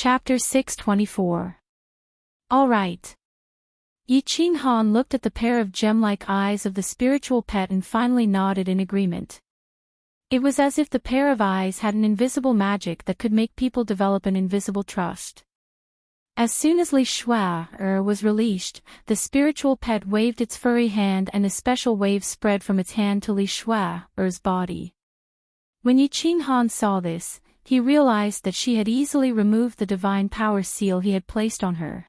Chapter 624. All right. Yi Qinghan looked at the pair of gem-like eyes of the spiritual pet and finally nodded in agreement. It was as if the pair of eyes had an invisible magic that could make people develop an invisible trust. As soon as Li Shuai was released, the spiritual pet waved its furry hand and a special wave spread from its hand to Li Shuai's body. When Yi Qinghan saw this, he realized that she had easily removed the divine power seal he had placed on her.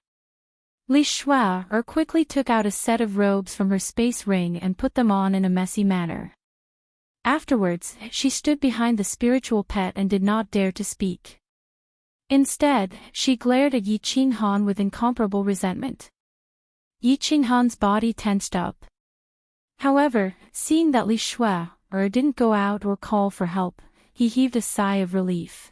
Li Shuai quickly took out a set of robes from her space ring and put them on in a messy manner. Afterwards, she stood behind the spiritual pet and did not dare to speak. Instead, she glared at Yi Qinghan with incomparable resentment. Yi Qinghan's body tensed up. However, seeing that Li Shuai didn't go out or call for help, he heaved a sigh of relief.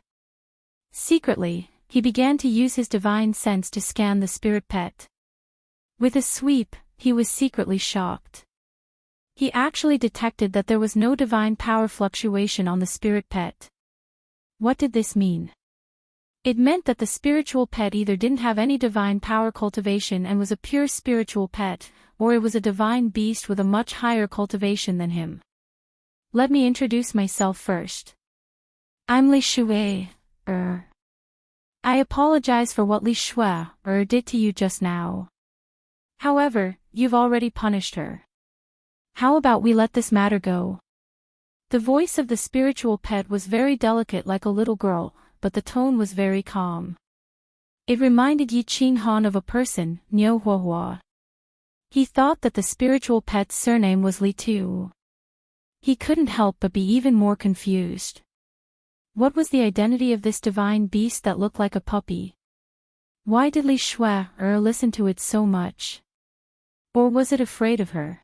Secretly, he began to use his divine sense to scan the spirit pet. With a sweep, he was secretly shocked. He actually detected that there was no divine power fluctuation on the spirit pet. What did this mean? It meant that the spiritual pet either didn't have any divine power cultivation and was a pure spiritual pet, or it was a divine beast with a much higher cultivation than him. Let me introduce myself first. I'm Li Shuai. I apologize for what Li Shuai did to you just now. However, you've already punished her. How about we let this matter go? The voice of the spiritual pet was very delicate like a little girl, but the tone was very calm. It reminded Yi Qinghan of a person, Niu Huahua. He thought that the spiritual pet's surname was Li Tu. He couldn't help but be even more confused. What was the identity of this divine beast that looked like a puppy? Why did Li Shuai listen to it so much? Or was it afraid of her?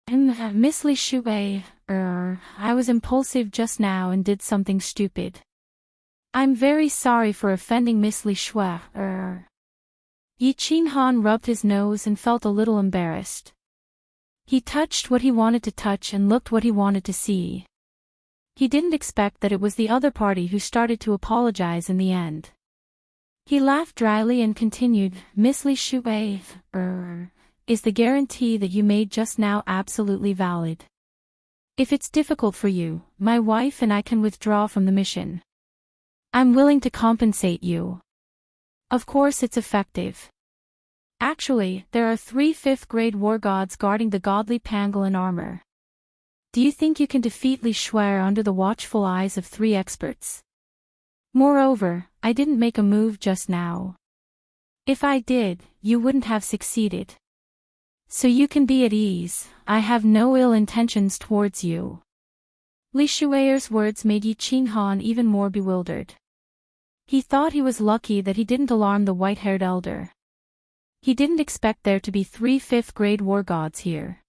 Miss Li Shuai, I was impulsive just now and did something stupid. I'm very sorry for offending Miss Li Shuai. Yi Qinghan rubbed his nose and felt a little embarrassed. He touched what he wanted to touch and looked what he wanted to see. He didn't expect that it was the other party who started to apologize in the end. He laughed dryly and continued, Miss Li Shuai, is the guarantee that you made just now absolutely valid? If it's difficult for you, my wife and I can withdraw from the mission. I'm willing to compensate you. Of course it's effective. Actually, there are 3 5th-grade war gods guarding the godly pangolin armor. Do you think you can defeat Li Shuai under the watchful eyes of 3 experts? Moreover, I didn't make a move just now. If I did, you wouldn't have succeeded. So you can be at ease, I have no ill intentions towards you. Li Shuai's words made Yi Qinghan even more bewildered. He thought he was lucky that he didn't alarm the white-haired elder. He didn't expect there to be 3 5th-grade war gods here.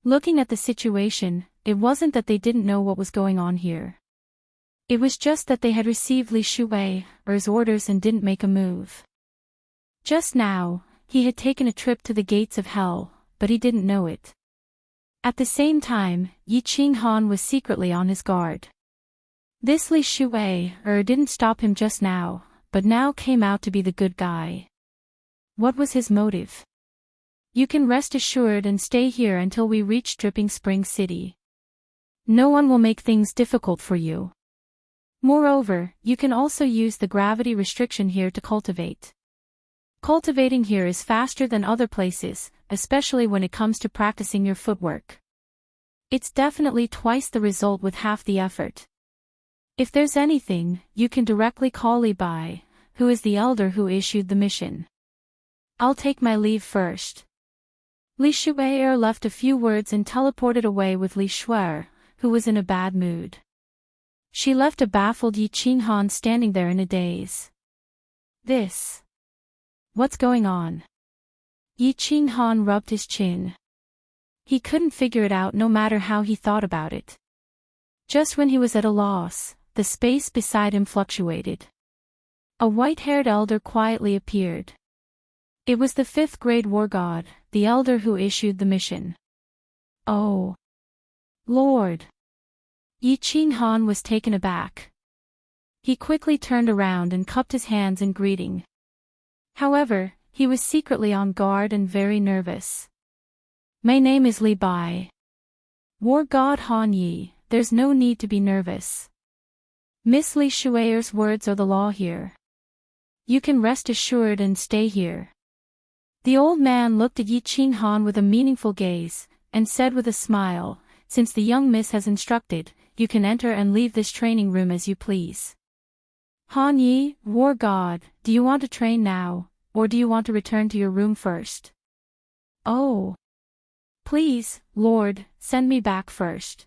Looking at the situation, it wasn't that they didn't know what was going on here. It was just that they had received Li Shuai's orders and didn't make a move. Just now, he had taken a trip to the gates of hell, but he didn't know it. At the same time, Yi Qinghan was secretly on his guard. This Li Shuai didn't stop him just now, but now came out to be the good guy. What was his motive? You can rest assured and stay here until we reach Dripping Spring City. No one will make things difficult for you. Moreover, you can also use the gravity restriction here to cultivate. Cultivating here is faster than other places, especially when it comes to practicing your footwork. It's definitely twice the result with half the effort. If there's anything, you can directly call Li Bai, who is the elder who issued the mission. I'll take my leave first. Li Shuai left a few words and teleported away with Li Shuai, who was in a bad mood. She left a baffled Yi Qinghan standing there in a daze. What's going on? Yi Qinghan rubbed his chin. He couldn't figure it out no matter how he thought about it. Just when he was at a loss, the space beside him fluctuated. A white-haired elder quietly appeared. It was the 5th-grade war god, the elder who issued the mission. Oh, Lord! Yi Qinghan was taken aback. He quickly turned around and cupped his hands in greeting. However, he was secretly on guard and very nervous. My name is Li Bai. War God Han Yi, there's no need to be nervous. Miss Li Shui's words are the law here. You can rest assured and stay here. The old man looked at Yi Qing Han with a meaningful gaze, and said with a smile, since the young miss has instructed, you can enter and leave this training room as you please. Han Yi, War God, do you want to train now, or do you want to return to your room first? Oh. Please, Lord, send me back first.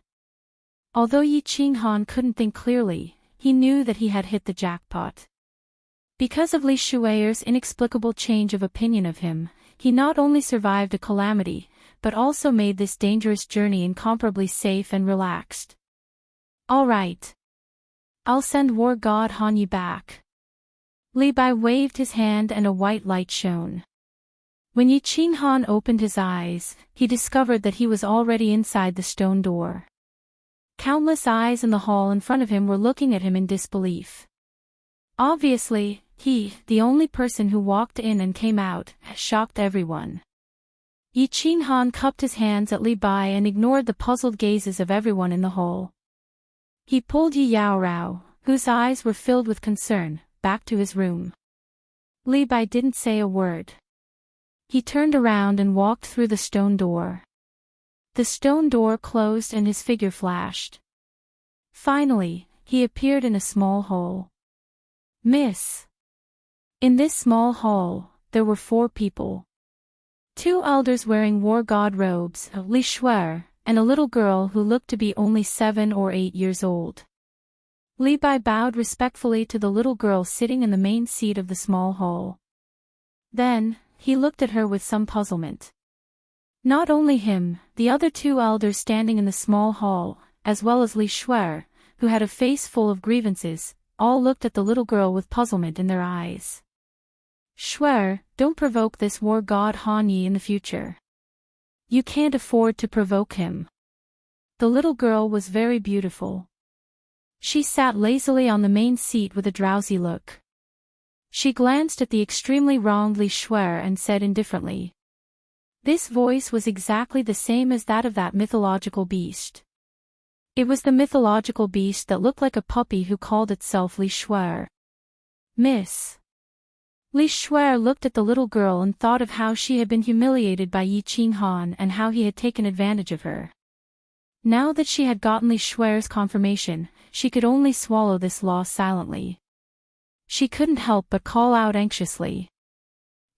Although Yi Qing Han couldn't think clearly, he knew that he had hit the jackpot. Because of Li Shui's inexplicable change of opinion of him, he not only survived a calamity, but also made this dangerous journey incomparably safe and relaxed. All right. I'll send War God Han Yi back. Li Bai waved his hand and a white light shone. When Yi Qing Han opened his eyes, he discovered that he was already inside the stone door. Countless eyes in the hall in front of him were looking at him in disbelief. Obviously, he, the only person who walked in and came out, shocked everyone. Yi Qing Han cupped his hands at Li Bai and ignored the puzzled gazes of everyone in the hall. He pulled Yi Yaorao, whose eyes were filled with concern, back to his room. Li Bai didn't say a word. He turned around and walked through the stone door. The stone door closed and his figure flashed. Finally, he appeared in a small hall. Miss. In this small hall, there were 4 people. 2 elders wearing war god robes, Li Shui, and a little girl who looked to be only 7 or 8 years old. Li Bai bowed respectfully to the little girl sitting in the main seat of the small hall. Then, he looked at her with some puzzlement. Not only him, the other 2 elders standing in the small hall, as well as Li Shui, who had a face full of grievances, all looked at the little girl with puzzlement in their eyes. Shui, don't provoke this war god Han Yi in the future. You can't afford to provoke him. The little girl was very beautiful. She sat lazily on the main seat with a drowsy look. She glanced at the extremely wronged Li Shui and said indifferently. This voice was exactly the same as that of that mythological beast. It was the mythological beast that looked like a puppy who called itself Li Shui. Miss. Li Shui looked at the little girl and thought of how she had been humiliated by Yi Qing Han and how he had taken advantage of her. Now that she had gotten Li Shui's confirmation, she could only swallow this loss silently. She couldn't help but call out anxiously.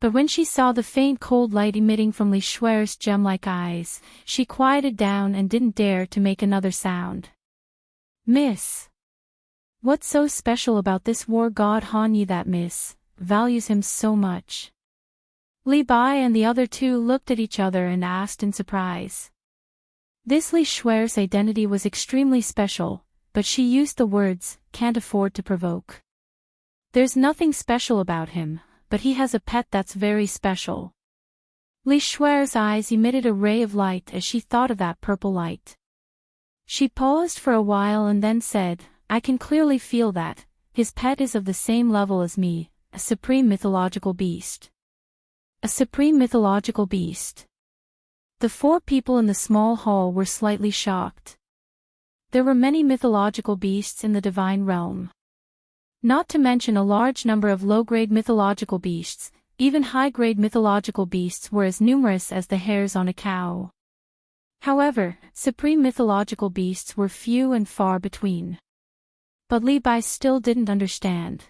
But when she saw the faint cold light emitting from Li Shui's gem-like eyes, she quieted down and didn't dare to make another sound. Miss. What's so special about this war god Han Yi that Miss values him so much? Li Bai and the other 2 looked at each other and asked in surprise. This Li Shui's identity was extremely special, but she used the words, can't afford to provoke. There's nothing special about him, but he has a pet that's very special. Li Shui's eyes emitted a ray of light as she thought of that purple light. She paused for a while and then said, I can clearly feel that his pet is of the same level as me, a supreme mythological beast. A supreme mythological beast. The 4 people in the small hall were slightly shocked. There were many mythological beasts in the divine realm. Not to mention a large number of low-grade mythological beasts, even high-grade mythological beasts were as numerous as the hairs on a cow. However, supreme mythological beasts were few and far between. But Li Bai still didn't understand.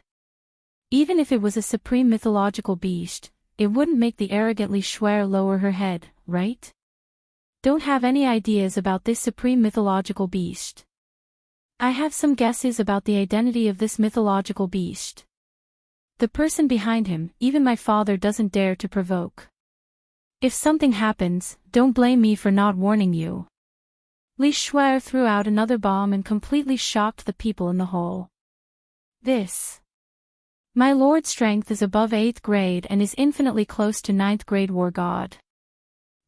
Even if it was a supreme mythological beast, it wouldn't make the arrogant Li Shui lower her head, right? Don't have any ideas about this supreme mythological beast. I have some guesses about the identity of this mythological beast. The person behind him, even my father doesn't dare to provoke. If something happens, don't blame me for not warning you. Li Shui threw out another bomb and completely shocked the people in the hall. This. My lord's strength is above 8th grade and is infinitely close to 9th grade war god.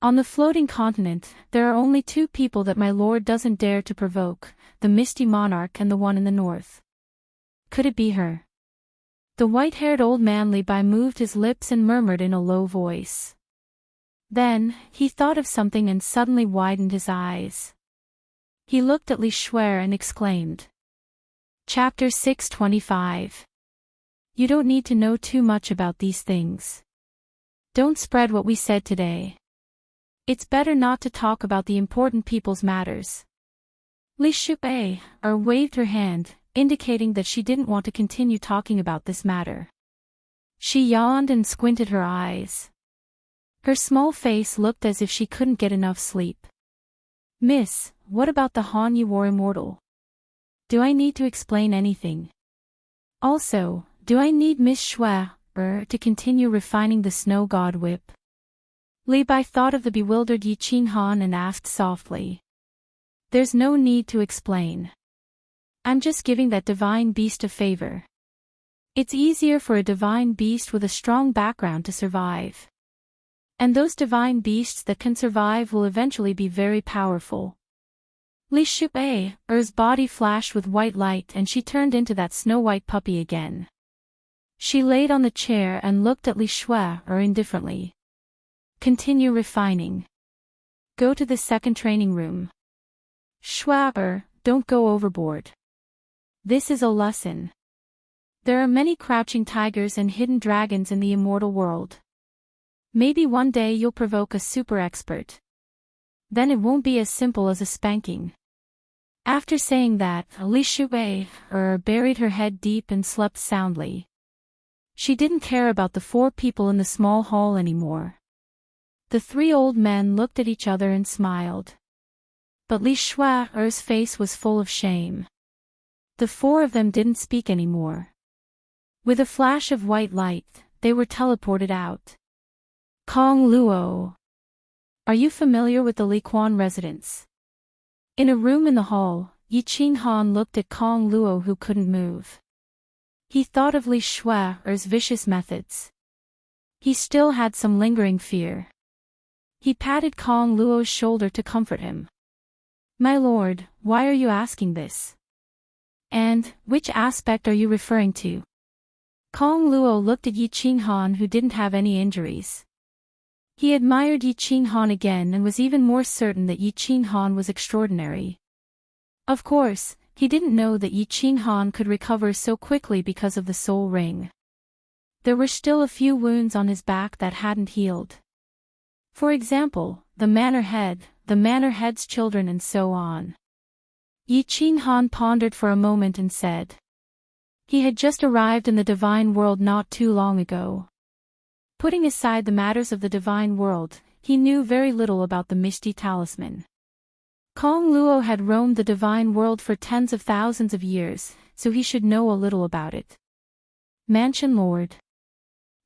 On the floating continent, there are only 2 people that my lord doesn't dare to provoke, the Misty Monarch and the one in the north. Could it be her? The white-haired old man Li-Bai moved his lips and murmured in a low voice. Then, he thought of something and suddenly widened his eyes. He looked at Li Shuer and exclaimed. Chapter 625. You don't need to know too much about these things. Don't spread what we said today. It's better not to talk about the important people's matters. Li Shuer waved her hand, indicating that she didn't want to continue talking about this matter. She yawned and squinted her eyes. Her small face looked as if she couldn't get enough sleep. Miss, what about the Han you wore immortal? Do I need to explain anything? Also, do I need Miss Shuer to continue refining the snow god whip? Li-Bai thought of the bewildered Yi Qing Han and asked softly. There's no need to explain. I'm just giving that divine beast a favor. It's easier for a divine beast with a strong background to survive. And those divine beasts that can survive will eventually be very powerful. Li Shuer's body flashed with white light and she turned into that snow-white puppy again. She laid on the chair and looked at Li Shuer indifferently. Continue refining. Go to the second training room. Shuer, don't go overboard. This is a lesson. There are many crouching tigers and hidden dragons in the immortal world. Maybe one day you'll provoke a super expert. Then it won't be as simple as a spanking. After saying that, Li Shuer buried her head deep and slept soundly. She didn't care about the 4 people in the small hall anymore. The 3 old men looked at each other and smiled. But Li Shuer's face was full of shame. The 4 of them didn't speak anymore. With a flash of white light, they were teleported out. Kong Luo. Are you familiar with the Li Quan residence? In a room in the hall, Yi Qing Han looked at Kong Luo who couldn't move. He thought of Li Shuer's vicious methods. He still had some lingering fear. He patted Kong Luo's shoulder to comfort him. My lord, why are you asking this? And, which aspect are you referring to? Kong Luo looked at Yi Qing Han who didn't have any injuries. He admired Yi Qing Han again and was even more certain that Yi Qing Han was extraordinary. Of course, he didn't know that Yi Qing Han could recover so quickly because of the soul ring. There were still a few wounds on his back that hadn't healed. For example, the manor head's children and so on. Yi Qing Han pondered for a moment and said. He had just arrived in the divine world not too long ago. Putting aside the matters of the divine world, he knew very little about the Misty Talisman. Kong Luo had roamed the divine world for tens of thousands of years, so he should know a little about it. Mansion Lord.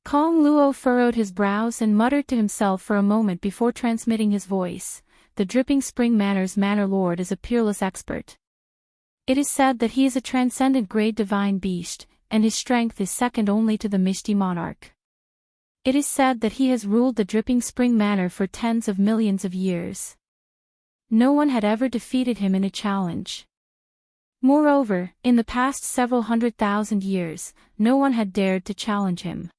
Kong Luo furrowed his brows and muttered to himself for a moment before transmitting his voice. The Dripping Spring Manor's Manor Lord is a peerless expert. It is said that he is a transcendent grade divine beast, and his strength is second only to the Misty Monarch. It is said that he has ruled the Dripping Spring Manor for tens of millions of years. No one had ever defeated him in a challenge. Moreover, in the past several 100,000 years, no one had dared to challenge him.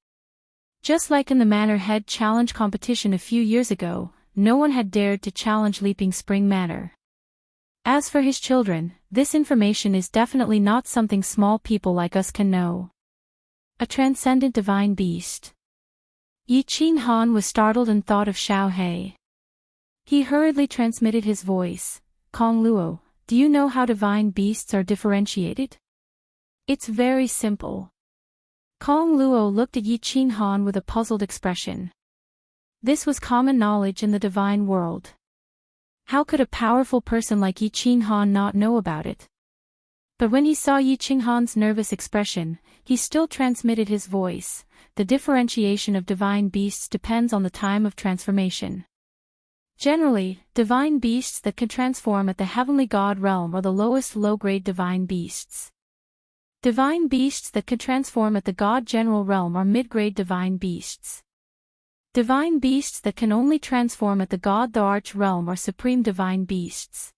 Just like in the Manor Head Challenge competition a few years ago, no one had dared to challenge Leaping Spring Manor. As for his children, this information is definitely not something small people like us can know. A transcendent divine beast. Yi Qing Han was startled and thought of Xiao He. He hurriedly transmitted his voice. Kong Luo, do you know how divine beasts are differentiated? It's very simple. Kong Luo looked at Yi Qing Han with a puzzled expression. This was common knowledge in the divine world. How could a powerful person like Yi Qing Han not know about it? But when he saw Yi Qing Han's nervous expression, he still transmitted his voice. The differentiation of divine beasts depends on the time of transformation. Generally, divine beasts that can transform at the heavenly god realm are the lowest low-grade divine beasts. Divine beasts that can transform at the god general realm are mid-grade divine beasts. Divine beasts that can only transform at the god the arch realm are supreme divine beasts.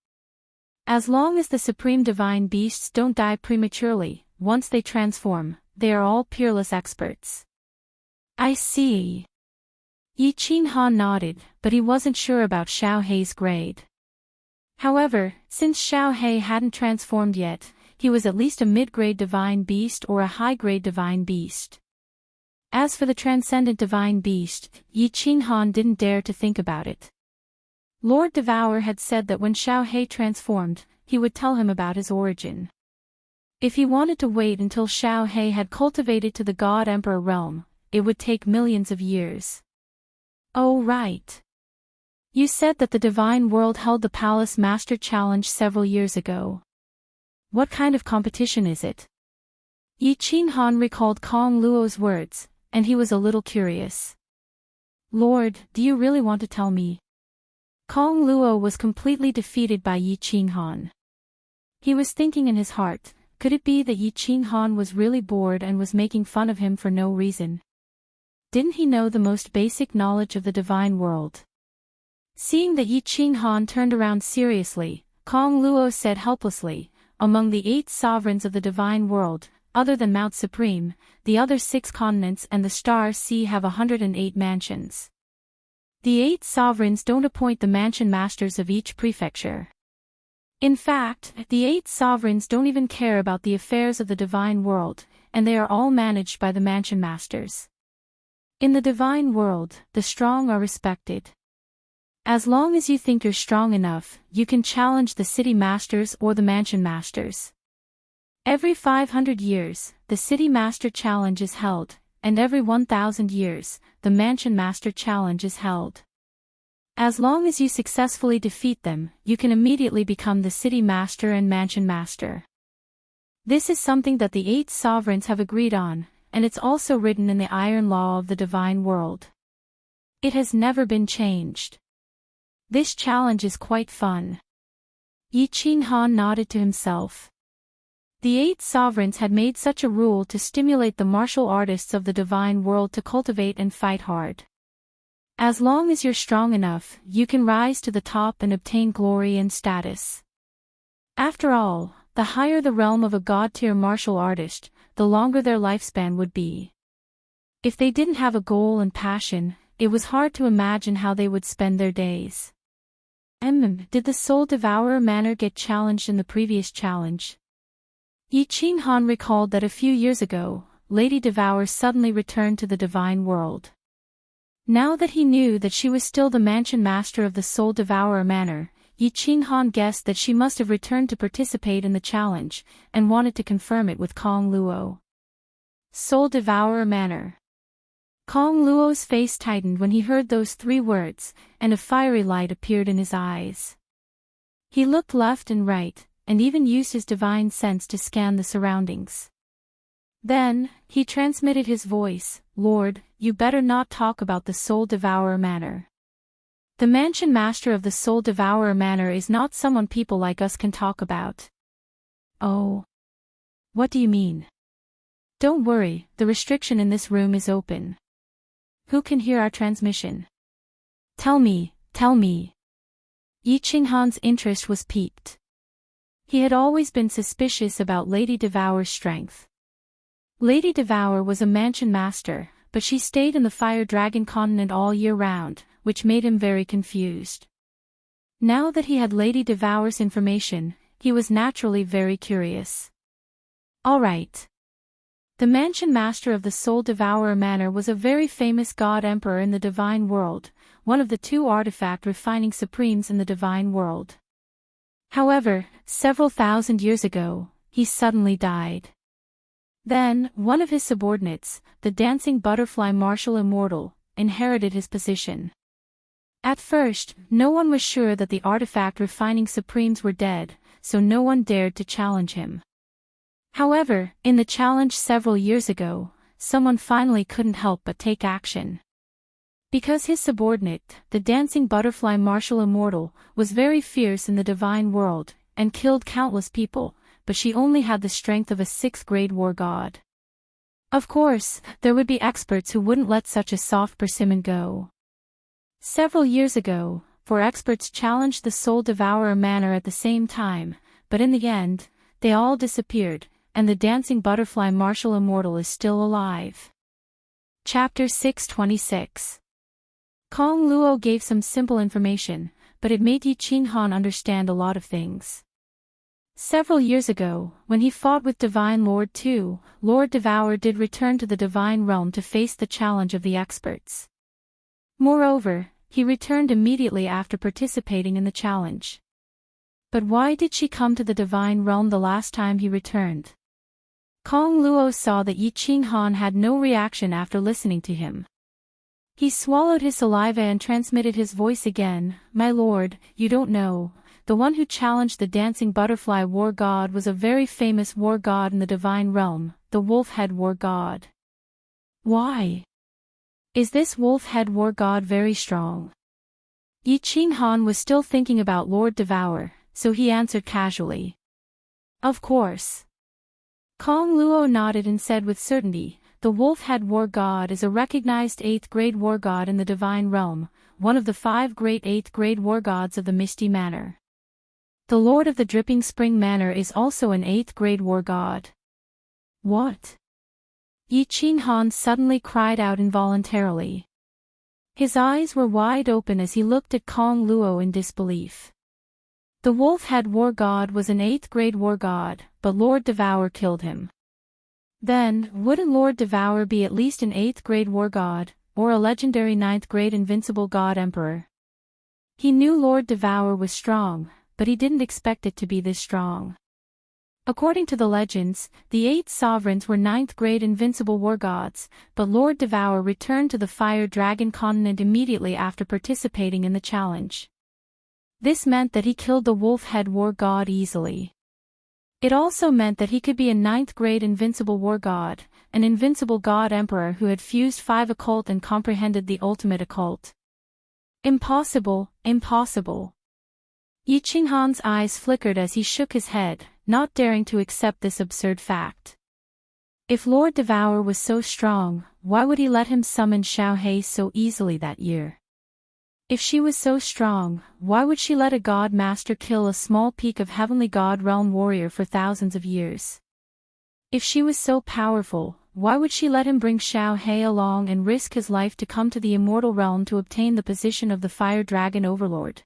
As long as the supreme divine beasts don't die prematurely, once they transform, they are all peerless experts. I see. Yi Qinghan nodded, but he wasn't sure about Xiao Hei's grade. However, since Xiao Hei hadn't transformed yet, he was at least a mid-grade divine beast or a high-grade divine beast. As for the transcendent divine beast, Yi Qinghan didn't dare to think about it. Lord Devourer had said that when Xiao Hei transformed, he would tell him about his origin. If he wanted to wait until Xiao Hei had cultivated to the God Emperor realm, it would take millions of years. Oh right. You said that the Divine World held the Palace Master Challenge several years ago. What kind of competition is it? Yi Qinghan recalled Kong Luo's words, and he was a little curious. Lord, do you really want to tell me? Kong Luo was completely defeated by Yi Qinghan. He was thinking in his heart, could it be that Yi Qinghan was really bored and was making fun of him for no reason? Didn't he know the most basic knowledge of the divine world? Seeing that Yi Qinghan turned around seriously, Kong Luo said helplessly, among the 8 sovereigns of the divine world, other than Mount Supreme, the other 6 continents and the Star Sea have 108 mansions. The 8 sovereigns don't appoint the mansion masters of each prefecture. In fact, the 8 sovereigns don't even care about the affairs of the divine world, and they are all managed by the mansion masters. In the divine world, the strong are respected. As long as you think you're strong enough, you can challenge the city masters or the mansion masters. Every 500 years, the city master challenge is held, and every 1,000 years, the mansion master challenge is held. As long as you successfully defeat them, you can immediately become the city master and mansion master. This is something that the 8 sovereigns have agreed on, and it's also written in the Iron Law of the Divine World. It has never been changed. This challenge is quite fun. Yi Qinghan nodded to himself. The 8 sovereigns had made such a rule to stimulate the martial artists of the divine world to cultivate and fight hard. As long as you're strong enough, you can rise to the top and obtain glory and status. After all, the higher the realm of a god-tier martial artist, the longer their lifespan would be. If they didn't have a goal and passion, it was hard to imagine how they would spend their days. Did the Soul Devourer Manor get challenged in the previous challenge? Yi Qinghan recalled that a few years ago, Lady Devour suddenly returned to the divine world. Now that he knew that she was still the mansion master of the Soul Devourer Manor, Yi Qinghan guessed that she must have returned to participate in the challenge, and wanted to confirm it with Kong Luo. Soul Devourer Manor. Kong Luo's face tightened when he heard those 3 words, and a fiery light appeared in his eyes. He looked left and right, and even used his divine sense to scan the surroundings. Then, he transmitted his voice, Lord, you better not talk about the Soul Devourer Manor. The mansion master of the Soul Devourer Manor is not someone people like us can talk about. Oh. What do you mean? Don't worry, the restriction in this room is open. Who can hear our transmission? Tell me, tell me. Yi Qinghan's interest was piqued. He had always been suspicious about Lady Devour's strength. Lady Devour was a mansion master, but she stayed in the Fire Dragon continent all year round, which made him very confused. Now that he had Lady Devour's information, he was naturally very curious. All right. The mansion master of the Soul Devourer Manor was a very famous god emperor in the divine world, one of the 2 artifact refining supremes in the divine world. However, several thousand years ago, he suddenly died. Then, one of his subordinates, the dancing butterfly martial immortal, inherited his position. At first, no one was sure that the artifact refining supremes were dead, so no one dared to challenge him. However, in the challenge several years ago, someone finally couldn't help but take action. Because his subordinate, the dancing butterfly martial immortal, was very fierce in the divine world, and killed countless people, but she only had the strength of a 6th-grade war god. Of course, there would be experts who wouldn't let such a soft persimmon go. Several years ago, 4 experts challenged the Soul Devourer Manor at the same time, but in the end, they all disappeared, and the dancing butterfly martial immortal is still alive. Chapter 626. Kong Luo gave some simple information, but it made Yi Qinghan understand a lot of things. Several years ago, when he fought with Divine Lord Tu, Lord Devourer did return to the Divine Realm to face the challenge of the experts. Moreover, he returned immediately after participating in the challenge. But why did she come to the Divine Realm the last time he returned? Kong Luo saw that Yi Qinghan had no reaction after listening to him. He swallowed his saliva and transmitted his voice again. "My lord, you don't know. The one who challenged the dancing butterfly war god was a very famous war god in the Divine Realm, the wolf-head war god." "Why? Is this wolf-head war god very strong?" Yi Qinghan was still thinking about Lord Devourer, so he answered casually. "Of course." Kong Luo nodded and said with certainty, "The wolf-head war god is a recognized 8th grade war god in the Divine Realm, one of the 5 great 8th grade war gods of the Misty Manor. The Lord of the Dripping Spring Manor is also an 8th grade war god." "What?" Yi Qinghan suddenly cried out involuntarily. His eyes were wide open as he looked at Kong Luo in disbelief. The wolf-head war god was an 8th grade war god, but Lord Devourer killed him. Then, wouldn't Lord Devourer be at least an 8th grade war god, or a legendary 9th grade invincible god emperor? He knew Lord Devourer was strong, but he didn't expect it to be this strong. According to the legends, the 8 sovereigns were 9th grade invincible war gods, but Lord Devourer returned to the Fire Dragon continent immediately after participating in the challenge. This meant that he killed the wolf-head war god easily. It also meant that he could be a 9th grade invincible war god, an invincible god emperor who had fused 5 occult and comprehended the ultimate occult. Impossible, impossible. Yi Qinghan's eyes flickered as he shook his head, not daring to accept this absurd fact. If Lord Devourer was so strong, why would he let him summon Xiao He so easily that year? If she was so strong, why would she let a god master kill a small peak of heavenly god realm warrior for thousands of years? If she was so powerful, why would she let him bring Xiao He along and risk his life to come to the immortal realm to obtain the position of the Fire Dragon Overlord?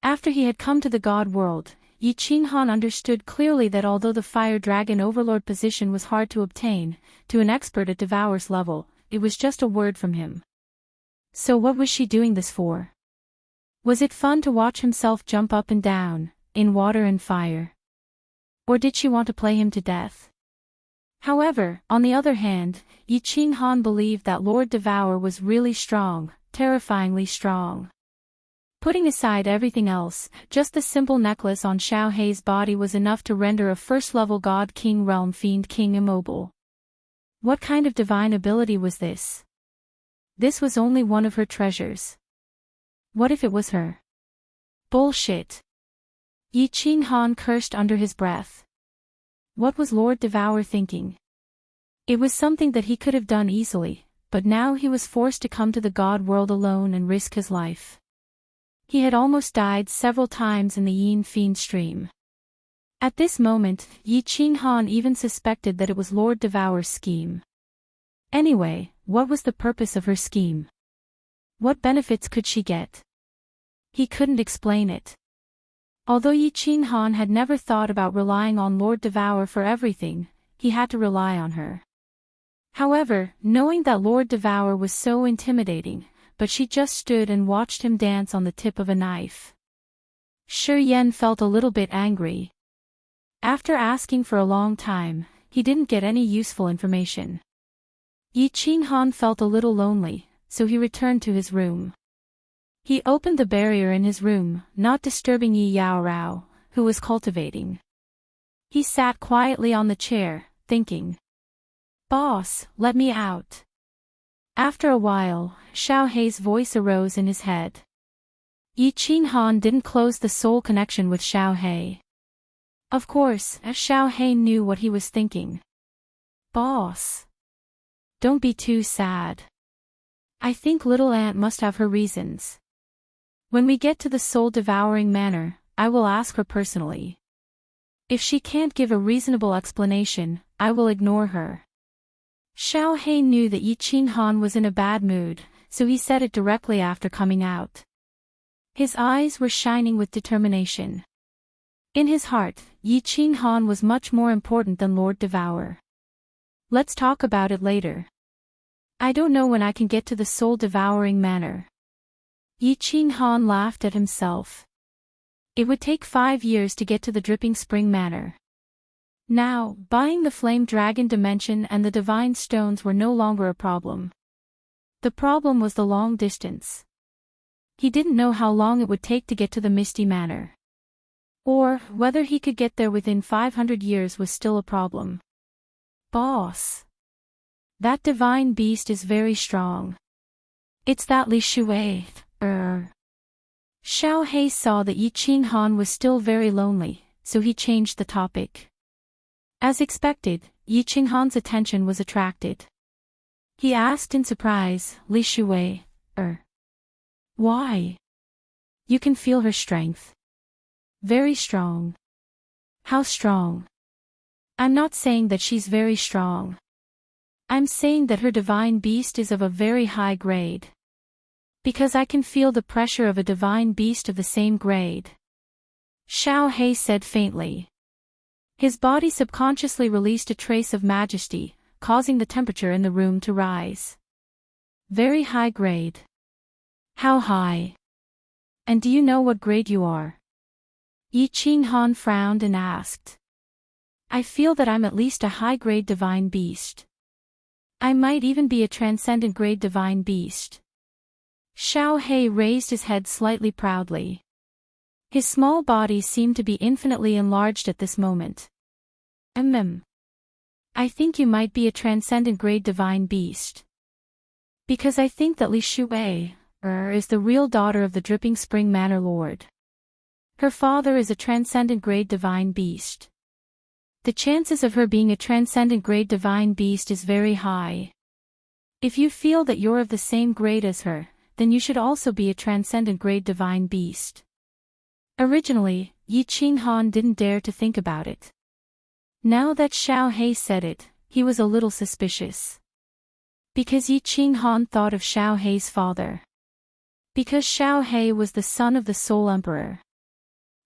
After he had come to the god world, Yi Qinghan understood clearly that although the Fire Dragon Overlord position was hard to obtain, to an expert at Devourer's level, it was just a word from him. So what was she doing this for? Was it fun to watch himself jump up and down, in water and fire? Or did she want to play him to death? However, on the other hand, Yi Qinghan believed that Lord Devourer was really strong, terrifyingly strong. Putting aside everything else, just the simple necklace on Xiao He's body was enough to render a first-level God King Realm Fiend King immobile. What kind of divine ability was this? This was only one of her treasures. What if it was her? Bullshit. Yi Qinghan cursed under his breath. What was Lord Devourer thinking? It was something that he could have done easily, but now he was forced to come to the god world alone and risk his life. He had almost died several times in the Yin Fiend stream. At this moment, Yi Qinghan even suspected that it was Lord Devourer's scheme. Anyway, what was the purpose of her scheme? What benefits could she get? He couldn't explain it. Although Yi Qinghan had never thought about relying on Lord Devourer for everything, he had to rely on her. However, knowing that Lord Devourer was so intimidating, but she just stood and watched him dance on the tip of a knife. Shi Yan felt a little bit angry. After asking for a long time, he didn't get any useful information. Yi Qinghan felt a little lonely, so he returned to his room. He opened the barrier in his room, not disturbing Yi Yaorao, who was cultivating. He sat quietly on the chair, thinking. "Boss, let me out." After a while, Xiao He's voice arose in his head. Yi Qinghan didn't close the soul connection with Xiao He. Of course, Xiao He knew what he was thinking. "Boss. Don't be too sad. I think little Aunt must have her reasons. When we get to the soul-devouring manor, I will ask her personally." If she can't give a reasonable explanation, I will ignore her. Xiao He knew that Yi Qinghan was in a bad mood, so he said it directly after coming out. His eyes were shining with determination. In his heart, Yi Qinghan was much more important than Lord Devour. Let's talk about it later. I don't know when I can get to the soul-devouring manor. Yi Qinghan laughed at himself. It would take 5 years to get to the Dripping Spring Manor. Now, buying the Flame Dragon Dimension and the Divine Stones were no longer a problem. The problem was the long distance. He didn't know how long it would take to get to the Misty Manor. Or, whether he could get there within 500 years was still a problem. Boss. That divine beast is very strong. It's that Li Shui. Xiao He saw that Yi Qinghan was still very lonely, so he changed the topic. As expected, Yi Qinghan's attention was attracted. He asked in surprise, Li Shui, why? You can feel her strength. Very strong. How strong? I'm not saying that she's very strong. I'm saying that her divine beast is of a very high grade. Because I can feel the pressure of a divine beast of the same grade. Xiao He said faintly. His body subconsciously released a trace of majesty, causing the temperature in the room to rise. Very high grade. How high? And do you know what grade you are? Yi Qinghan frowned and asked. I feel that I'm at least a high-grade divine beast. I might even be a transcendent grade divine beast. Xiao He raised his head slightly proudly. His small body seemed to be infinitely enlarged at this moment. I think you might be a transcendent grade divine beast. Because I think that Li Shui is the real daughter of the Dripping Spring Manor Lord. Her father is a transcendent grade divine beast. The chances of her being a transcendent grade divine beast is very high. If you feel that you're of the same grade as her, then you should also be a transcendent grade divine beast. Originally, Yi Qinghan didn't dare to think about it. Now that Xiao He said it, he was a little suspicious. Because Yi Qinghan thought of Xiao He's father. Because Xiao He was the son of the Soul Emperor.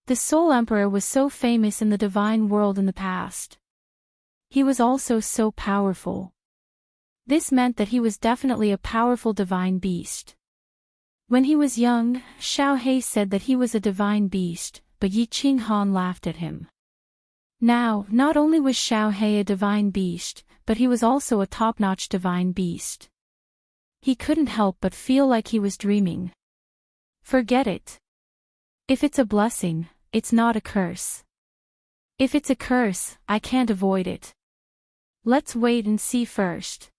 The Soul Emperor was so famous in the divine world in the past. He was also so powerful. This meant that he was definitely a powerful divine beast. When he was young, Xiao He said that he was a divine beast, but Yi Qinghan laughed at him. Now, not only was Xiao He a divine beast, but he was also a top-notch divine beast. He couldn't help but feel like he was dreaming. Forget it. If it's a blessing, it's not a curse. If it's a curse, I can't avoid it. Let's wait and see first.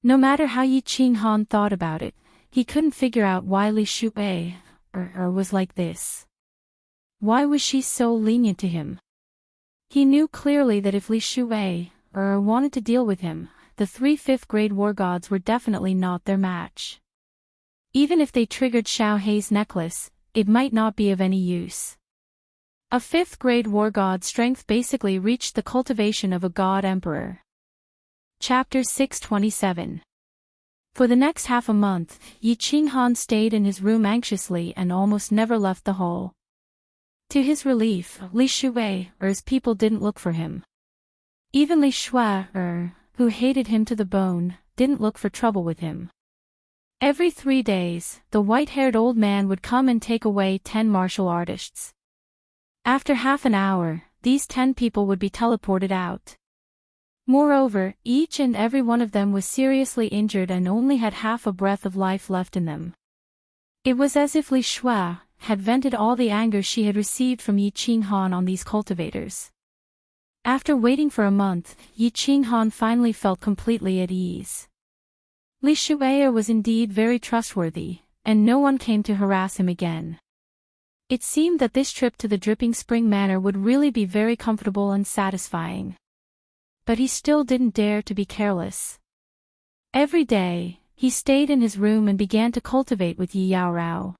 No matter how Yi Qinghan thought about it, he couldn't figure out why Li Shui was like this. Why was she so lenient to him? He knew clearly that if Li Shui wanted to deal with him, the 3 5th-grade war gods were definitely not their match. Even if they triggered Xiao He's necklace, it might not be of any use. A 5th-grade war god strength basically reached the cultivation of a god emperor. Chapter 627. For the next half a month, Yi Qinghan stayed in his room anxiously and almost never left the hall. To his relief, Li Shui's people didn't look for him. Even Li Shui, who hated him to the bone, didn't look for trouble with him. Every 3 days, the white-haired old man would come and take away 10 martial artists. After half an hour, these 10 people would be teleported out. Moreover, each and every one of them was seriously injured and only had half a breath of life left in them. It was as if Li Shui had vented all the anger she had received from Yi Qinghan on these cultivators. After waiting for a month, Yi Qinghan finally felt completely at ease. Li Shui was indeed very trustworthy, and no one came to harass him again. It seemed that this trip to the Dripping Spring Manor would really be very comfortable and satisfying. But he still didn't dare to be careless. Every day, he stayed in his room and began to cultivate with Yi Yaorao.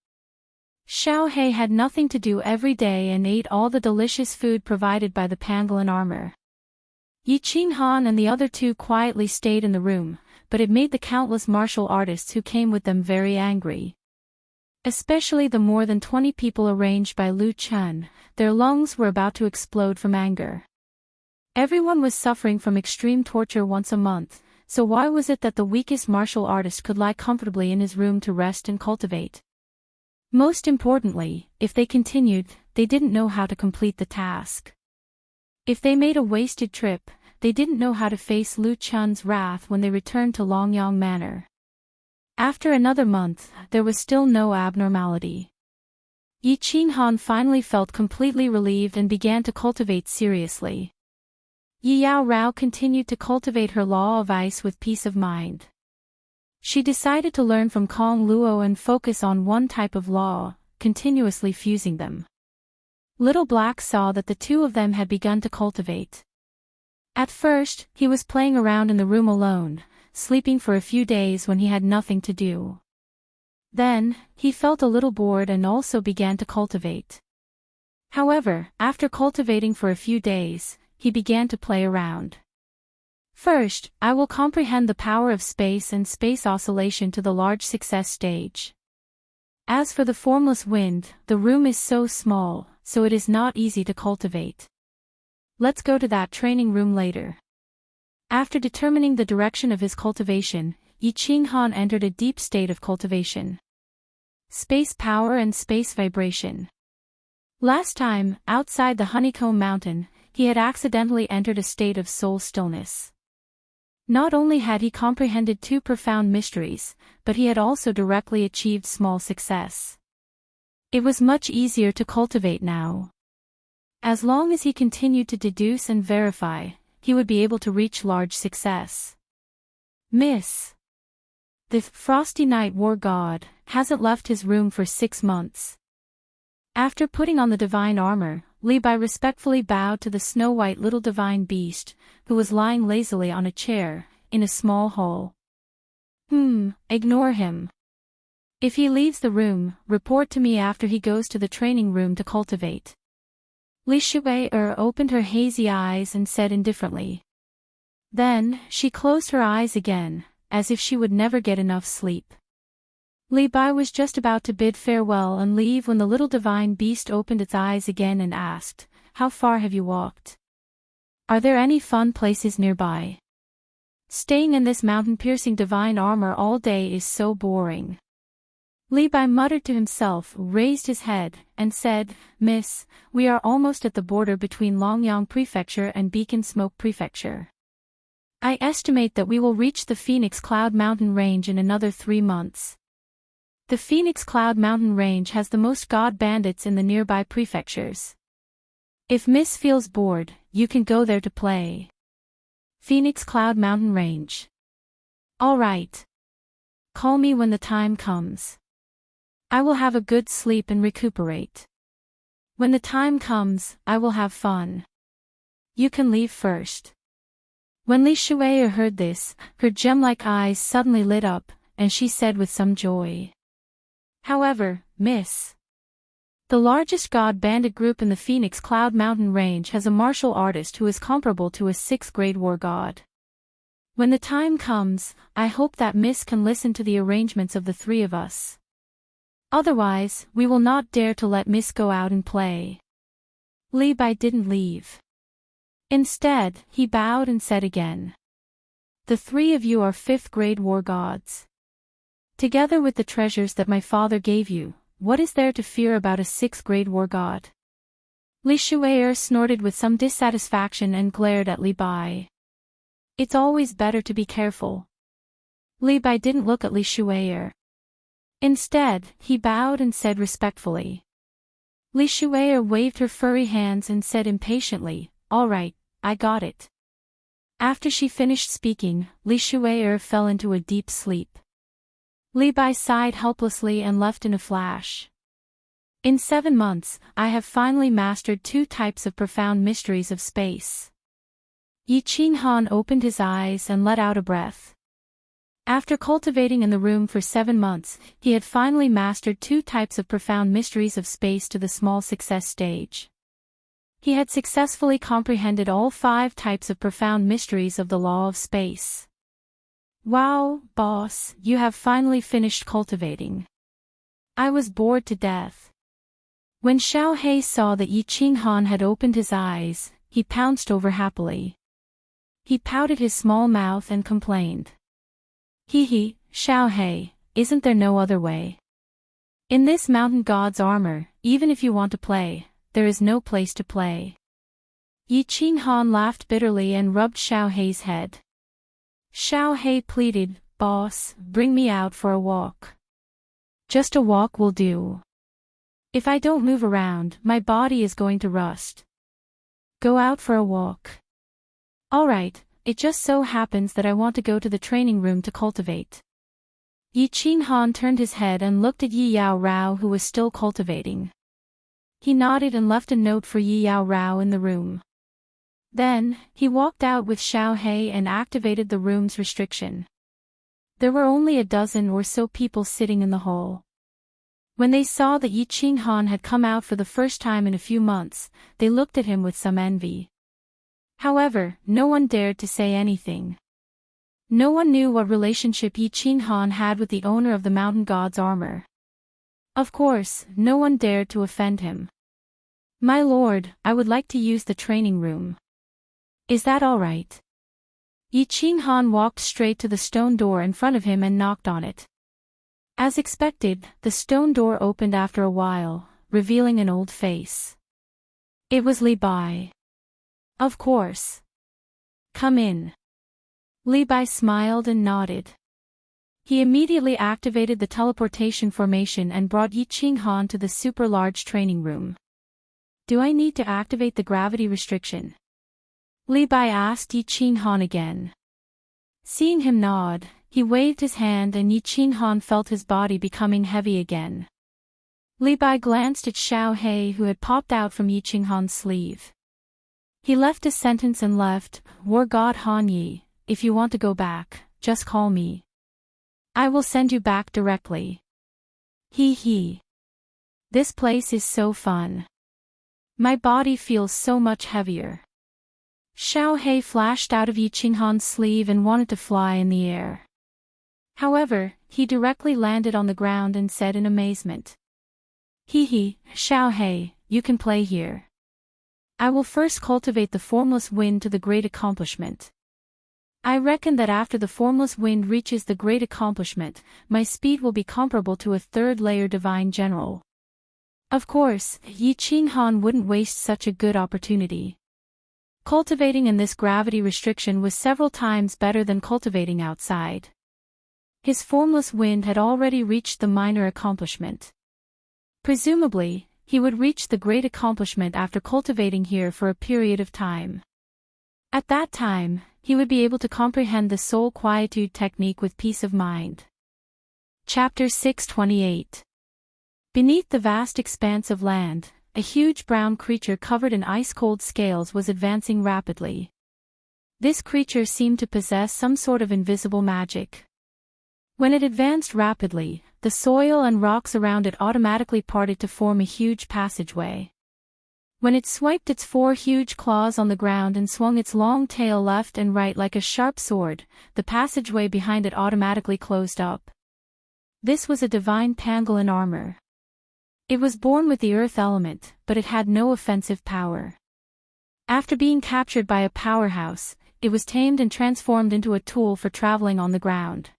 Xiao He had nothing to do every day and ate all the delicious food provided by the pangolin armor. Yi Qinghan and the other two quietly stayed in the room, but it made the countless martial artists who came with them very angry. Especially the more than 20 people arranged by Lu Chen, their lungs were about to explode from anger. Everyone was suffering from extreme torture once a month, so why was it that the weakest martial artist could lie comfortably in his room to rest and cultivate? Most importantly, if they continued, they didn't know how to complete the task. If they made a wasted trip, they didn't know how to face Lu Chen's wrath when they returned to Longyang Manor. After another month, there was still no abnormality. Yi Qinghan finally felt completely relieved and began to cultivate seriously. Yi Yao Rao continued to cultivate her law of ice with peace of mind. She decided to learn from Kong Luo and focus on one type of law, continuously fusing them. Little Black saw that the two of them had begun to cultivate. At first, he was playing around in the room alone, sleeping for a few days when he had nothing to do. Then, he felt a little bored and also began to cultivate. However, after cultivating for a few days, he began to play around. First, I will comprehend the power of space and space oscillation to the large success stage. As for the formless wind, the room is so small, so it is not easy to cultivate. Let's go to that training room later. After determining the direction of his cultivation, Yi Qinghan entered a deep state of cultivation. Space power and space vibration. Last time, outside the Honeycomb Mountain, he had accidentally entered a state of soul stillness. Not only had he comprehended two profound mysteries, but he had also directly achieved small success. It was much easier to cultivate now. As long as he continued to deduce and verify, he would be able to reach large success. Miss. The Frosty Night War God hasn't left his room for 6 months. After putting on the divine armor, Li Bai respectfully bowed to the snow-white little divine beast, who was lying lazily on a chair, in a small hole. Ignore him. If he leaves the room, report to me after he goes to the training room to cultivate. Li Shuai opened her hazy eyes and said indifferently. Then, she closed her eyes again, as if she would never get enough sleep. Li Bai was just about to bid farewell and leave when the little divine beast opened its eyes again and asked, "How far have you walked? Are there any fun places nearby? Staying in this mountain-piercing divine armor all day is so boring." Li Bai muttered to himself, raised his head, and said, "Miss, we are almost at the border between Longyang Prefecture and Beacon Smoke Prefecture. I estimate that we will reach the Phoenix Cloud Mountain Range in another 3 months. The Phoenix Cloud Mountain Range has the most god bandits in the nearby prefectures. If Miss feels bored, you can go there to play. Phoenix Cloud Mountain Range. All right. Call me when the time comes. I will have a good sleep and recuperate. When the time comes, I will have fun. You can leave first." When Li Shuai heard this, her gem-like eyes suddenly lit up, and she said with some joy. "However, Miss, the largest god bandit group in the Phoenix Cloud Mountain Range has a martial artist who is comparable to a 6th-grade war god. When the time comes, I hope that Miss can listen to the arrangements of the 3 of us. Otherwise, we will not dare to let Miss go out and play." Li Bai didn't leave. Instead, he bowed and said again, "The 3 of you are 5th-grade war gods. Together with the treasures that my father gave you, what is there to fear about a 6th-grade war god?" Li Shuai snorted with some dissatisfaction and glared at Li Bai. "It's always better to be careful." Li Bai didn't look at Li Shuai. Instead, he bowed and said respectfully. Li Shuai waved her furry hands and said impatiently, "All right, I got it." After she finished speaking, Li Shuai fell into a deep sleep. Li Bai sighed helplessly and left in a flash. In 7 months, I have finally mastered 2 types of profound mysteries of space. Yi Qinghan opened his eyes and let out a breath. After cultivating in the room for 7 months, he had finally mastered 2 types of profound mysteries of space to the small success stage. He had successfully comprehended all 5 types of profound mysteries of the law of space. Wow, boss, you have finally finished cultivating. I was bored to death. When Xiao He saw that Yi Qinghan had opened his eyes, he pounced over happily. He pouted his small mouth and complained. Hee, Xiao He, isn't there no other way? In this mountain god's armor, even if you want to play, there is no place to play. Yi Qinghan laughed bitterly and rubbed Xiao He's head. Xiao He pleaded, "Boss, bring me out for a walk. Just a walk will do. If I don't move around, my body is going to rust. Go out for a walk." "All right, it just so happens that I want to go to the training room to cultivate." Yi Qinghan turned his head and looked at Yi Yao Rao, who was still cultivating. He nodded and left a note for Yi Yao Rao in the room. Then, he walked out with Xiao He and activated the room's restriction. There were only a dozen or so people sitting in the hall. When they saw that Yi Qinghan had come out for the first time in a few months, they looked at him with some envy. However, no one dared to say anything. No one knew what relationship Yi Qinghan had with the owner of the mountain god's armor. Of course, no one dared to offend him. "My lord, I would like to use the training room. Is that all right?" Yi Qinghan walked straight to the stone door in front of him and knocked on it. As expected, the stone door opened after a while, revealing an old face. It was Li Bai. "Of course. Come in." Li Bai smiled and nodded. He immediately activated the teleportation formation and brought Yi Qinghan to the super-large training room. "Do I need to activate the gravity restriction?" Li Bai asked Yi Qinghan again. Seeing him nod, he waved his hand and Yi Qinghan felt his body becoming heavy again. Li Bai glanced at Xiao He, who had popped out from Yi Qinghan's sleeve. He left a sentence and left, "War God Han Yi, if you want to go back, just call me. I will send you back directly. Hee. This place is so fun. My body feels so much heavier." Xiao He flashed out of Yi Qinghan's sleeve and wanted to fly in the air. However, he directly landed on the ground and said in amazement. Hee, Xiao He, you can play here. I will first cultivate the formless wind to the great accomplishment. I reckon that after the formless wind reaches the great accomplishment, my speed will be comparable to a 3rd-layer divine general. Of course, Yi Qinghan wouldn't waste such a good opportunity. Cultivating in this gravity restriction was several times better than cultivating outside. His formless wind had already reached the minor accomplishment. Presumably, he would reach the great accomplishment after cultivating here for a period of time. At that time, he would be able to comprehend the soul quietude technique with peace of mind. Chapter 628. Beneath the vast expanse of land, a huge brown creature covered in ice-cold scales was advancing rapidly. This creature seemed to possess some sort of invisible magic. When it advanced rapidly, the soil and rocks around it automatically parted to form a huge passageway. When it swiped its 4 huge claws on the ground and swung its long tail left and right like a sharp sword, the passageway behind it automatically closed up. This was a divine pangolin armor. It was born with the earth element, but it had no offensive power. After being captured by a powerhouse, it was tamed and transformed into a tool for traveling on the ground.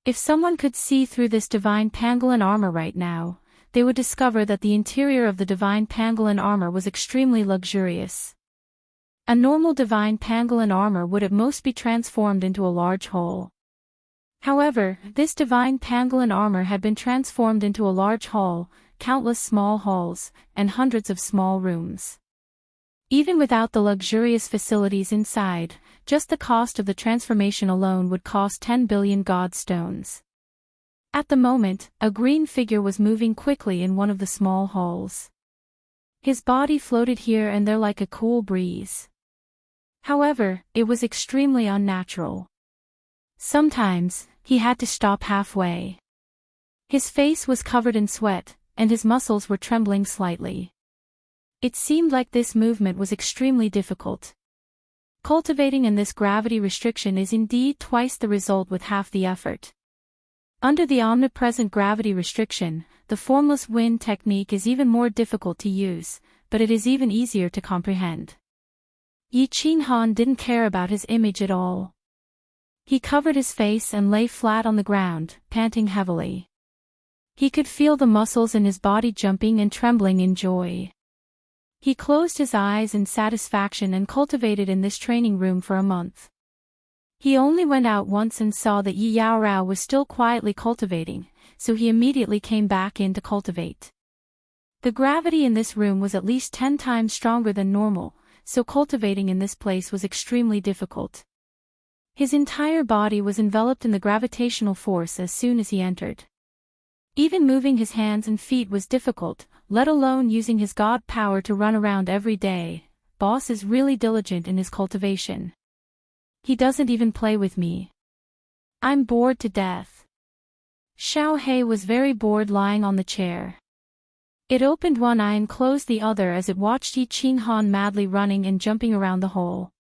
If someone could see through this divine pangolin armor right now, they would discover that the interior of the divine pangolin armor was extremely luxurious. A normal divine pangolin armor would at most be transformed into a large hole. However, this divine pangolin armor had been transformed into a large hall, countless small halls, and hundreds of small rooms. Even without the luxurious facilities inside, just the cost of the transformation alone would cost 10 billion god stones. At the moment, a green figure was moving quickly in one of the small halls. His body floated here and there like a cool breeze. However, it was extremely unnatural. Sometimes, he had to stop halfway. His face was covered in sweat, and his muscles were trembling slightly. It seemed like this movement was extremely difficult. Cultivating in this gravity restriction is indeed twice the result with half the effort. Under the omnipresent gravity restriction, the formless wind technique is even more difficult to use, but it is even easier to comprehend. Yi Qinghan didn't care about his image at all. He covered his face and lay flat on the ground, panting heavily. He could feel the muscles in his body jumping and trembling in joy. He closed his eyes in satisfaction and cultivated in this training room for a month. He only went out once and saw that Yi Yaorao was still quietly cultivating, so he immediately came back in to cultivate. The gravity in this room was at least 10 times stronger than normal, so cultivating in this place was extremely difficult. His entire body was enveloped in the gravitational force as soon as he entered. Even moving his hands and feet was difficult, let alone using his god power to run around every day. Boss is really diligent in his cultivation. He doesn't even play with me. I'm bored to death. Xiao He was very bored lying on the chair. It opened one eye and closed the other as it watched Yi Qinghan madly running and jumping around the hole.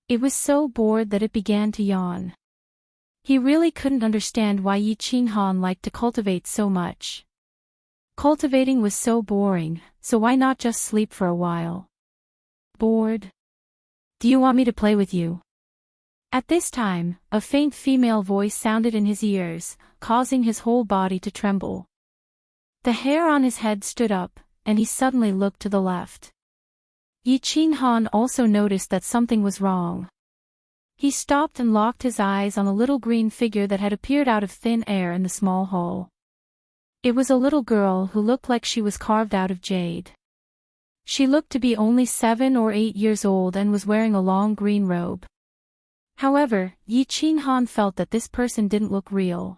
It was so bored that it began to yawn. He really couldn't understand why Yi Qinghan liked to cultivate so much. Cultivating was so boring, so why not just sleep for a while? Bored? Do you want me to play with you? At this time, a faint female voice sounded in his ears, causing his whole body to tremble. The hair on his head stood up, and he suddenly looked to the left. Yi Qinghan also noticed that something was wrong. He stopped and locked his eyes on a little green figure that had appeared out of thin air in the small hole. It was a little girl who looked like she was carved out of jade. She looked to be only 7 or 8 years old and was wearing a long green robe. However, Yi Qinghan felt that this person didn't look real.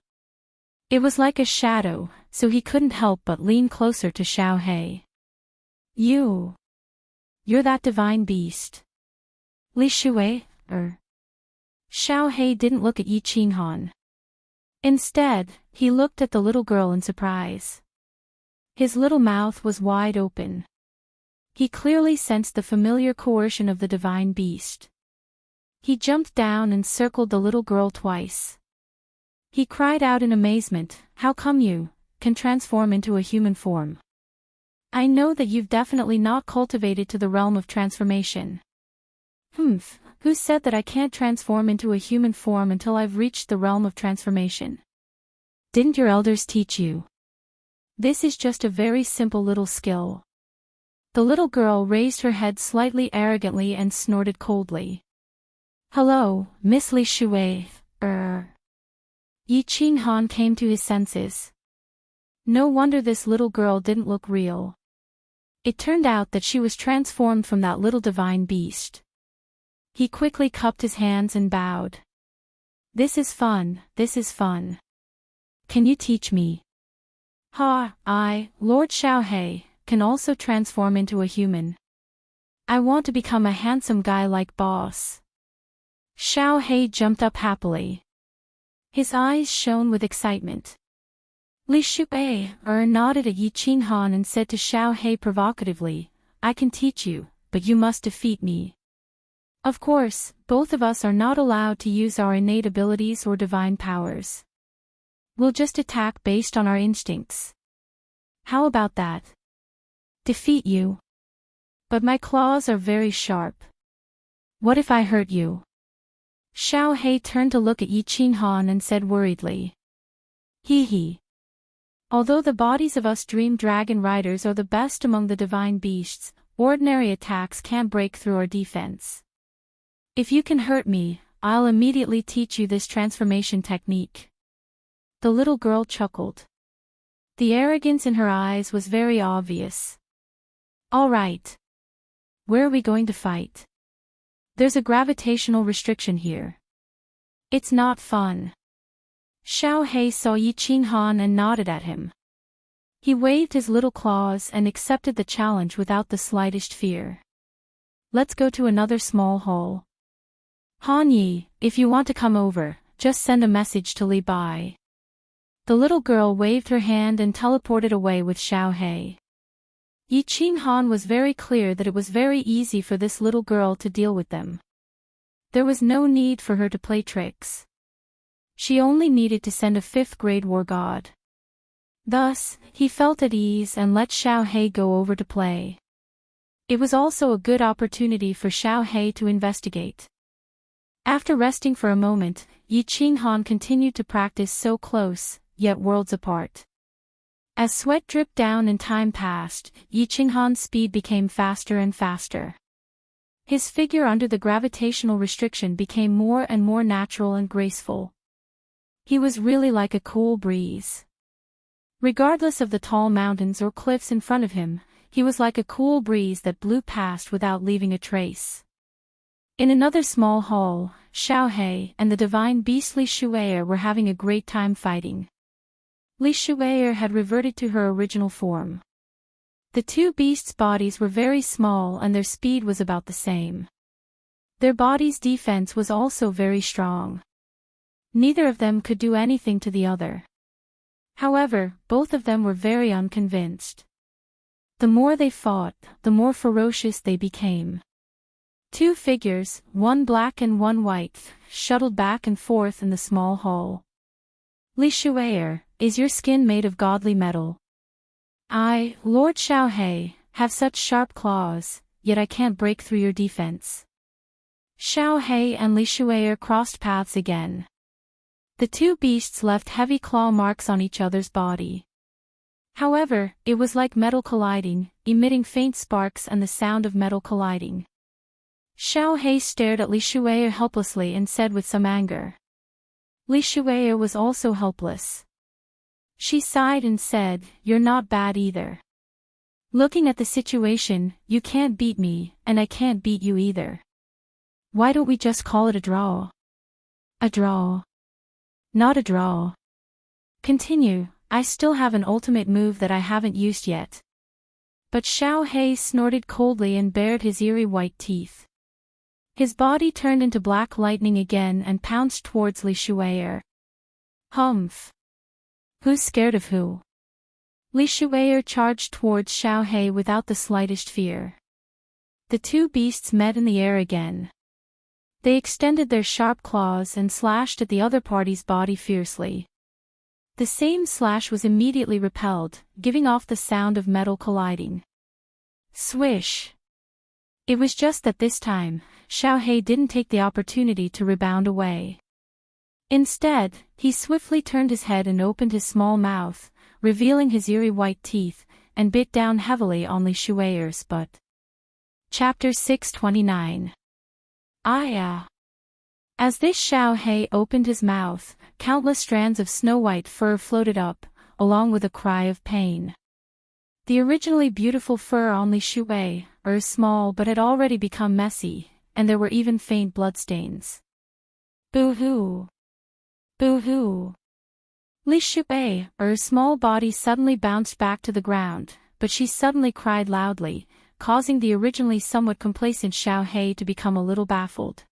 It was like a shadow, so he couldn't help but lean closer to Xiao He. You're that divine beast. Li Shui, Xiao He didn't look at Yi Qinghan. Instead, he looked at the little girl in surprise. His little mouth was wide open. He clearly sensed the familiar coercion of the divine beast. He jumped down and circled the little girl twice. He cried out in amazement, "How come you can transform into a human form? I know that you've definitely not cultivated to the realm of transformation." Who said that I can't transform into a human form until I've reached the realm of transformation? Didn't your elders teach you? This is just a very simple little skill. The little girl raised her head slightly arrogantly and snorted coldly. Hello, Miss Li Shui, Yi Qinghan came to his senses. No wonder this little girl didn't look real. It turned out that she was transformed from that little divine beast. He quickly cupped his hands and bowed. This is fun, this is fun. Can you teach me? I, Lord Xiao He, can also transform into a human. I want to become a handsome guy like boss. Xiao He jumped up happily. His eyes shone with excitement. Li Shui nodded at Yi Qinghan and said to Xiao He provocatively, I can teach you, but you must defeat me. Of course, both of us are not allowed to use our innate abilities or divine powers. We'll just attack based on our instincts. How about that? Defeat you? But my claws are very sharp. What if I hurt you? Xiao He turned to look at Yi Qinghan and said worriedly. Hee. Although the bodies of us dream dragon riders are the best among the divine beasts, ordinary attacks can't break through our defense. If you can hurt me, I'll immediately teach you this transformation technique. The little girl chuckled. The arrogance in her eyes was very obvious. All right. Where are we going to fight? There's a gravitational restriction here. It's not fun. Xiao He saw Yi Qinghan and nodded at him. He waved his little claws and accepted the challenge without the slightest fear. Let's go to another small hole. Han Yi, if you want to come over, just send a message to Li Bai. The little girl waved her hand and teleported away with Xiao He. Yi Qinghan was very clear that it was very easy for this little girl to deal with them. There was no need for her to play tricks. She only needed to send a 5th-grade war god. Thus, he felt at ease and let Xiao He go over to play. It was also a good opportunity for Xiao He to investigate. After resting for a moment, Yi Qinghan continued to practice so close, yet worlds apart. As sweat dripped down and time passed, Yi Qinghan's speed became faster and faster. His figure under the gravitational restriction became more and more natural and graceful. He was really like a cool breeze. Regardless of the tall mountains or cliffs in front of him, he was like a cool breeze that blew past without leaving a trace. In another small hall, Xiao He and the divine beast Li Shu'er were having a great time fighting. Li Shu'er had reverted to her original form. The two beasts' bodies were very small and their speed was about the same. Their bodies' defense was also very strong. Neither of them could do anything to the other. However, both of them were very unconvinced. The more they fought, the more ferocious they became. Two figures, one black and one white, shuttled back and forth in the small hall. Li Shu'er, is your skin made of godly metal? I, Lord Xiao He, have such sharp claws, yet I can't break through your defense. Xiao He and Li Shu'er crossed paths again. The two beasts left heavy claw marks on each other's body. However, it was like metal colliding, emitting faint sparks and the sound of metal colliding. Xiao He stared at Li Shu'er helplessly and said with some anger. Li Shu'er was also helpless. She sighed and said, "You're not bad either. Looking at the situation, you can't beat me, and I can't beat you either. Why don't we just call it a draw?" A draw. Not a draw. Continue, I still have an ultimate move that I haven't used yet. But Xiao He snorted coldly and bared his eerie white teeth. His body turned into black lightning again and pounced towards Li Shu'er. Humph. Who's scared of who? Li Shu'er charged towards Xiao He without the slightest fear. The two beasts met in the air again. They extended their sharp claws and slashed at the other party's body fiercely. The same slash was immediately repelled, giving off the sound of metal colliding. Swish! It was just that this time, Xiao He didn't take the opportunity to rebound away. Instead, he swiftly turned his head and opened his small mouth, revealing his eerie white teeth, and bit down heavily on Li Shu'er's butt. Chapter 629. Aya! As this Xiao He opened his mouth, countless strands of snow-white fur floated up, along with a cry of pain. The originally beautiful fur on Li Shu'er was small but had already become messy, and there were even faint bloodstains. Boo-hoo! Boo-hoo! Li Shu'er's small body suddenly bounced back to the ground, but she suddenly cried loudly, causing the originally somewhat complacent Xiao He to become a little baffled.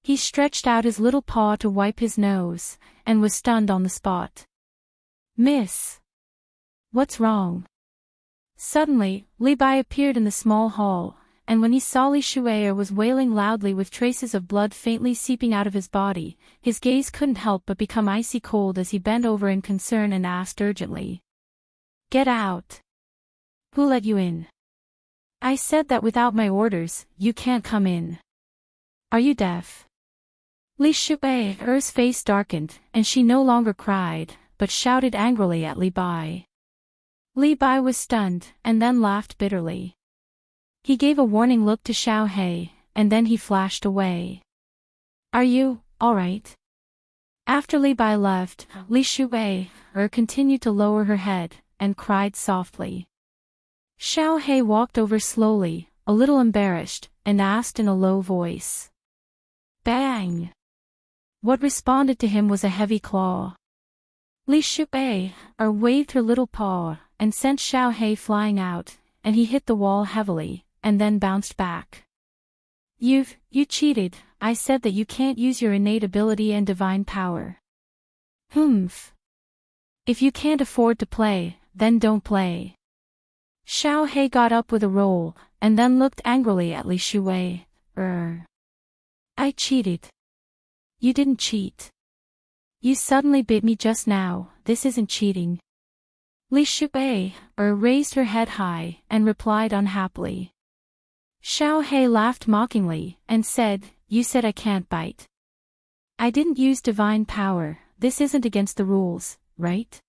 He stretched out his little paw to wipe his nose, and was stunned on the spot. Miss! What's wrong? Suddenly, Li Bai appeared in the small hall, and when he saw Li Shu'er was wailing loudly with traces of blood faintly seeping out of his body, his gaze couldn't help but become icy cold as he bent over in concern and asked urgently. Get out! Who let you in? I said that without my orders, you can't come in. Are you deaf? Li Shu'er's face darkened, and she no longer cried, but shouted angrily at Li Bai. Li Bai was stunned, and then laughed bitterly. He gave a warning look to Xiao He, and then he flashed away. Are you, all right? After Li Bai left, Li Shu'er continued to lower her head, and cried softly. Xiao He walked over slowly, a little embarrassed, and asked in a low voice. Bang! What responded to him was a heavy claw. Li Shu'er waved her little paw, and sent Xiao He flying out, and he hit the wall heavily, and then bounced back. You cheated. I said that you can't use your innate ability and divine power. Humph. If you can't afford to play, then don't play. Xiao He got up with a roll, and then looked angrily at Li Shuwei. I cheated. You didn't cheat. You suddenly bit me just now, this isn't cheating. Li Shuwei raised her head high, and replied unhappily. Xiao He laughed mockingly, and said, You said I can't bite. I didn't use divine power, this isn't against the rules, right?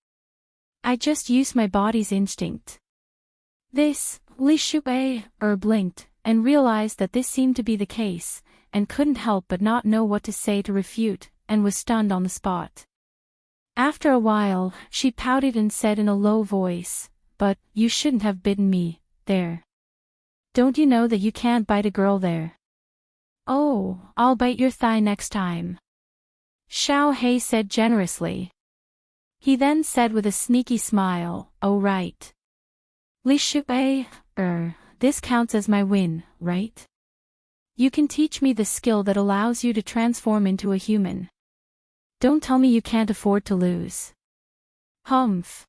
I just used my body's instinct. This, Li Shuwei blinked, and realized that this seemed to be the case, and couldn't help but not know what to say to refute, and was stunned on the spot. After a while, she pouted and said in a low voice, But, you shouldn't have bitten me, there. Don't you know that you can't bite a girl there? Oh, I'll bite your thigh next time. Xiao He said generously. He then said with a sneaky smile, Oh right. Li Shuwei, this counts as my win, right? You can teach me the skill that allows you to transform into a human. Don't tell me you can't afford to lose. Humph.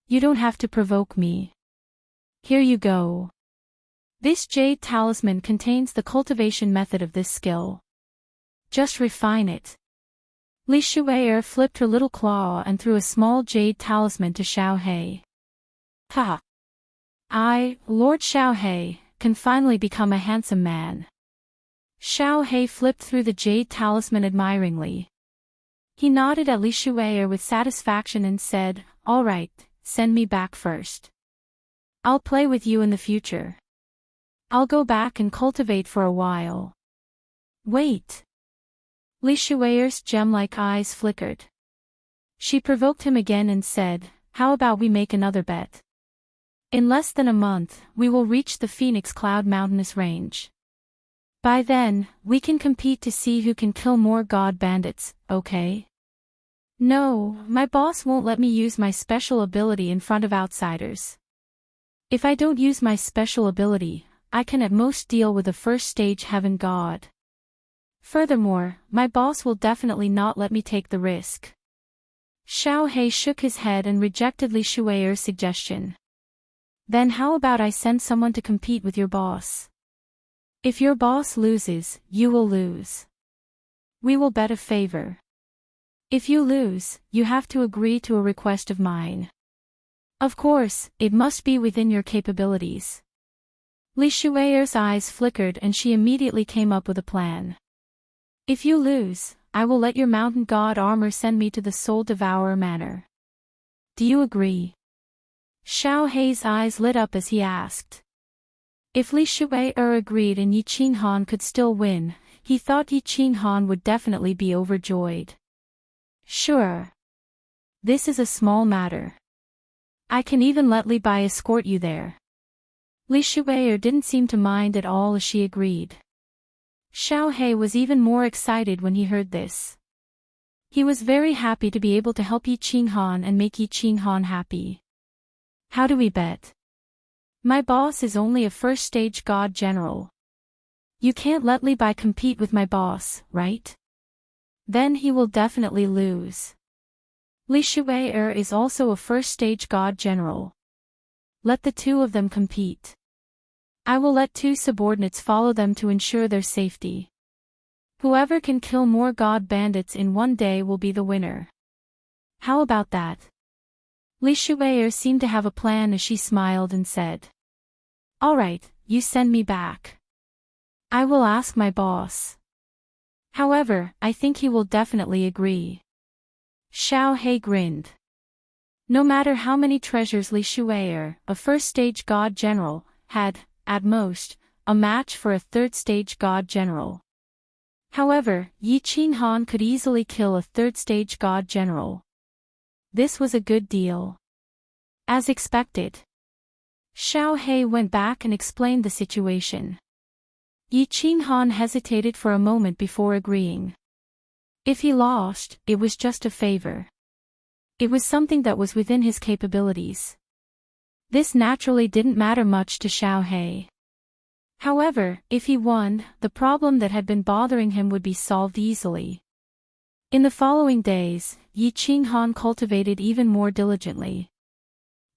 You don't have to provoke me. Here you go. This jade talisman contains the cultivation method of this skill. Just refine it. Li Shuwei flipped her little claw and threw a small jade talisman to Xiao He. Ha! Lord Xiao He, can finally become a handsome man. Xiao He flipped through the jade talisman admiringly. He nodded at Li Shuwei with satisfaction and said, All right, send me back first. I'll play with you in the future. I'll go back and cultivate for a while. Wait. Li Shuwei's gem-like eyes flickered. She provoked him again and said, How about we make another bet? In less than a month, we will reach the Phoenix Cloud Mountainous Range. By then, we can compete to see who can kill more god bandits, okay? No, my boss won't let me use my special ability in front of outsiders. If I don't use my special ability, I can at most deal with a first stage heaven god. Furthermore, my boss will definitely not let me take the risk. Xiao He shook his head and rejected Li Shuwei's suggestion. Then how about I send someone to compete with your boss? If your boss loses, you will lose. We will bet a favor. If you lose, you have to agree to a request of mine. Of course, it must be within your capabilities. Li Shuwei's eyes flickered and she immediately came up with a plan. If you lose, I will let your mountain god armor send me to the Soul Devourer Manor. Do you agree? Xiao He's eyes lit up as he asked. If Li Shuwei agreed and Yi Qinghan could still win, he thought Yi Qinghan would definitely be overjoyed. Sure. This is a small matter. I can even let Li Bai escort you there. Li Shuwei didn't seem to mind at all as she agreed. Xiao He was even more excited when he heard this. He was very happy to be able to help Yi Qinghan and make Yi Qinghan happy. How do we bet? My boss is only a first-stage god general. You can't let Li Bai compete with my boss, right? Then he will definitely lose. Li Shuwei is also a first-stage god general. Let the two of them compete. I will let two subordinates follow them to ensure their safety. Whoever can kill more god bandits in one day will be the winner. How about that? Li Shuwei seemed to have a plan as she smiled and said. All right, you send me back. I will ask my boss. However, I think he will definitely agree. Xiao He grinned. No matter how many treasures Li Shuwei, a first-stage god general, had, at most, a match for a third-stage god general. However, Yi Qinghan could easily kill a third-stage god general. This was a good deal. As expected. Xiao He went back and explained the situation. Yi Qinghan hesitated for a moment before agreeing. If he lost, it was just a favor. It was something that was within his capabilities. This naturally didn't matter much to Xiao He. However, if he won, the problem that had been bothering him would be solved easily. In the following days, Yi Qinghan cultivated even more diligently.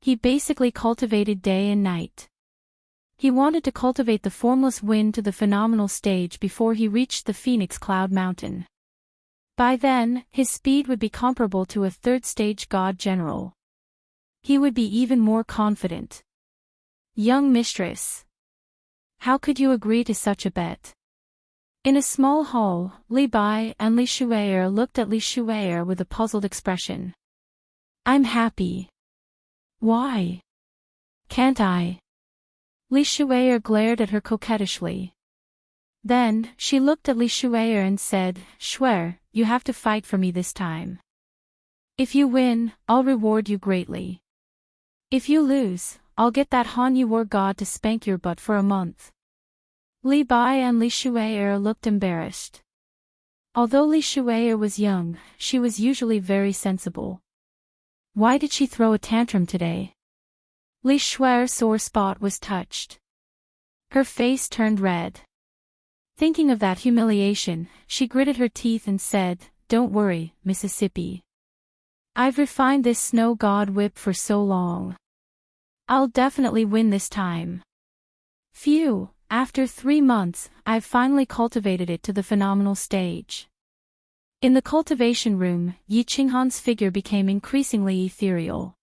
He basically cultivated day and night. He wanted to cultivate the formless wind to the phenomenal stage before he reached the Phoenix Cloud Mountain. By then, his speed would be comparable to a third-stage god general. He would be even more confident. Young mistress. How could you agree to such a bet? In a small hall, Li Bai and Li Shui'er looked at Li Shui'er with a puzzled expression. I'm happy. Why? Can't I? Li Shui'er glared at her coquettishly. Then, she looked at Li Shui'er and said, Shui'er, you have to fight for me this time. If you win, I'll reward you greatly. If you lose, I'll get that Hanyu war god to spank your butt for a month. Li Bai and Li Shui'er looked embarrassed. Although Li Shui'er was young, she was usually very sensible. Why did she throw a tantrum today? Li Shui'er's sore spot was touched. Her face turned red. Thinking of that humiliation, she gritted her teeth and said, Don't worry, Mississippi. I've refined this snow god whip for so long. I'll definitely win this time. Phew, after 3 months, I've finally cultivated it to the phenomenal stage. In the cultivation room, Yi Qinghan's figure became increasingly ethereal.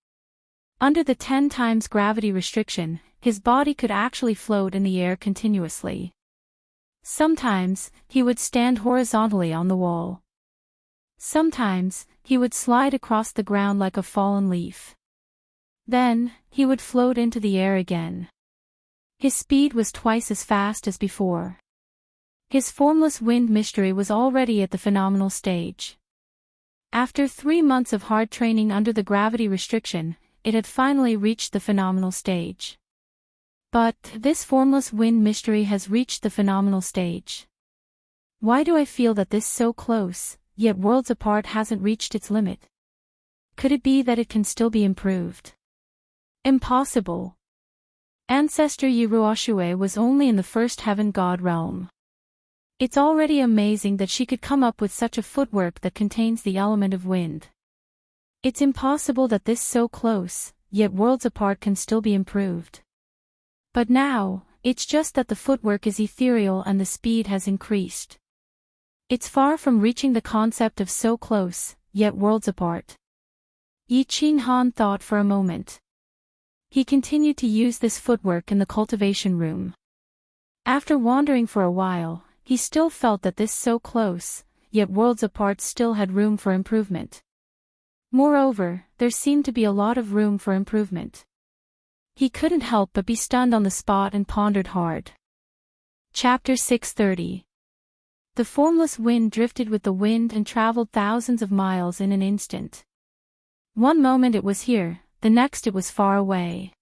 Under the 10 times gravity restriction, his body could actually float in the air continuously. Sometimes, he would stand horizontally on the wall. Sometimes, he would slide across the ground like a fallen leaf. Then, he would float into the air again. His speed was twice as fast as before. His formless wind mystery was already at the phenomenal stage. After 3 months of hard training under the gravity restriction, it had finally reached the phenomenal stage. But, this formless wind mystery has reached the phenomenal stage. Why do I feel that this so close, yet worlds apart hasn't reached its limit? Could it be that it can still be improved? Impossible. Ancestor Yi Ruoxue was only in the first heaven god realm. It's already amazing that she could come up with such a footwork that contains the element of wind. It's impossible that this so close, yet worlds apart can still be improved. But now, it's just that the footwork is ethereal and the speed has increased. It's far from reaching the concept of so close, yet worlds apart. Yi Qinghan thought for a moment. He continued to use this footwork in the cultivation room. After wandering for a while, he still felt that this so close, yet worlds apart still had room for improvement. Moreover, there seemed to be a lot of room for improvement. He couldn't help but be stunned on the spot and pondered hard. Chapter 630. The formless wind drifted with the wind and traveled thousands of miles in an instant. One moment it was here, the next it was far away.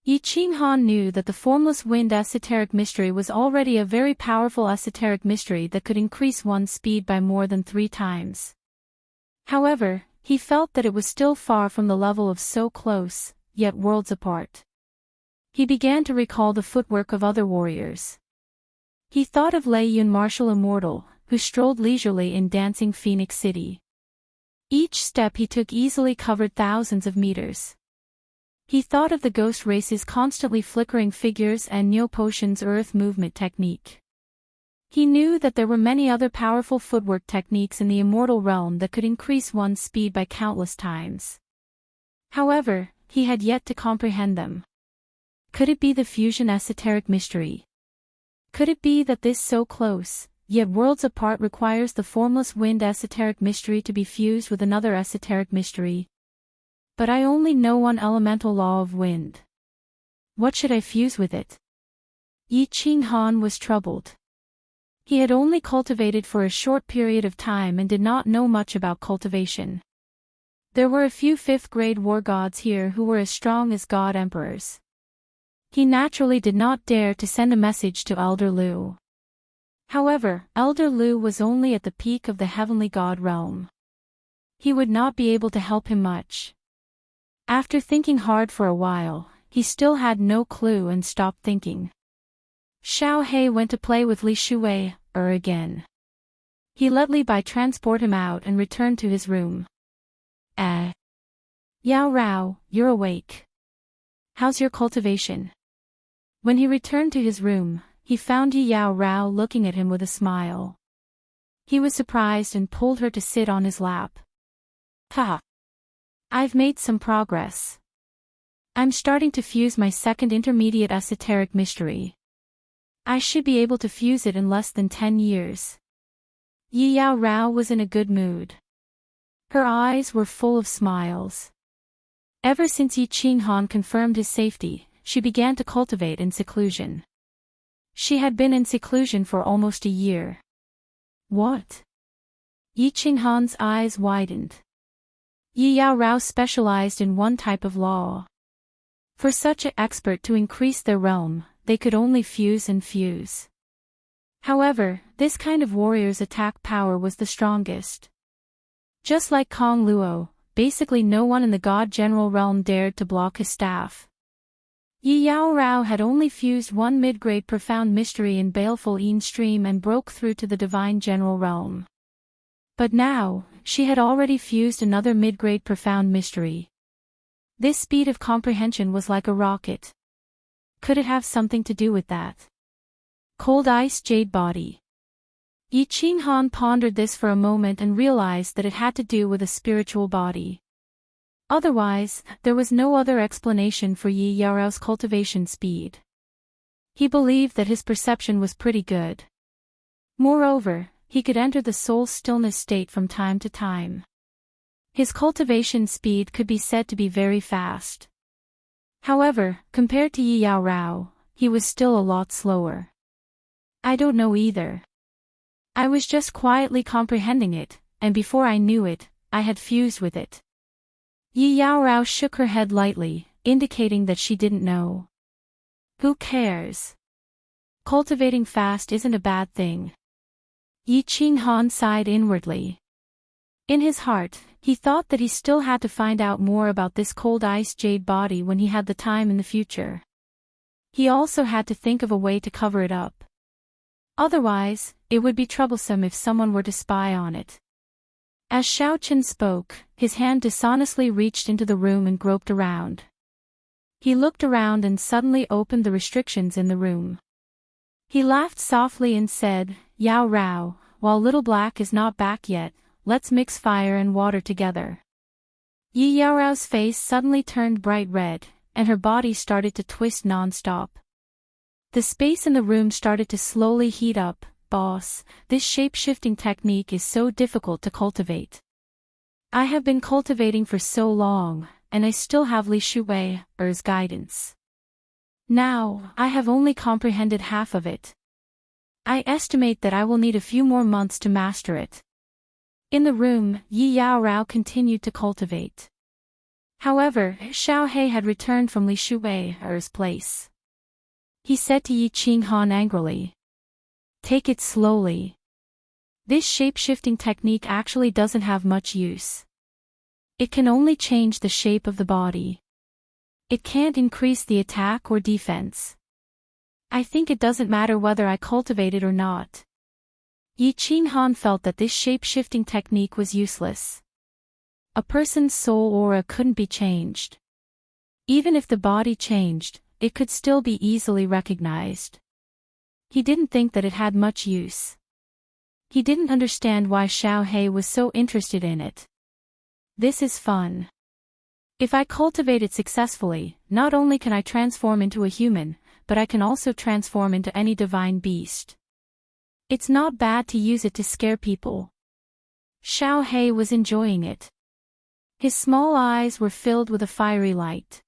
Yi Qinghan knew that the formless wind esoteric mystery was already a very powerful esoteric mystery that could increase one's speed by more than 3 times. However, he felt that it was still far from the level of so close, yet worlds apart. He began to recall the footwork of other warriors. He thought of Lei Yun Martial Immortal, who strolled leisurely in dancing Phoenix City. Each step he took easily covered thousands of meters. He thought of the ghost race's constantly flickering figures and Neo Potion's earth movement technique. He knew that there were many other powerful footwork techniques in the immortal realm that could increase one's speed by countless times. However, he had yet to comprehend them. Could it be the fusion esoteric mystery? Could it be that this so close, yet worlds apart requires the formless wind esoteric mystery to be fused with another esoteric mystery? But I only know one elemental law of wind. What should I fuse with it? Yi Qinghan was troubled. He had only cultivated for a short period of time and did not know much about cultivation. There were a few 5th-grade war gods here who were as strong as god emperors. He naturally did not dare to send a message to Elder Lu. However, Elder Lu was only at the peak of the heavenly god realm. He would not be able to help him much. After thinking hard for a while, he still had no clue and stopped thinking. Xiao He went to play with Li Shui again. He let Li Bai transport him out and returned to his room. Yao Rao, you're awake. How's your cultivation? When he returned to his room, he found Yao Rao looking at him with a smile. He was surprised and pulled her to sit on his lap. Ha! I've made some progress. I'm starting to fuse my second intermediate esoteric mystery. I should be able to fuse it in less than 10 years. Yao Rao was in a good mood. Her eyes were full of smiles. Ever since Yi Qinghan confirmed his safety, she began to cultivate in seclusion. She had been in seclusion for almost a year. What? Yi Qinghan's eyes widened. Yao Rao specialized in one type of law. For such an expert to increase their realm, they could only fuse and fuse. However, this kind of warrior's attack power was the strongest. Just like Kong Luo, basically no one in the God General realm dared to block his staff. Yao Rao had only fused one mid-grade profound mystery in Baleful Yin Stream and broke through to the Divine General realm. But now, she had already fused another mid-grade profound mystery. This speed of comprehension was like a rocket. Could it have something to do with that? Cold Ice Jade Body. Yi Qinghan pondered this for a moment and realized that it had to do with a spiritual body. Otherwise, there was no other explanation for Yao Rao's cultivation speed. He believed that his perception was pretty good. Moreover, he could enter the soul stillness state from time to time. His cultivation speed could be said to be very fast. However, compared to Yao Rao, he was still a lot slower. I don't know either. I was just quietly comprehending it, and before I knew it, I had fused with it. Yao Rao shook her head lightly, indicating that she didn't know. Who cares? Cultivating fast isn't a bad thing. Yi Qinghan sighed inwardly. In his heart, he thought that he still had to find out more about this cold ice jade body when he had the time in the future. He also had to think of a way to cover it up. Otherwise, it would be troublesome if someone were to spy on it. As Xiao Chen spoke, his hand dishonestly reached into the room and groped around. He looked around and suddenly opened the restrictions in the room. He laughed softly and said, Yao Rao, while Little Black is not back yet, let's mix fire and water together. Yao Rao's face suddenly turned bright red, and her body started to twist non-stop. The space in the room started to slowly heat up. Boss, this shape-shifting technique is so difficult to cultivate. I have been cultivating for so long, and I still have Li Shui's guidance. Now, I have only comprehended half of it. I estimate that I will need a few more months to master it. In the room, Yao Rao continued to cultivate. However, Xiao He had returned from Li Shui's place. He said to Yi Qinghan angrily, take it slowly. This shape-shifting technique actually doesn't have much use. It can only change the shape of the body. It can't increase the attack or defense. I think it doesn't matter whether I cultivate it or not. Yi Qinghan felt that this shape-shifting technique was useless. A person's soul aura couldn't be changed. Even if the body changed, it could still be easily recognized. He didn't think that it had much use. He didn't understand why Xiao He was so interested in it. This is fun. If I cultivate it successfully, not only can I transform into a human, but I can also transform into any divine beast. It's not bad to use it to scare people. Xiao He was enjoying it. His small eyes were filled with a fiery light.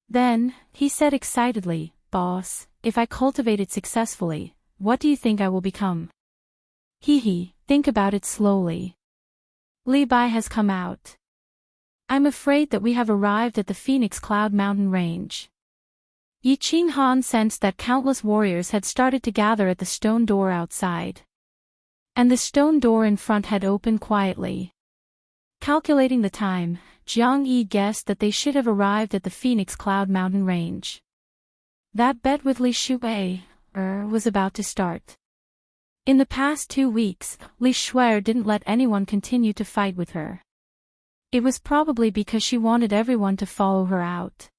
Then, he said excitedly, Boss, if I cultivate it successfully, what do you think I will become? Think about it slowly. Li Bai has come out. I'm afraid that we have arrived at the Phoenix Cloud Mountain Range. Yi Qinghan sensed that countless warriors had started to gather at the stone door outside. And the stone door in front had opened quietly. Calculating the time, Jiang Yi guessed that they should have arrived at the Phoenix Cloud Mountain Range. That bet with Li Shui was about to start. In the past 2 weeks, Li Shuer didn't let anyone continue to fight with her. It was probably because she wanted everyone to follow her out.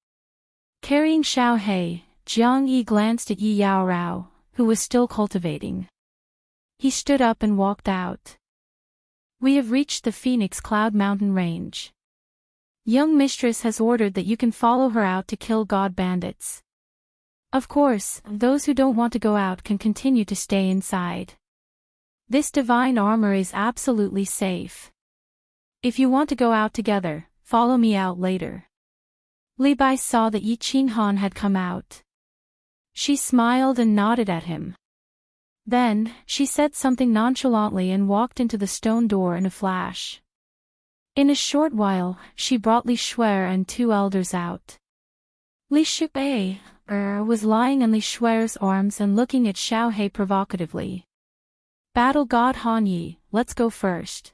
Carrying Xiao He, Jiang Yi glanced at Yi Yao Rao, who was still cultivating. He stood up and walked out. We have reached the Phoenix Cloud Mountain range. Young mistress has ordered that you can follow her out to kill god bandits. Of course, those who don't want to go out can continue to stay inside. This divine armor is absolutely safe. If you want to go out together, follow me out later. Li Bai saw that Yi Qinghan had come out. She smiled and nodded at him. Then, she said something nonchalantly and walked into the stone door in a flash. In a short while, she brought Li Shuer and 2 elders out. Li Shuer was lying on Li Shuer's arms and looking at Xiao He provocatively. Battle God Han Yi, let's go first.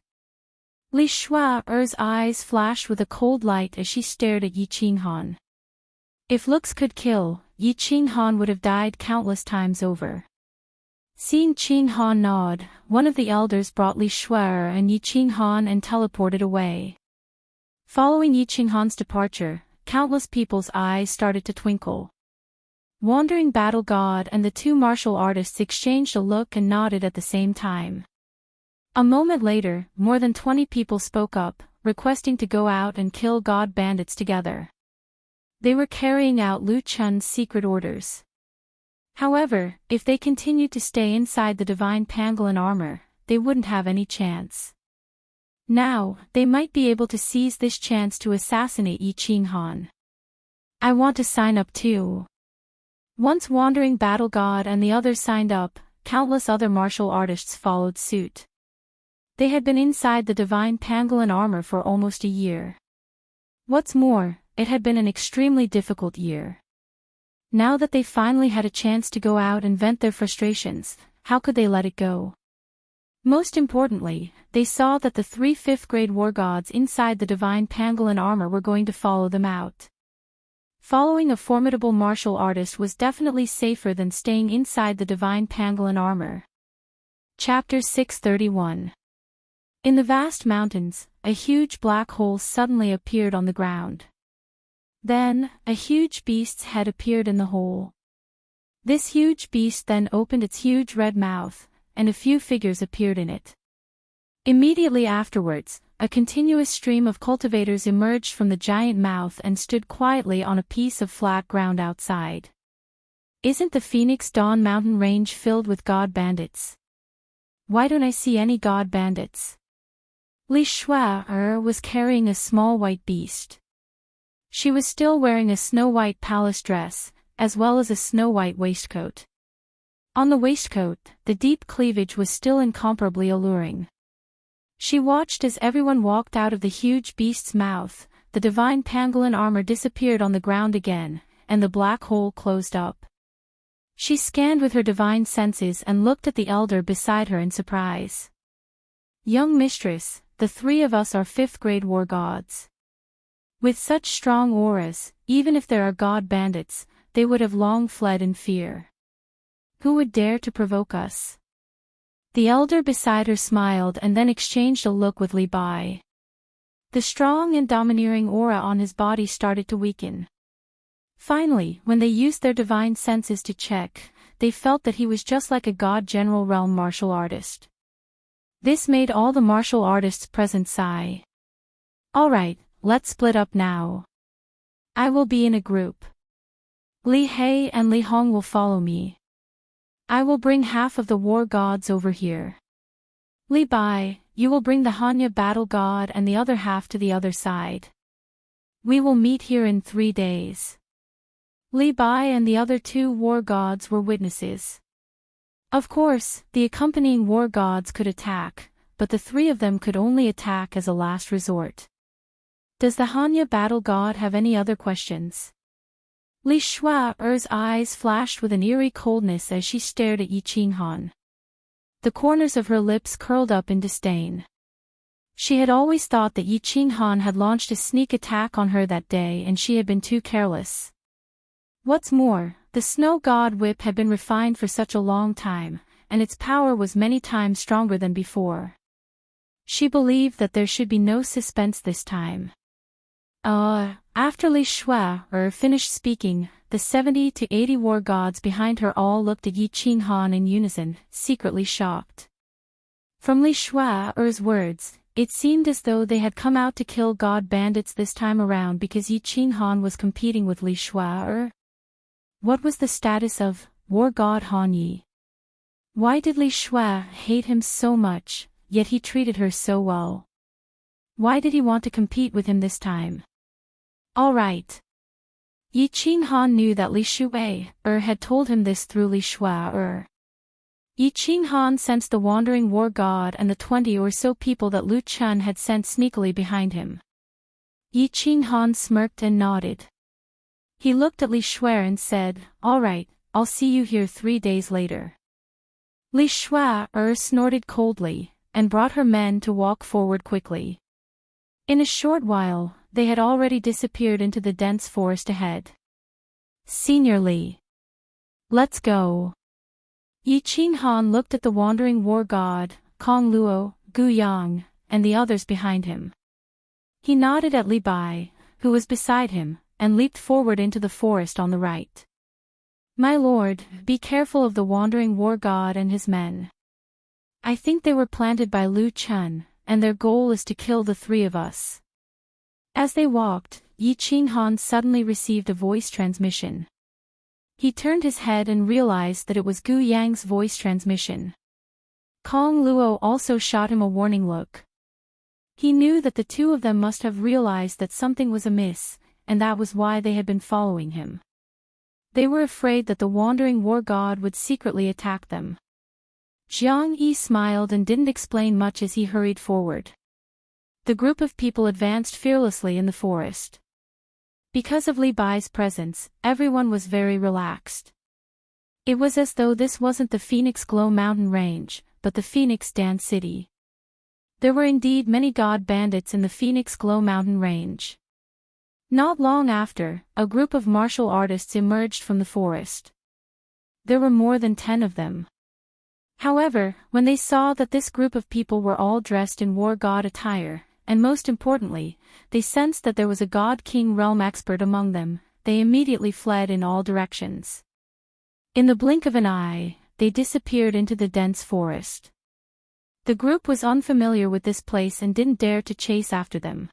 Li Shuer's eyes flashed with a cold light as she stared at Yi Qinghan. If looks could kill, Yi Qinghan would have died countless times over. Seeing Qinghan nod, one of the elders brought Li Shuer and Yi Qinghan and teleported away. Following Yi Qinghan's departure, countless people's eyes started to twinkle. Wandering Battle God and the 2 martial artists exchanged a look and nodded at the same time. A moment later, more than 20 people spoke up, requesting to go out and kill god bandits together. They were carrying out Lu Chun's secret orders. However, if they continued to stay inside the divine pangolin armor, they wouldn't have any chance. Now, they might be able to seize this chance to assassinate Yi Qinghan. I want to sign up too. Once Wandering Battle God and the others signed up, countless other martial artists followed suit. They had been inside the divine pangolin armor for almost a year. What's more, it had been an extremely difficult year. Now that they finally had a chance to go out and vent their frustrations, how could they let it go? Most importantly, they saw that the 3 5th-grade war gods inside the divine pangolin armor were going to follow them out. Following a formidable martial artist was definitely safer than staying inside the divine pangolin armor. Chapter 631. In the vast mountains, a huge black hole suddenly appeared on the ground. Then, a huge beast's head appeared in the hole. This huge beast then opened its huge red mouth, and a few figures appeared in it. Immediately afterwards, a continuous stream of cultivators emerged from the giant mouth and stood quietly on a piece of flat ground outside. Isn't the Phoenix Dawn mountain range filled with god bandits? Why don't I see any god bandits? Li Shuer was carrying a small white beast. She was still wearing a snow-white palace dress, as well as a snow-white waistcoat. On the waistcoat, the deep cleavage was still incomparably alluring. She watched as everyone walked out of the huge beast's mouth, the divine pangolin armor disappeared on the ground again, and the black hole closed up. She scanned with her divine senses and looked at the elder beside her in surprise. Young mistress, the 3 of us are 5th-grade war gods. With such strong auras, even if there are god bandits, they would have long fled in fear. Who would dare to provoke us? The elder beside her smiled and then exchanged a look with Li Bai. The strong and domineering aura on his body started to weaken. Finally, when they used their divine senses to check, they felt that he was just like a god general realm martial artist. This made all the martial artists present sigh. Alright, let's split up now. I will be in a group. Li He and Li Hong will follow me. I will bring half of the war gods over here. Li Bai, you will bring the Hanya battle god and the other half to the other side. We will meet here in 3 days. Li Bai and the other 2 war gods were witnesses. Of course, the accompanying war gods could attack, but the 3 of them could only attack as a last resort. Does the Hanya battle god have any other questions? Li Shuer's eyes flashed with an eerie coldness as she stared at Yi Qinghan. The corners of her lips curled up in disdain. She had always thought that Yi Qinghan had launched a sneak attack on her that day and she had been too careless. What's more, the snow god whip had been refined for such a long time, and its power was many times stronger than before. She believed that there should be no suspense this time. After Li Shui finished speaking, the 70 to 80 war gods behind her all looked at Yi Qinghan in unison, secretly shocked. From Li Shui's words, it seemed as though they had come out to kill god bandits this time around because Yi Qinghan was competing with Li Shui. What was the status of war god Han Yi? Why did Li Shui hate him so much, yet he treated her so well? Why did he want to compete with him this time? All right. Yi Qinghan knew that Li Shui had told him this through Li Shui. Yi Qinghan sensed the wandering war god and the 20 or so people that Lu Chun had sent sneakily behind him. Yi Qinghan smirked and nodded. He looked at Li Shui and said, "All right, I'll see you here 3 days later." Li Shui snorted coldly, and brought her men to walk forward quickly. In a short while, they had already disappeared into the dense forest ahead. "Senior Li. Let's go." Yi Qinghan looked at the wandering war god, Kong Luo, Gu Yang, and the others behind him. He nodded at Li Bai, who was beside him, and leaped forward into the forest on the right. "My lord, be careful of the wandering war god and his men. I think they were planted by Lu Chun, and their goal is to kill the 3 of us." As they walked, Yi Qinghan suddenly received a voice transmission. He turned his head and realized that it was Gu Yang's voice transmission. Kong Luo also shot him a warning look. He knew that the 2 of them must have realized that something was amiss, and that was why they had been following him. They were afraid that the wandering war god would secretly attack them. Jiang Yi smiled and didn't explain much as he hurried forward. The group of people advanced fearlessly in the forest. Because of Li Bai's presence, everyone was very relaxed. It was as though this wasn't the Phoenix Glow mountain range, but the Phoenix Dance City. There were indeed many god bandits in the Phoenix Glow mountain range. Not long after, a group of martial artists emerged from the forest. There were more than 10 of them. However, when they saw that this group of people were all dressed in war god attire, and most importantly, they sensed that there was a god-king realm expert among them, they immediately fled in all directions. In the blink of an eye, they disappeared into the dense forest. The group was unfamiliar with this place and didn't dare to chase after them.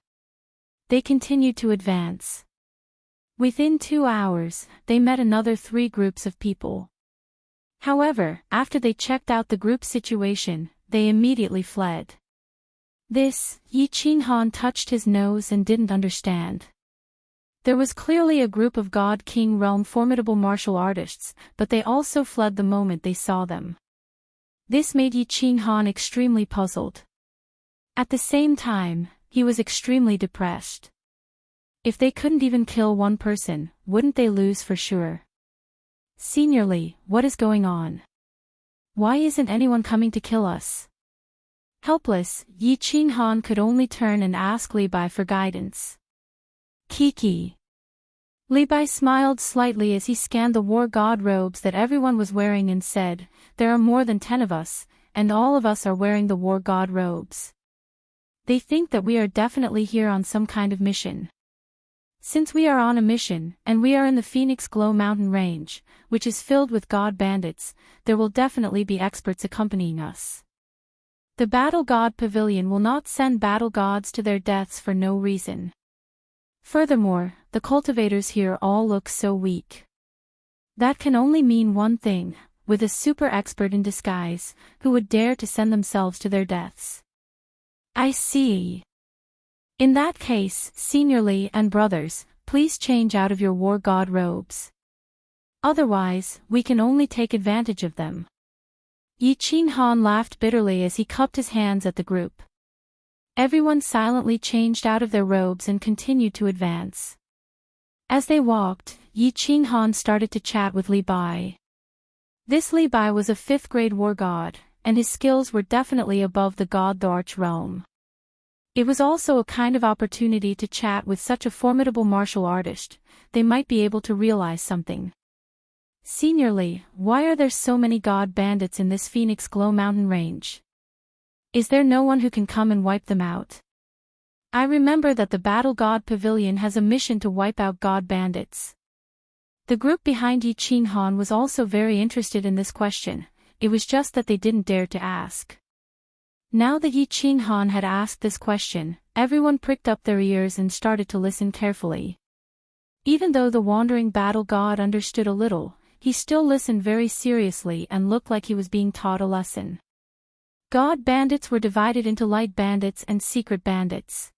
They continued to advance. Within 2 hours, they met another 3 groups of people. However, after they checked out the group situation, they immediately fled. This, Yi Qinghan touched his nose and didn't understand. There was clearly a group of God King realm formidable martial artists, but they also fled the moment they saw them. This made Yi Qinghan extremely puzzled. At the same time, he was extremely depressed. If they couldn't even kill one person, wouldn't they lose for sure? "Senior Li, what is going on? Why isn't anyone coming to kill us?" Helpless, Yi Qinghan could only turn and ask Li Bai for guidance. "Kiki." Li Bai smiled slightly as he scanned the war god robes that everyone was wearing and said, "There are more than 10 of us, and all of us are wearing the war god robes. They think that we are definitely here on some kind of mission. Since we are on a mission, and we are in the Phoenix Glow mountain range, which is filled with god bandits, there will definitely be experts accompanying us. The Battle God Pavilion will not send battle gods to their deaths for no reason. Furthermore, the cultivators here all look so weak. That can only mean one thing, with a super expert in disguise, who would dare to send themselves to their deaths." "I see. In that case, Senior Li and brothers, please change out of your war god robes. Otherwise, we can only take advantage of them." Yi Qinghan laughed bitterly as he cupped his hands at the group. Everyone silently changed out of their robes and continued to advance. As they walked, Yi Qinghan started to chat with Li Bai. This Li Bai was a 5th grade war god, and his skills were definitely above the god the Arch realm. It was also a kind of opportunity to chat with such a formidable martial artist. They might be able to realize something. Senior Lee, why are there so many god bandits in this Phoenix Glow mountain range? Is there no one who can come and wipe them out? I remember that the Battle God Pavilion has a mission to wipe out god bandits. The group behind Yi Qing Han was also very interested in this question. It was just that they didn't dare to ask. Now that Yi Qing Han had asked this question, everyone pricked up their ears and started to listen carefully. Even though the wandering battle god understood a little, he still listened very seriously and looked like he was being taught a lesson. God bandits were divided into light bandits and secret bandits.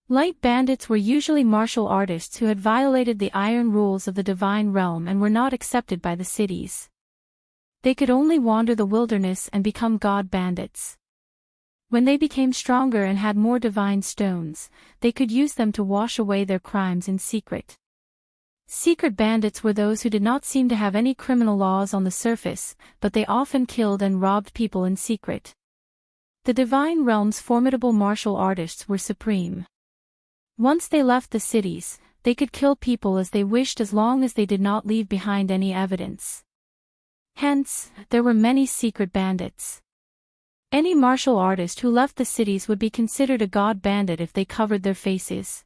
Light bandits were usually martial artists who had violated the iron rules of the divine realm and were not accepted by the cities. They could only wander the wilderness and become god bandits. When they became stronger and had more divine stones, they could use them to wash away their crimes in secret. Secret bandits were those who did not seem to have any criminal laws on the surface, but they often killed and robbed people in secret. The divine realm's formidable martial artists were supreme. Once they left the cities, they could kill people as they wished as long as they did not leave behind any evidence. Hence, there were many secret bandits. Any martial artist who left the cities would be considered a god bandit if they covered their faces.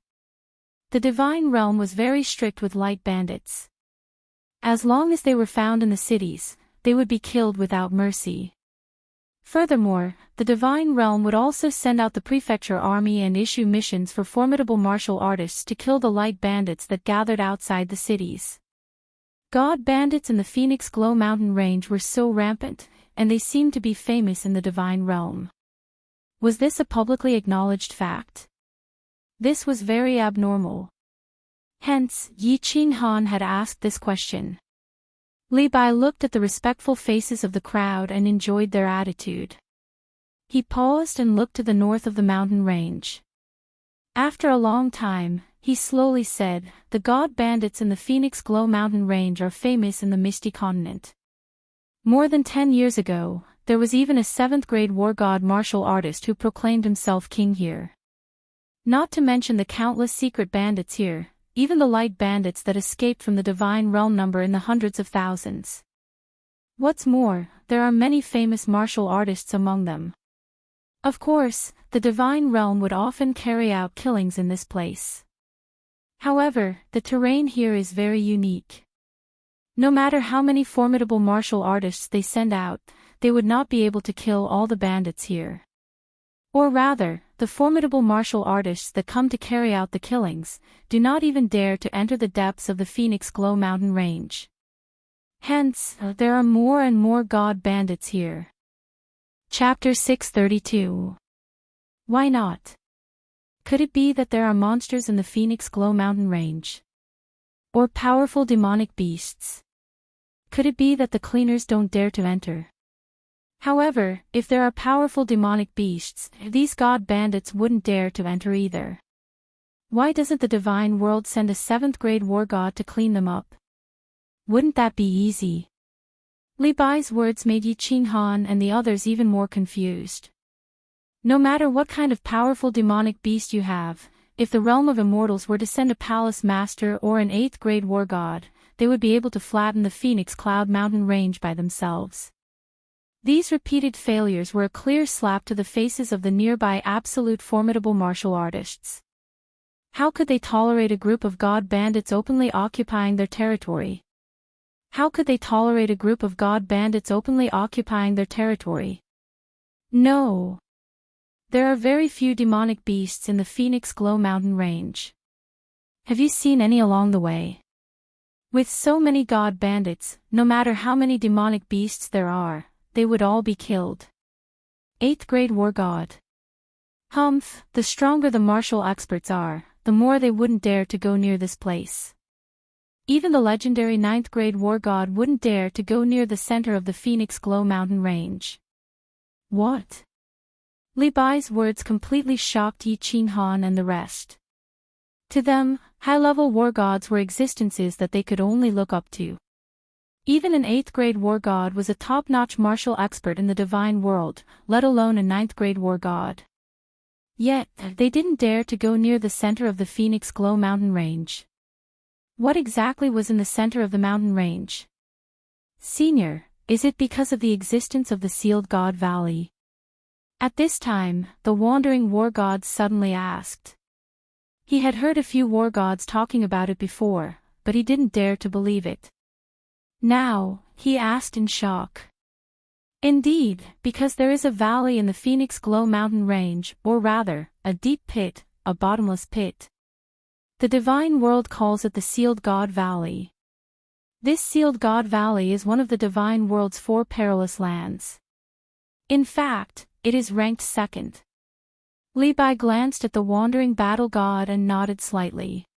The divine realm was very strict with light bandits. As long as they were found in the cities, they would be killed without mercy. Furthermore, the divine realm would also send out the prefecture army and issue missions for formidable martial artists to kill the light bandits that gathered outside the cities. God bandits in the Phoenix Glow mountain range were so rampant, and they seemed to be famous in the divine realm. Was this a publicly acknowledged fact? This was very abnormal. Hence, Yi Qing Han had asked this question. Li Bai looked at the respectful faces of the crowd and enjoyed their attitude. He paused and looked to the north of the mountain range. After a long time, he slowly said, "The god bandits in the Phoenix Glow mountain range are famous in the Misty Continent. More than 10 years ago, there was even a 7th-grade war god martial artist who proclaimed himself king here. Not to mention the countless secret bandits here, even the light bandits that escaped from the divine realm number in the hundreds of thousands. What's more, there are many famous martial artists among them. Of course, the divine realm would often carry out killings in this place. However, the terrain here is very unique. No matter how many formidable martial artists they send out, they would not be able to kill all the bandits here. Or rather, the formidable martial artists that come to carry out the killings, do not even dare to enter the depths of the Phoenix Glow mountain range. Hence, there are more and more god bandits here." Chapter 632. Why not? Could it be that there are monsters in the Phoenix Glow mountain range? Or powerful demonic beasts? Could it be that the cleaners don't dare to enter? However, if there are powerful demonic beasts, these god bandits wouldn't dare to enter either. Why doesn't the divine world send a 7th-grade war god to clean them up? Wouldn't that be easy? Li Bai's words made Yi Qing Han and the others even more confused. No matter what kind of powerful demonic beast you have, if the realm of immortals were to send a palace master or an 8th-grade war god, they would be able to flatten the Phoenix Cloud mountain range by themselves. These repeated failures were a clear slap to the faces of the nearby absolute formidable martial artists. How could they tolerate a group of god bandits openly occupying their territory? How could they tolerate a group of god bandits openly occupying their territory? No. There are very few demonic beasts in the Phoenix Glow mountain range. Have you seen any along the way? With so many god bandits, no matter how many demonic beasts there are, they would all be killed. 8th-grade war god. Humph, the stronger the martial experts are, the more they wouldn't dare to go near this place. Even the legendary 9th-grade war god wouldn't dare to go near the center of the Phoenix Glow mountain range. What? Li Bai's words completely shocked Yi Qing Han and the rest. To them, high-level war gods were existences that they could only look up to. Even an 8th-grade war god was a top-notch martial expert in the divine world, let alone a 9th-grade war god. Yet, they didn't dare to go near the center of the Phoenix Glow mountain range. What exactly was in the center of the mountain range? Senior, is it because of the existence of the sealed God Valley? At this time, the wandering war god suddenly asked. He had heard a few war gods talking about it before, but he didn't dare to believe it. Now, he asked in shock. Indeed, because there is a valley in the Phoenix Glow mountain range, or rather, a deep pit, a bottomless pit. The divine world calls it the Sealed God Valley. This Sealed God Valley is one of the divine world's 4 perilous lands. In fact, it is ranked second. Levi glanced at the wandering battle god and nodded slightly.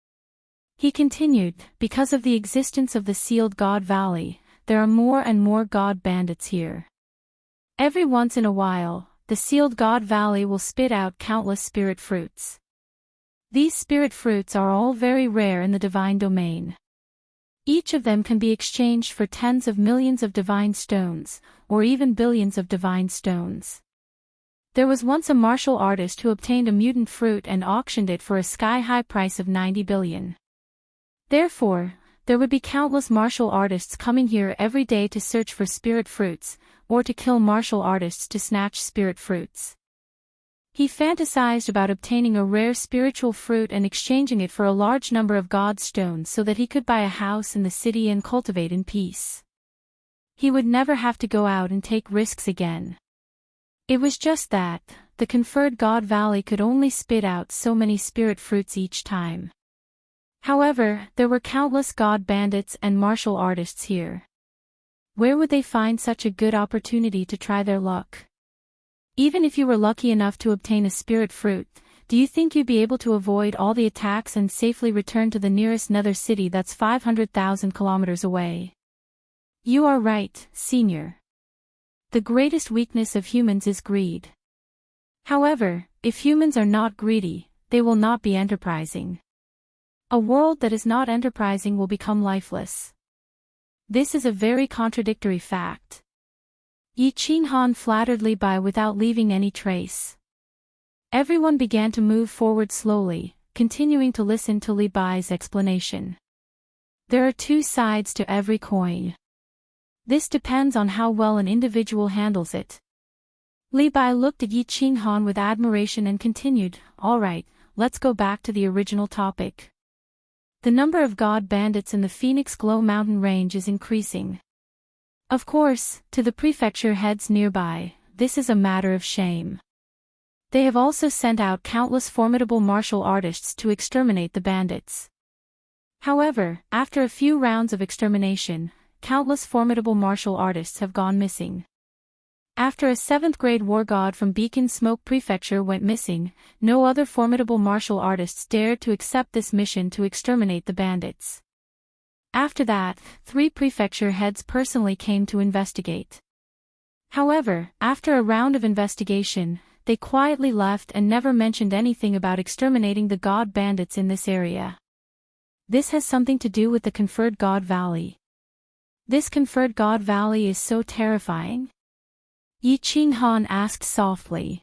He continued, because of the existence of the Sealed God Valley, there are more and more god bandits here. Every once in a while, the Sealed God Valley will spit out countless spirit fruits. These spirit fruits are all very rare in the divine domain. Each of them can be exchanged for tens of millions of divine stones, or even billions of divine stones. There was once a martial artist who obtained a mutant fruit and auctioned it for a sky-high price of 90 billion. Therefore, there would be countless martial artists coming here every day to search for spirit fruits, or to kill martial artists to snatch spirit fruits. He fantasized about obtaining a rare spiritual fruit and exchanging it for a large number of god stones so that he could buy a house in the city and cultivate in peace. He would never have to go out and take risks again. It was just that, the conferred God Valley could only spit out so many spirit fruits each time. However, there were countless god bandits and martial artists here. Where would they find such a good opportunity to try their luck? Even if you were lucky enough to obtain a spirit fruit, do you think you'd be able to avoid all the attacks and safely return to the nearest nether city that's 500,000 kilometers away? You are right, Senior. The greatest weakness of humans is greed. However, if humans are not greedy, they will not be enterprising. A world that is not enterprising will become lifeless. This is a very contradictory fact. Yi Qinghan flattered Li Bai without leaving any trace. Everyone began to move forward slowly, continuing to listen to Li Bai's explanation. There are 2 sides to every coin. This depends on how well an individual handles it. Li Bai looked at Yi Qinghan with admiration and continued, "All right, let's go back to the original topic. The number of god bandits in the Phoenix Glow mountain range is increasing. Of course, to the prefecture heads nearby, this is a matter of shame. They have also sent out countless formidable martial artists to exterminate the bandits. However, after a few rounds of extermination, countless formidable martial artists have gone missing. After a 7th-grade war god from Beacon Smoke Prefecture went missing, no other formidable martial artists dared to accept this mission to exterminate the bandits. After that, 3 prefecture heads personally came to investigate. However, after a round of investigation, they quietly left and never mentioned anything about exterminating the god bandits in this area. This has something to do with the conferred God Valley. This conferred God Valley is so terrifying? Yi Qinghan asked softly.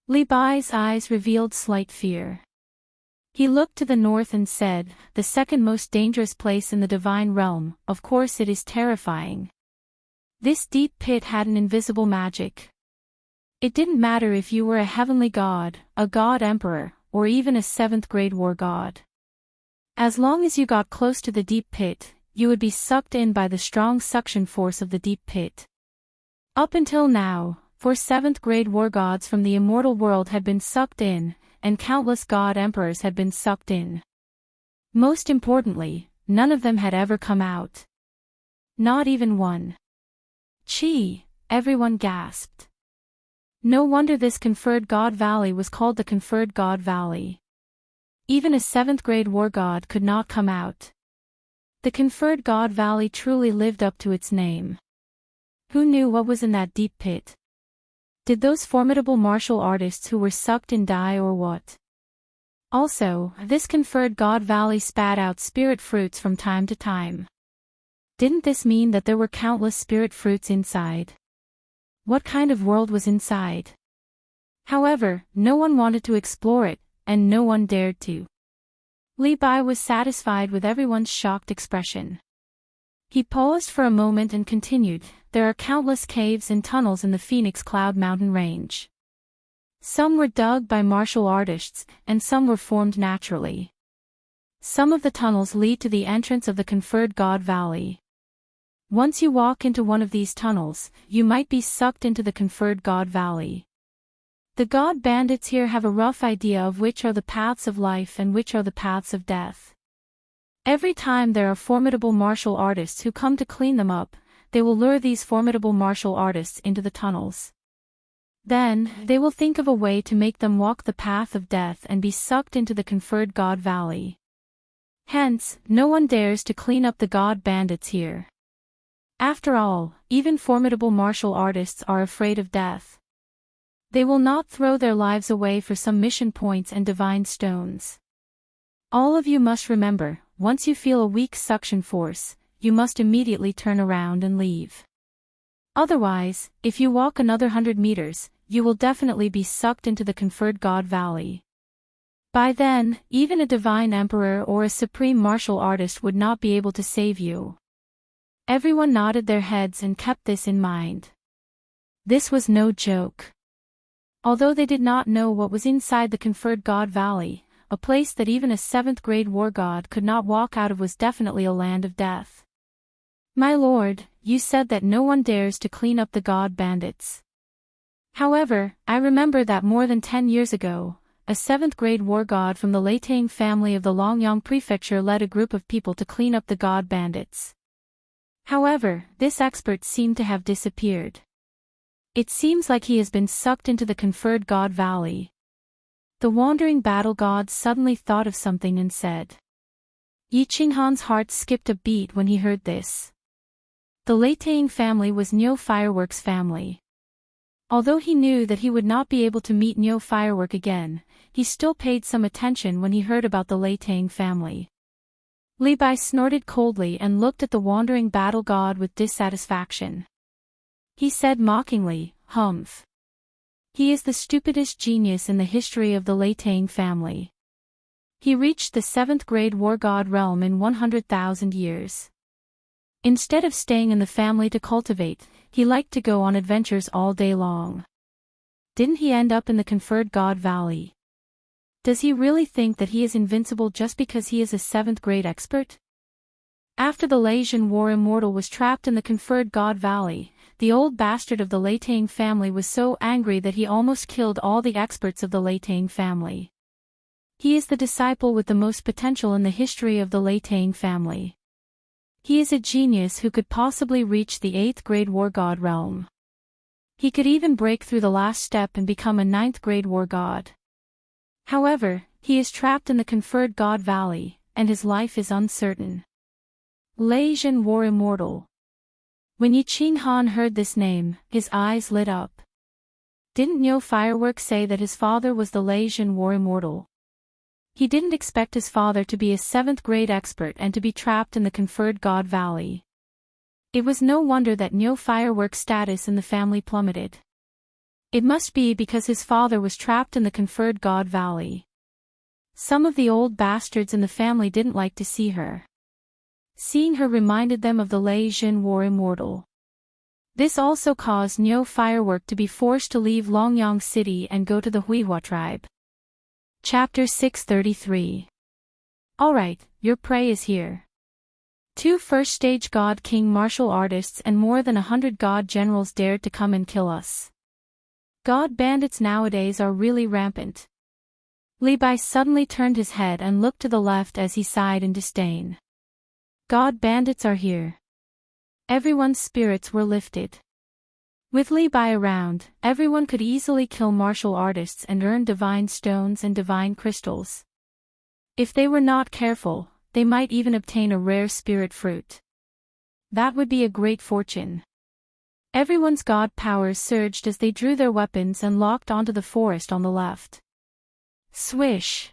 Li Bai's eyes revealed slight fear. He looked to the north and said, "The second most dangerous place in the divine realm, of course it is terrifying. This deep pit had an invisible magic. It didn't matter if you were a heavenly god, a god emperor, or even a 7th-grade war god. As long as you got close to the deep pit, you would be sucked in by the strong suction force of the deep pit. Up until now, 4 7th-grade war gods from the immortal world had been sucked in, and countless god emperors had been sucked in. Most importantly, none of them had ever come out. Not even one." "Chi," everyone gasped. No wonder this conferred God Valley was called the conferred God Valley. Even a 7th-grade war god could not come out. The conferred God Valley truly lived up to its name. Who knew what was in that deep pit? Did those formidable martial artists who were sucked in die or what? Also, this conferred God Valley spat out spirit fruits from time to time. Didn't this mean that there were countless spirit fruits inside? What kind of world was inside? However, no one wanted to explore it, and no one dared to. Li Bai was satisfied with everyone's shocked expression. He paused for a moment and continued, "There are countless caves and tunnels in the Phoenix Cloud Mountain Range. Some were dug by martial artists, and some were formed naturally. Some of the tunnels lead to the entrance of the Conferred God Valley. Once you walk into one of these tunnels, you might be sucked into the Conferred God Valley. The God Bandits here have a rough idea of which are the paths of life and which are the paths of death. Every time there are formidable martial artists who come to clean them up, they will lure these formidable martial artists into the tunnels. Then, they will think of a way to make them walk the path of death and be sucked into the Conferred God Valley. Hence, no one dares to clean up the God Bandits here. After all, even formidable martial artists are afraid of death. They will not throw their lives away for some mission points and divine stones. All of you must remember, once you feel a weak suction force, you must immediately turn around and leave. Otherwise, if you walk another 100 meters, you will definitely be sucked into the Conferred God Valley. By then, even a divine emperor or a supreme martial artist would not be able to save you." Everyone nodded their heads and kept this in mind. This was no joke. Although they did not know what was inside the Conferred God Valley, a place that even a 7th-grade war god could not walk out of was definitely a land of death. "My lord, you said that no one dares to clean up the God Bandits. However, I remember that more than 10 years ago, a 7th-grade war god from the Leitang family of the Longyang Prefecture led a group of people to clean up the God Bandits. However, this expert seemed to have disappeared. It seems like he has been sucked into the Conferred God Valley." The wandering battle god suddenly thought of something and said. Yi Qinghan's heart skipped a beat when he heard this. The Leitang family was Niu Firework's family. Although he knew that he would not be able to meet Niu Firework again, he still paid some attention when he heard about the Leitang family. Li Bai snorted coldly and looked at the wandering battle god with dissatisfaction. He said mockingly, "Humph. He is the stupidest genius in the history of the Leitang family. He reached the 7th-grade war god realm in 100,000 years. Instead of staying in the family to cultivate, he liked to go on adventures all day long. Didn't he end up in the Conferred God Valley? Does he really think that he is invincible just because he is a 7th-grade expert?" After the Leijin War Immortal was trapped in the Conferred God Valley, the old bastard of the Leitang family was so angry that he almost killed all the experts of the Leitang family. He is the disciple with the most potential in the history of the Leitang family. He is a genius who could possibly reach the 8th-grade war god realm. He could even break through the last step and become a 9th-grade war god. However, he is trapped in the Conferred God Valley, and his life is uncertain. Leijin War Immortal. When Yi Qinghan heard this name, his eyes lit up. Didn't Niu Firework say that his father was the Leijin War Immortal? He didn't expect his father to be a 7th-grade expert and to be trapped in the Conferred God Valley. It was no wonder that Niu Firework's status in the family plummeted. It must be because his father was trapped in the Conferred God Valley. Some of the old bastards in the family didn't like to see her. Seeing her reminded them of the Leijin War Immortal. This also caused Niu Firework to be forced to leave Longyang City and go to the Huihua tribe. Chapter 633. Alright, your prey is here. 2 first-stage God King martial artists and more than 100 God generals dared to come and kill us. God bandits nowadays are really rampant. Li Bai suddenly turned his head and looked to the left as he sighed in disdain. God bandits are here. Everyone's spirits were lifted. With Li Bai around, everyone could easily kill martial artists and earn divine stones and divine crystals. If they were not careful, they might even obtain a rare spirit fruit. That would be a great fortune. Everyone's god powers surged as they drew their weapons and locked onto the forest on the left. Swish!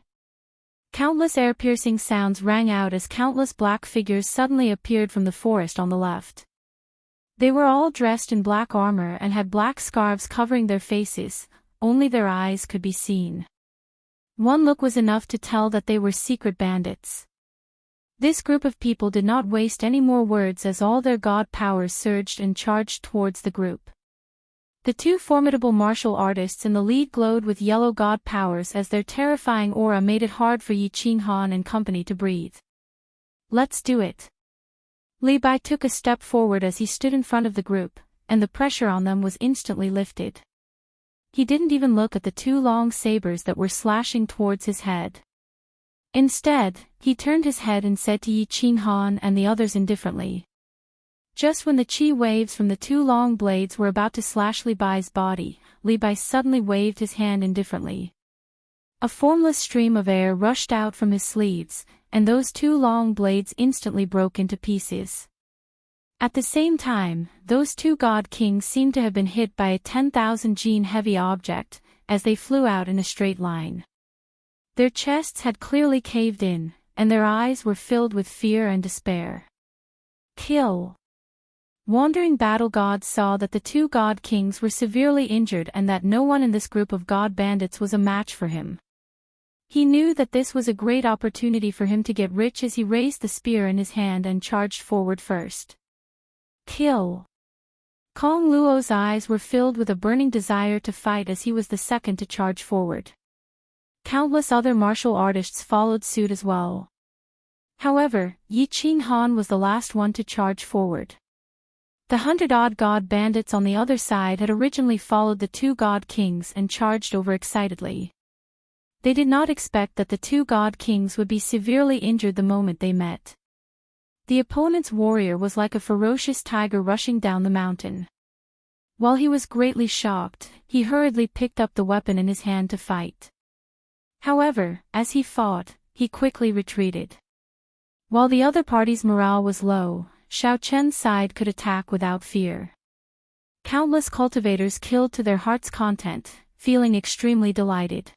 Countless air-piercing sounds rang out as countless black figures suddenly appeared from the forest on the left. They were all dressed in black armor and had black scarves covering their faces, only their eyes could be seen. One look was enough to tell that they were secret bandits. This group of people did not waste any more words as all their god powers surged and charged towards the group. The two formidable martial artists in the lead glowed with yellow god powers as their terrifying aura made it hard for Yi Qinghan and company to breathe. Let's do it. Li Bai took a step forward as he stood in front of the group, and the pressure on them was instantly lifted. He didn't even look at the two long sabers that were slashing towards his head. Instead, he turned his head and said to Yi Qinghan and the others indifferently. Just when the qi waves from the two long blades were about to slash Li Bai's body, Li Bai suddenly waved his hand indifferently. A formless stream of air rushed out from his sleeves, and those two long blades instantly broke into pieces. At the same time, those two god kings seemed to have been hit by a 10,000 gene heavy object, as they flew out in a straight line. Their chests had clearly caved in, and their eyes were filled with fear and despair. Kill! Wandering battle gods saw that the two god kings were severely injured and that no one in this group of god bandits was a match for him. He knew that this was a great opportunity for him to get rich as he raised the spear in his hand and charged forward first. Kill! Kong Luo's eyes were filled with a burning desire to fight as he was the second to charge forward. Countless other martial artists followed suit as well. However, Yi Qinghan was the last one to charge forward. The 100-odd god bandits on the other side had originally followed the two god kings and charged overexcitedly. They did not expect that the two god kings would be severely injured the moment they met. The opponent's warrior was like a ferocious tiger rushing down the mountain. While he was greatly shocked, he hurriedly picked up the weapon in his hand to fight. However, as he fought, he quickly retreated. While the other party's morale was low, Xiao Chen's side could attack without fear. Countless cultivators killed to their heart's content, feeling extremely delighted.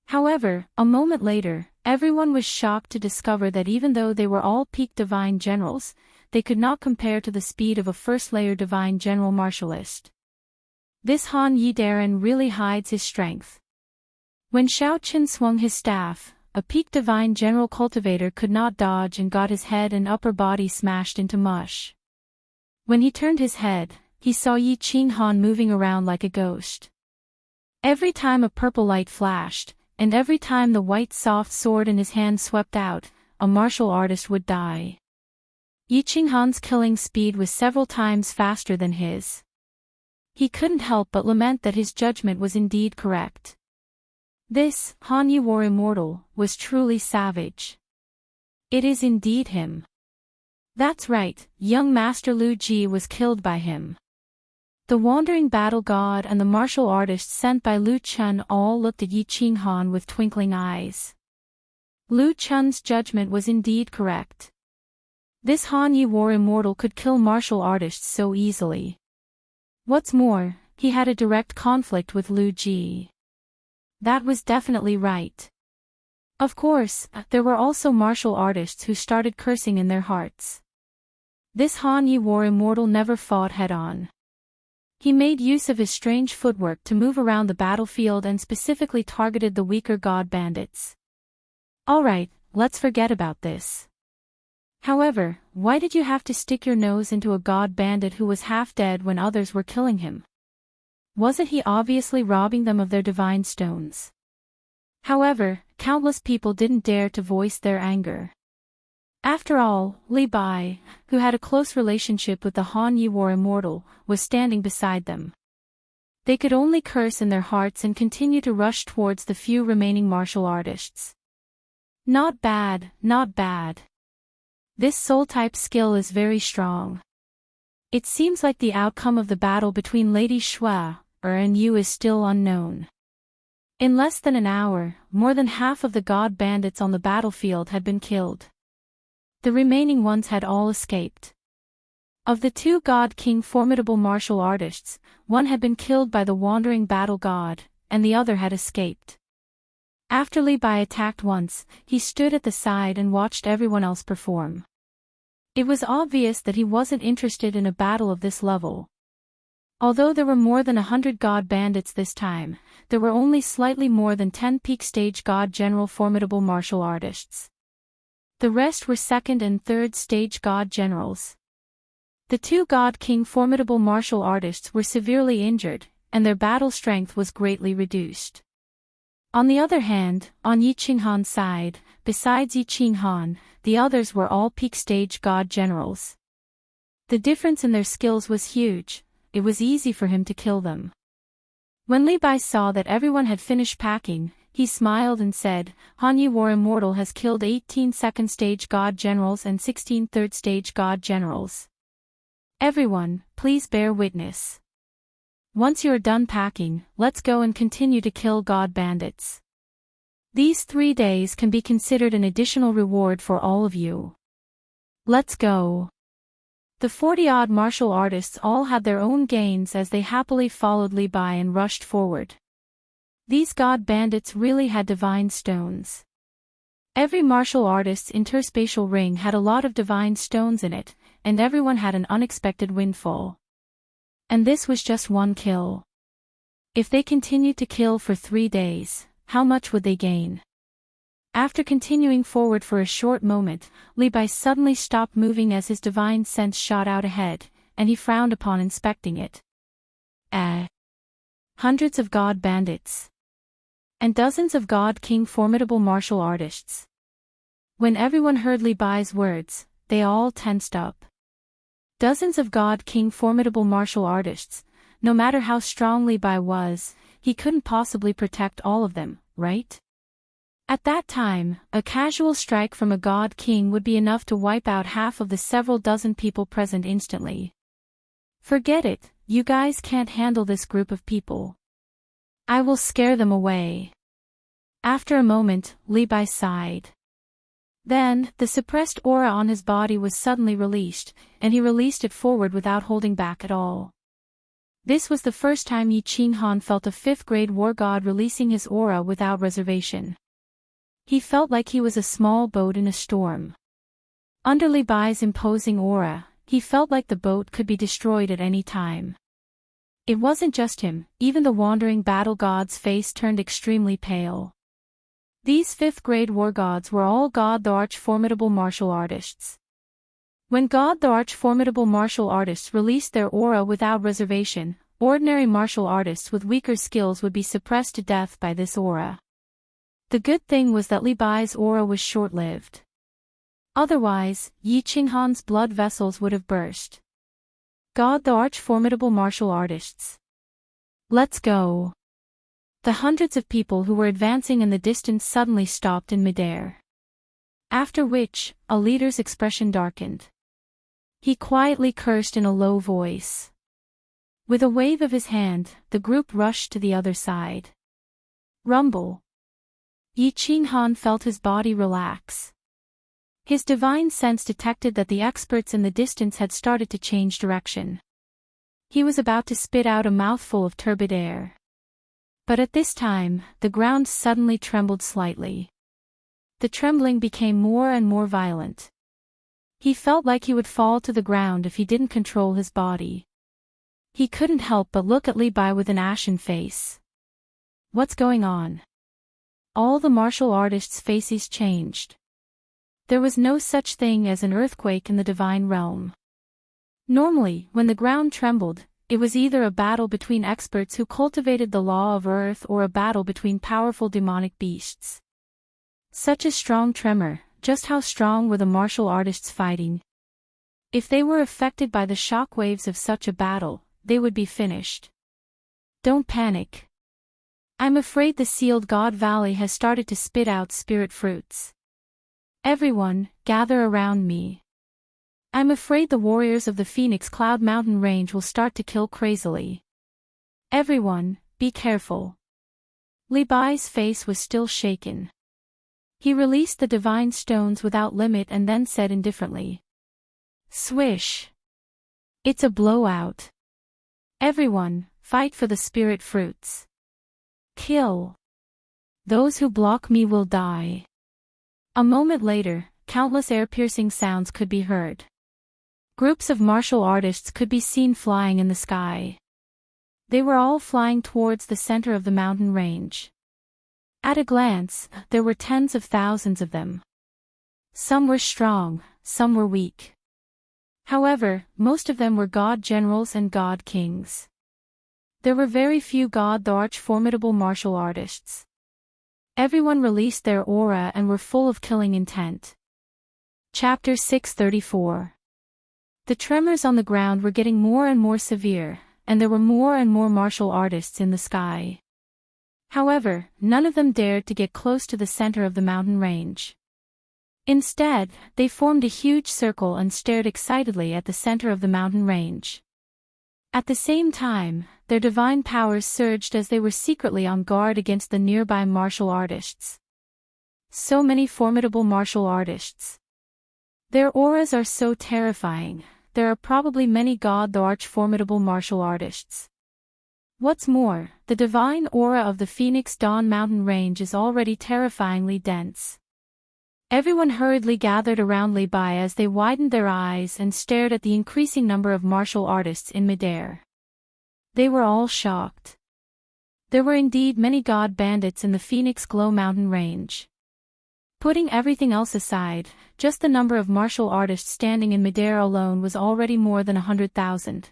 However, a moment later, everyone was shocked to discover that even though they were all peak divine generals, they could not compare to the speed of a first-layer divine general martialist. This Han Yi Darren really hides his strength. When Xiao Chen swung his staff, a peak divine general cultivator could not dodge and got his head and upper body smashed into mush. When he turned his head, he saw Yi Qinghan moving around like a ghost. Every time a purple light flashed, and every time the white soft sword in his hand swept out, a martial artist would die. Yi Qinghan's killing speed was several times faster than his. He couldn't help but lament that his judgment was indeed correct. This, Han Yi War Immortal, was truly savage. It is indeed him. That's right, young Master Lu Ji was killed by him. The wandering battle god and the martial artist sent by Lu Chun all looked at Yi Qinghan with twinkling eyes. Lu Chun's judgment was indeed correct. This Han Yi War Immortal could kill martial artists so easily. What's more, he had a direct conflict with Lu Ji. That was definitely right. Of course, there were also martial artists who started cursing in their hearts. This Han Yi War Immortal never fought head-on. He made use of his strange footwork to move around the battlefield and specifically targeted the weaker god bandits. Alright, let's forget about this. However, why did you have to stick your nose into a god bandit who was half dead when others were killing him? Wasn't he obviously robbing them of their divine stones? However, countless people didn't dare to voice their anger. After all, Li Bai, who had a close relationship with the Han Yi War Immortal, was standing beside them. They could only curse in their hearts and continue to rush towards the few remaining martial artists. Not bad, not bad. This soul-type skill is very strong. It seems like the outcome of the battle between Lady Xue and you is still unknown. In less than an hour, more than half of the god bandits on the battlefield had been killed. The remaining ones had all escaped. Of the two god king formidable martial artists, one had been killed by the wandering battle god, and the other had escaped. After Li Bai attacked once, he stood at the side and watched everyone else perform. It was obvious that he wasn't interested in a battle of this level. Although there were more than 100 god bandits this time, there were only slightly more than 10 peak stage god general formidable martial artists. The rest were second and third stage god generals. The two god king formidable martial artists were severely injured, and their battle strength was greatly reduced. On the other hand, on Yi Qinghan's side, besides Yi Qinghan, the others were all peak stage god generals. The difference in their skills was huge. It was easy for him to kill them. When Li Bai saw that everyone had finished packing, he smiled and said, Han Yi War Immortal has killed 18 second stage god generals and 16 third stage god generals. Everyone, please bear witness. Once you are done packing, let's go and continue to kill god bandits. These 3 days can be considered an additional reward for all of you. Let's go. The 40-odd martial artists all had their own gains as they happily followed Li Bai and rushed forward. These god bandits really had divine stones. Every martial artist's interspatial ring had a lot of divine stones in it, and everyone had an unexpected windfall. And this was just one kill. If they continued to kill for 3 days, how much would they gain? After continuing forward for a short moment, Li Bai suddenly stopped moving as his divine sense shot out ahead, and he frowned upon inspecting it. Hundreds of god bandits. And dozens of god king formidable martial artists. When everyone heard Li Bai's words, they all tensed up. Dozens of god king formidable martial artists. No matter how strong Li Bai was, he couldn't possibly protect all of them, right? At that time, a casual strike from a god king would be enough to wipe out half of the several dozen people present instantly. Forget it, you guys can't handle this group of people. I will scare them away. After a moment, Li Bai sighed. Then, the suppressed aura on his body was suddenly released, and he released it forward without holding back at all. This was the first time Yi Qinghan felt a 5th-grade war god releasing his aura without reservation. He felt like he was a small boat in a storm. Under Li Bai's imposing aura, he felt like the boat could be destroyed at any time. It wasn't just him, even the wandering battle god's face turned extremely pale. These 5th-grade war gods were all God the Arch-Formidable martial artists. When God the Arch-Formidable martial artists released their aura without reservation, ordinary martial artists with weaker skills would be suppressed to death by this aura. The good thing was that Li Bai's aura was short-lived. Otherwise, Yi Qinghan's blood vessels would have burst. God the Arch-Formidable martial artists. Let's go. The hundreds of people who were advancing in the distance suddenly stopped in midair. After which, a leader's expression darkened. He quietly cursed in a low voice. With a wave of his hand, the group rushed to the other side. Rumble. Yi Qinghan felt his body relax. His divine sense detected that the experts in the distance had started to change direction. He was about to spit out a mouthful of turbid air. But at this time, the ground suddenly trembled slightly. The trembling became more and more violent. He felt like he would fall to the ground if he didn't control his body. He couldn't help but look at Li Bai with an ashen face. What's going on? All the martial artists' faces changed. There was no such thing as an earthquake in the divine realm. Normally, when the ground trembled, it was either a battle between experts who cultivated the law of earth or a battle between powerful demonic beasts. Such a strong tremor, just how strong were the martial artists fighting? If they were affected by the shock waves of such a battle, they would be finished. Don't panic. I'm afraid the sealed God Valley has started to spit out spirit fruits. Everyone, gather around me. I'm afraid the warriors of the Phoenix Cloud Mountain Range will start to kill crazily. Everyone, be careful. Li Bai's face was still shaken. He released the divine stones without limit and then said indifferently. Swish. It's a blowout. Everyone, fight for the spirit fruits. Kill. Those who block me will die. A moment later, countless air-piercing sounds could be heard. Groups of martial artists could be seen flying in the sky. They were all flying towards the center of the mountain range. At a glance, there were tens of thousands of them. Some were strong, some were weak. However, most of them were god generals and god kings. There were very few the arch-formidable martial artists. Everyone released their aura and were full of killing intent. Chapter 634. The tremors on the ground were getting more and more severe, and there were more and more martial artists in the sky. However, none of them dared to get close to the center of the mountain range. Instead, they formed a huge circle and stared excitedly at the center of the mountain range. At the same time, their divine powers surged as they were secretly on guard against the nearby martial artists. So many formidable martial artists. Their auras are so terrifying. There are probably many the arch-formidable martial artists. What's more, the divine aura of the Phoenix Dawn mountain range is already terrifyingly dense. Everyone hurriedly gathered around Levi as they widened their eyes and stared at the increasing number of martial artists in midair. They were all shocked. There were indeed many god bandits in the Phoenix Glow mountain range. Putting everything else aside, just the number of martial artists standing in midair alone was already more than 100,000.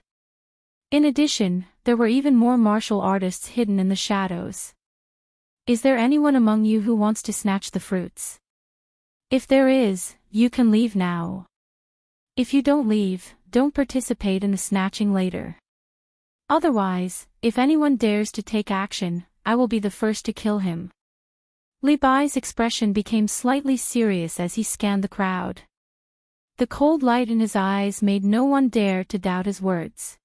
In addition, there were even more martial artists hidden in the shadows. Is there anyone among you who wants to snatch the fruits? If there is, you can leave now. If you don't leave, don't participate in the snatching later. Otherwise, if anyone dares to take action, I will be the first to kill him. Levi's expression became slightly serious as he scanned the crowd. The cold light in his eyes made no one dare to doubt his words.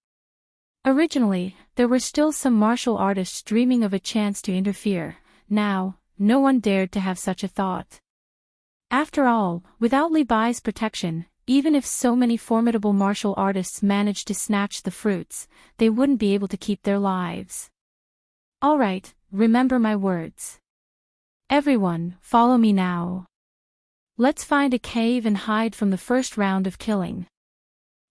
Originally, there were still some martial artists dreaming of a chance to interfere. Now, no one dared to have such a thought. After all, without Levi's protection, even if so many formidable martial artists managed to snatch the fruits, they wouldn't be able to keep their lives. All right, remember my words. Everyone, follow me now. Let's find a cave and hide from the first round of killing.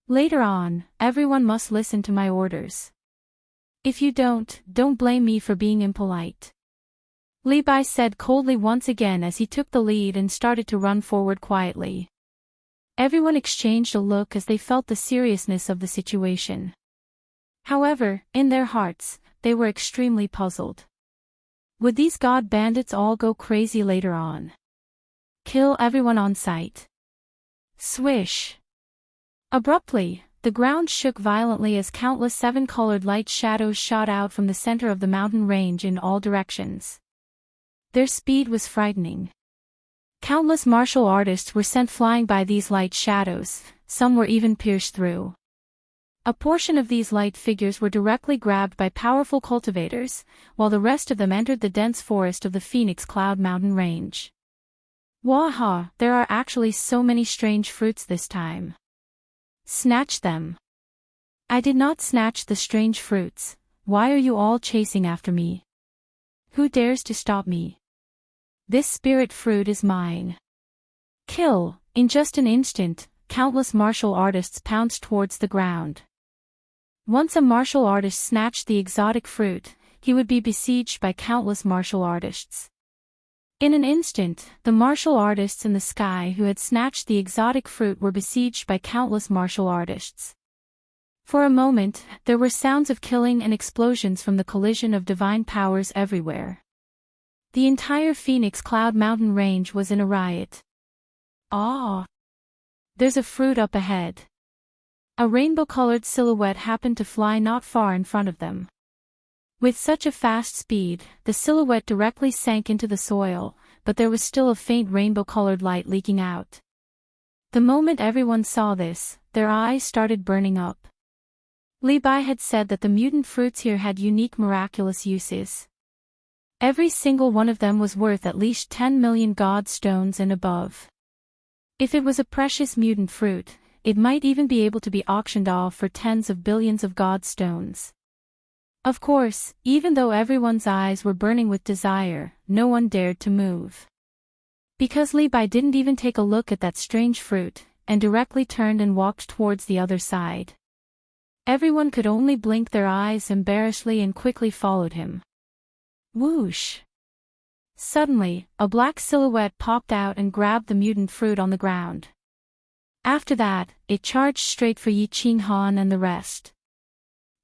Later on, everyone must listen to my orders. If you don't blame me for being impolite. Levi said coldly once again as he took the lead and started to run forward quietly. Everyone exchanged a look as they felt the seriousness of the situation. However, in their hearts, they were extremely puzzled. Would these god bandits all go crazy later on? Kill everyone on sight. Swish. Abruptly, the ground shook violently as countless seven-colored light shadows shot out from the center of the mountain range in all directions. Their speed was frightening. Countless martial artists were sent flying by these light shadows, some were even pierced through. A portion of these light figures were directly grabbed by powerful cultivators, while the rest of them entered the dense forest of the Phoenix Cloud mountain range. Waha, there are actually so many strange fruits this time. Snatch them. I did not snatch the strange fruits. Why are you all chasing after me? Who dares to stop me? This spirit fruit is mine. Kill. In just an instant, countless martial artists pounced towards the ground. Once a martial artist snatched the exotic fruit, he would be besieged by countless martial artists. In an instant, the martial artists in the sky who had snatched the exotic fruit were besieged by countless martial artists. For a moment, there were sounds of killing and explosions from the collision of divine powers everywhere. The entire Phoenix Cloud mountain range was in a riot. Ah! There's a fruit up ahead. A rainbow-colored silhouette happened to fly not far in front of them. With such a fast speed, the silhouette directly sank into the soil, but there was still a faint rainbow-colored light leaking out. The moment everyone saw this, their eyes started burning up. Levi had said that the mutant fruits here had unique miraculous uses. Every single one of them was worth at least 10 million god stones and above. If it was a precious mutant fruit, it might even be able to be auctioned off for tens of billions of god stones. Of course, even though everyone's eyes were burning with desire, no one dared to move. Because Levi didn't even take a look at that strange fruit, and directly turned and walked towards the other side. Everyone could only blink their eyes embarrassedly and quickly followed him. Whoosh! Suddenly, a black silhouette popped out and grabbed the mutant fruit on the ground. After that, it charged straight for Yi Qinghan and the rest.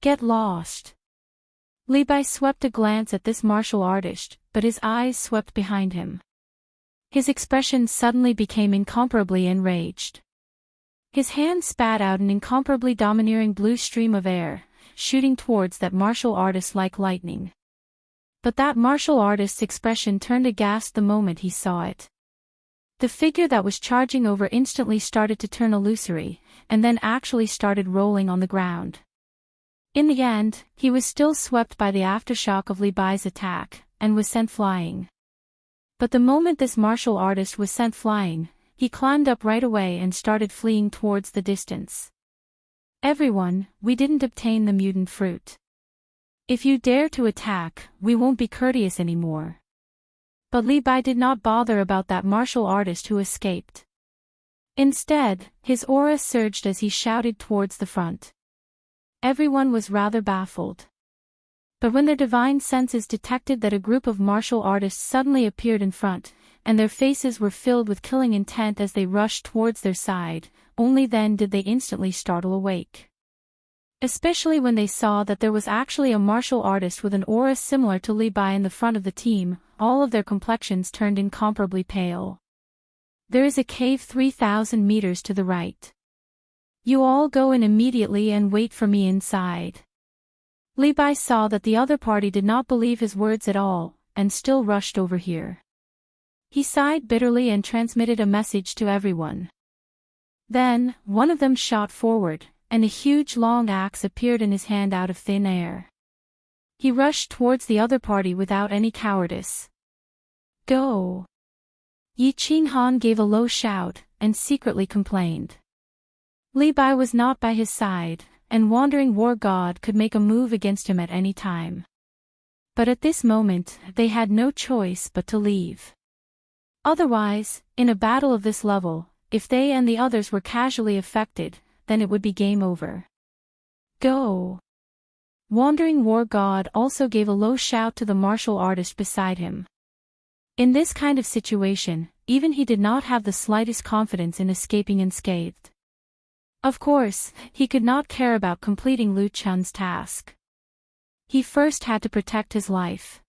Get lost! Li Bai swept a glance at this martial artist, but his eyes swept behind him. His expression suddenly became incomparably enraged. His hand spat out an incomparably domineering blue stream of air, shooting towards that martial artist like lightning. But that martial artist's expression turned aghast the moment he saw it. The figure that was charging over instantly started to turn illusory, and then actually started rolling on the ground. In the end, he was still swept by the aftershock of Li Bai's attack, and was sent flying. But the moment this martial artist was sent flying, he climbed up right away and started fleeing towards the distance. Everyone, we didn't obtain the mutant fruit. If you dare to attack, we won't be courteous anymore. But Li Bai did not bother about that martial artist who escaped. Instead, his aura surged as he shouted towards the front. Everyone was rather baffled. But when their divine senses detected that a group of martial artists suddenly appeared in front, and their faces were filled with killing intent as they rushed towards their side, only then did they instantly startle awake. Especially when they saw that there was actually a martial artist with an aura similar to Li Bai in the front of the team, all of their complexions turned incomparably pale. There is a cave 3,000 meters to the right. You all go in immediately and wait for me inside. Li Bai saw that the other party did not believe his words at all, and still rushed over here. He sighed bitterly and transmitted a message to everyone. Then, one of them shot forward, and a huge long axe appeared in his hand out of thin air. He rushed towards the other party without any cowardice. Go! Yi Qinghan gave a low shout, and secretly complained. Li Bai was not by his side, and Wandering War God could make a move against him at any time. But at this moment, they had no choice but to leave. Otherwise, in a battle of this level, if they and the others were casually affected, then it would be game over. Go! Wandering War God also gave a low shout to the martial artist beside him. In this kind of situation, even he did not have the slightest confidence in escaping unscathed. Of course, he could not care about completing Lu Chun's task. He first had to protect his life.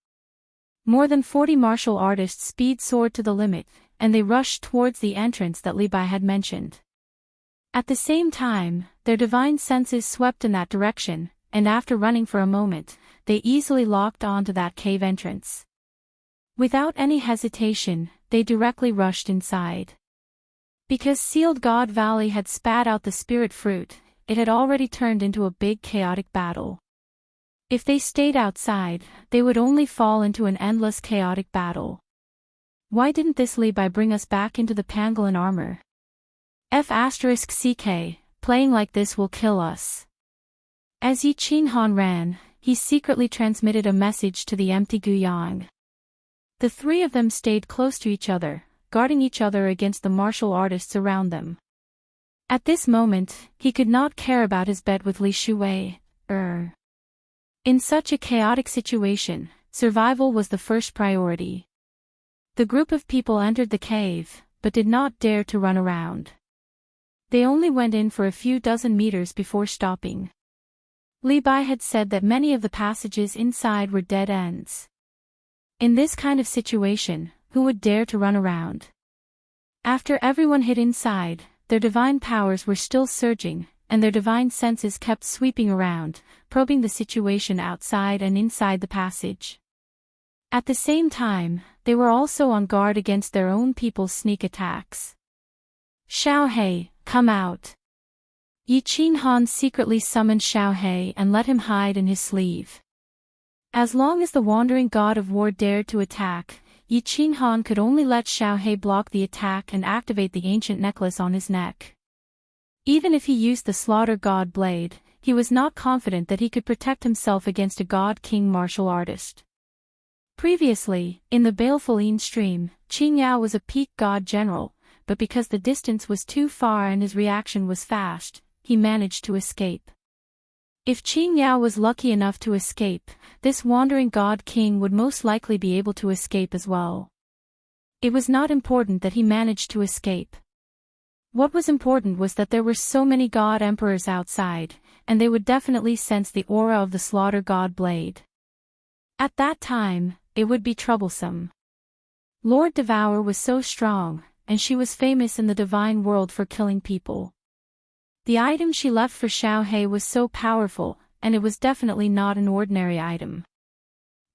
More than 40 martial artists speed soared to the limit, and they rushed towards the entrance that Li Bai had mentioned. At the same time, their divine senses swept in that direction, and after running for a moment, they easily locked onto that cave entrance. Without any hesitation, they directly rushed inside. Because Sealed God Valley had spat out the spirit fruit, it had already turned into a big chaotic battle. If they stayed outside, they would only fall into an endless chaotic battle. Why didn't this Li Bai bring us back into the pangolin armor? F***CK, playing like this will kill us. As Yi Qinghan ran, he secretly transmitted a message to the empty Guyang. The three of them stayed close to each other, guarding each other against the martial artists around them. At this moment, he could not care about his bet with Li Shuwei. In such a chaotic situation, survival was the first priority. The group of people entered the cave, but did not dare to run around. They only went in for a few dozen meters before stopping. Li Bai had said that many of the passages inside were dead ends. In this kind of situation, who would dare to run around? After everyone hid inside, their divine powers were still surging, and their divine senses kept sweeping around, probing the situation outside and inside the passage. At the same time, they were also on guard against their own people's sneak attacks. Xiao He, come out! Yi Qinghan secretly summoned Xiao He and let him hide in his sleeve. As long as the wandering god of war dared to attack, Yi Qinghan could only let Xiao He block the attack and activate the ancient necklace on his neck. Even if he used the slaughter god blade, he was not confident that he could protect himself against a god-king martial artist. Previously, in the Baleful Yin stream, Qing Yao was a peak god general, but because the distance was too far and his reaction was fast, he managed to escape. If Qing Yao was lucky enough to escape, this wandering god king would most likely be able to escape as well. It was not important that he managed to escape. What was important was that there were so many god emperors outside, and they would definitely sense the aura of the slaughter god blade. At that time, it would be troublesome. Lord Devour was so strong, and she was famous in the divine world for killing people. The item she left for Xiao He was so powerful, and it was definitely not an ordinary item.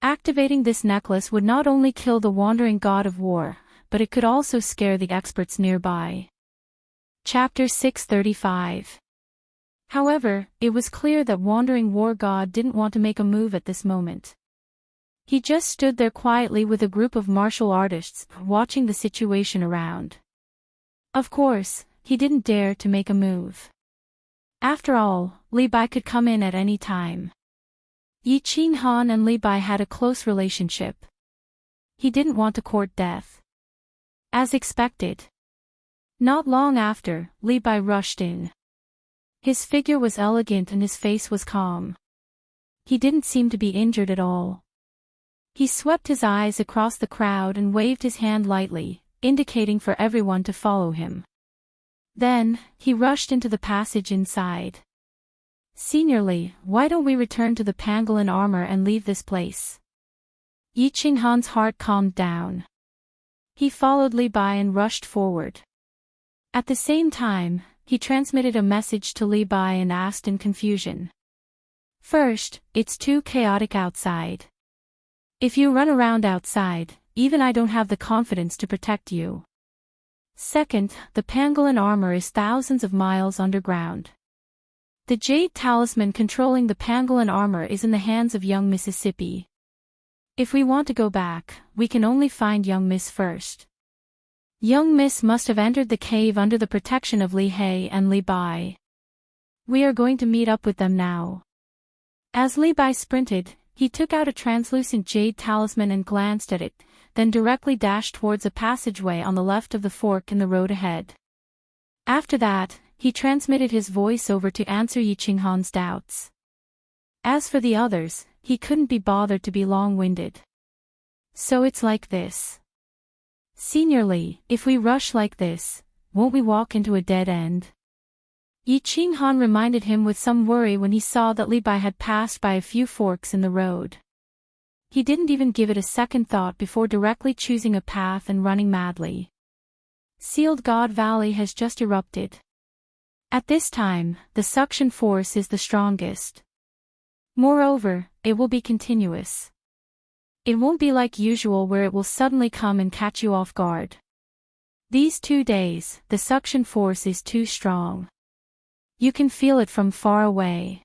Activating this necklace would not only kill the wandering god of war, but it could also scare the experts nearby. Chapter 635. However, it was clear that wandering war god didn't want to make a move at this moment. He just stood there quietly with a group of martial artists, watching the situation around. Of course, he didn't dare to make a move. After all, Li Bai could come in at any time. Yi Qinghan and Li Bai had a close relationship. He didn't want to court death. As expected. Not long after, Li Bai rushed in. His figure was elegant and his face was calm. He didn't seem to be injured at all. He swept his eyes across the crowd and waved his hand lightly, indicating for everyone to follow him. Then, he rushed into the passage inside. "Senior Li, why don't we return to the pangolin armor and leave this place?" Yi Qinghan's heart calmed down. He followed Li Bai and rushed forward. At the same time, he transmitted a message to Li Bai and asked in confusion. "First, it's too chaotic outside. If you run around outside, even I don't have the confidence to protect you. Second, the pangolin armor is thousands of miles underground. The jade talisman controlling the pangolin armor is in the hands of young Mississippi. If we want to go back, we can only find young Miss first. Young Miss must have entered the cave under the protection of Li He and Li Bai. We are going to meet up with them now." As Li Bai sprinted, he took out a translucent jade talisman and glanced at it, then directly dashed towards a passageway on the left of the fork in the road ahead. After that, he transmitted his voice over to answer Yi Qinghan's doubts. As for the others, he couldn't be bothered to be long-winded. "So it's like this. Senior Li, if we rush like this, won't we walk into a dead end?" Yi Qinghan reminded him with some worry when he saw that Li Bai had passed by a few forks in the road. He didn't even give it a second thought before directly choosing a path and running madly. Sealed God Valley has just erupted. At this time, the suction force is the strongest. Moreover, it will be continuous. It won't be like usual where it will suddenly come and catch you off guard. These 2 days, the suction force is too strong. You can feel it from far away.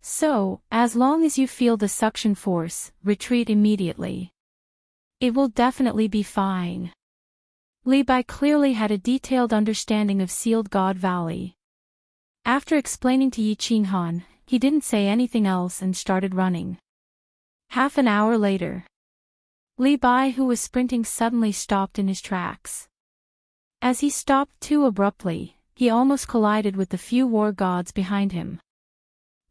So, as long as you feel the suction force, retreat immediately. It will definitely be fine. Li Bai clearly had a detailed understanding of Sealed God Valley. After explaining to Yi Qinghan, he didn't say anything else and started running. Half an hour later, Li Bai, who was sprinting, suddenly stopped in his tracks. As he stopped too abruptly, he almost collided with the few war gods behind him.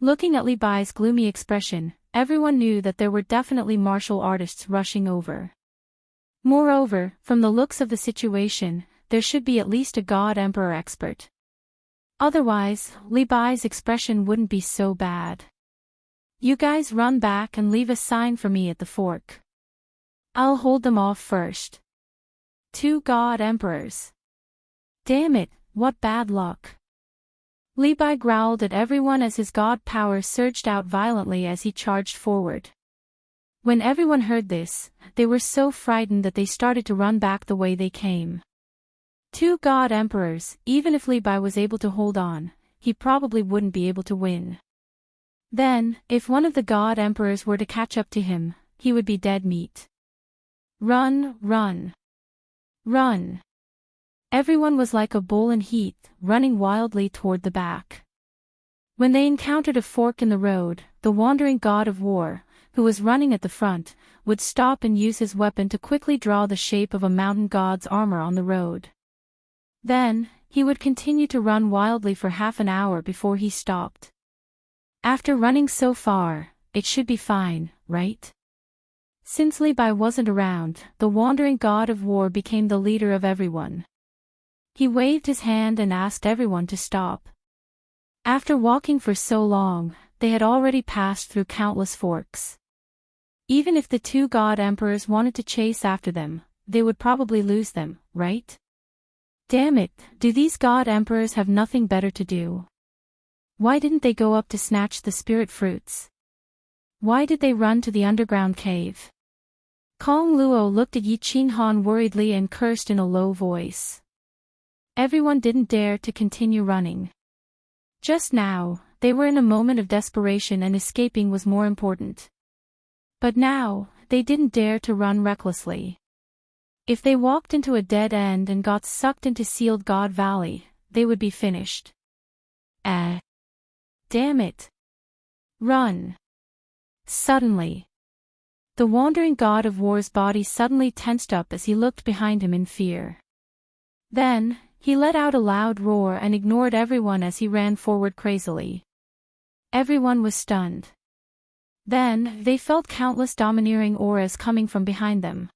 Looking at Li Bai's gloomy expression, everyone knew that there were definitely martial artists rushing over. Moreover, from the looks of the situation, there should be at least a god emperor expert. Otherwise, Li Bai's expression wouldn't be so bad. "You guys run back and leave a sign for me at the fork. I'll hold them off first." 2 god emperors. Damn it, what bad luck. Li Bai growled at everyone as his god power surged out violently as he charged forward. When everyone heard this, they were so frightened that they started to run back the way they came. 2 god emperors, even if Li Bai was able to hold on, he probably wouldn't be able to win. Then, if one of the god emperors were to catch up to him, he would be dead meat. Run, run. Run. Everyone was like a bull in heat, running wildly toward the back. When they encountered a fork in the road, the wandering god of war, who was running at the front, would stop and use his weapon to quickly draw the shape of a mountain god's armor on the road. Then, he would continue to run wildly for half an hour before he stopped. After running so far, it should be fine, right? Since Levi wasn't around, the wandering god of war became the leader of everyone. He waved his hand and asked everyone to stop. After walking for so long, they had already passed through countless forks. Even if the two god emperors wanted to chase after them, they would probably lose them, right? Damn it, do these god emperors have nothing better to do? Why didn't they go up to snatch the spirit fruits? Why did they run to the underground cave? Kong Luo looked at Yi Qinghan worriedly and cursed in a low voice. Everyone didn't dare to continue running. Just now, they were in a moment of desperation and escaping was more important. But now, they didn't dare to run recklessly. If they walked into a dead end and got sucked into Sealed God Valley, they would be finished. Damn it. Run. Suddenly. The wandering god of war's body suddenly tensed up as he looked behind him in fear. Then, he let out a loud roar and ignored everyone as he ran forward crazily. Everyone was stunned. Then, they felt countless domineering auras coming from behind them.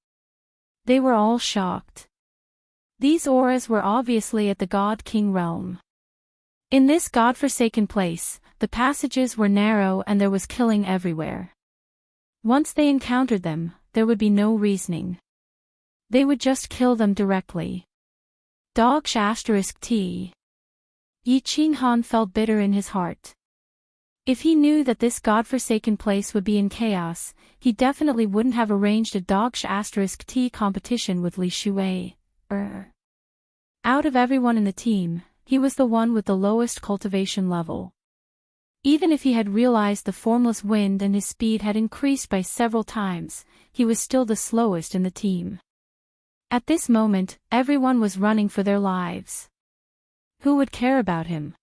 They were all shocked. These auras were obviously at the God King realm. In this godforsaken place, the passages were narrow and there was killing everywhere. Once they encountered them, there would be no reasoning. They would just kill them directly. T. Yi Qinghan felt bitter in his heart. If he knew that this godforsaken place would be in chaos, he definitely wouldn't have arranged a T competition with Li Shuwei. Out of everyone in the team, he was the one with the lowest cultivation level. Even if he had realized the formless wind and his speed had increased by several times, he was still the slowest in the team. At this moment, everyone was running for their lives. Who would care about him?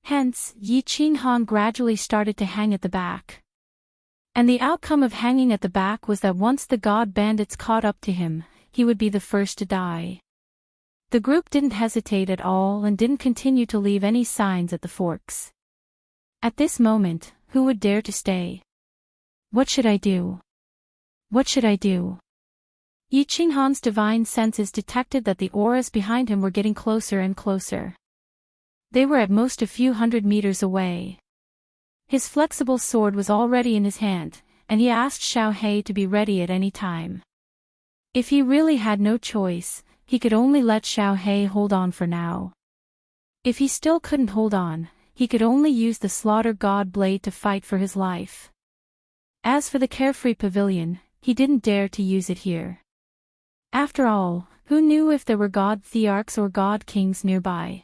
Hence, Yi Qinghan gradually started to hang at the back. And the outcome of hanging at the back was that once the god bandits caught up to him, he would be the first to die. The group didn't hesitate at all and didn't continue to leave any signs at the forks. At this moment, who would dare to stay? What should I do? What should I do? Yi Qinghan's divine senses detected that the auras behind him were getting closer and closer. They were at most a few hundred meters away. His flexible sword was already in his hand, and he asked Xiao He to be ready at any time. If he really had no choice, he could only let Xiao He hold on for now. If he still couldn't hold on, he could only use the Slaughter God blade to fight for his life. As for the Carefree Pavilion, he didn't dare to use it here. After all, who knew if there were God Thearchs or God Kings nearby?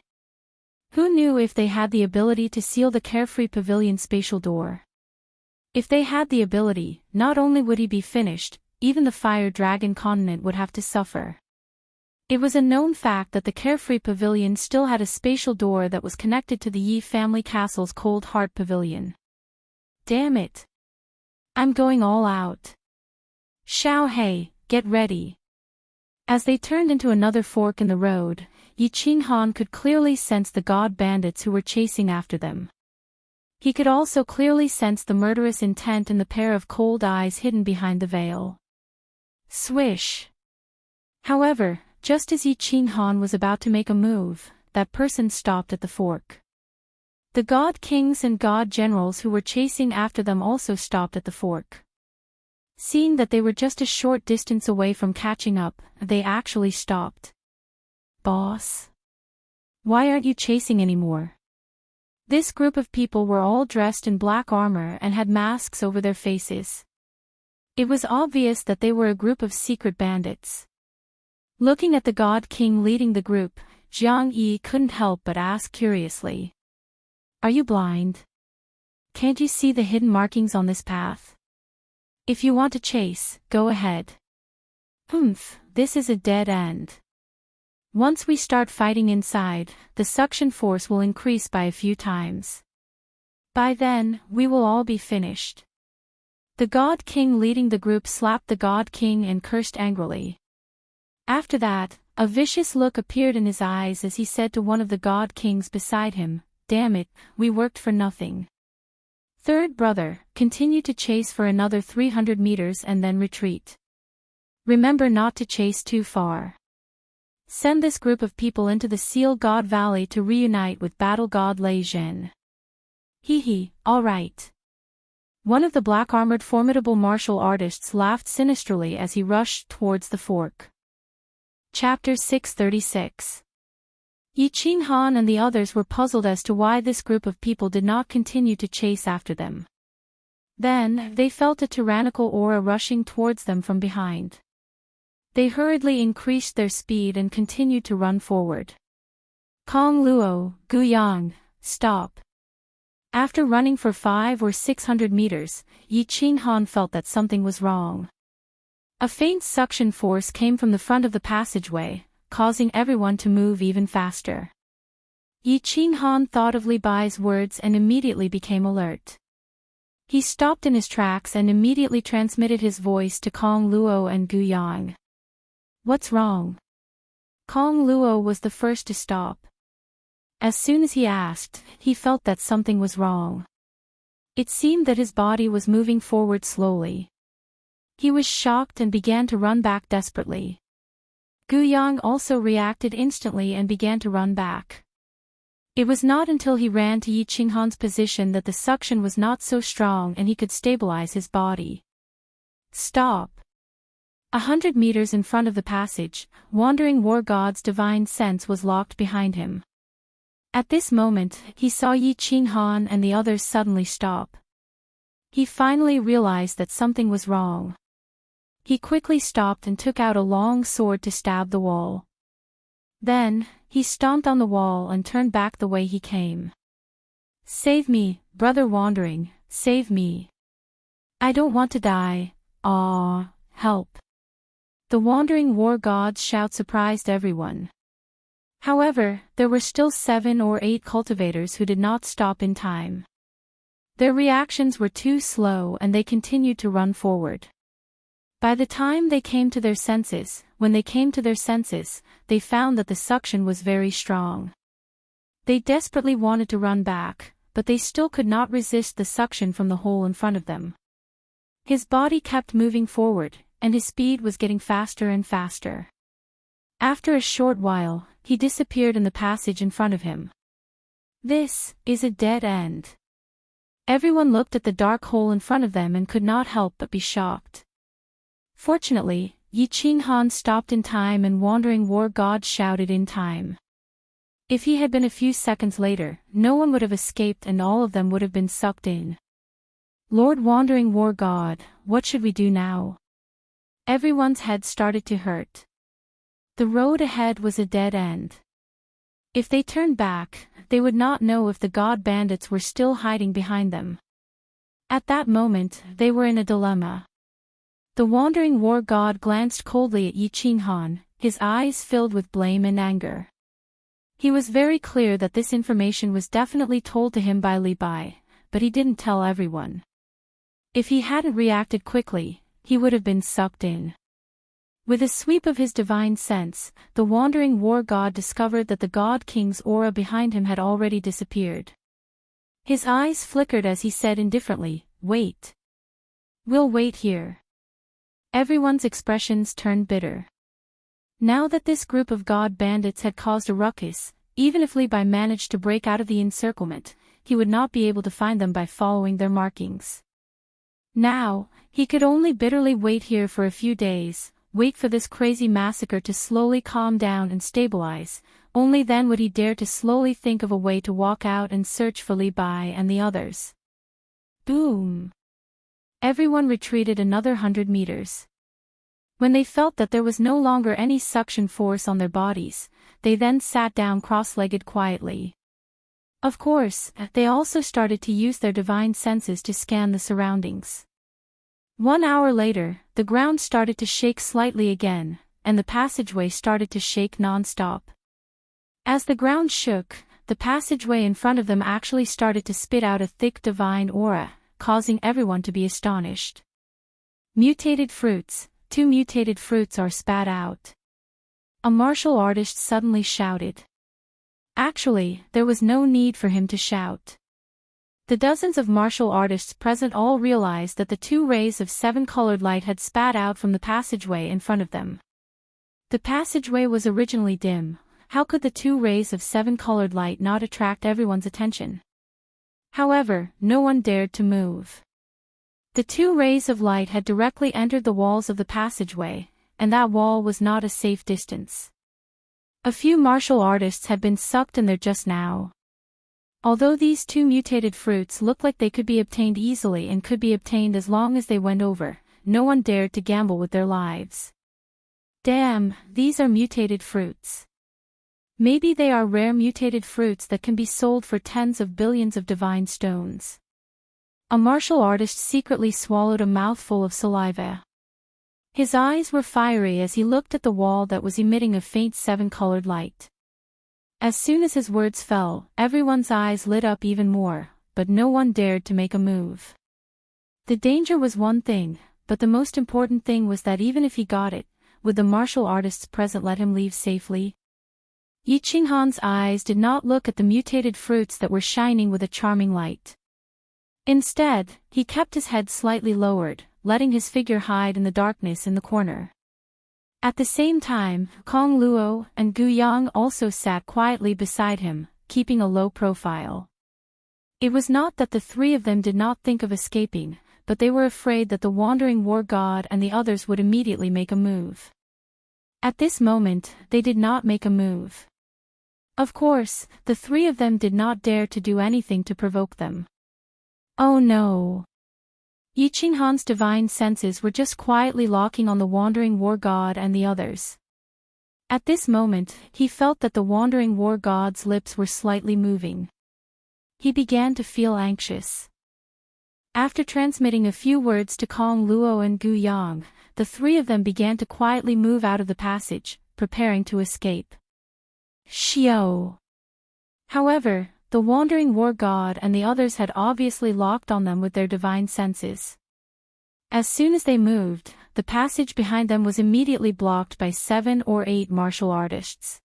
Who knew if they had the ability to seal the Carefree Pavilion spatial door? If they had the ability, not only would he be finished, even the Fire Dragon continent would have to suffer. It was a known fact that the Carefree Pavilion still had a spatial door that was connected to the Yi family castle's Cold Heart Pavilion. Damn it. I'm going all out. Xiao He, get ready. As they turned into another fork in the road, Yi Qinghan could clearly sense the god bandits who were chasing after them. He could also clearly sense the murderous intent in the pair of cold eyes hidden behind the veil. Swish. However, just as Yi Qinghan was about to make a move, that person stopped at the fork. The god kings and god generals who were chasing after them also stopped at the fork. Seeing that they were just a short distance away from catching up, they actually stopped. Boss? Why aren't you chasing anymore? This group of people were all dressed in black armor and had masks over their faces. It was obvious that they were a group of secret bandits. Looking at the God King leading the group, Jiang Yi couldn't help but ask curiously. Are you blind? Can't you see the hidden markings on this path? If you want to chase, go ahead. This is a dead end. Once we start fighting inside, the suction force will increase by a few times. By then, we will all be finished. The God King leading the group slapped the God King and cursed angrily. After that, a vicious look appeared in his eyes as he said to one of the God Kings beside him, "Damn it, we worked for nothing. Third brother, continue to chase for another 300 meters and then retreat. Remember not to chase too far. Send this group of people into the Seal God Valley to reunite with Battle God Lei Zhen. Hee, all right. One of the black-armored formidable martial artists laughed sinisterly as he rushed towards the fork. Chapter 636. Yi Qinghan and the others were puzzled as to why this group of people did not continue to chase after them. Then, they felt a tyrannical aura rushing towards them from behind. They hurriedly increased their speed and continued to run forward. Kong Luo, Gu Yang, stop. After running for 500 or 600 meters, Yi Qinghan felt that something was wrong. A faint suction force came from the front of the passageway, causing everyone to move even faster. Yi Qinghan thought of Li Bai's words and immediately became alert. He stopped in his tracks and immediately transmitted his voice to Kong Luo and Gu Yang. What's wrong? Kong Luo was the first to stop. As soon as he asked, he felt that something was wrong. It seemed that his body was moving forward slowly. He was shocked and began to run back desperately. Gu Yang also reacted instantly and began to run back. It was not until he ran to Yi Qinghan's position that the suction was not so strong and he could stabilize his body. Stop. 100 meters in front of the passage, Wandering War God's divine sense was locked behind him. At this moment, he saw Yi Qinghan and the others suddenly stop. He finally realized that something was wrong. He quickly stopped and took out a long sword to stab the wall. Then, he stomped on the wall and turned back the way he came. Save me, brother Wandering, save me. I don't want to die, help. The Wandering War God's shout surprised everyone. However, there were still 7 or 8 cultivators who did not stop in time. Their reactions were too slow and they continued to run forward. By the time they came to their senses, they found that the suction was very strong. They desperately wanted to run back, but they still could not resist the suction from the hole in front of them. His body kept moving forward, and his speed was getting faster and faster. After a short while, he disappeared in the passage in front of him. This is a dead end. Everyone looked at the dark hole in front of them and could not help but be shocked. Fortunately, Yi Qinghan stopped in time and Wandering War God shouted in time. If he had been a few seconds later, no one would have escaped and all of them would have been sucked in. Lord Wandering War God, what should we do now? Everyone's head started to hurt. The road ahead was a dead end. If they turned back, they would not know if the god bandits were still hiding behind them. At that moment, they were in a dilemma. The Wandering War God glanced coldly at Yi Qinghan, his eyes filled with blame and anger. He was very clear that this information was definitely told to him by Li Bai, but he didn't tell everyone. If he hadn't reacted quickly, he would have been sucked in. With a sweep of his divine sense, the Wandering War God discovered that the God King's aura behind him had already disappeared. His eyes flickered as he said indifferently, "Wait. We'll wait here." Everyone's expressions turned bitter. Now that this group of god bandits had caused a ruckus, even if Li Bai managed to break out of the encirclement, he would not be able to find them by following their markings. Now, he could only bitterly wait here for a few days, wait for this crazy massacre to slowly calm down and stabilize, only then would he dare to slowly think of a way to walk out and search for Li Bai and the others. Boom! Everyone retreated another 100 meters. When they felt that there was no longer any suction force on their bodies, they then sat down cross-legged quietly. Of course, they also started to use their divine senses to scan the surroundings. 1 hour later, the ground started to shake slightly again, and the passageway started to shake non-stop. As the ground shook, the passageway in front of them actually started to spit out a thick divine aura, causing everyone to be astonished. Mutated fruits, 2 mutated fruits are spat out. A martial artist suddenly shouted. Actually, there was no need for him to shout. The dozens of martial artists present all realized that the 2 rays of 7-colored light had spat out from the passageway in front of them. The passageway was originally dim. How could the 2 rays of 7-colored light not attract everyone's attention? However, no one dared to move. The 2 rays of light had directly entered the walls of the passageway, and that wall was not a safe distance. A few martial artists had been sucked in there just now. Although these 2 mutated fruits looked like they could be obtained easily and could be obtained as long as they went over, no one dared to gamble with their lives. Damn, these are mutated fruits. Maybe they are rare mutated fruits that can be sold for tens of billions of divine stones. A martial artist secretly swallowed a mouthful of saliva. His eyes were fiery as he looked at the wall that was emitting a faint 7-colored light. As soon as his words fell, everyone's eyes lit up even more, but no one dared to make a move. The danger was one thing, but the most important thing was that even if he got it, would the martial artists present let him leave safely? Yi Qinghan's eyes did not look at the mutated fruits that were shining with a charming light. Instead, he kept his head slightly lowered, letting his figure hide in the darkness in the corner. At the same time, Kong Luo and Gu Yang also sat quietly beside him, keeping a low profile. It was not that the 3 of them did not think of escaping, but they were afraid that the wandering war god and the others would immediately make a move. At this moment, they did not make a move. Of course, the 3 of them did not dare to do anything to provoke them. Oh no! Yi Qinghan's divine senses were just quietly locking on the wandering war god and the others. At this moment, he felt that the wandering war god's lips were slightly moving. He began to feel anxious. After transmitting a few words to Kong Luo and Gu Yang, the 3 of them began to quietly move out of the passage, preparing to escape. Xiao! However, the wandering war god and the others had obviously locked on them with their divine senses. As soon as they moved, the passage behind them was immediately blocked by 7 or 8 martial artists.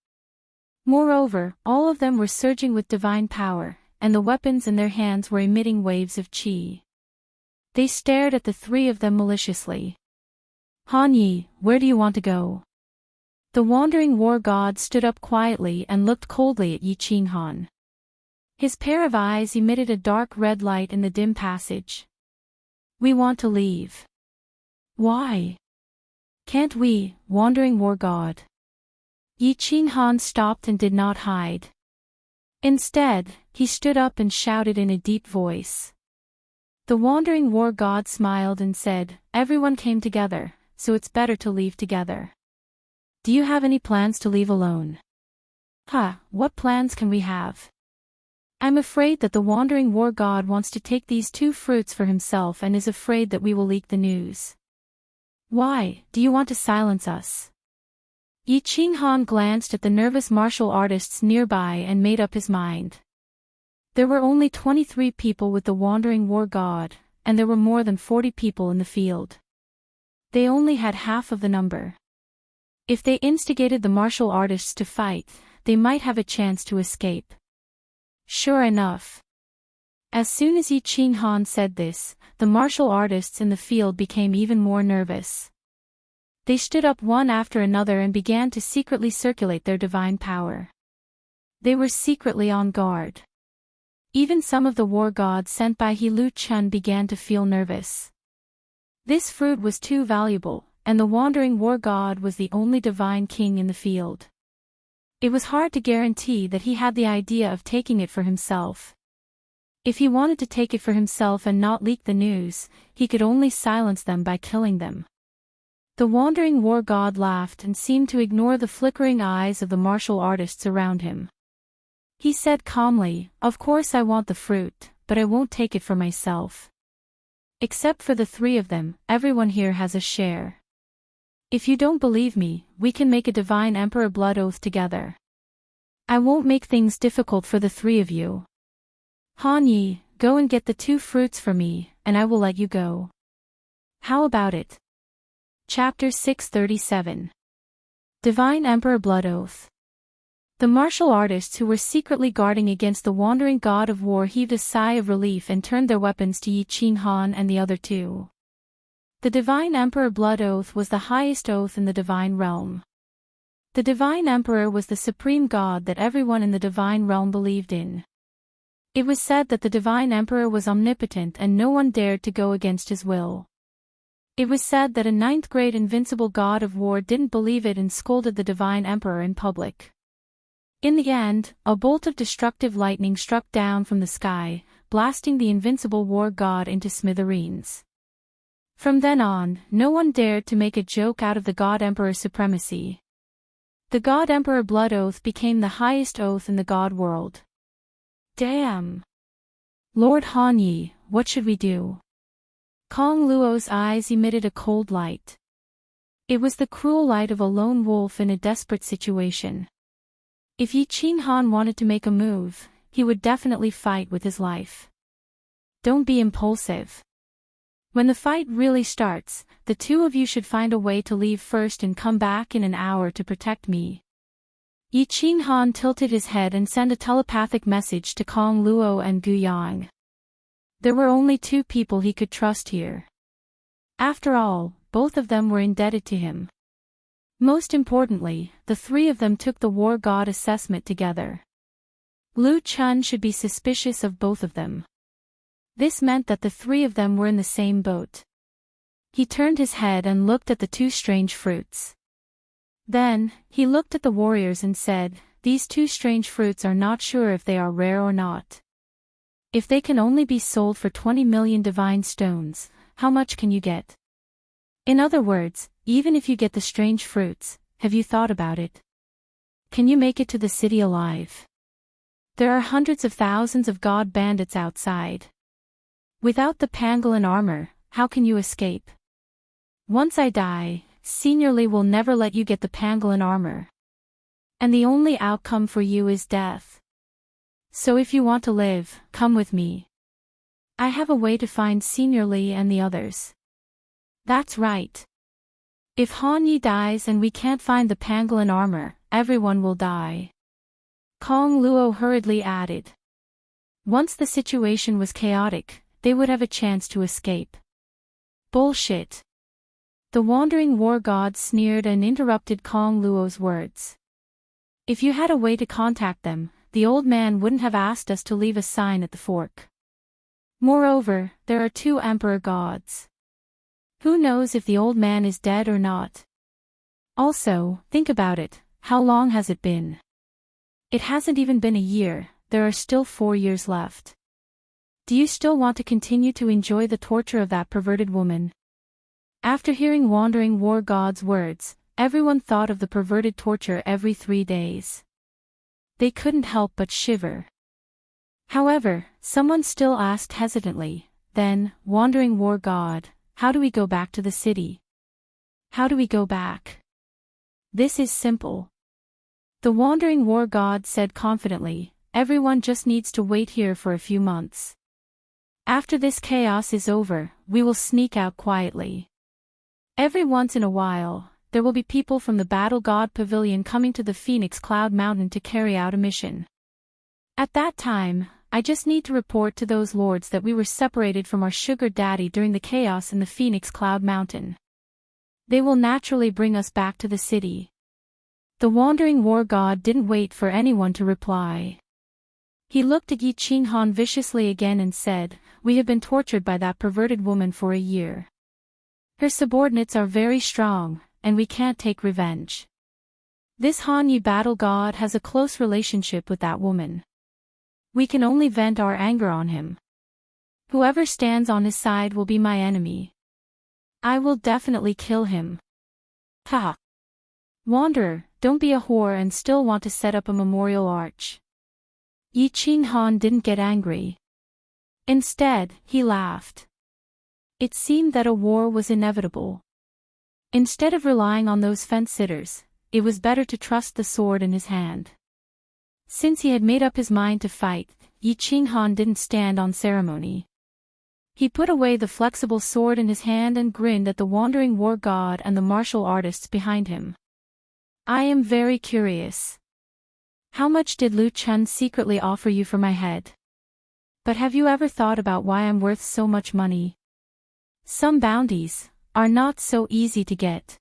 Moreover, all of them were surging with divine power, and the weapons in their hands were emitting waves of qi. They stared at the 3 of them maliciously. Han Yi, where do you want to go? The wandering war god stood up quietly and looked coldly at Yi Qinghan. His pair of eyes emitted a dark red light in the dim passage. We want to leave. Why? Can't we, wandering war god? Yi Qinghan stopped and did not hide. Instead, he stood up and shouted in a deep voice. The wandering war god smiled and said, everyone came together, so it's better to leave together. Do you have any plans to leave alone? What plans can we have? I'm afraid that the wandering war god wants to take these 2 fruits for himself and is afraid that we will leak the news. Why, do you want to silence us? Yi Qinghan glanced at the nervous martial artists nearby and made up his mind. There were only 23 people with the wandering war god, and there were more than 40 people in the field. They only had half of the number. If they instigated the martial artists to fight, they might have a chance to escape. Sure enough. As soon as Yi Qinghan said this, the martial artists in the field became even more nervous. They stood up one after another and began to secretly circulate their divine power. They were secretly on guard. Even some of the war gods sent by He Lu Chun began to feel nervous. This fruit was too valuable, and the wandering war god was the only divine king in the field. It was hard to guarantee that he had the idea of taking it for himself. If he wanted to take it for himself and not leak the news, he could only silence them by killing them. The wandering war god laughed and seemed to ignore the flickering eyes of the martial artists around him. He said calmly, of course I want the fruit, but I won't take it for myself. Except for the 3 of them, everyone here has a share. If you don't believe me, we can make a divine emperor blood oath together. I won't make things difficult for the 3 of you. Han Yi, go and get the 2 fruits for me, and I will let you go. How about it? Chapter 637. Divine Emperor Blood Oath. The martial artists who were secretly guarding against the wandering god of war heaved a sigh of relief and turned their weapons to Yi Qinghan and the other two. The Divine Emperor Blood Oath was the highest oath in the Divine Realm. The Divine Emperor was the supreme god that everyone in the Divine Realm believed in. It was said that the Divine Emperor was omnipotent and no one dared to go against his will. It was said that a ninth-grade invincible god of war didn't believe it and scolded the Divine Emperor in public. In the end, a bolt of destructive lightning struck down from the sky, blasting the invincible war god into smithereens. From then on, no one dared to make a joke out of the God Emperor's supremacy. The God Emperor Blood Oath became the highest oath in the God world. Damn! Lord Hanyi, what should we do? Kong Luo's eyes emitted a cold light. It was the cruel light of a lone wolf in a desperate situation. If Yi Qinghan wanted to make a move, he would definitely fight with his life. Don't be impulsive. When the fight really starts, the two of you should find a way to leave first and come back in an hour to protect me. Yi Qinghan tilted his head and sent a telepathic message to Kong Luo and Gu Yang. There were only two people he could trust here. After all, both of them were indebted to him. Most importantly, the three of them took the war god assessment together. Lu Chun should be suspicious of both of them. This meant that the three of them were in the same boat. He turned his head and looked at the two strange fruits. Then, he looked at the warriors and said, "These two strange fruits are not sure if they are rare or not. If they can only be sold for 20 million divine stones, how much can you get? In other words, even if you get the strange fruits, have you thought about it? Can you make it to the city alive? There are hundreds of thousands of god bandits outside. Without the pangolin armor, how can you escape? Once I die, Senior Li will never let you get the pangolin armor. And the only outcome for you is death. So if you want to live, come with me. I have a way to find Senior Li and the others." That's right. If Han Yi dies and we can't find the pangolin armor, everyone will die. Kong Luo hurriedly added. Once the situation was chaotic, they would have a chance to escape. Bullshit. The wandering war god sneered and interrupted Kong Luo's words. If you had a way to contact them, the old man wouldn't have asked us to leave a sign at the fork. Moreover, there are two emperor gods. Who knows if the old man is dead or not? Also, think about it, how long has it been? It hasn't even been a year, there are still 4 years left. Do you still want to continue to enjoy the torture of that perverted woman? After hearing Wandering War God's words, everyone thought of the perverted torture every 3 days. They couldn't help but shiver. However, someone still asked hesitantly, "Then, Wandering War God, how do we go back to the city? How do we go back?" "This is simple." The Wandering War God said confidently, "Everyone just needs to wait here for a few months. After this chaos is over, we will sneak out quietly. Every once in a while, there will be people from the Battle God Pavilion coming to the Phoenix Cloud Mountain to carry out a mission. At that time, I just need to report to those lords that we were separated from our sugar daddy during the chaos in the Phoenix Cloud Mountain. They will naturally bring us back to the city." The Wandering War God didn't wait for anyone to reply. He looked at Yi Qinghan viciously again and said, "We have been tortured by that perverted woman for a year. Her subordinates are very strong, and we can't take revenge. This Han Yi battle god has a close relationship with that woman. We can only vent our anger on him. Whoever stands on his side will be my enemy. I will definitely kill him." Ha! Wanderer, don't be a whore and still want to set up a memorial arch. Yi Qinghan didn't get angry. Instead, he laughed. It seemed that a war was inevitable. Instead of relying on those fence-sitters, it was better to trust the sword in his hand. Since he had made up his mind to fight, Yi Qinghan didn't stand on ceremony. He put away the flexible sword in his hand and grinned at the Wandering War God and the martial artists behind him. "I am very curious. How much did Lu Chun secretly offer you for my head? But have you ever thought about why I'm worth so much money? Some bounties are not so easy to get.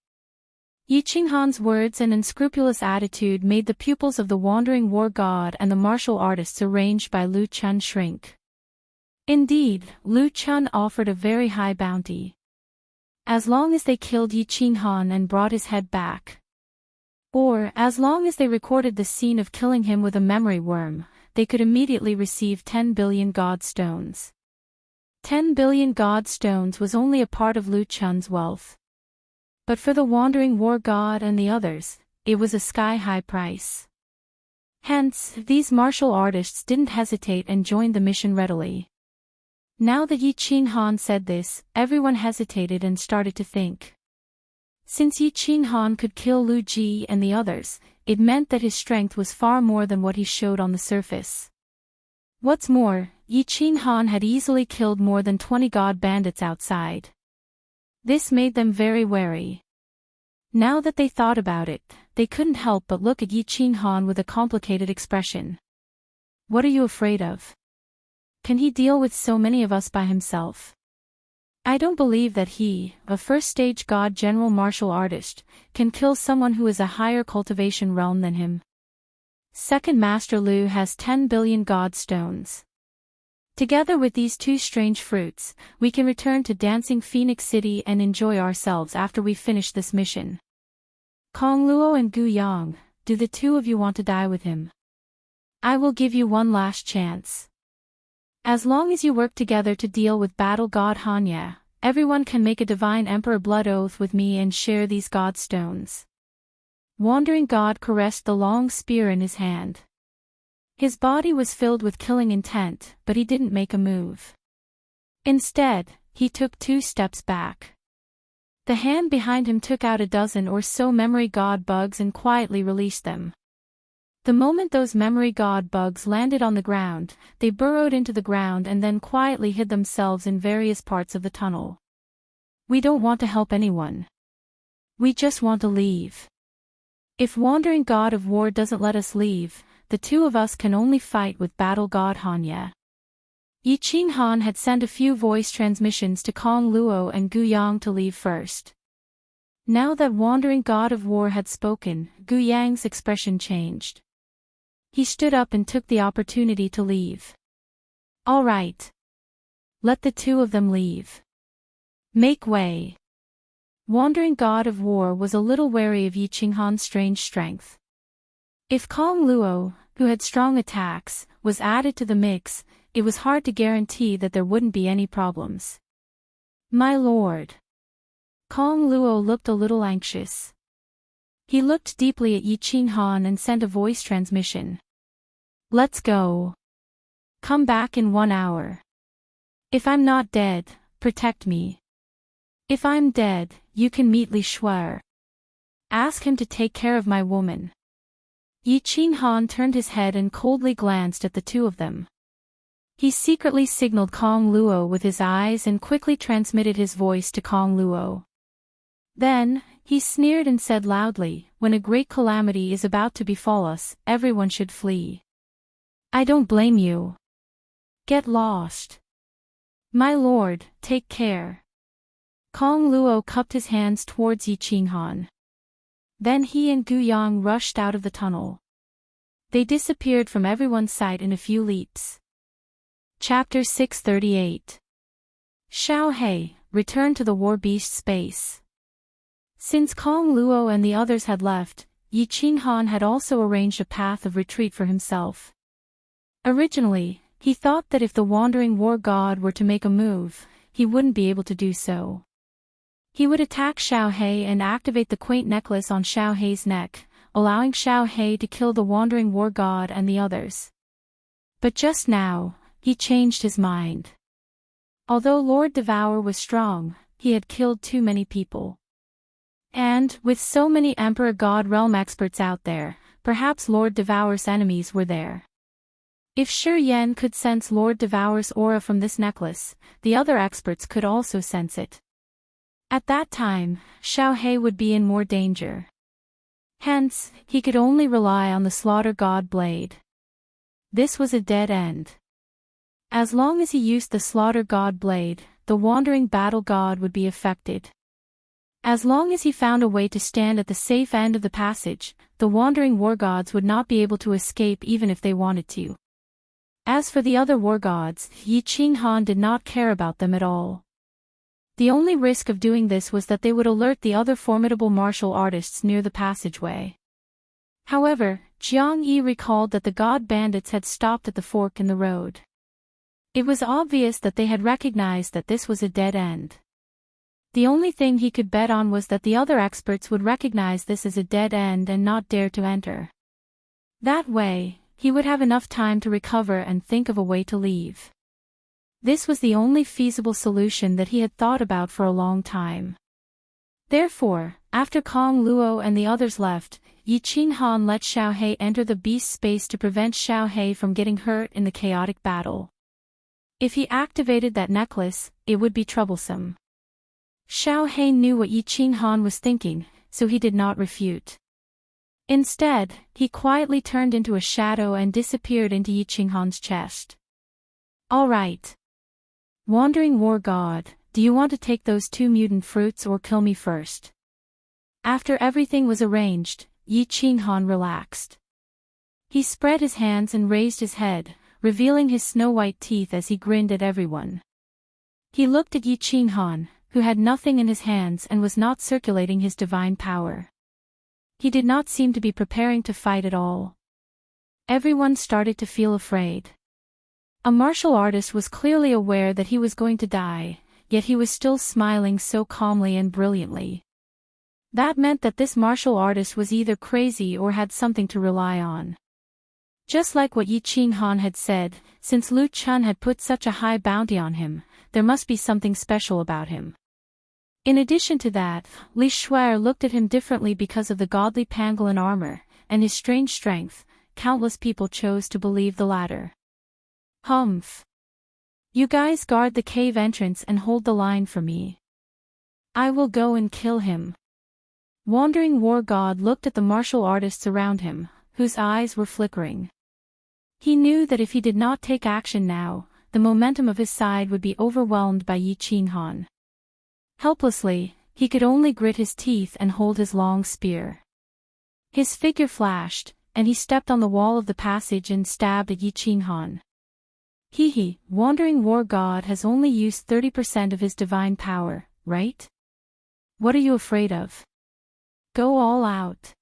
Yi Qinghan's words and unscrupulous attitude made the pupils of the wandering war god and the martial artists arranged by Lu Chun shrink. Indeed, Lu Chun offered a very high bounty. As long as they killed Yi Qinghan and brought his head back. Or, as long as they recorded the scene of killing him with a memory worm, they could immediately receive 10 billion god stones. 10 billion god stones was only a part of Lu Chun's wealth. But for the wandering war god and the others, it was a sky-high price. Hence, these martial artists didn't hesitate and joined the mission readily. Now that Yi Qinghan said this, everyone hesitated and started to think. Since Yi Qinghan could kill Lu Ji and the others, it meant that his strength was far more than what he showed on the surface. What's more, Yi Qinghan had easily killed more than 20 god bandits outside. This made them very wary. Now that they thought about it, they couldn't help but look at Yi Qinghan with a complicated expression. What are you afraid of? Can he deal with so many of us by himself? I don't believe that he, a first-stage god general martial artist, can kill someone who is a higher cultivation realm than him. Second Master Lu has 10 billion god stones. Together with these two strange fruits, we can return to Dancing Phoenix City and enjoy ourselves after we finish this mission. Kong Luo and Gu Yang, do the two of you want to die with him? I will give you one last chance. As long as you work together to deal with Battle God Hanya, everyone can make a Divine Emperor blood oath with me and share these god stones. Wandering God caressed the long spear in his hand. His body was filled with killing intent, but he didn't make a move. Instead, he took 2 steps back. The hand behind him took out a dozen or so memory god bugs and quietly released them. The moment those memory god bugs landed on the ground, they burrowed into the ground and then quietly hid themselves in various parts of the tunnel. We don't want to help anyone. We just want to leave. If Wandering God of War doesn't let us leave, the two of us can only fight with Battle God Hanya. Yi Qinghan had sent a few voice transmissions to Kong Luo and Gu Yang to leave first. Now that Wandering God of War had spoken, Gu Yang's expression changed. He stood up and took the opportunity to leave. All right. Let the two of them leave. Make way. Wandering God of War was a little wary of Yi Qinghan's strange strength. If Kong Luo, who had strong attacks, was added to the mix, it was hard to guarantee that there wouldn't be any problems. My lord. Kong Luo looked a little anxious. He looked deeply at Yi Qinghan and sent a voice transmission. Let's go. Come back in 1 hour. If I'm not dead, protect me. If I'm dead, you can meet Li Shuer. Ask him to take care of my woman. Yi Qinghan turned his head and coldly glanced at the two of them. He secretly signaled Kong Luo with his eyes and quickly transmitted his voice to Kong Luo. Then, he sneered and said loudly, when a great calamity is about to befall us, everyone should flee. I don't blame you. Get lost. My lord, take care. Kong Luo cupped his hands towards Yi Qinghan. Then he and Gu Yang rushed out of the tunnel. They disappeared from everyone's sight in a few leaps. Chapter 638. Xiao He, returned to the war beast space. Since Kong Luo and the others had left, Yi Qinghan had also arranged a path of retreat for himself. Originally, he thought that if the wandering war god were to make a move, he wouldn't be able to do so. He would attack Xiao He and activate the quaint necklace on Xiao He's neck, allowing Xiao He to kill the wandering war god and the others. But just now, he changed his mind. Although Lord Devour was strong, he had killed too many people. And, with so many Emperor God Realm experts out there, perhaps Lord Devour's enemies were there. If Shi Yan could sense Lord Devour's aura from this necklace, the other experts could also sense it. At that time, Xiao He would be in more danger. Hence, he could only rely on the Slaughter God blade. This was a dead end. As long as he used the Slaughter God blade, the wandering battle god would be affected. As long as he found a way to stand at the safe end of the passage, the wandering war gods would not be able to escape even if they wanted to. As for the other war gods, Yi Qinghan did not care about them at all. The only risk of doing this was that they would alert the other formidable martial artists near the passageway. However, Jiang Yi recalled that the god bandits had stopped at the fork in the road. It was obvious that they had recognized that this was a dead end. The only thing he could bet on was that the other experts would recognize this as a dead end and not dare to enter. That way, he would have enough time to recover and think of a way to leave. This was the only feasible solution that he had thought about for a long time. Therefore, after Kong Luo and the others left, Yi Qinghan let Xiao He enter the beast space to prevent Xiao He from getting hurt in the chaotic battle. If he activated that necklace, it would be troublesome. Xiao He knew what Yi Qinghan was thinking, so he did not refute. Instead, he quietly turned into a shadow and disappeared into Yi Qinghan's chest. All right. Wandering War God, do you want to take those 2 mutant fruits or kill me first? After everything was arranged, Yi Qinghan relaxed. He spread his hands and raised his head, revealing his snow-white teeth as he grinned at everyone. He looked at Yi Qinghan, who had nothing in his hands and was not circulating his divine power. He did not seem to be preparing to fight at all. Everyone started to feel afraid. A martial artist was clearly aware that he was going to die, yet he was still smiling so calmly and brilliantly. That meant that this martial artist was either crazy or had something to rely on. Just like what Yi Qinghan had said, since Lu Chun had put such a high bounty on him, there must be something special about him. In addition to that, Li Shuer looked at him differently because of the godly pangolin armor, and his strange strength. Countless people chose to believe the latter. Humph. You guys guard the cave entrance and hold the line for me. I will go and kill him. Wandering War God looked at the martial artists around him, whose eyes were flickering. He knew that if he did not take action now, the momentum of his side would be overwhelmed by Yi Qinghan. Helplessly, he could only grit his teeth and hold his long spear. His figure flashed, and he stepped on the wall of the passage and stabbed at Yi Qinghan. He, Wandering War God has only used 30% of his divine power, right? What are you afraid of? Go all out.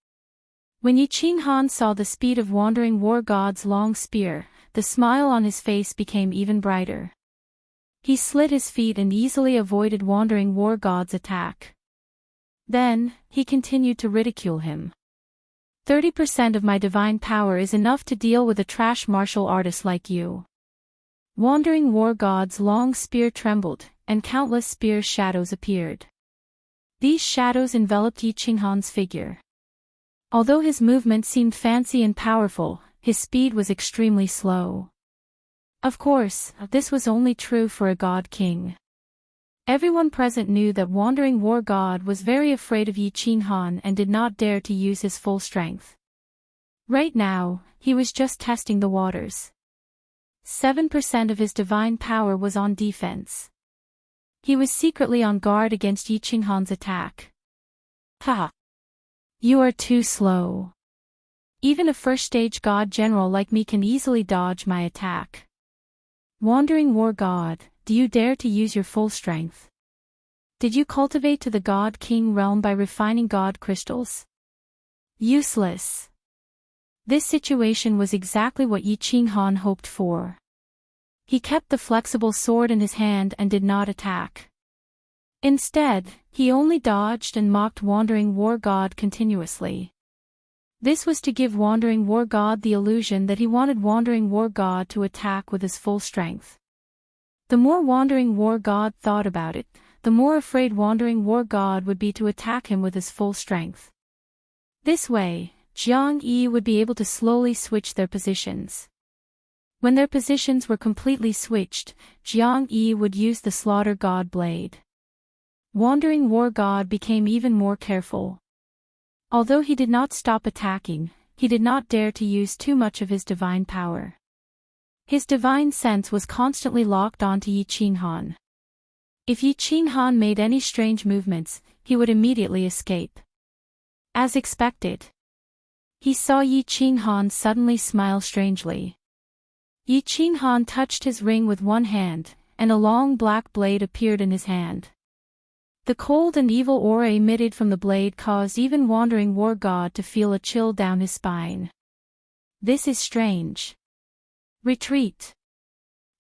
When Yi Qinghan saw the speed of Wandering War God's long spear, the smile on his face became even brighter. He slid his feet and easily avoided Wandering War God's attack. Then, he continued to ridicule him. 30% of my divine power is enough to deal with a trash martial artist like you. Wandering War God's long spear trembled, and countless spear shadows appeared. These shadows enveloped Yi Qinghan's figure. Although his movement seemed fancy and powerful, his speed was extremely slow. Of course, this was only true for a god king. Everyone present knew that Wandering War God was very afraid of Yi Qinghan and did not dare to use his full strength. Right now, he was just testing the waters. 7% of his divine power was on defense. He was secretly on guard against Yi Qinghan's attack. Ha! You are too slow. Even a first-stage god general like me can easily dodge my attack. Wandering War God, do you dare to use your full strength? Did you cultivate to the God King realm by refining God crystals? Useless. This situation was exactly what Yi Qinghan hoped for. He kept the flexible sword in his hand and did not attack. Instead, he only dodged and mocked Wandering War God continuously. This was to give Wandering War God the illusion that he wanted Wandering War God to attack with his full strength. The more Wandering War God thought about it, the more afraid Wandering War God would be to attack him with his full strength. This way, Jiang Yi would be able to slowly switch their positions. When their positions were completely switched, Jiang Yi would use the Slaughter God blade. Wandering War God became even more careful. Although he did not stop attacking, he did not dare to use too much of his divine power. His divine sense was constantly locked onto Yi Qinghan. If Yi Qinghan made any strange movements, he would immediately escape. As expected, he saw Yi Qinghan suddenly smile strangely. Yi Qinghan touched his ring with one hand, and a long black blade appeared in his hand. The cold and evil aura emitted from the blade caused even Wandering War God to feel a chill down his spine. This is strange. Retreat.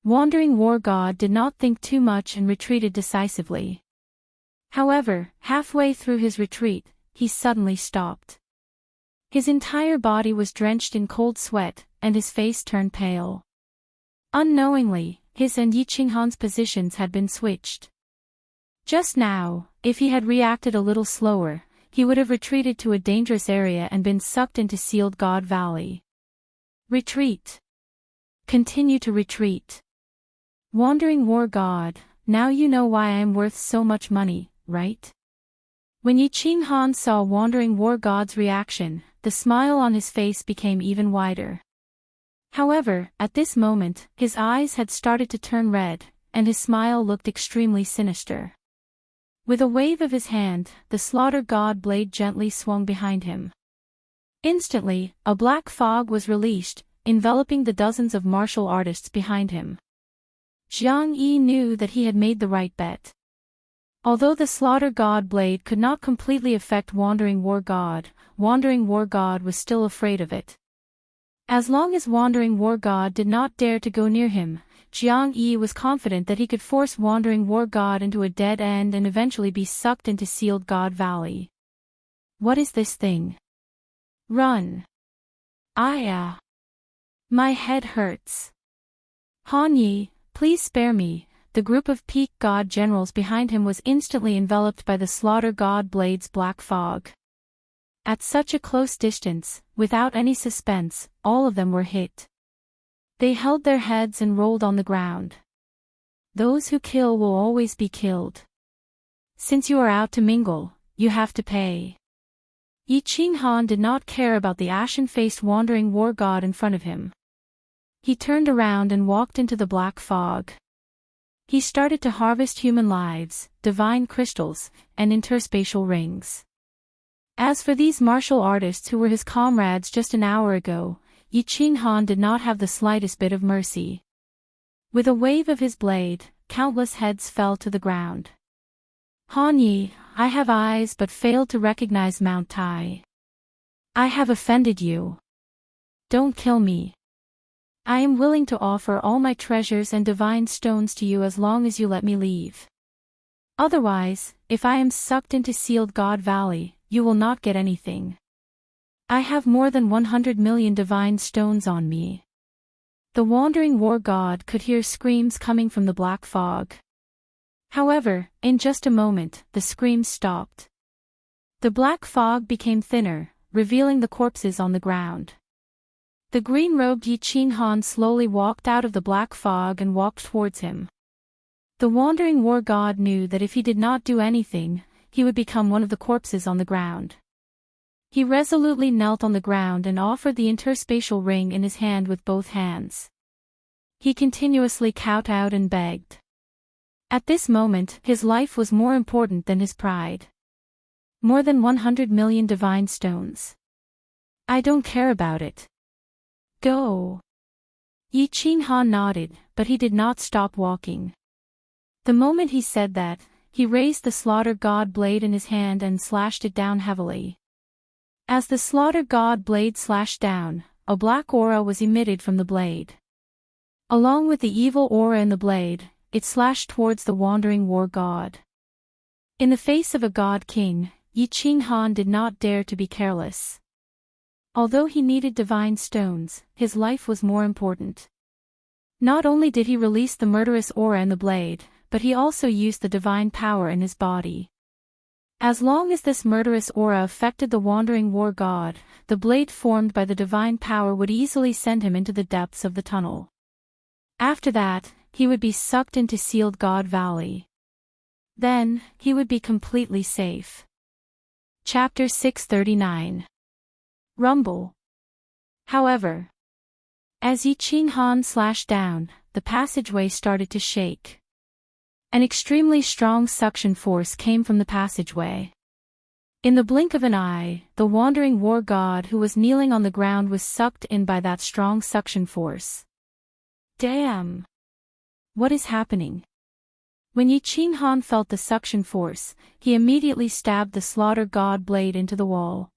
Wandering War God did not think too much and retreated decisively. However, halfway through his retreat, he suddenly stopped. His entire body was drenched in cold sweat, and his face turned pale. Unknowingly, his and Yi Qinghan's positions had been switched. Just now, if he had reacted a little slower, he would have retreated to a dangerous area and been sucked into Sealed God Valley. Retreat. Continue to retreat. Wandering War God, now you know why I am worth so much money, right? When Yi Qinghan saw Wandering War God's reaction, the smile on his face became even wider. However, at this moment, his eyes had started to turn red, and his smile looked extremely sinister. With a wave of his hand, the Slaughter God blade gently swung behind him. Instantly, a black fog was released, enveloping the dozens of martial artists behind him. Jiang Yi knew that he had made the right bet. Although the Slaughter God blade could not completely affect Wandering War God was still afraid of it. As long as Wandering War God did not dare to go near him, Jiang Yi was confident that he could force Wandering War God into a dead end and eventually be sucked into Sealed God Valley. What is this thing? Run. My head hurts. Han Yi, please spare me. The group of Peak God generals behind him was instantly enveloped by the Slaughter God blade's black fog. At such a close distance, without any suspense, all of them were hit. They held their heads and rolled on the ground. Those who kill will always be killed. Since you are out to mingle, you have to pay. Yi Qinghan did not care about the ashen-faced Wandering War God in front of him. He turned around and walked into the black fog. He started to harvest human lives, divine crystals, and interspatial rings. As for these martial artists who were his comrades just an hour ago, Yi Qinghan did not have the slightest bit of mercy. With a wave of his blade, countless heads fell to the ground. Han Yi, I have eyes but failed to recognize Mount Tai. I have offended you. Don't kill me. I am willing to offer all my treasures and divine stones to you as long as you let me leave. Otherwise, if I am sucked into Sealed God Valley, you will not get anything. I have more than 100 million divine stones on me. The Wandering War God could hear screams coming from the black fog. However, in just a moment, the screams stopped. The black fog became thinner, revealing the corpses on the ground. The green-robed Yi Qinghan slowly walked out of the black fog and walked towards him. The Wandering War God knew that if he did not do anything, he would become one of the corpses on the ground. He resolutely knelt on the ground and offered the interspatial ring in his hand with both hands. He continuously kowtowed and begged. At this moment, his life was more important than his pride. More than 100 million divine stones. I don't care about it. Go. Yi Qinghan nodded, but he did not stop walking. The moment he said that, he raised the Slaughter God blade in his hand and slashed it down heavily. As the Slaughter God blade slashed down, a black aura was emitted from the blade. Along with the evil aura in the blade, it slashed towards the Wandering War God. In the face of a God King, Yi Qinghan did not dare to be careless. Although he needed divine stones, his life was more important. Not only did he release the murderous aura in the blade, but he also used the divine power in his body. As long as this murderous aura affected the Wandering War God, the blade formed by the divine power would easily send him into the depths of the tunnel. After that, he would be sucked into Sealed God Valley. Then, he would be completely safe. Chapter 639. Rumble. However, as Yi Qinghan slashed down, the passageway started to shake. An extremely strong suction force came from the passageway. In the blink of an eye, the wandering war god who was kneeling on the ground was sucked in by that strong suction force. Damn! What is happening? When Yi Qinghan felt the suction force, he immediately stabbed the slaughter god blade into the wall.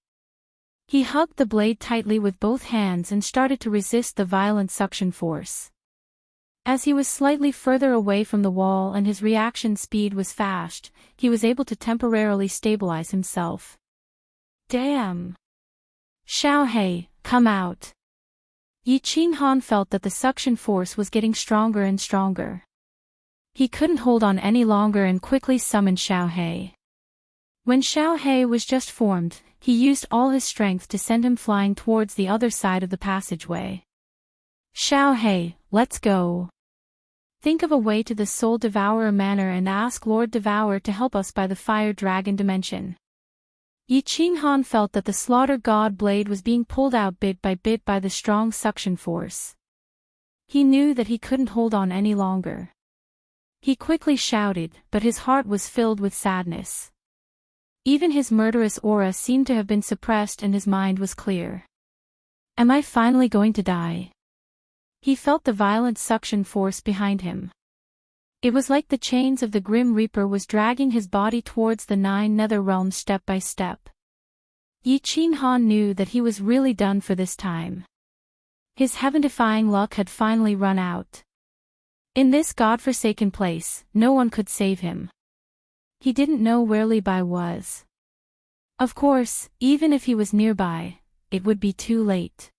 He hugged the blade tightly with both hands and started to resist the violent suction force. As he was slightly further away from the wall and his reaction speed was fast, he was able to temporarily stabilize himself. Damn! Xiaohei, come out! Yi Qinghan felt that the suction force was getting stronger and stronger. He couldn't hold on any longer and quickly summoned Xiaohei. When Xiaohei was just formed, he used all his strength to send him flying towards the other side of the passageway. Xiaohei, let's go. Think of a way to the Soul Devourer manor and ask Lord Devourer to help us by the Fire Dragon dimension. Yi Qinghan felt that the Slaughter God blade was being pulled out bit by the strong suction force. He knew that he couldn't hold on any longer. He quickly shouted, but his heart was filled with sadness. Even his murderous aura seemed to have been suppressed and his mind was clear. Am I finally going to die? He felt the violent suction force behind him. It was like the chains of the Grim Reaper was dragging his body towards the 9 nether realms step by step. Yi Qinghan knew that he was really done for this time. His heaven-defying luck had finally run out. In this godforsaken place, no one could save him. He didn't know where Li Bai was. Of course, even if he was nearby, it would be too late.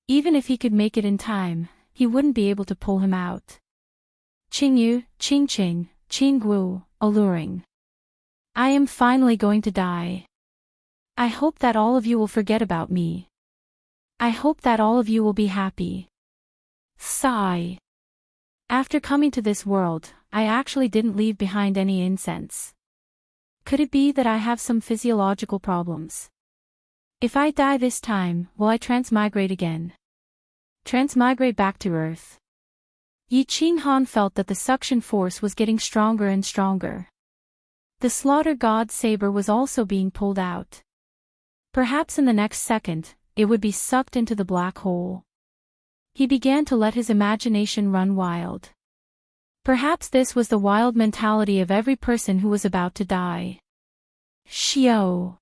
Even if he could make it in time, he wouldn't be able to pull him out. Qingyu, Qingqing, Qingguo, alluring. I am finally going to die. I hope that all of you will forget about me. I hope that all of you will be happy. Sigh. After coming to this world, I actually didn't leave behind any incense. Could it be that I have some physiological problems? If I die this time, will I transmigrate again? Transmigrate back to Earth? Yi Qinghan felt that the suction force was getting stronger and stronger. The Slaughter God saber was also being pulled out. Perhaps in the next second, it would be sucked into the black hole. He began to let his imagination run wild. Perhaps this was the wild mentality of every person who was about to die. Xiao.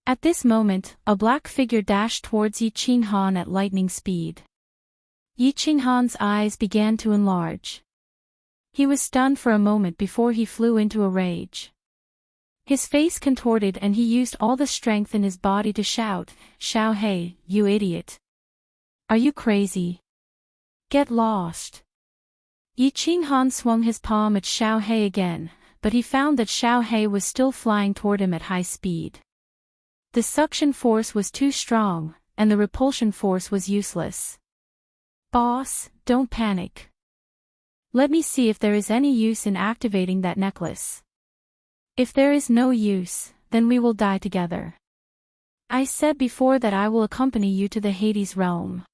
At this moment, a black figure dashed towards Yi Qinghan at lightning speed. Yi Qinghan's eyes began to enlarge. He was stunned for a moment before he flew into a rage. His face contorted and he used all the strength in his body to shout, Xiaohei, you idiot. Are you crazy? Get lost. Yi Qinghan swung his palm at Xiaohei again, but he found that Xiaohei was still flying toward him at high speed. The suction force was too strong, and the repulsion force was useless. Boss, don't panic. Let me see if there is any use in activating that necklace. If there is no use, then we will die together. I said before that I will accompany you to the Hades realm.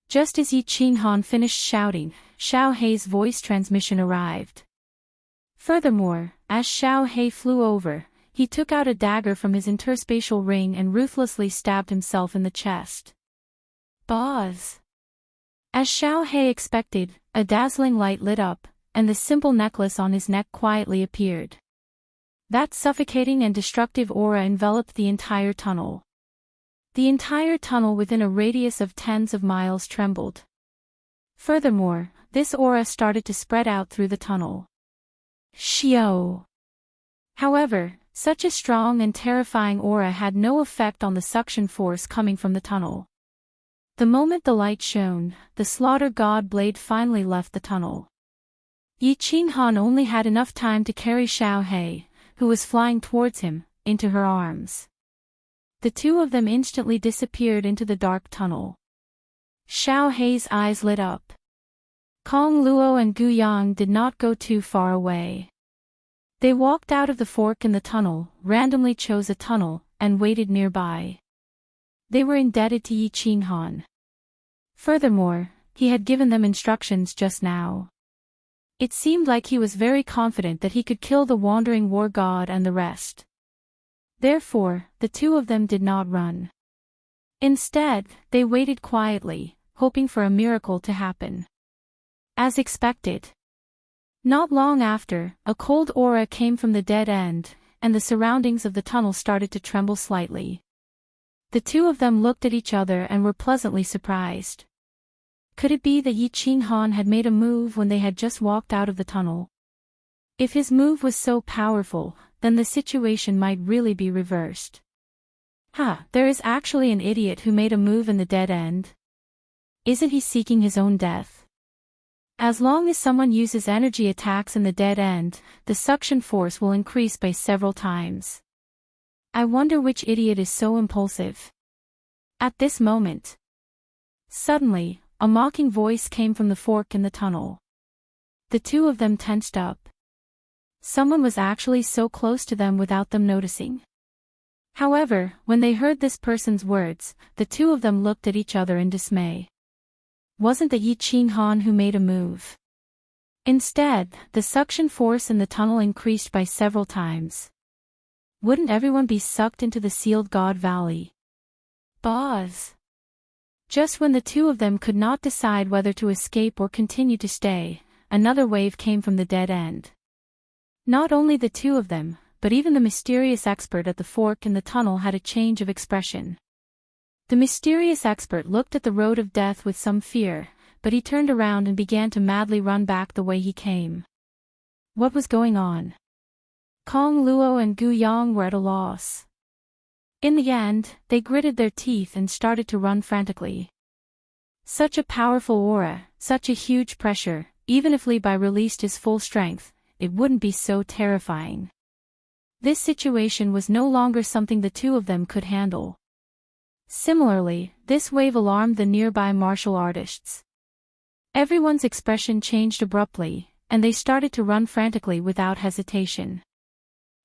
Just as Yi Qinghan finished shouting, Xiaohei's voice transmission arrived. Furthermore, as Xiaohei flew over, he took out a dagger from his interspatial ring and ruthlessly stabbed himself in the chest. Buzz! As Xiaohei expected, a dazzling light lit up, and the simple necklace on his neck quietly appeared. That suffocating and destructive aura enveloped the entire tunnel. The entire tunnel within a radius of tens of miles trembled. Furthermore, this aura started to spread out through the tunnel. Xiao! However, such a strong and terrifying aura had no effect on the suction force coming from the tunnel. The moment the light shone, the Slaughter God blade finally left the tunnel. Yi Qinghan only had enough time to carry Xiaohei, who was flying towards him, into her arms. The two of them instantly disappeared into the dark tunnel. Xiaohei's eyes lit up. Kong Luo and Gu Yang did not go too far away. They walked out of the fork in the tunnel, randomly chose a tunnel, and waited nearby. They were indebted to Yi Qinghan. Furthermore, he had given them instructions just now. It seemed like he was very confident that he could kill the wandering war god and the rest. Therefore, the two of them did not run. Instead, they waited quietly, hoping for a miracle to happen. As expected. Not long after, a cold aura came from the dead end, and the surroundings of the tunnel started to tremble slightly. The two of them looked at each other and were pleasantly surprised. Could it be that Yi Qinghan had made a move when they had just walked out of the tunnel? If his move was so powerful, then the situation might really be reversed. There is actually an idiot who made a move in the dead end. Isn't he seeking his own death? As long as someone uses energy attacks in the dead end, the suction force will increase by several times. I wonder which idiot is so impulsive. At this moment, suddenly, a mocking voice came from the fork in the tunnel. The two of them tensed up. Someone was actually so close to them without them noticing. However, when they heard this person's words, the two of them looked at each other in dismay. Wasn't the Yi Qinghan who made a move? Instead, the suction force in the tunnel increased by several times. Wouldn't everyone be sucked into the sealed God Valley? Boz. Just when the two of them could not decide whether to escape or continue to stay, another wave came from the dead end. Not only the two of them, but even the mysterious expert at the fork in the tunnel had a change of expression. The mysterious expert looked at the road of death with some fear, but he turned around and began to madly run back the way he came. What was going on? Kong Luo and Gu Yang were at a loss. In the end, they gritted their teeth and started to run frantically. Such a powerful aura, such a huge pressure, even if Li Bai released his full strength, it wouldn't be so terrifying. This situation was no longer something the two of them could handle. Similarly, this wave alarmed the nearby martial artists. Everyone's expression changed abruptly, and they started to run frantically without hesitation.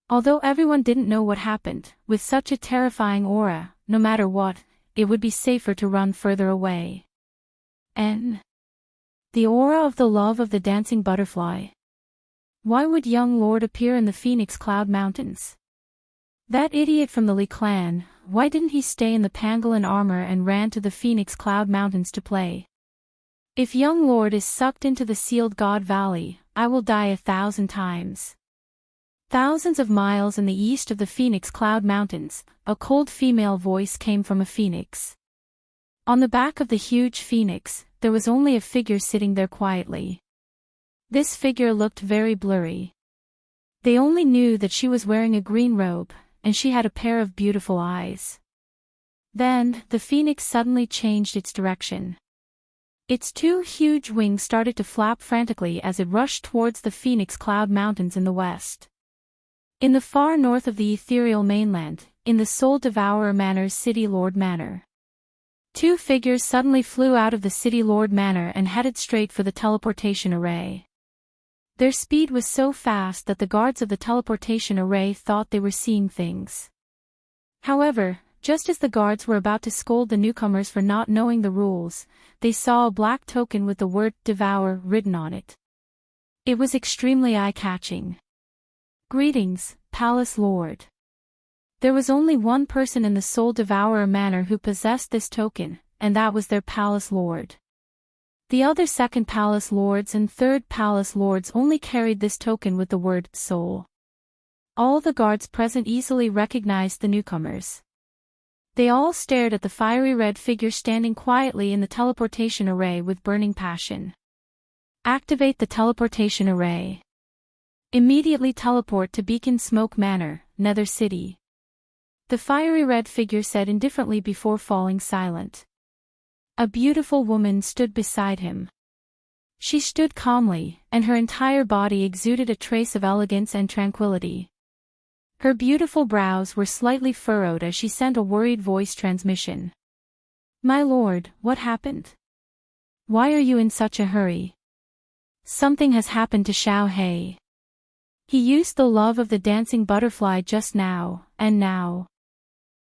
Although everyone didn't know what happened, with such a terrifying aura, no matter what, it would be safer to run further away. The aura of the love of the dancing butterfly. Why would young Lord appear in the Phoenix Cloud Mountains? That idiot from the Li clan, why didn't he stay in the pangolin armor and ran to the Phoenix Cloud Mountains to play? If young Lord is sucked into the sealed God Valley, I will die 1,000 times. Thousands of miles in the east of the Phoenix Cloud Mountains, a cold female voice came from a phoenix. On the back of the huge phoenix, there was only a figure sitting there quietly. This figure looked very blurry. They only knew that she was wearing a green robe, and she had a pair of beautiful eyes. Then, the phoenix suddenly changed its direction. Its two huge wings started to flap frantically as it rushed towards the Phoenix Cloud Mountains in the west. In the far north of the ethereal mainland, in the Soul Devourer Manor's City Lord Manor. Two figures suddenly flew out of the City Lord Manor and headed straight for the teleportation array. Their speed was so fast that the guards of the teleportation array thought they were seeing things. However, just as the guards were about to scold the newcomers for not knowing the rules, they saw a black token with the word Devour written on it. It was extremely eye-catching. Greetings, Palace Lord. There was only one person in the Soul Devourer Manor who possessed this token, and that was their Palace Lord. The other second Palace Lords and third Palace Lords only carried this token with the word Soul. All the guards present easily recognized the newcomers. They all stared at the fiery red figure standing quietly in the teleportation array with burning passion. Activate the teleportation array. Immediately teleport to Beacon Smoke Manor, Nether City. The fiery red figure said indifferently before falling silent. A beautiful woman stood beside him. She stood calmly, and her entire body exuded a trace of elegance and tranquility. Her beautiful brows were slightly furrowed as she sent a worried voice transmission. My lord, what happened? Why are you in such a hurry? Something has happened to Xiao Hei. He used the love of the dancing butterfly just now, and now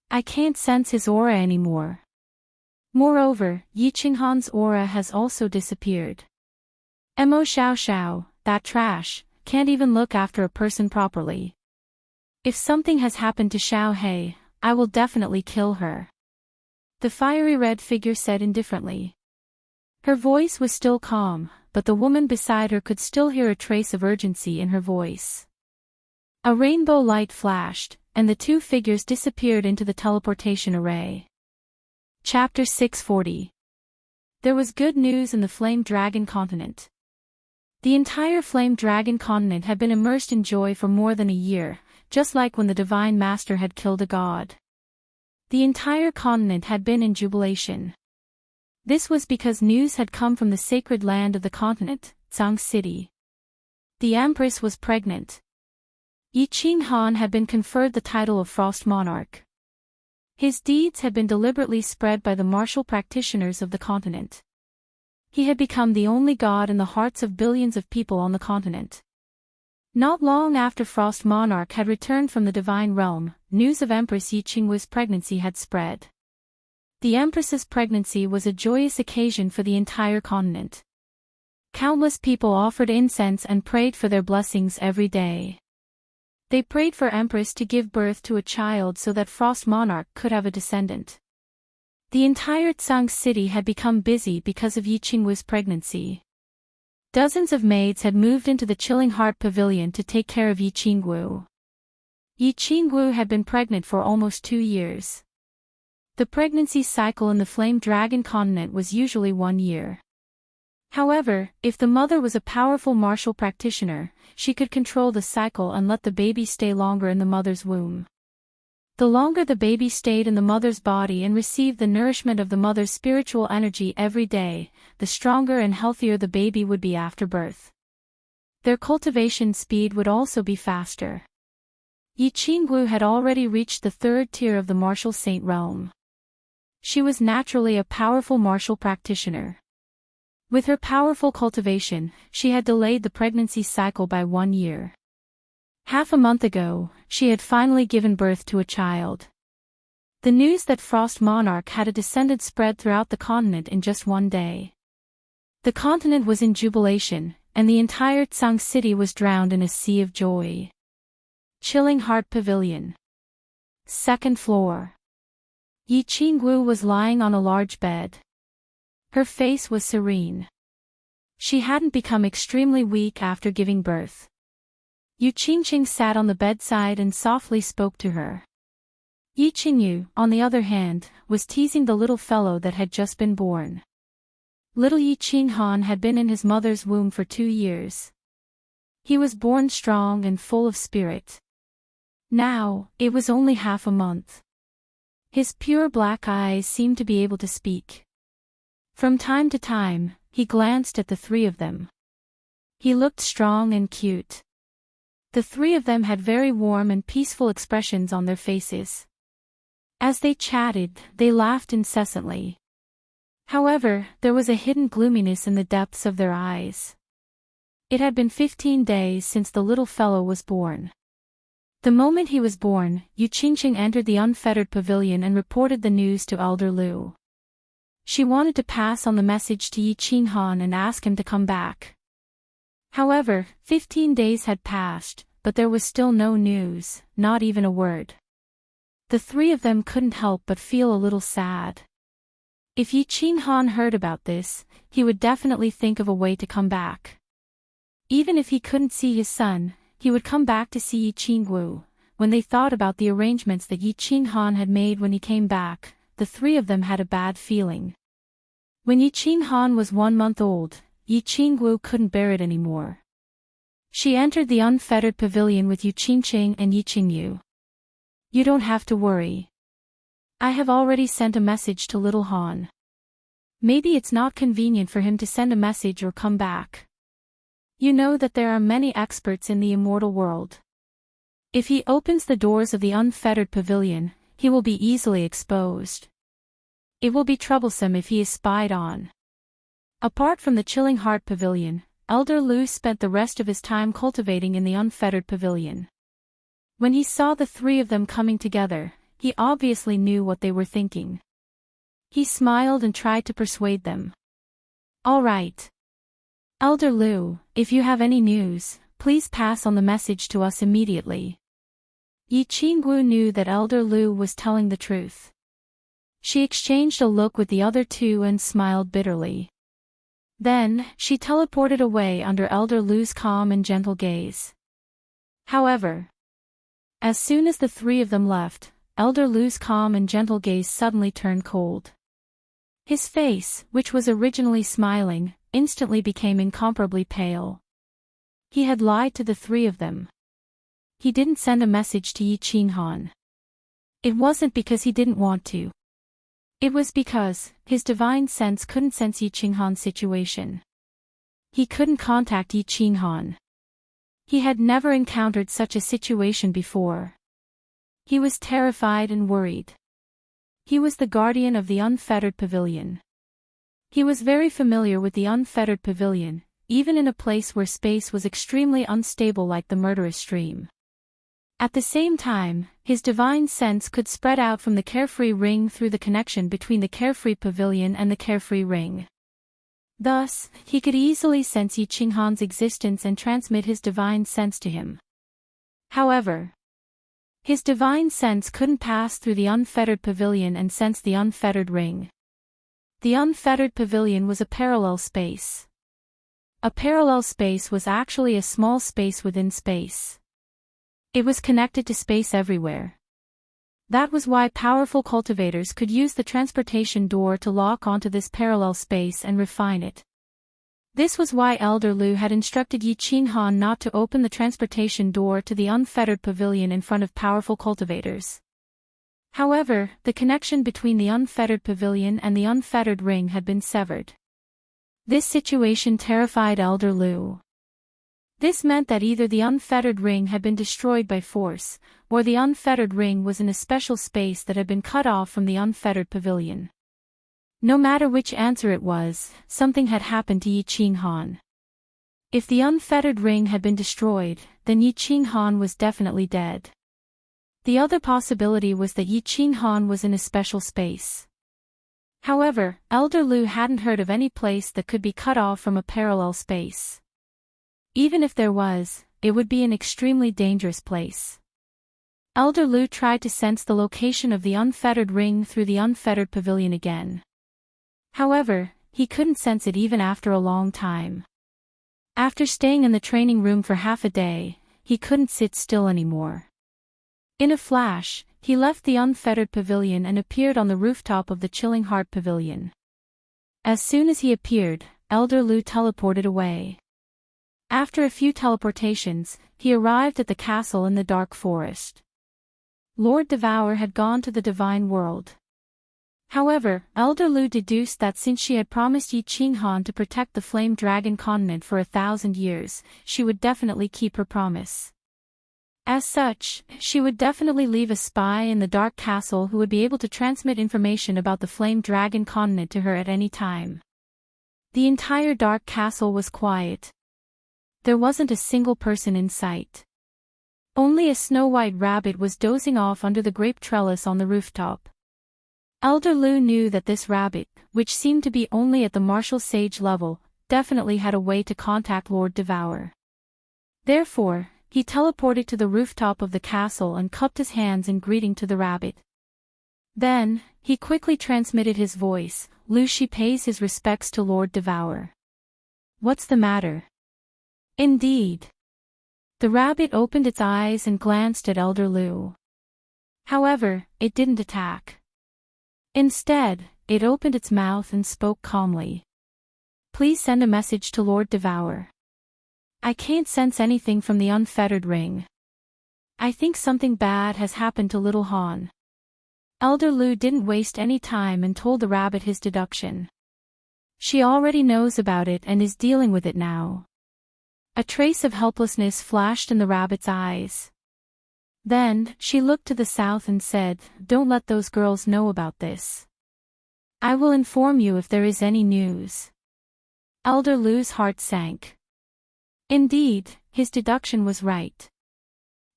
I can't sense his aura anymore. Moreover, Yi Qinghan's aura has also disappeared. Mo Xiao Xiao, that trash, can't even look after a person properly. If something has happened to Xiao He, I will definitely kill her. The fiery red figure said indifferently. Her voice was still calm, but the woman beside her could still hear a trace of urgency in her voice. A rainbow light flashed, and the two figures disappeared into the teleportation array. Chapter 640. There was good news in the Flame Dragon continent. The entire Flame Dragon continent had been immersed in joy for more than a year, just like when the Divine Master had killed a god. The entire continent had been in jubilation. This was because news had come from the sacred land of the continent, Tsang City. The Empress was pregnant. Yi Qinghan had been conferred the title of Frost Monarch. His deeds had been deliberately spread by the martial practitioners of the continent. He had become the only god in the hearts of billions of people on the continent. Not long after Frost Monarch had returned from the Divine Realm, news of Empress Yi Qingwu's pregnancy had spread. The Empress's pregnancy was a joyous occasion for the entire continent. Countless people offered incense and prayed for their blessings every day. They prayed for Empress to give birth to a child so that Frost Monarch could have a descendant. The entire Tsang city had become busy because of Yi Qingwu's pregnancy. Dozens of maids had moved into the Chilling Heart Pavilion to take care of Yi Qingwu. Yi Qingwu had been pregnant for almost 2 years. The pregnancy cycle in the Flame Dragon continent was usually 1 year. However, if the mother was a powerful martial practitioner, she could control the cycle and let the baby stay longer in the mother's womb. The longer the baby stayed in the mother's body and received the nourishment of the mother's spiritual energy every day, the stronger and healthier the baby would be after birth. Their cultivation speed would also be faster. Yi Qingwu had already reached the 3rd tier of the martial saint realm. She was naturally a powerful martial practitioner. With her powerful cultivation, she had delayed the pregnancy cycle by 1 year. Half a month ago, she had finally given birth to a child. The news that Frost Monarch had a descendant spread throughout the continent in just 1 day. The continent was in jubilation, and the entire Tsang city was drowned in a sea of joy. Chilling Heart Pavilion. 2nd floor. Yi Qingwu was lying on a large bed. Her face was serene. She hadn't become extremely weak after giving birth. Yu Qingqing sat on the bedside and softly spoke to her. Yi Qingyu, on the other hand, was teasing the little fellow that had just been born. Little Yi Qinghan had been in his mother's womb for 2 years. He was born strong and full of spirit. Now, it was only half a month. His pure black eyes seemed to be able to speak. From time to time, he glanced at the 3 of them. He looked strong and cute. The 3 of them had very warm and peaceful expressions on their faces. As they chatted, they laughed incessantly. However, there was a hidden gloominess in the depths of their eyes. It had been 15 days since the little fellow was born. The moment he was born, Yu Qingqing entered the unfettered pavilion and reported the news to Elder Lu. She wanted to pass on the message to Yi Qinghan and ask him to come back. However, 15 days had passed, but there was still no news, not even a word. The 3 of them couldn't help but feel a little sad. If Yi Qinghan heard about this, he would definitely think of a way to come back. Even if he couldn't see his son, he would come back to see Yi Qingwu. When they thought about the arrangements that Yi Qinghan had made when he came back, the 3 of them had a bad feeling. When Yi Qinghan was 1 month old, Yi Qingwu couldn't bear it anymore. She entered the unfettered pavilion with Yu Qingqing and Yi Qingyu. You don't have to worry. I have already sent a message to little Han. Maybe it's not convenient for him to send a message or come back. You know that there are many experts in the immortal world. If he opens the doors of the unfettered pavilion, he will be easily exposed. It will be troublesome if he is spied on. Apart from the Chilling Heart Pavilion, Elder Lu spent the rest of his time cultivating in the unfettered pavilion. When he saw the three of them coming together, he obviously knew what they were thinking. He smiled and tried to persuade them. All right. Elder Lu, if you have any news, please pass on the message to us immediately. Yi Qinggu knew that Elder Lu was telling the truth. She exchanged a look with the other two and smiled bitterly. Then, she teleported away under Elder Lu's calm and gentle gaze. However, as soon as the three of them left, Elder Lu's calm and gentle gaze suddenly turned cold. His face, which was originally smiling, instantly became incomparably pale. He had lied to the three of them. He didn't send a message to Yi Qinghan. It wasn't because he didn't want to. It was because his divine sense couldn't sense Yi Qinghan's situation. He couldn't contact Yi Qinghan. He had never encountered such a situation before. He was terrified and worried. He was the guardian of the unfettered pavilion. He was very familiar with the unfettered pavilion, even in a place where space was extremely unstable like the murderous stream. At the same time, his divine sense could spread out from the carefree ring through the connection between the carefree pavilion and the carefree ring. Thus, he could easily sense Yi Qinghan's existence and transmit his divine sense to him. However, his divine sense couldn't pass through the unfettered pavilion and sense the unfettered ring. The unfettered pavilion was a parallel space. A parallel space was actually a small space within space. It was connected to space everywhere. That was why powerful cultivators could use the transportation door to lock onto this parallel space and refine it. This was why Elder Lu had instructed Yi Qinghan not to open the transportation door to the unfettered pavilion in front of powerful cultivators. However, the connection between the unfettered pavilion and the unfettered ring had been severed. This situation terrified Elder Lu. This meant that either the unfettered ring had been destroyed by force, or the unfettered ring was in a special space that had been cut off from the unfettered pavilion. No matter which answer it was, something had happened to Yi Qinghan. If the unfettered ring had been destroyed, then Yi Qinghan was definitely dead. The other possibility was that Yi Qinghan was in a special space. However, Elder Lu hadn't heard of any place that could be cut off from a parallel space. Even if there was, it would be an extremely dangerous place. Elder Lu tried to sense the location of the unfettered ring through the unfettered pavilion again. However, he couldn't sense it even after a long time. After staying in the training room for half a day, he couldn't sit still anymore. In a flash, he left the unfettered pavilion and appeared on the rooftop of the Chilling Heart Pavilion. As soon as he appeared, Elder Lu teleported away. After a few teleportations, he arrived at the castle in the dark forest. Lord Devour had gone to the divine world. However, Elder Lu deduced that since she had promised Yi Qinghan to protect the Flame Dragon continent for 1,000 years, she would definitely keep her promise. As such, she would definitely leave a spy in the Dark Castle who would be able to transmit information about the Flame Dragon continent to her at any time. The entire Dark Castle was quiet. There wasn't a single person in sight. Only a snow-white rabbit was dozing off under the grape trellis on the rooftop. Elder Lu knew that this rabbit, which seemed to be only at the martial sage level, definitely had a way to contact Lord Devour. Therefore, he teleported to the rooftop of the castle and cupped his hands in greeting to the rabbit. Then, he quickly transmitted his voice, "Lu Shi pays his respects to Lord Devour." "What's the matter?" "Indeed." The rabbit opened its eyes and glanced at Elder Lu. However, it didn't attack. Instead, it opened its mouth and spoke calmly. "Please send a message to Lord Devour. I can't sense anything from the unfettered ring. I think something bad has happened to little Han." Elder Lu didn't waste any time and told the rabbit his deduction. She already knows about it and is dealing with it now. A trace of helplessness flashed in the rabbit's eyes. Then, she looked to the south and said, "Don't let those girls know about this. I will inform you if there is any news." Elder Lu's heart sank. Indeed, his deduction was right.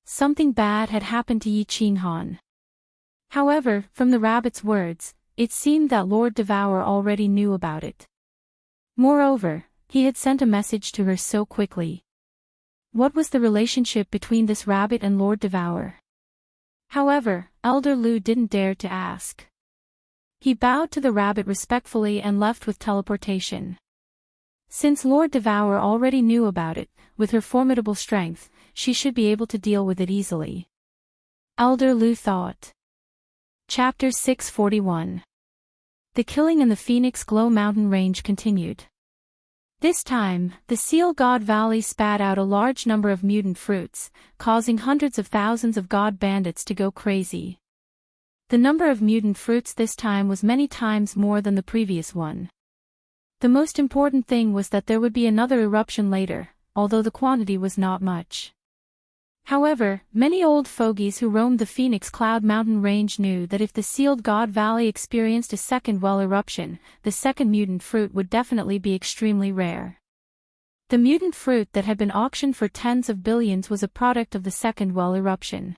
Something bad had happened to Yi Qinghan. However, from the rabbit's words, it seemed that Lord Devour already knew about it. Moreover, he had sent a message to her so quickly. What was the relationship between this rabbit and Lord Devour? However, Elder Lu didn't dare to ask. He bowed to the rabbit respectfully and left with teleportation. Since Lord Devour already knew about it, with her formidable strength, she should be able to deal with it easily. Elder Lu thought. Chapter 641. The killing in the Phoenix Glow Mountain Range continued. This time, the Seal God Valley spat out a large number of mutant fruits, causing hundreds of thousands of god bandits to go crazy. The number of mutant fruits this time was many times more than the previous one. The most important thing was that there would be another eruption later, although the quantity was not much. However, many old fogies who roamed the Phoenix Cloud Mountain Range knew that if the Sealed God Valley experienced a second well eruption, the second mutant fruit would definitely be extremely rare. The mutant fruit that had been auctioned for tens of billions was a product of the second well eruption.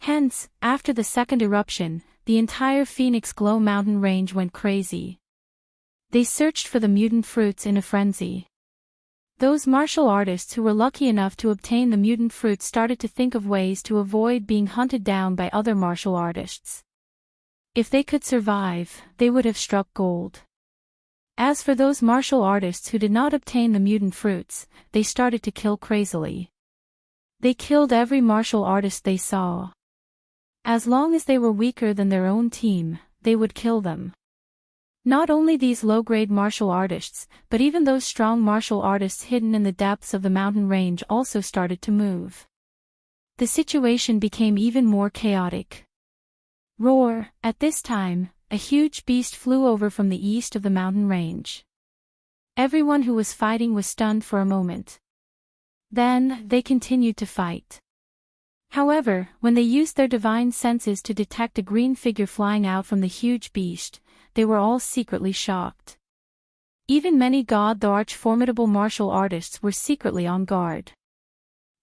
Hence, after the second eruption, the entire Phoenix Glow Mountain Range went crazy. They searched for the mutant fruits in a frenzy. Those martial artists who were lucky enough to obtain the mutant fruits started to think of ways to avoid being hunted down by other martial artists. If they could survive, they would have struck gold. As for those martial artists who did not obtain the mutant fruits, they started to kill crazily. They killed every martial artist they saw. As long as they were weaker than their own team, they would kill them. Not only these low-grade martial artists, but even those strong martial artists hidden in the depths of the mountain range also started to move. The situation became even more chaotic. Roar! At this time, a huge beast flew over from the east of the mountain range. Everyone who was fighting was stunned for a moment. Then, they continued to fight. However, when they used their divine senses to detect a green figure flying out from the huge beast, they were all secretly shocked. Even many the arch-formidable martial artists were secretly on guard.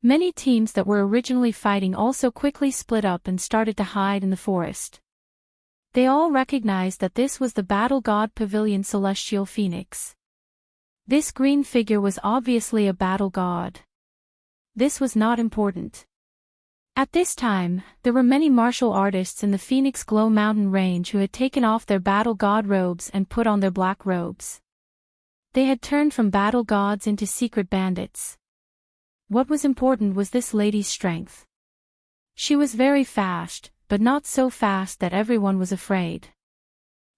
Many teams that were originally fighting also quickly split up and started to hide in the forest. They all recognized that this was the Battle God Pavilion Celestial Phoenix. This green figure was obviously a battle god. This was not important. At this time, there were many martial artists in the Phoenix Glow Mountain Range who had taken off their battle god robes and put on their black robes. They had turned from battle gods into secret bandits. What was important was this lady's strength. She was very fast, but not so fast that everyone was afraid.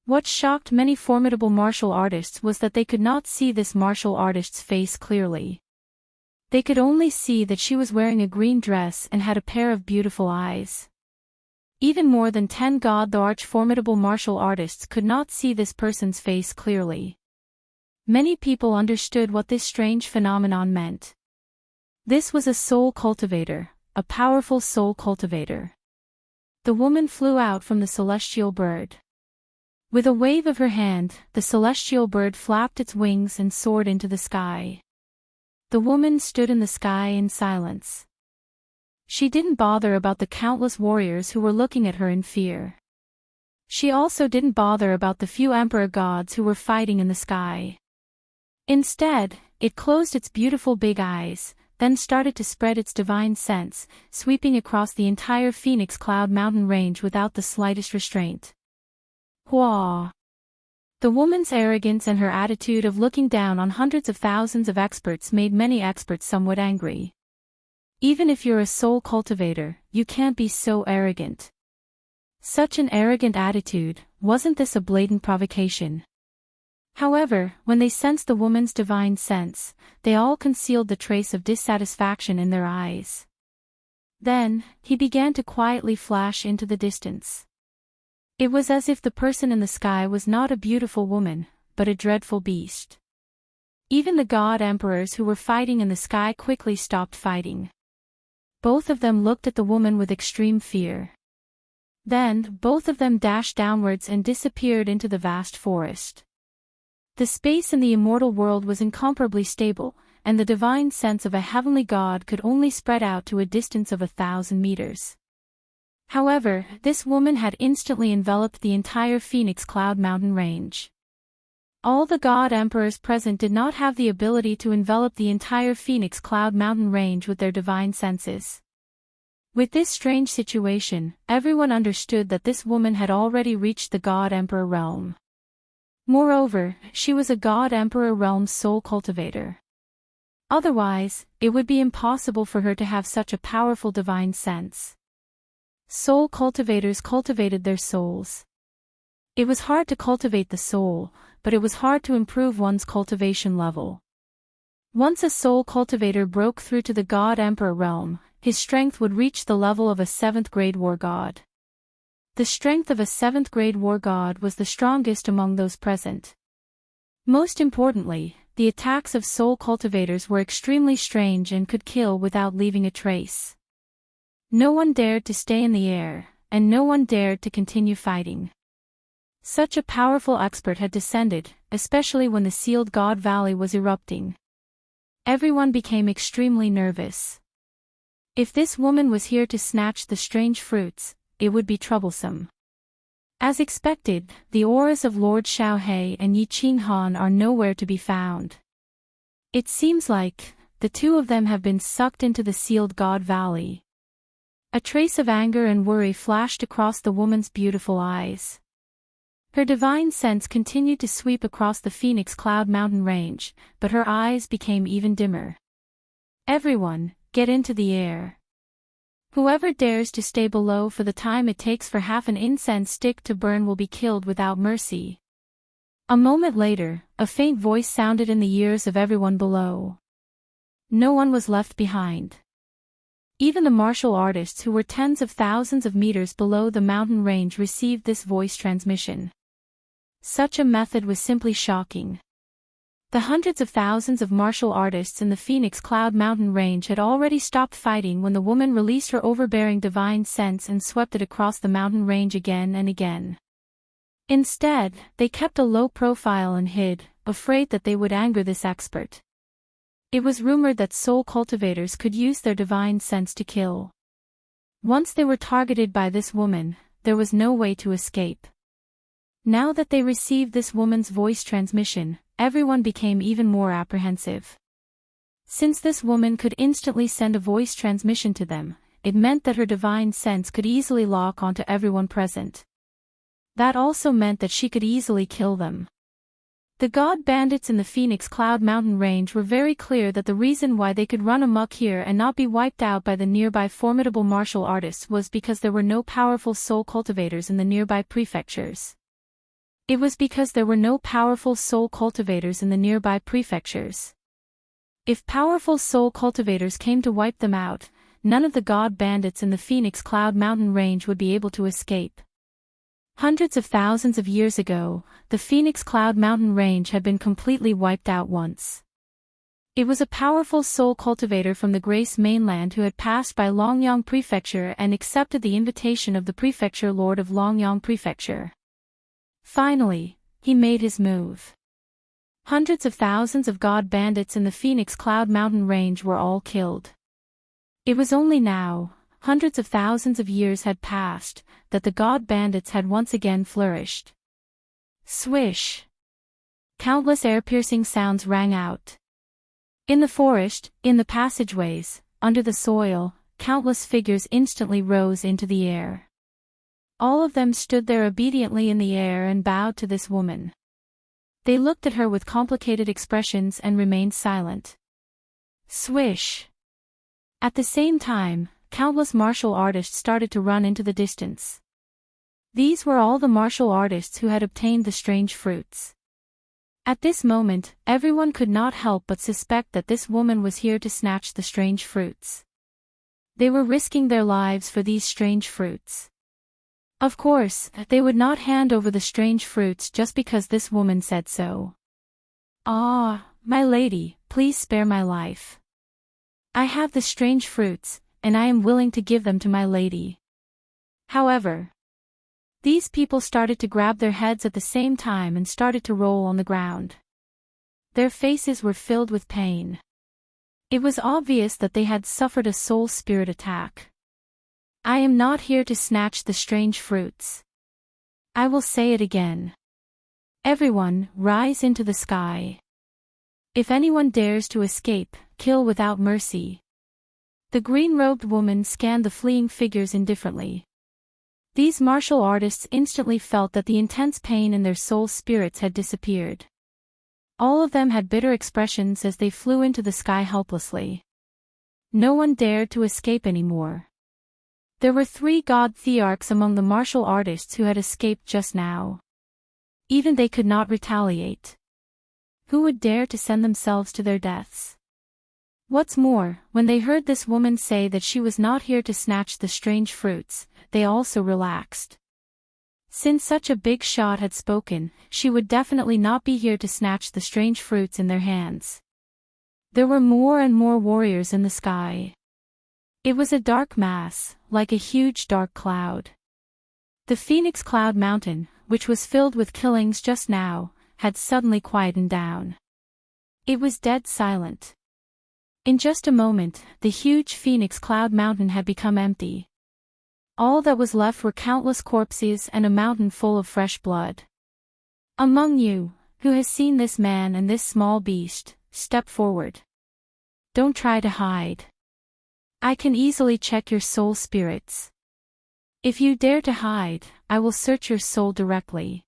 What shocked many formidable martial artists was that they could not see this martial artist's face clearly. They could only see that she was wearing a green dress and had a pair of beautiful eyes. Even more than 10 the arch-formidable martial artists could not see this person's face clearly. Many people understood what this strange phenomenon meant. This was a soul cultivator, a powerful soul cultivator. The woman flew out from the celestial bird. With a wave of her hand, the celestial bird flapped its wings and soared into the sky. The woman stood in the sky in silence. She didn't bother about the countless warriors who were looking at her in fear. She also didn't bother about the few emperor gods who were fighting in the sky. Instead, it closed its beautiful big eyes, then started to spread its divine sense, sweeping across the entire Phoenix Cloud Mountain Range without the slightest restraint. Hua! The woman's arrogance and her attitude of looking down on hundreds of thousands of experts made many experts somewhat angry. Even if you're a soul cultivator, you can't be so arrogant. Such an arrogant attitude, wasn't this a blatant provocation? However, when they sensed the woman's divine sense, they all concealed the trace of dissatisfaction in their eyes. Then, he began to quietly flash into the distance. It was as if the person in the sky was not a beautiful woman, but a dreadful beast. Even the god emperors who were fighting in the sky quickly stopped fighting. Both of them looked at the woman with extreme fear. Then, both of them dashed downwards and disappeared into the vast forest. The space in the immortal world was incomparably stable, and the divine sense of a heavenly god could only spread out to a distance of 1,000 meters. However, this woman had instantly enveloped the entire Phoenix Cloud mountain range. All the god emperors present did not have the ability to envelop the entire Phoenix Cloud mountain range with their divine senses. With this strange situation, everyone understood that this woman had already reached the god emperor realm. Moreover, she was a god emperor realm soul cultivator. Otherwise, it would be impossible for her to have such a powerful divine sense. Soul cultivators cultivated their souls. It was hard to cultivate the soul, but it was hard to improve one's cultivation level. Once a soul cultivator broke through to the God Emperor realm, his strength would reach the level of a 7th grade war god. The strength of a 7th grade war god was the strongest among those present. Most importantly, the attacks of soul cultivators were extremely strange and could kill without leaving a trace. No one dared to stay in the air, and no one dared to continue fighting. Such a powerful expert had descended, especially when the sealed God Valley was erupting. Everyone became extremely nervous. If this woman was here to snatch the strange fruits, it would be troublesome. As expected, the auras of Lord Xiaohe and Yi Qinghan are nowhere to be found. It seems like the two of them have been sucked into the sealed God Valley. A trace of anger and worry flashed across the woman's beautiful eyes. Her divine sense continued to sweep across the Phoenix Cloud mountain range, but her eyes became even dimmer. Everyone, get into the air. Whoever dares to stay below for the time it takes for half an incense stick to burn will be killed without mercy. A moment later, a faint voice sounded in the ears of everyone below. No one was left behind. Even the martial artists who were tens of thousands of meters below the mountain range received this voice transmission. Such a method was simply shocking. The hundreds of thousands of martial artists in the Phoenix Cloud mountain range had already stopped fighting when the woman released her overbearing divine sense and swept it across the mountain range again and again. Instead, they kept a low profile and hid, afraid that they would anger this expert. It was rumored that soul cultivators could use their divine sense to kill. Once they were targeted by this woman, there was no way to escape. Now that they received this woman's voice transmission, everyone became even more apprehensive. Since this woman could instantly send a voice transmission to them, it meant that her divine sense could easily lock onto everyone present. That also meant that she could easily kill them. The god bandits in the Phoenix Cloud mountain range were very clear that the reason why they could run amok here and not be wiped out by the nearby formidable martial artists was because there were no powerful soul cultivators in the nearby prefectures. It was because there were no powerful soul cultivators in the nearby prefectures. If powerful soul cultivators came to wipe them out, none of the god bandits in the Phoenix Cloud mountain range would be able to escape. Hundreds of thousands of years ago, the Phoenix Cloud mountain range had been completely wiped out once. It was a powerful soul cultivator from the Grace mainland who had passed by Longyang Prefecture and accepted the invitation of the Prefecture Lord of Longyang Prefecture. Finally, he made his move. Hundreds of thousands of god bandits in the Phoenix Cloud mountain range were all killed. It was only now, hundreds of thousands of years had passed, that the god bandits had once again flourished. Swish! Countless air-piercing sounds rang out. In the forest, in the passageways, under the soil, countless figures instantly rose into the air. All of them stood there obediently in the air and bowed to this woman. They looked at her with complicated expressions and remained silent. Swish! At the same time, countless martial artists started to run into the distance. These were all the martial artists who had obtained the strange fruits. At this moment, everyone could not help but suspect that this woman was here to snatch the strange fruits. They were risking their lives for these strange fruits. Of course, they would not hand over the strange fruits just because this woman said so. Ah, my lady, please spare my life. I have the strange fruits, and I am willing to give them to my lady. However, these people started to grab their heads at the same time and started to roll on the ground. Their faces were filled with pain. It was obvious that they had suffered a soul spirit attack. I am not here to snatch the strange fruits. I will say it again. Everyone, rise into the sky. If anyone dares to escape, kill without mercy. The green-robed woman scanned the fleeing figures indifferently. These martial artists instantly felt that the intense pain in their soul spirits had disappeared. All of them had bitter expressions as they flew into the sky helplessly. No one dared to escape anymore. There were 3 god thearchs among the martial artists who had escaped just now. Even they could not retaliate. Who would dare to send themselves to their deaths? What's more, when they heard this woman say that she was not here to snatch the strange fruits, they also relaxed. Since such a big shot had spoken, she would definitely not be here to snatch the strange fruits in their hands. There were more and more warriors in the sky. It was a dark mass, like a huge dark cloud. The Phoenix Cloud Mountain, which was filled with killings just now, had suddenly quietened down. It was dead silent. In just a moment, the huge Phoenix Cloud Mountain had become empty. All that was left were countless corpses and a mountain full of fresh blood. Among you, who has seen this man and this small beast, step forward. Don't try to hide. I can easily check your soul spirits. If you dare to hide, I will search your soul directly.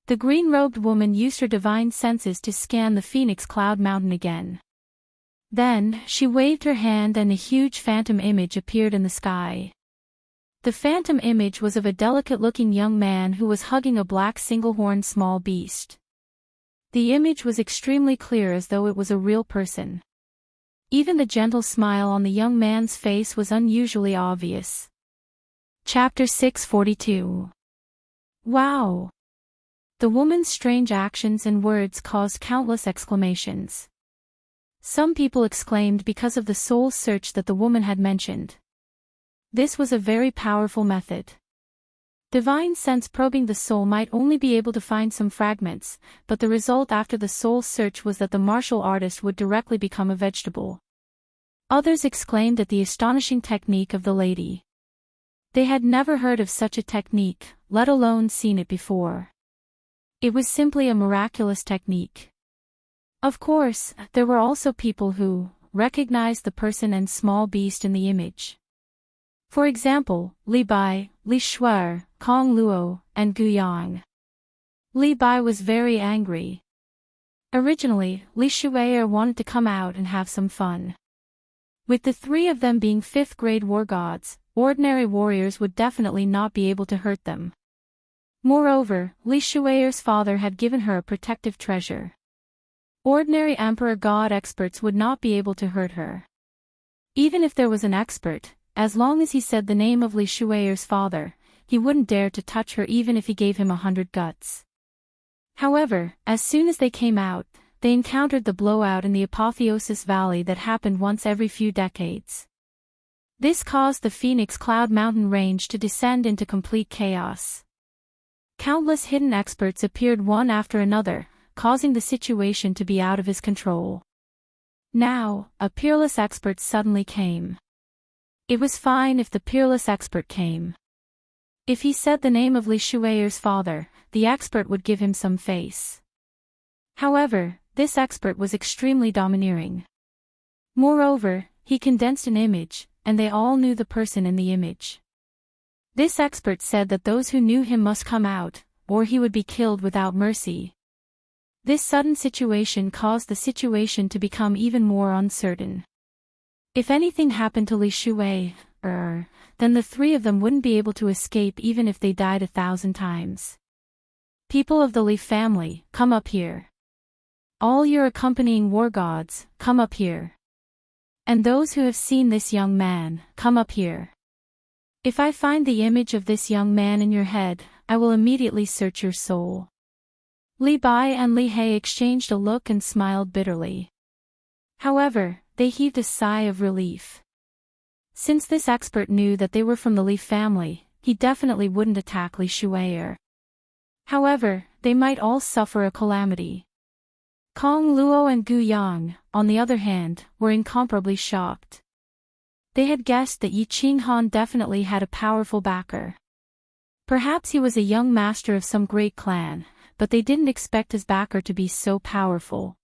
The green-robed woman used her divine senses to scan the Phoenix Cloud Mountain again. Then, she waved her hand and a huge phantom image appeared in the sky. The phantom image was of a delicate-looking young man who was hugging a black single-horned small beast. The image was extremely clear as though it was a real person. Even the gentle smile on the young man's face was unusually obvious. Chapter 642. Wow! The woman's strange actions and words caused countless exclamations. Some people exclaimed because of the soul search that the woman had mentioned. This was a very powerful method. Divine sense probing the soul might only be able to find some fragments, but the result after the soul search was that the martial artist would directly become a vegetable. Others exclaimed at the astonishing technique of the lady. They had never heard of such a technique, let alone seen it before. It was simply a miraculous technique. Of course, there were also people who recognized the person and small beast in the image. For example, Li Bai, Li Shuer, Kong Luo, and Gu Yang. Li Bai was very angry. Originally, Li Shuer wanted to come out and have some fun. With the 3 of them being 5th-grade war gods, ordinary warriors would definitely not be able to hurt them. Moreover, Li Shuer's father had given her a protective treasure. Ordinary emperor god experts would not be able to hurt her. Even if there was an expert, as long as he said the name of Li Shuer's father, he wouldn't dare to touch her even if he gave him 100 guts. However, as soon as they came out, they encountered the blowout in the Apotheosis Valley that happened once every few decades. This caused the Phoenix Cloud Mountain range to descend into complete chaos. Countless hidden experts appeared one after another, causing the situation to be out of his control. Now, a peerless expert suddenly came. It was fine if the peerless expert came. If he said the name of Li Shuer's father, the expert would give him some face. However, this expert was extremely domineering. Moreover, he condensed an image, and they all knew the person in the image. This expert said that those who knew him must come out, or he would be killed without mercy. This sudden situation caused the situation to become even more uncertain. If anything happened to Li Shuer, then the 3 of them wouldn't be able to escape even if they died 1,000 times. People of the Li family, come up here. All your accompanying war gods, come up here. And those who have seen this young man, come up here. If I find the image of this young man in your head, I will immediately search your soul. Li Bai and Li He exchanged a look and smiled bitterly. However, they heaved a sigh of relief. Since this expert knew that they were from the Li family, he definitely wouldn't attack Li Shuer. However, they might all suffer a calamity. Kong Luo and Gu Yang, on the other hand, were incomparably shocked. They had guessed that Yi Qinghan definitely had a powerful backer. Perhaps he was a young master of some great clan, but they didn't expect his backer to be so powerful.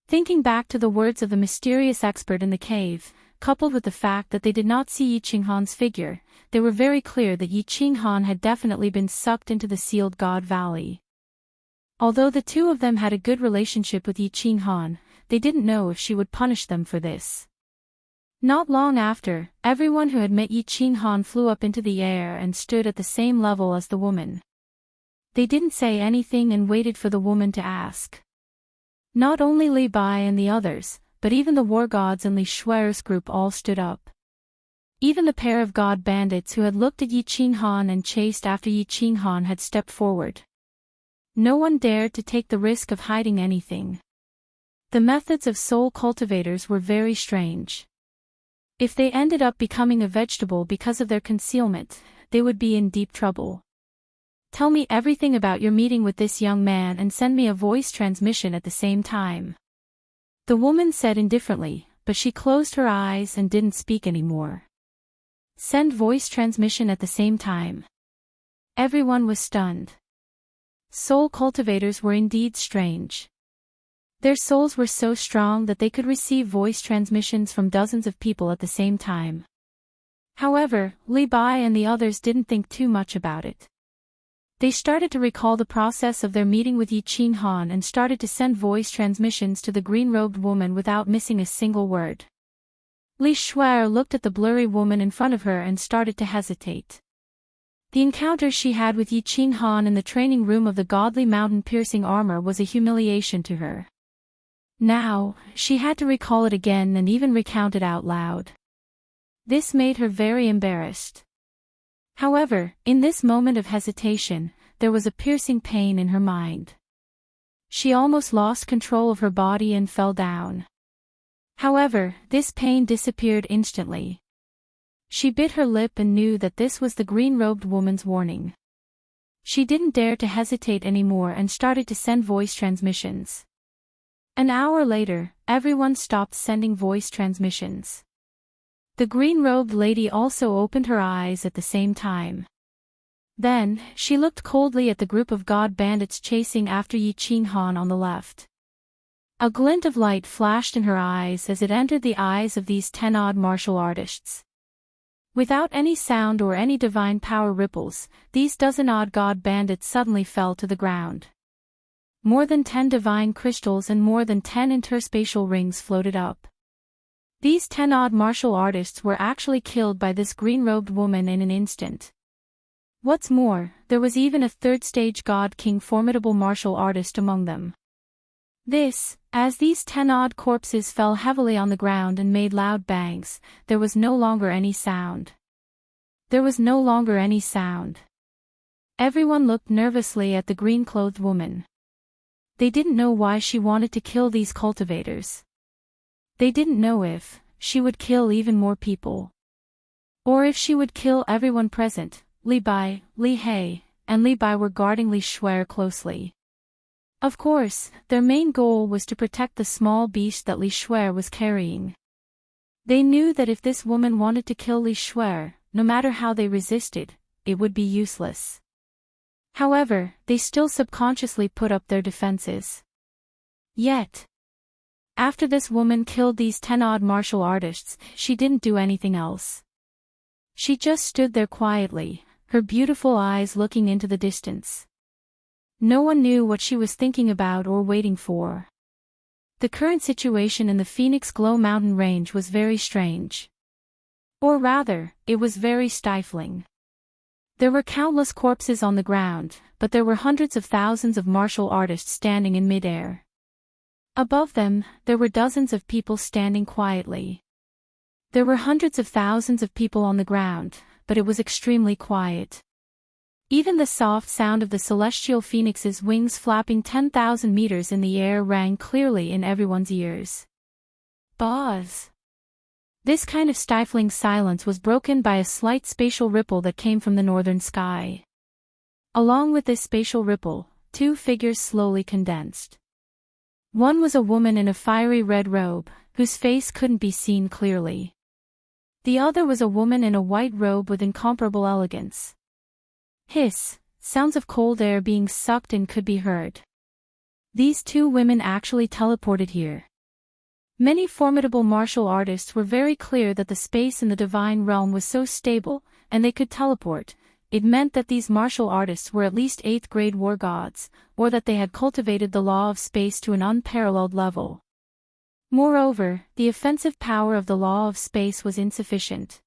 Thinking back to the words of the mysterious expert in the cave, coupled with the fact that they did not see Yi Qinghan's figure, they were very clear that Yi Qinghan had definitely been sucked into the sealed God Valley. Although the two of them had a good relationship with Yi Qinghan, they didn't know if she would punish them for this. Not long after, everyone who had met Yi Qinghan flew up into the air and stood at the same level as the woman. They didn't say anything and waited for the woman to ask. Not only Li Bai and the others, but even the war gods and Li Shuer's group all stood up. Even the pair of god bandits who had looked at Yi Qinghan and chased after Yi Qinghan had stepped forward. No one dared to take the risk of hiding anything. The methods of soul cultivators were very strange. If they ended up becoming a vegetable because of their concealment, they would be in deep trouble. Tell me everything about your meeting with this young man and send me a voice transmission at the same time. The woman said indifferently, but she closed her eyes and didn't speak anymore. Send voice transmission at the same time. Everyone was stunned. Soul cultivators were indeed strange. Their souls were so strong that they could receive voice transmissions from dozens of people at the same time. However, Li Bai and the others didn't think too much about it. They started to recall the process of their meeting with Yi Qinghan and started to send voice transmissions to the green-robed woman without missing a single word. Li Shuer looked at the blurry woman in front of her and started to hesitate. The encounter she had with Yi Qinghan in the training room of the godly mountain-piercing armor was a humiliation to her. Now, she had to recall it again and even recount it out loud. This made her very embarrassed. However, in this moment of hesitation, there was a piercing pain in her mind. She almost lost control of her body and fell down. However, this pain disappeared instantly. She bit her lip and knew that this was the green-robed woman's warning. She didn't dare to hesitate anymore and started to send voice transmissions. An hour later, everyone stopped sending voice transmissions. The green-robed lady also opened her eyes at the same time. Then, she looked coldly at the group of god bandits chasing after Yi Qinghan on the left. A glint of light flashed in her eyes as it entered the eyes of these 10-odd martial artists. Without any sound or any divine power ripples, these dozen-odd god bandits suddenly fell to the ground. More than 10 divine crystals and more than 10 interspatial rings floated up. These 10-odd martial artists were actually killed by this green-robed woman in an instant. What's more, there was even a third-stage god-king formidable martial artist among them. As these 10-odd corpses fell heavily on the ground and made loud bangs, there was no longer any sound. There was no longer any sound. Everyone looked nervously at the green-clothed woman. They didn't know why she wanted to kill these cultivators. They didn't know if she would kill even more people. Or if she would kill everyone present. Li Bai, Li He, and Li Bai were guarding Li Shuer closely. Of course, their main goal was to protect the small beast that Li Shuer was carrying. They knew that if this woman wanted to kill Li Shuer, no matter how they resisted, it would be useless. However, they still subconsciously put up their defenses. Yet, after this woman killed these 10-odd martial artists, she didn't do anything else. She just stood there quietly, her beautiful eyes looking into the distance. No one knew what she was thinking about or waiting for. The current situation in the Phoenix Glow mountain range was very strange. Or rather, it was very stifling. There were countless corpses on the ground, but there were hundreds of thousands of martial artists standing in midair. Above them, there were dozens of people standing quietly. There were hundreds of thousands of people on the ground, but it was extremely quiet. Even the soft sound of the celestial phoenix's wings flapping 10,000 meters in the air rang clearly in everyone's ears. Buzz! This kind of stifling silence was broken by a slight spatial ripple that came from the northern sky. Along with this spatial ripple, two figures slowly condensed. One was a woman in a fiery red robe, whose face couldn't be seen clearly. The other was a woman in a white robe with incomparable elegance. Hiss, sounds of cold air being sucked in could be heard. These two women actually teleported here. Many formidable martial artists were very clear that the space in the divine realm was so stable, and they could teleport. It meant that these martial artists were at least 8th grade war gods, or that they had cultivated the law of space to an unparalleled level. Moreover, the offensive power of the law of space was insufficient.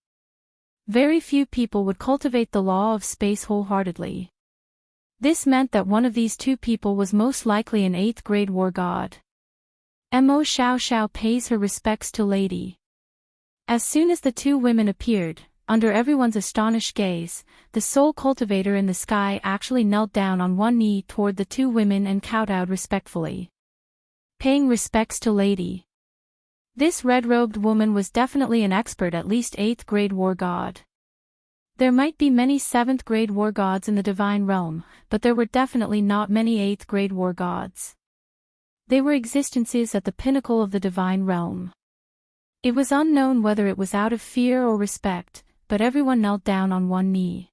Very few people would cultivate the law of space wholeheartedly. This meant that one of these two people was most likely an 8th grade war god. Mo Xiao Xiao pays her respects to Lady. As soon as the two women appeared, under everyone's astonished gaze, the soul cultivator in the sky actually knelt down on one knee toward the two women and kowtowed respectfully. Paying respects to Lady. This red-robed woman was definitely an expert, at least 8th grade war god. There might be many 7th grade war gods in the divine realm, but there were definitely not many 8th grade war gods. They were existences at the pinnacle of the divine realm. It was unknown whether it was out of fear or respect, but everyone knelt down on one knee.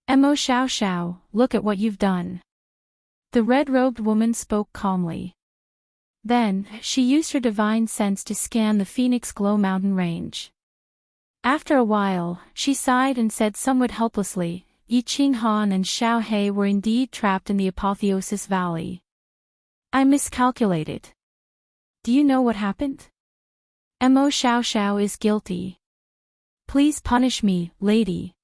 Mo Xiao Xiao, look at what you've done. The red-robed woman spoke calmly. Then, she used her divine sense to scan the Phoenix Glow mountain range. After a while, she sighed and said somewhat helplessly, Yi Qinghan and Xiao He were indeed trapped in the Apotheosis Valley. I miscalculated. Do you know what happened? Mo Xiao Xiao is guilty. Please punish me, lady.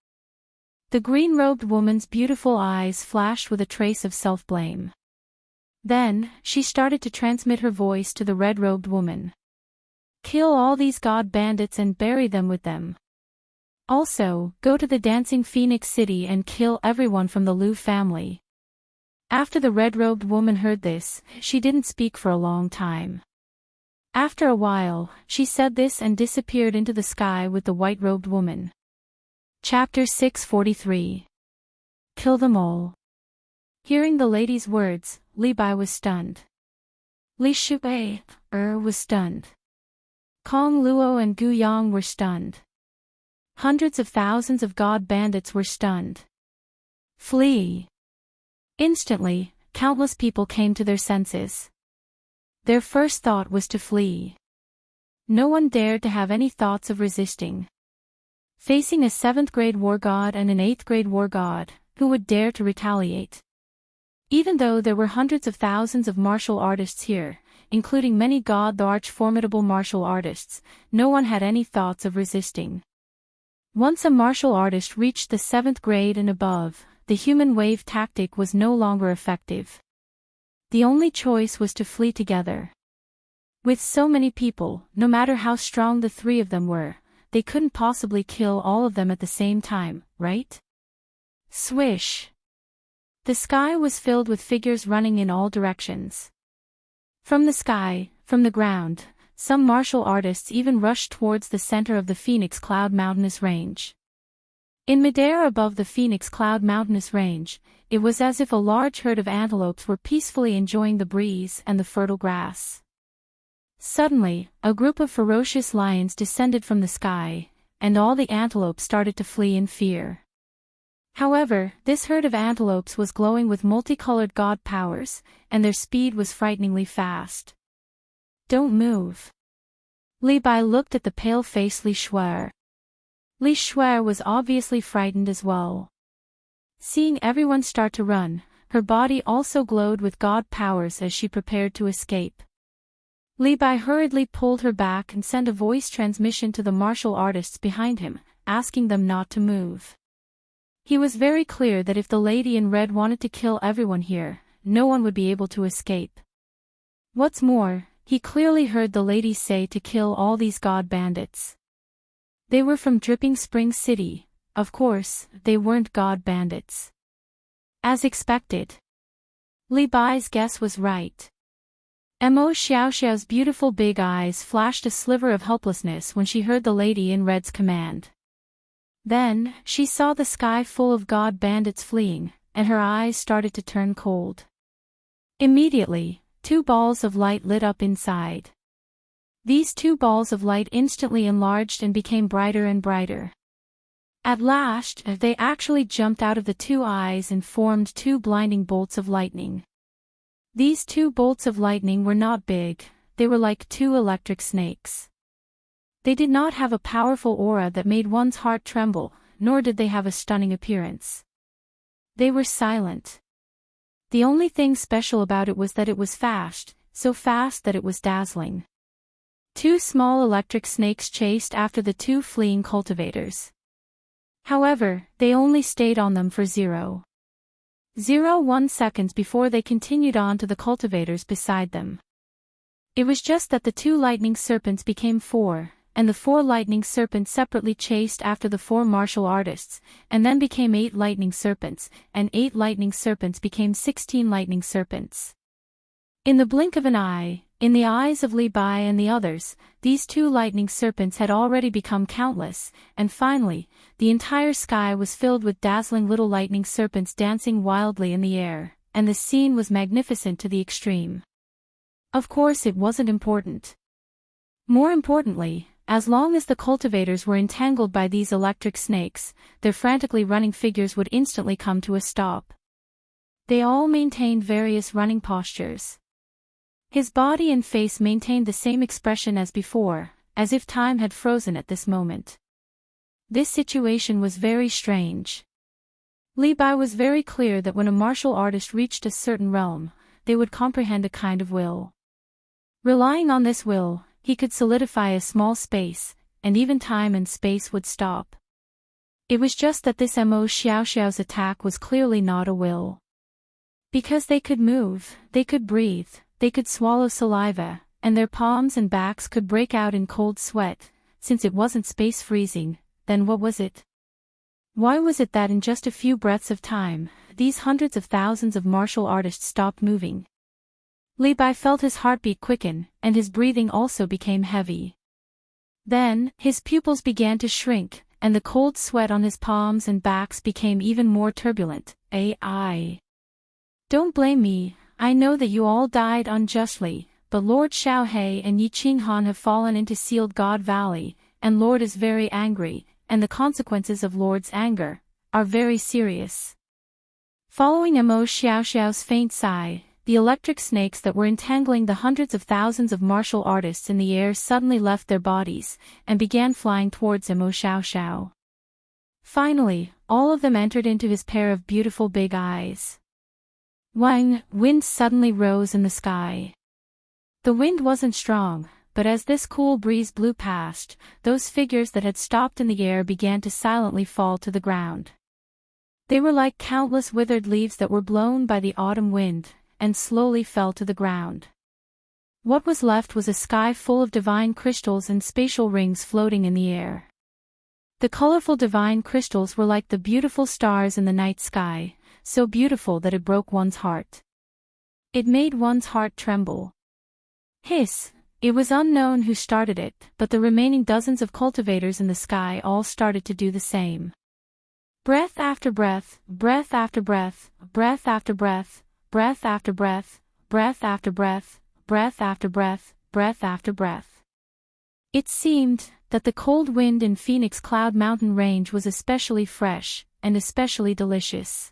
The green-robed woman's beautiful eyes flashed with a trace of self-blame. Then, she started to transmit her voice to the red-robed woman. Kill all these god bandits and bury them with them. Also, go to the Dancing Phoenix City and kill everyone from the Liu family. After the red-robed woman heard this, she didn't speak for a long time. After a while, she said this and disappeared into the sky with the white-robed woman. Chapter 643. Kill them all. Hearing the lady's words, Li Bai was stunned. Li Shubai was stunned. Kong Luo and Gu Yang were stunned. Hundreds of thousands of god bandits were stunned. Flee! Instantly, countless people came to their senses. Their first thought was to flee. No one dared to have any thoughts of resisting. Facing a 7th grade war god and an 8th grade war god, who would dare to retaliate? Even though there were hundreds of thousands of martial artists here, including many god-large formidable martial artists, no one had any thoughts of resisting. Once a martial artist reached the 7th grade and above, the human wave tactic was no longer effective. The only choice was to flee together. With so many people, no matter how strong the three of them were, they couldn't possibly kill all of them at the same time, right? Swish! The sky was filled with figures running in all directions. From the sky, from the ground, some martial artists even rushed towards the center of the Phoenix Cloud Mountainous Range. In midair above the Phoenix Cloud Mountainous Range, it was as if a large herd of antelopes were peacefully enjoying the breeze and the fertile grass. Suddenly, a group of ferocious lions descended from the sky, and all the antelopes started to flee in fear. However, this herd of antelopes was glowing with multicolored god powers, and their speed was frighteningly fast. Don't move. Li Bai looked at the pale-faced Li Shuer. Li Shuer was obviously frightened as well. Seeing everyone start to run, her body also glowed with god powers as she prepared to escape. Li Bai hurriedly pulled her back and sent a voice transmission to the martial artists behind him, asking them not to move. He was very clear that if the lady in red wanted to kill everyone here, no one would be able to escape. What's more, he clearly heard the lady say to kill all these god bandits. They were from Dripping Spring City. Of course, they weren't god bandits. As expected. Li Bai's guess was right. Mo Xiaoxiao's beautiful big eyes flashed a sliver of helplessness when she heard the lady in red's command. Then, she saw the sky full of god bandits fleeing, and her eyes started to turn cold. Immediately, 2 balls of light lit up inside. These 2 balls of light instantly enlarged and became brighter and brighter. At last, they actually jumped out of the 2 eyes and formed 2 blinding bolts of lightning. These 2 bolts of lightning were not big, they were like 2 electric snakes. They did not have a powerful aura that made one's heart tremble, nor did they have a stunning appearance. They were silent. The only thing special about it was that it was fast, so fast that it was dazzling. 2 small electric snakes chased after the 2 fleeing cultivators. However, they only stayed on them for 0.01 seconds before they continued on to the cultivators beside them. It was just that the 2 lightning serpents became 4, and the 4 lightning serpents separately chased after the 4 martial artists, and then became 8 lightning serpents, and 8 lightning serpents became 16 lightning serpents. In the blink of an eye, in the eyes of Li Bai and the others, these 2 lightning serpents had already become countless, and finally, the entire sky was filled with dazzling little lightning serpents dancing wildly in the air, and the scene was magnificent to the extreme. Of course it wasn't important. More importantly, as long as the cultivators were entangled by these electric snakes, their frantically running figures would instantly come to a stop. They all maintained various running postures. His body and face maintained the same expression as before, as if time had frozen at this moment. This situation was very strange. Li Bai was very clear that when a martial artist reached a certain realm, they would comprehend a kind of will. Relying on this will, he could solidify a small space, and even time and space would stop. It was just that this Mo Xiaoxiao's attack was clearly not a will. Because they could move, they could breathe, they could swallow saliva, and their palms and backs could break out in cold sweat, since it wasn't space freezing, then what was it? Why was it that in just a few breaths of time, these hundreds of thousands of martial artists stopped moving? Li Bai felt his heartbeat quicken, and his breathing also became heavy. Then, his pupils began to shrink, and the cold sweat on his palms and backs became even more turbulent. Don't blame me, I know that you all died unjustly, but Lord Xiaohe and Yi Qinghan have fallen into Sealed God Valley, and Lord is very angry, and the consequences of Lord's anger are very serious. Following Mo Xiaoxiao's faint sigh, the electric snakes that were entangling the hundreds of thousands of martial artists in the air suddenly left their bodies, and began flying towards Mo Xiaoxiao. Finally, all of them entered into his pair of beautiful big eyes. Wind suddenly rose in the sky. The wind wasn't strong, but as this cool breeze blew past, those figures that had stopped in the air began to silently fall to the ground. They were like countless withered leaves that were blown by the autumn wind, and slowly fell to the ground. What was left was a sky full of divine crystals and spatial rings floating in the air. The colorful divine crystals were like the beautiful stars in the night sky, so beautiful that it broke one's heart. It made one's heart tremble. Hiss! It was unknown who started it, but the remaining dozens of cultivators in the sky all started to do the same. Breath after breath, breath after breath, breath after breath, breath after breath, breath after breath, breath after breath, breath after breath. It seemed that the cold wind in Phoenix Cloud Mountain Range was especially fresh, and especially delicious.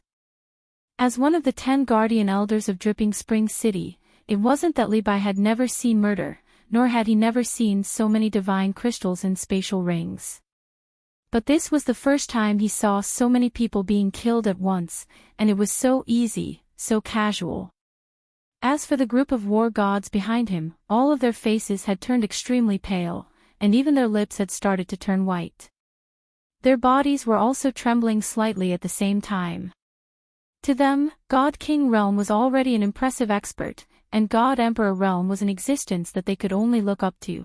As one of the 10 guardian elders of Dripping Spring City, it wasn't that Li Bai had never seen murder, nor had he never seen so many divine crystals and spatial rings. But this was the first time he saw so many people being killed at once, and it was so easy, so casual. As for the group of war gods behind him, all of their faces had turned extremely pale, and even their lips had started to turn white. Their bodies were also trembling slightly at the same time. To them, God King Realm was already an impressive expert, and God Emperor Realm was an existence that they could only look up to.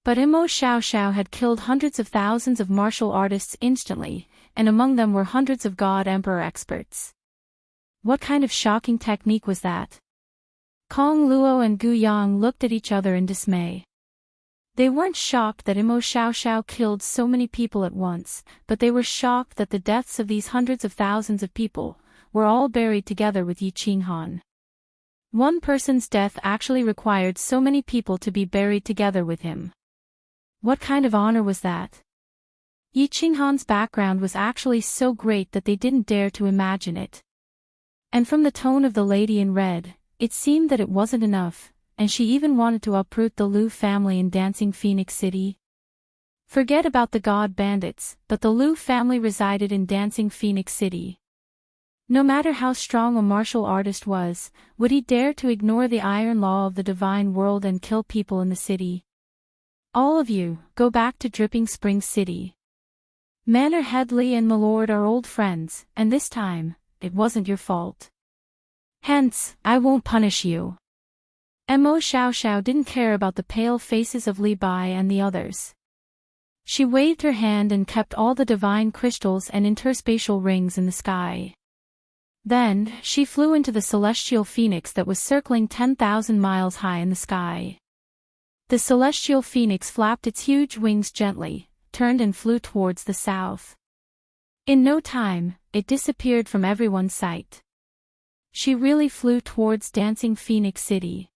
But Mo Xiaoxiao had killed hundreds of thousands of martial artists instantly, and among them were hundreds of God Emperor experts. What kind of shocking technique was that? Kong Luo and Gu Yang looked at each other in dismay. They weren't shocked that Mo Xiaoxiao killed so many people at once, but they were shocked that the deaths of these hundreds of thousands of people were all buried together with Yi Qinghan. One person's death actually required so many people to be buried together with him. What kind of honor was that? Yi Qinghan's background was actually so great that they didn't dare to imagine it. And from the tone of the lady in red, it seemed that it wasn't enough, and she even wanted to uproot the Liu family in Dancing Phoenix City. Forget about the god bandits, but the Liu family resided in Dancing Phoenix City. No matter how strong a martial artist was, would he dare to ignore the iron law of the divine world and kill people in the city? All of you, go back to Dripping Springs City. Manor Head Li and Milord are old friends, and this time, it wasn't your fault. Hence, I won't punish you. Mo Xiaoxiao didn't care about the pale faces of Li Bai and the others. She waved her hand and kept all the divine crystals and interspatial rings in the sky. Then, she flew into the celestial phoenix that was circling 10,000 miles high in the sky. The celestial phoenix flapped its huge wings gently, turned and flew towards the south. In no time, it disappeared from everyone's sight. She really flew towards Dancing Phoenix City.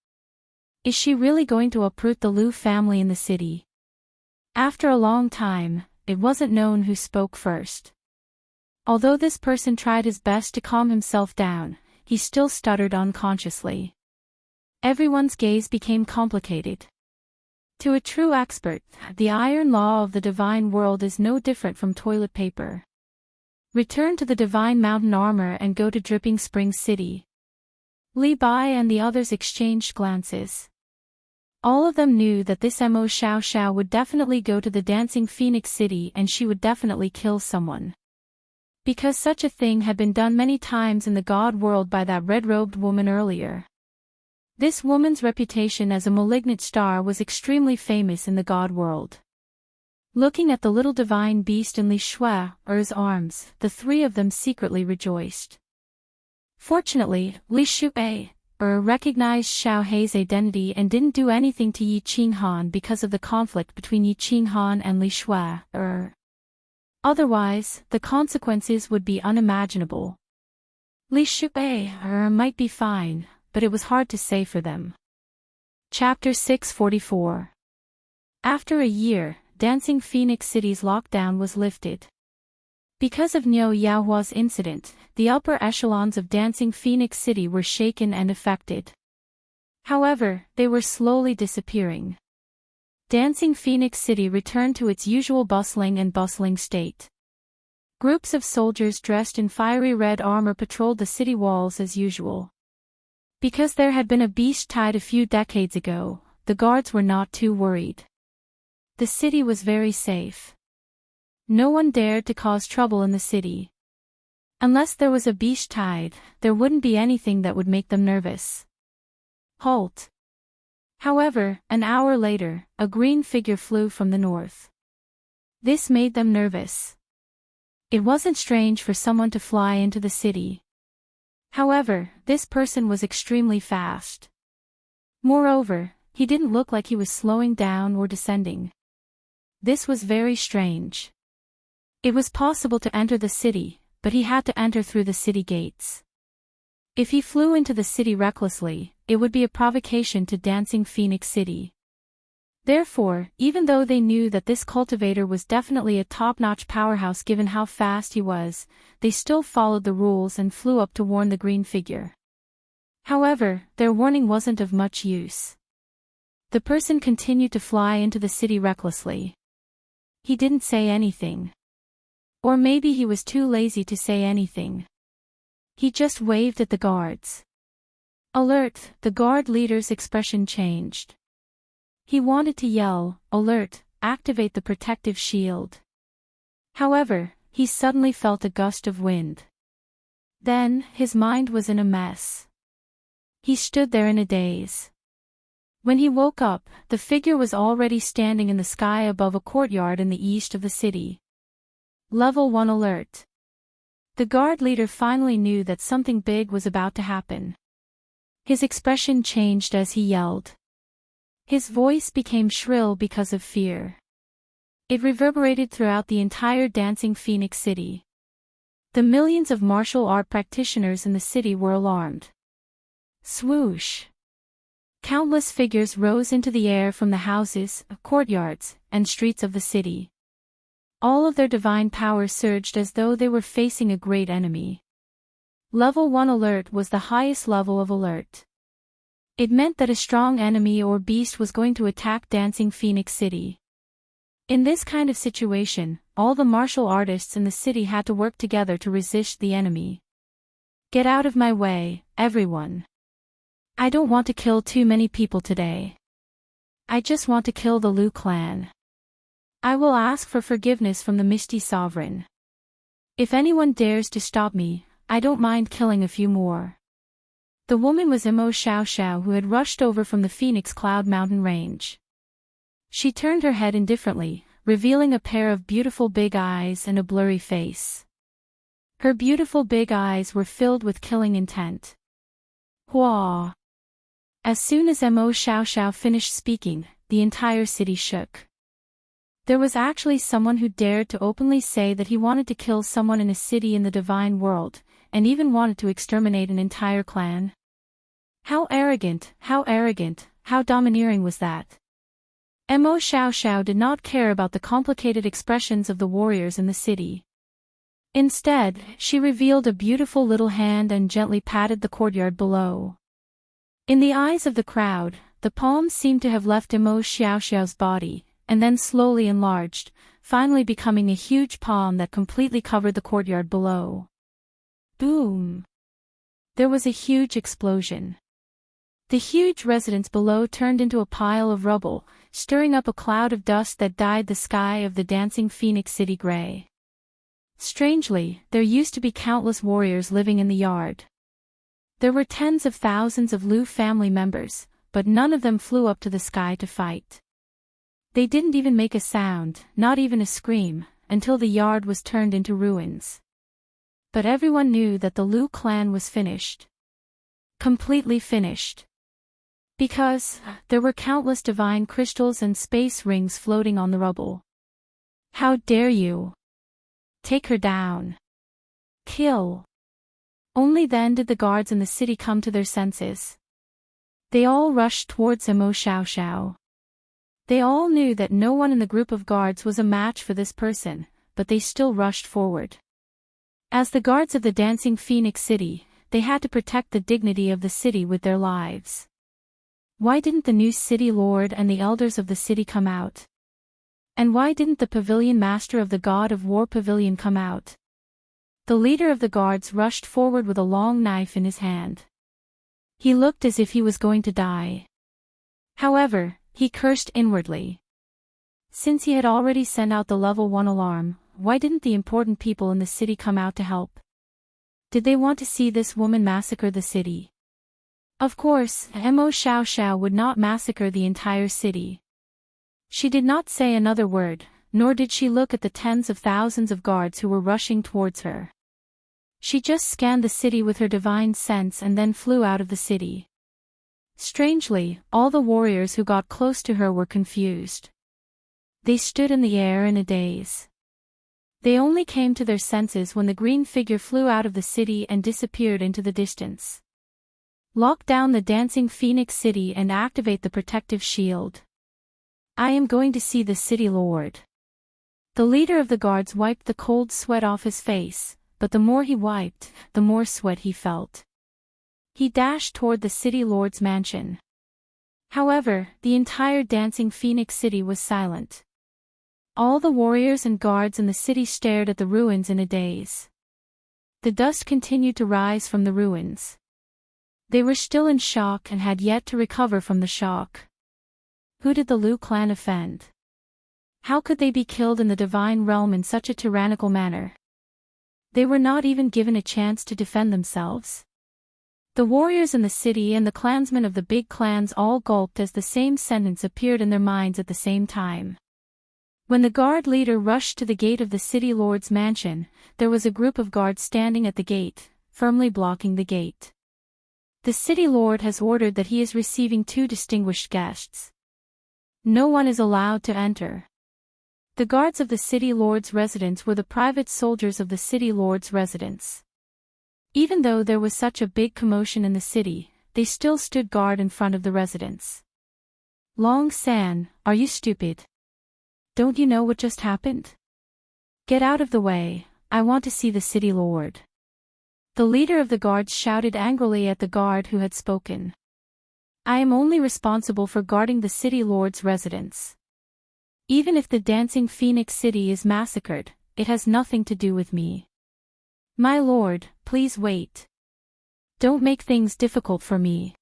Is she really going to uproot the Liu family in the city? After a long time, it wasn't known who spoke first. Although this person tried his best to calm himself down, he still stuttered unconsciously. Everyone's gaze became complicated. To a true expert, the iron law of the divine world is no different from toilet paper. Return to the divine mountain armor and go to Dripping Springs City. Li Bai and the others exchanged glances. All of them knew that this Mo Xiaoxiao would definitely go to the Dancing Phoenix City and she would definitely kill someone. Because such a thing had been done many times in the god world by that red-robed woman earlier. This woman's reputation as a malignant star was extremely famous in the god world. Looking at the little divine beast in Li Shui's arms, the three of them secretly rejoiced. Fortunately, Li Shui recognized Xiao Hei's identity and didn't do anything to Yi Qinghan because of the conflict between Yi Qinghan and Li Shui. Otherwise, the consequences would be unimaginable. Li Shui might be fine, but it was hard to say for them. Chapter 644. After a year, Dancing Phoenix City's lockdown was lifted. Because of Niu Yaohua's incident, the upper echelons of Dancing Phoenix City were shaken and affected. However, they were slowly disappearing. Dancing Phoenix City returned to its usual bustling state. Groups of soldiers dressed in fiery red armor patrolled the city walls as usual. Because there had been a beast tide a few decades ago, the guards were not too worried. The city was very safe. No one dared to cause trouble in the city. Unless there was a beast tide, there wouldn't be anything that would make them nervous. Halt! However, an hour later, a green figure flew from the north. This made them nervous. It wasn't strange for someone to fly into the city. However, this person was extremely fast. Moreover, he didn't look like he was slowing down or descending. This was very strange. It was possible to enter the city, but he had to enter through the city gates. If he flew into the city recklessly, it would be a provocation to Dancing Phoenix City. Therefore, even though they knew that this cultivator was definitely a top-notch powerhouse given how fast he was, they still followed the rules and flew up to warn the green figure. However, their warning wasn't of much use. The person continued to fly into the city recklessly. He didn't say anything. Or maybe he was too lazy to say anything. He just waved at the guards. Alert! The guard leader's expression changed. He wanted to yell, "Alert, activate the protective shield." However, he suddenly felt a gust of wind. Then, his mind was in a mess. He stood there in a daze. When he woke up, the figure was already standing in the sky above a courtyard in the east of the city. Level 1 alert. The guard leader finally knew that something big was about to happen. His expression changed as he yelled. His voice became shrill because of fear. It reverberated throughout the entire Dancing Phoenix City. The millions of martial art practitioners in the city were alarmed. Swoosh! Countless figures rose into the air from the houses, courtyards, and streets of the city. All of their divine power surged as though they were facing a great enemy. Level 1 alert was the highest level of alert. It meant that a strong enemy or beast was going to attack Dancing Phoenix City. In this kind of situation, all the martial artists in the city had to work together to resist the enemy. Get out of my way, everyone. I don't want to kill too many people today. I just want to kill the Lu clan. I will ask for forgiveness from the Misty Sovereign. If anyone dares to stop me, I don't mind killing a few more. The woman was Imo Xiao Xiao, who had rushed over from the Phoenix Cloud Mountain range. She turned her head indifferently, revealing a pair of beautiful big eyes and a blurry face. Her beautiful big eyes were filled with killing intent. Hua! As soon as Imo Xiao Xiao finished speaking, the entire city shook. There was actually someone who dared to openly say that he wanted to kill someone in a city in the divine world, and even wanted to exterminate an entire clan. How arrogant, how domineering was that? Imo Xiao Xiao did not care about the complicated expressions of the warriors in the city. Instead, she revealed a beautiful little hand and gently patted the courtyard below. In the eyes of the crowd, the palm seemed to have left Imo Xiao Xiao's body, and then slowly enlarged, finally becoming a huge palm that completely covered the courtyard below. Boom! There was a huge explosion. The huge residence below turned into a pile of rubble, stirring up a cloud of dust that dyed the sky of the Dancing Phoenix City gray. Strangely, there used to be countless warriors living in the yard. There were tens of thousands of Lu family members, but none of them flew up to the sky to fight. They didn't even make a sound, not even a scream, until the yard was turned into ruins. But everyone knew that the Lu clan was finished. Completely finished. Because there were countless divine crystals and space rings floating on the rubble. How dare you! Take her down. Kill. Only then did the guards in the city come to their senses. They all rushed towards Imo Xiao Xiao. They all knew that no one in the group of guards was a match for this person, but they still rushed forward. As the guards of the Dancing Phoenix City, they had to protect the dignity of the city with their lives. Why didn't the new city lord and the elders of the city come out? And why didn't the pavilion master of the God of War pavilion come out? The leader of the guards rushed forward with a long knife in his hand. He looked as if he was going to die. However, he cursed inwardly. Since he had already sent out the level 1 alarm, why didn't the important people in the city come out to help? Did they want to see this woman massacre the city? Of course, Imo Xiao Xiao would not massacre the entire city. She did not say another word, nor did she look at the tens of thousands of guards who were rushing towards her. She just scanned the city with her divine sense and then flew out of the city. Strangely, all the warriors who got close to her were confused. They stood in the air in a daze. They only came to their senses when the green figure flew out of the city and disappeared into the distance. Lock down the Dancing Phoenix City and activate the protective shield. I am going to see the city lord. The leader of the guards wiped the cold sweat off his face, but the more he wiped, the more sweat he felt. He dashed toward the city lord's mansion. However, the entire Dancing Phoenix City was silent. All the warriors and guards in the city stared at the ruins in a daze. The dust continued to rise from the ruins. They were still in shock and had yet to recover from the shock. Who did the Lu clan offend? How could they be killed in the divine realm in such a tyrannical manner? They were not even given a chance to defend themselves. The warriors in the city and the clansmen of the big clans all gulped as the same sentence appeared in their minds at the same time. When the guard leader rushed to the gate of the city lord's mansion, there was a group of guards standing at the gate, firmly blocking the gate. The city lord has ordered that he is receiving 2 distinguished guests. No one is allowed to enter. The guards of the city lord's residence were the private soldiers of the city lord's residence. Even though there was such a big commotion in the city, they still stood guard in front of the residence. Long San, are you stupid? Don't you know what just happened? Get out of the way, I want to see the city lord. The leader of the guards shouted angrily at the guard who had spoken. I am only responsible for guarding the city lord's residence. Even if the dancing Phoenix City is massacred, it has nothing to do with me. My lord, please wait. Don't make things difficult for me.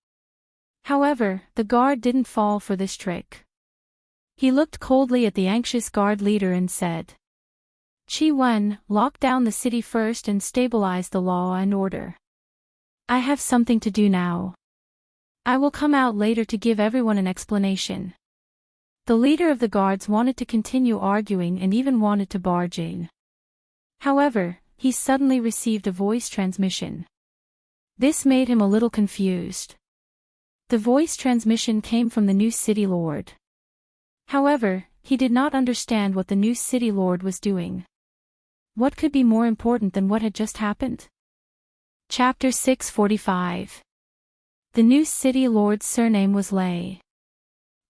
However, the guard didn't fall for this trick. He looked coldly at the anxious guard leader and said, Chi Wen, lock down the city first and stabilize the law and order. I have something to do now. I will come out later to give everyone an explanation. The leader of the guards wanted to continue arguing and even wanted to barge in. However, he suddenly received a voice transmission. This made him a little confused. The voice transmission came from the new city lord. However, he did not understand what the new city lord was doing. What could be more important than what had just happened? Chapter 645. The new city lord's surname was Lei.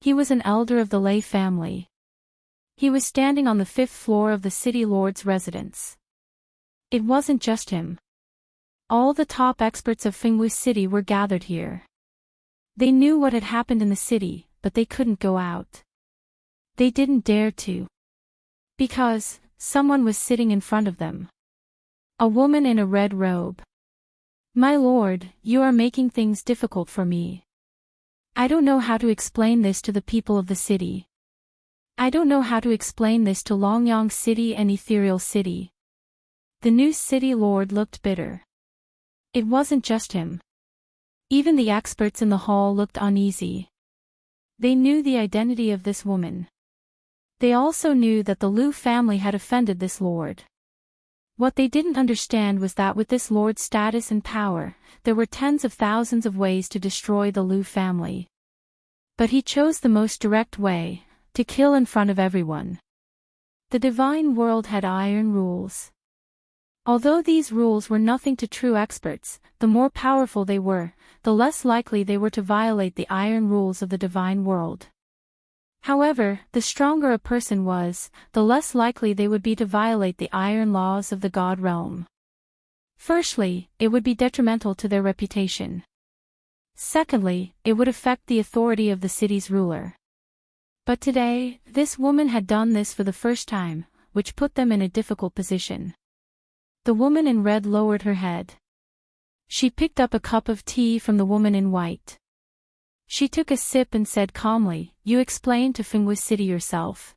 He was an elder of the Lei family. He was standing on the 5th floor of the city lord's residence. It wasn't just him. All the top experts of Fengwu City were gathered here. They knew what had happened in the city, but they couldn't go out. They didn't dare to. Because someone was sitting in front of them. A woman in a red robe. My lord, you are making things difficult for me. I don't know how to explain this to the people of the city. I don't know how to explain this to Longyang City and Ethereal City. The new city lord looked bitter. It wasn't just him. Even the experts in the hall looked uneasy. They knew the identity of this woman. They also knew that the Liu family had offended this lord. What they didn't understand was that with this lord's status and power, there were tens of thousands of ways to destroy the Liu family. But he chose the most direct way, to kill in front of everyone. The divine world had iron rules. Although these rules were nothing to true experts, the more powerful they were, the less likely they were to violate the iron rules of the divine world. However, the stronger a person was, the less likely they would be to violate the iron laws of the god realm. Firstly, it would be detrimental to their reputation. Secondly, it would affect the authority of the city's ruler. But today, this woman had done this for the first time, which put them in a difficult position. The woman in red lowered her head. She picked up a cup of tea from the woman in white. She took a sip and said calmly, You explain to Fengwu City yourself.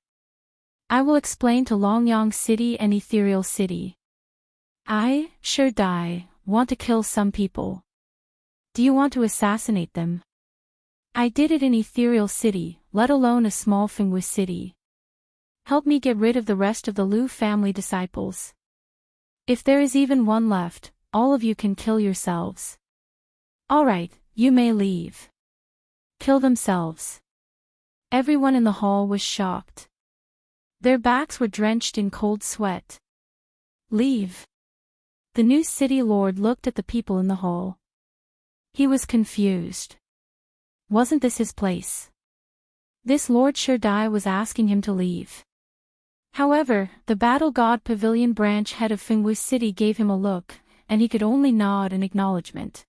I will explain to Longyang City and Ethereal City. I, Sure Dai, want to kill some people. Do you want to assassinate them? I did it in Ethereal City, let alone a small Fengwu City. Help me get rid of the rest of the Liu family disciples. If there is even one left, all of you can kill yourselves. Alright, you may leave. Kill themselves. Everyone in the hall was shocked. Their backs were drenched in cold sweat. Leave. The new city lord looked at the people in the hall. He was confused. Wasn't this his place? This Lord Shurdai was asking him to leave. However, the Battle God Pavilion branch head of Fengwu City gave him a look, and he could only nod in acknowledgement.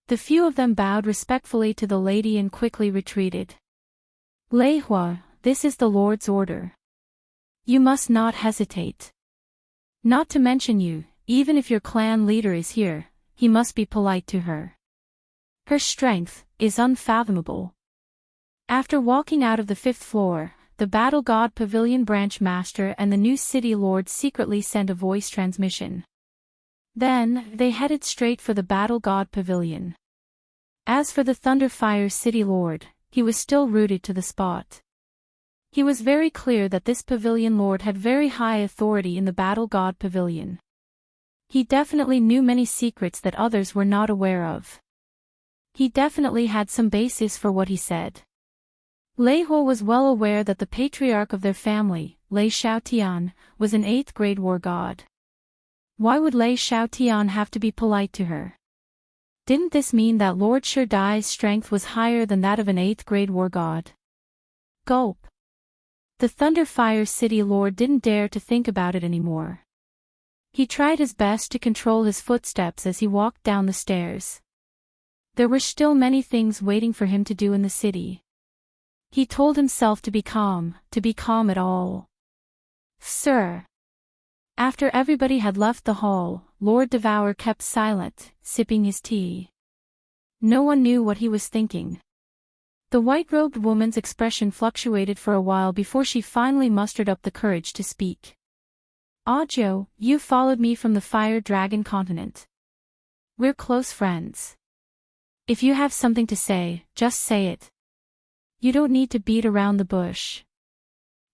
The few of them bowed respectfully to the lady and quickly retreated. Lei Hua, this is the Lord's order. You must not hesitate. Not to mention you, even if your clan leader is here, he must be polite to her. Her strength is unfathomable. After walking out of the 5th floor, the Battle God Pavilion branch master and the new city lord secretly sent a voice transmission. Then, they headed straight for the Battle God Pavilion. As for the Thunderfire city lord, he was still rooted to the spot. He was very clear that this pavilion lord had very high authority in the Battle God Pavilion. He definitely knew many secrets that others were not aware of. He definitely had some basis for what he said. Lei Huo was well aware that the patriarch of their family, Lei Xiaotian, was an 8th grade war god. Why would Lei Xiaotian have to be polite to her? Didn't this mean that Lord Shurdai's strength was higher than that of an 8th grade war god? Gulp. The Thunderfire City Lord didn't dare to think about it anymore. He tried his best to control his footsteps as he walked down the stairs. There were still many things waiting for him to do in the city. He told himself to be calm at all. Sir. After everybody had left the hall, Lord Devour kept silent, sipping his tea. No one knew what he was thinking. The white-robed woman's expression fluctuated for a while before she finally mustered up the courage to speak. Audio, you followed me from the Fire Dragon continent. We're close friends. If you have something to say, just say it. You don't need to beat around the bush.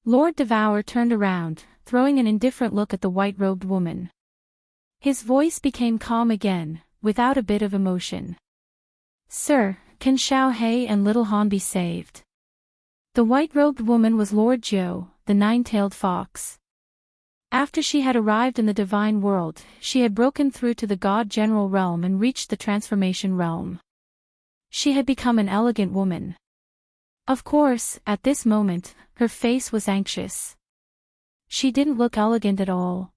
Lord Devour turned around, throwing an indifferent look at the white-robed woman. His voice became calm again, without a bit of emotion. Sir, can Xiao He and Little Han be saved? The white-robed woman was Lord Jiu, the nine-tailed fox. After she had arrived in the divine world, she had broken through to the god-general realm and reached the transformation realm. She had become an elegant woman. Of course, at this moment, her face was anxious. She didn't look elegant at all.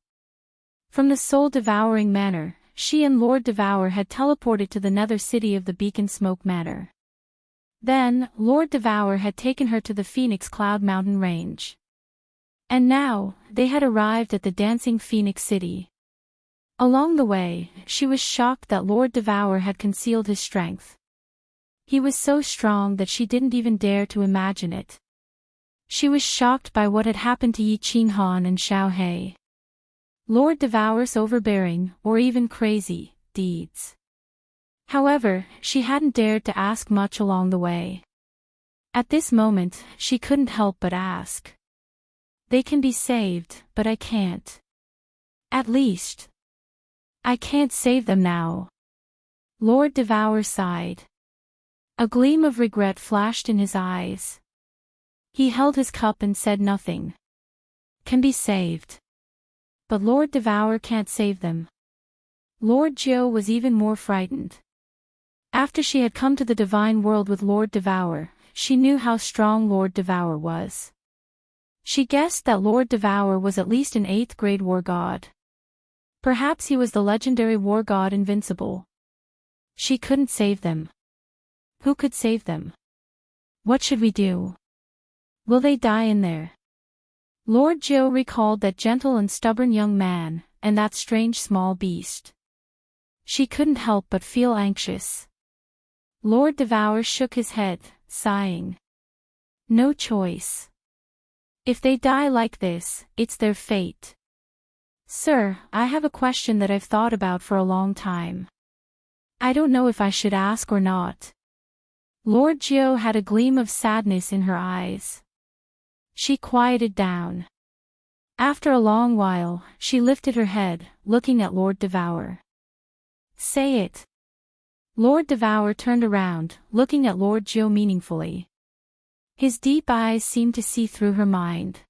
From the soul-devouring manor, she and Lord Devour had teleported to the nether city of the Beacon Smoke Manor. Then, Lord Devour had taken her to the Phoenix Cloud Mountain Range. And now, they had arrived at the Dancing Phoenix City. Along the way, she was shocked that Lord Devour had concealed his strength. He was so strong that she didn't even dare to imagine it. She was shocked by what had happened to Yi Qinghan and Xiao He. Lord Devour's overbearing, or even crazy, deeds. However, she hadn't dared to ask much along the way. At this moment, she couldn't help but ask. They can be saved, but I can't. At least, I can't save them now. Lord Devour sighed. A gleam of regret flashed in his eyes. He held his cup and said nothing. Can be saved. But Lord Devour can't save them. Lord Jiu was even more frightened. After she had come to the divine world with Lord Devour, she knew how strong Lord Devour was. She guessed that Lord Devour was at least an 8th grade war god. Perhaps he was the legendary war god Invincible. She couldn't save them. Who could save them? What should we do? Will they die in there? Lord Jiu recalled that gentle and stubborn young man, and that strange small beast. She couldn't help but feel anxious. Lord Devour shook his head, sighing. No choice. If they die like this, it's their fate. Sir, I have a question that I've thought about for a long time. I don't know if I should ask or not. Lord Jiu had a gleam of sadness in her eyes. She quieted down. After a long while, she lifted her head, looking at Lord Devour. Say it. Lord Devour turned around, looking at Lord Jiu meaningfully. His deep eyes seemed to see through her mind.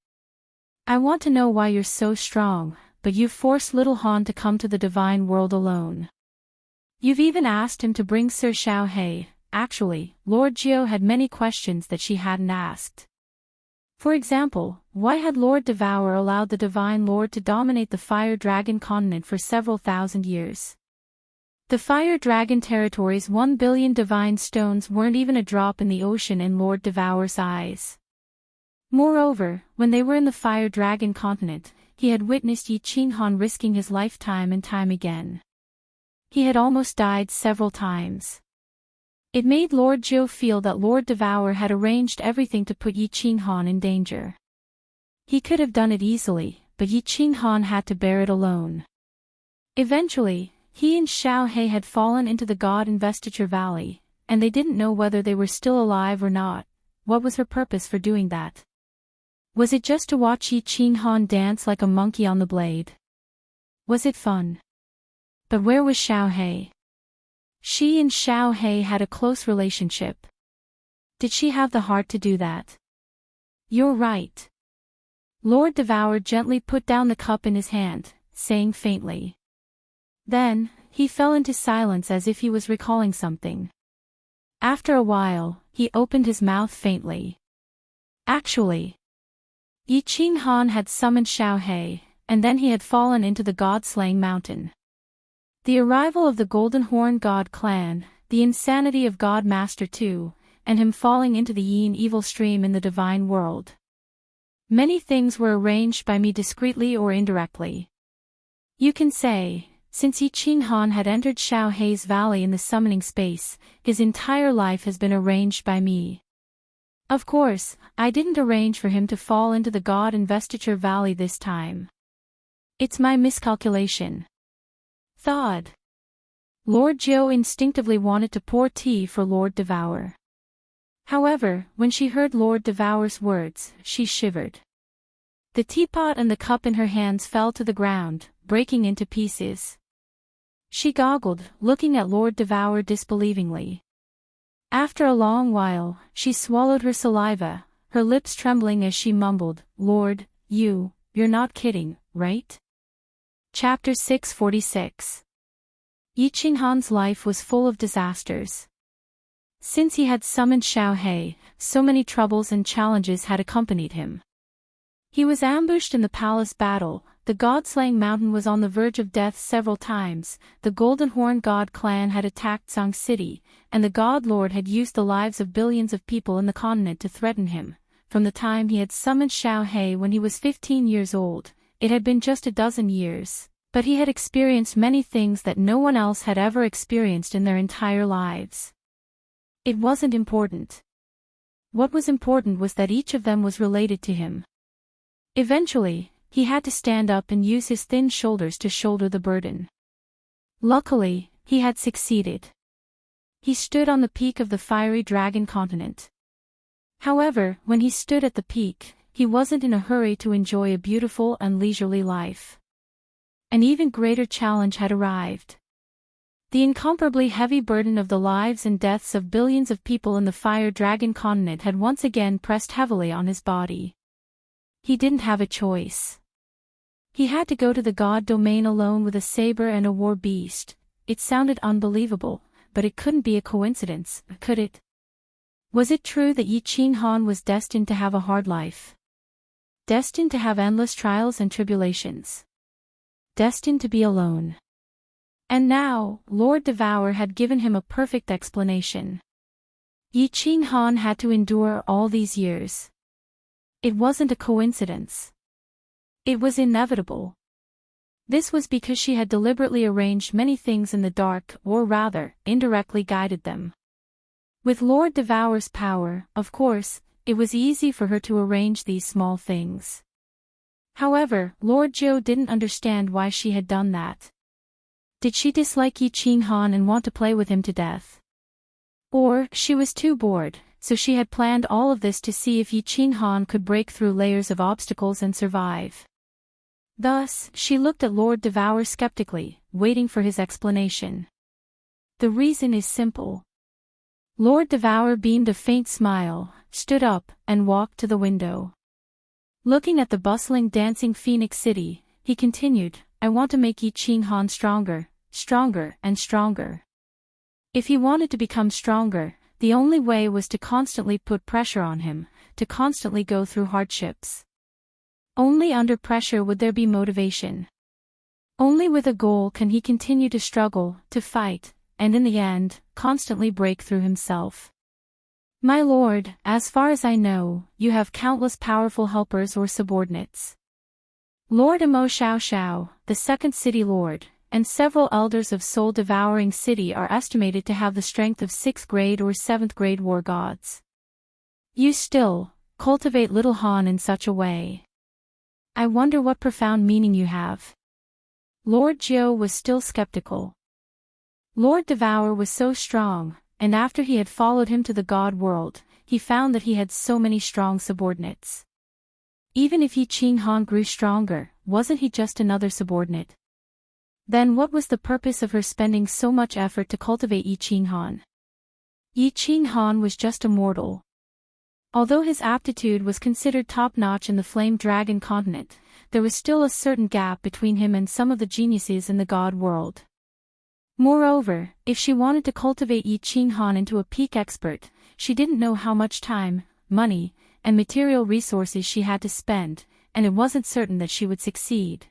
I want to know why you're so strong, but you've forced Little Han to come to the divine world alone. You've even asked him to bring Sir Xiao He. Actually, Lord Jiu had many questions that she hadn't asked. For example, why had Lord Devour allowed the Divine Lord to dominate the Fire Dragon continent for several thousand years? The Fire Dragon territory's 1 billion divine stones weren't even a drop in the ocean in Lord Devour's eyes. Moreover, when they were in the Fire Dragon continent, he had witnessed Yi Qinghan risking his life time and time again. He had almost died several times. It made Lord Jiu feel that Lord Devour had arranged everything to put Yi Qinghan in danger. He could have done it easily, but Yi Qinghan had to bear it alone. Eventually, he and Xiao He had fallen into the God Investiture Valley, and they didn't know whether they were still alive or not. What was her purpose for doing that? Was it just to watch Yi Qinghan dance like a monkey on the blade? Was it fun? But where was Xiao He? She and Xiao He had a close relationship. Did she have the heart to do that? You're right. Lord Devour gently put down the cup in his hand, saying faintly. Then, he fell into silence as if he was recalling something. After a while, he opened his mouth faintly. Actually, Yi Qing Han had summoned Xiao He, and then he had fallen into the god-slaying mountain. The arrival of the Golden Horn God clan, the insanity of God Master 2, and him falling into the yin evil stream in the divine world. Many things were arranged by me discreetly or indirectly. You can say, since Yi Qing Han had entered Xiao He's valley in the summoning space, his entire life has been arranged by me. Of course, I didn't arrange for him to fall into the God Investiture Valley this time. It's my miscalculation. Thawed. Lord Jiu instinctively wanted to pour tea for Lord Devour. However, when she heard Lord Devour's words, she shivered. The teapot and the cup in her hands fell to the ground, breaking into pieces. She goggled, looking at Lord Devour disbelievingly. After a long while, she swallowed her saliva, her lips trembling as she mumbled, "Lord, you're not kidding, right?" Chapter 646. Yi Qing Han's life was full of disasters. Since he had summoned Xiao He, so many troubles and challenges had accompanied him. He was ambushed in the palace battle, the god-slaying mountain was on the verge of death several times, the Golden Horn God clan had attacked Zhang City, and the God Lord had used the lives of billions of people in the continent to threaten him. From the time he had summoned Xiao He when he was 15 years old, it had been just a dozen years, but he had experienced many things that no one else had ever experienced in their entire lives. It wasn't important. What was important was that each of them was related to him. Eventually, he had to stand up and use his thin shoulders to shoulder the burden. Luckily, he had succeeded. He stood on the peak of the fiery dragon continent. However, when he stood at the peak, he wasn't in a hurry to enjoy a beautiful and leisurely life. An even greater challenge had arrived. The incomparably heavy burden of the lives and deaths of billions of people in the fire dragon continent had once again pressed heavily on his body. He didn't have a choice. He had to go to the god domain alone with a saber and a war beast. It sounded unbelievable, but it couldn't be a coincidence, could it? Was it true that Yi Qing Han was destined to have a hard life? Destined to have endless trials and tribulations? Destined to be alone? And now, Lord Devour had given him a perfect explanation. Yi Qing Han had to endure all these years. It wasn't a coincidence. It was inevitable. This was because she had deliberately arranged many things in the dark, or rather, indirectly guided them. With Lord Devour's power, of course, it was easy for her to arrange these small things. However, Lord Jiu didn't understand why she had done that. Did she dislike Yi Qing Han and want to play with him to death? Or, she was too bored, so she had planned all of this to see if Yi Qing Han could break through layers of obstacles and survive. Thus, she looked at Lord Devour skeptically, waiting for his explanation. The reason is simple. Lord Devour beamed a faint smile, stood up, and walked to the window. Looking at the bustling dancing Phoenix City, he continued, "I want to make Yi Qing Han stronger, stronger and stronger." If he wanted to become stronger, the only way was to constantly put pressure on him, to constantly go through hardships. Only under pressure would there be motivation. Only with a goal can he continue to struggle, to fight, and in the end, constantly break through himself. My lord, as far as I know, you have countless powerful helpers or subordinates. Lord Imo Xiao Xiao, the second city lord, and several elders of soul-devouring city are estimated to have the strength of 6th grade or 7th grade war gods. You still cultivate little Han in such a way. I wonder what profound meaning you have. Lord Jiu was still skeptical. Lord Devour was so strong, and after he had followed him to the god world, he found that he had so many strong subordinates. Even if Yi Qing Han grew stronger, wasn't he just another subordinate? Then what was the purpose of her spending so much effort to cultivate Yi Qing Han? Yi Qing Han was just a mortal. Although his aptitude was considered top-notch in the Flame Dragon continent, there was still a certain gap between him and some of the geniuses in the god world. Moreover, if she wanted to cultivate Yi Qinghan into a peak expert, she didn't know how much time, money, and material resources she had to spend, and it wasn't certain that she would succeed.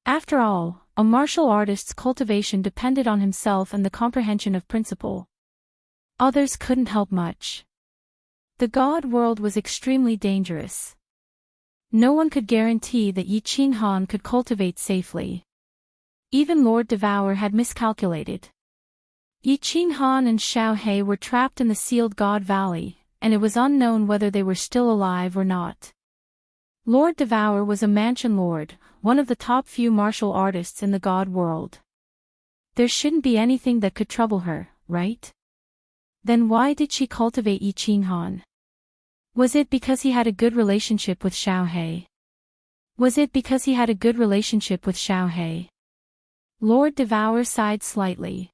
After all, a martial artist's cultivation depended on himself and the comprehension of principle. Others couldn't help much. The god world was extremely dangerous. No one could guarantee that Yi Qinghan could cultivate safely. Even Lord Devour had miscalculated. Yi Qinghan and Xiao He were trapped in the sealed God Valley, and it was unknown whether they were still alive or not. Lord Devour was a mansion lord, one of the top few martial artists in the god world. There shouldn't be anything that could trouble her, right? Then why did she cultivate Yi Qinghan? Was it because he had a good relationship with Xiao He? Lord Devour sighed slightly.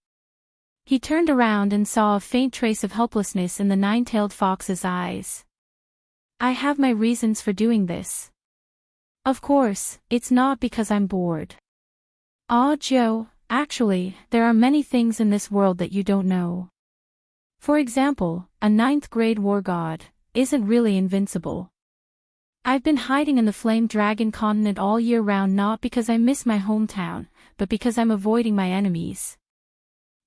He turned around and saw a faint trace of helplessness in the nine-tailed fox's eyes. I have my reasons for doing this. Of course, it's not because I'm bored. Ah, Joe, actually, there are many things in this world that you don't know. For example, a ninth-grade war god isn't really invincible. I've been hiding in the Flame Dragon continent all year round not because I miss my hometown, but because I'm avoiding my enemies.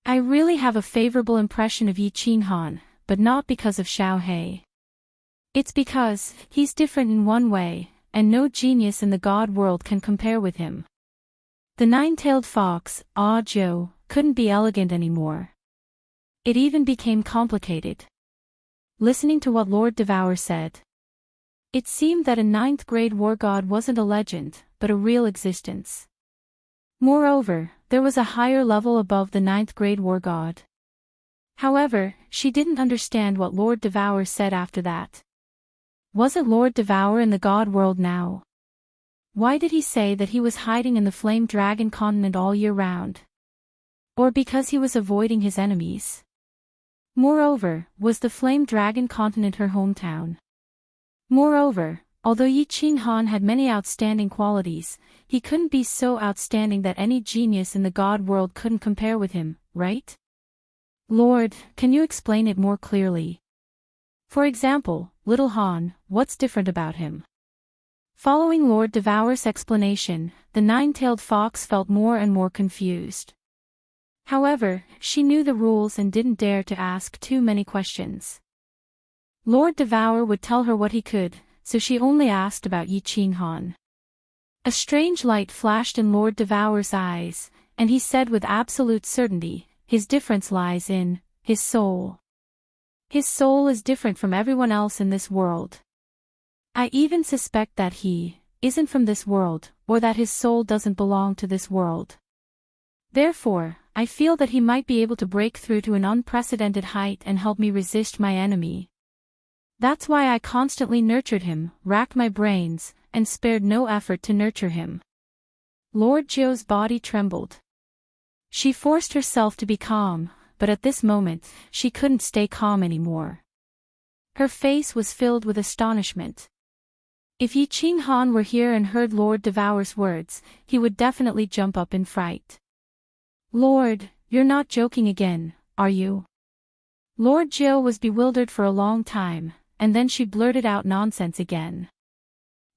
I really have a favorable impression of Yi Qinghan, but not because of Xiao He. It's because he's different in one way, and no genius in the god world can compare with him. The nine-tailed fox, Ah Joe, couldn't be elegant anymore. It even became complicated. Listening to what Lord Devour said, it seemed that a ninth-grade war god wasn't a legend, but a real existence. Moreover, there was a higher level above the ninth-grade war god. However, she didn't understand what Lord Devour said after that. Wasn't Lord Devour in the god world now? Why did he say that he was hiding in the Flame Dragon continent all year round? Or because he was avoiding his enemies? Moreover, was the Flame Dragon continent her hometown? Moreover, although Yi Qinghan had many outstanding qualities, he couldn't be so outstanding that any genius in the god world couldn't compare with him, right? Lord, can you explain it more clearly? For example, Little Han, what's different about him? Following Lord Devour's explanation, the nine-tailed fox felt more and more confused. However, she knew the rules and didn't dare to ask too many questions. Lord Devour would tell her what he could, so she only asked about Yi Qinghan. A strange light flashed in Lord Devour's eyes, and he said with absolute certainty, his difference lies in his soul. His soul is different from everyone else in this world. I even suspect that he isn't from this world, or that his soul doesn't belong to this world. Therefore, I feel that he might be able to break through to an unprecedented height and help me resist my enemy. That's why I constantly nurtured him, racked my brains, and spared no effort to nurture him. Lord Zhou's body trembled. She forced herself to be calm, but at this moment, she couldn't stay calm anymore. Her face was filled with astonishment. If Yi Qinghan were here and heard Lord Devour's words, he would definitely jump up in fright. Lord, you're not joking again, are you? Lord Zhou was bewildered for a long time, and then she blurted out nonsense again.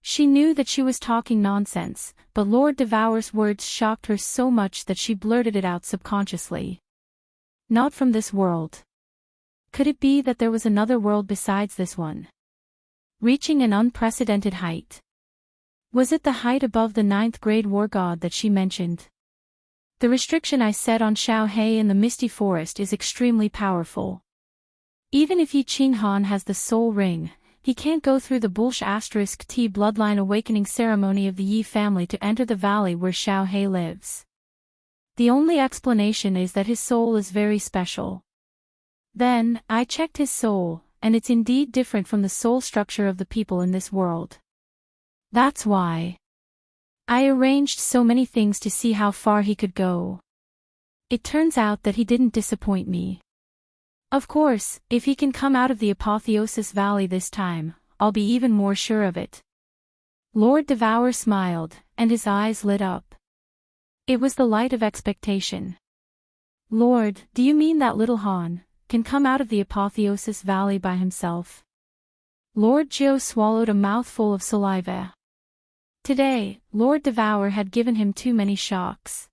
She knew that she was talking nonsense, but Lord Devour's words shocked her so much that she blurted it out subconsciously. Not from this world. Could it be that there was another world besides this one? Reaching an unprecedented height. Was it the height above the ninth-grade war god that she mentioned? The restriction I set on Xiao He in the Misty Forest is extremely powerful. Even if Yi Qinghan has the soul ring, he can't go through the Bulsh*T bloodline awakening ceremony of the Yi family to enter the valley where Xiao He lives. The only explanation is that his soul is very special. Then, I checked his soul, and it's indeed different from the soul structure of the people in this world. That's why I arranged so many things to see how far he could go. It turns out that he didn't disappoint me. Of course, if he can come out of the Apotheosis Valley this time, I'll be even more sure of it. Lord Devour smiled, and his eyes lit up. It was the light of expectation. Lord, do you mean that little Han can come out of the Apotheosis Valley by himself? Lord Geo swallowed a mouthful of saliva. Today, Lord Devour had given him too many shocks.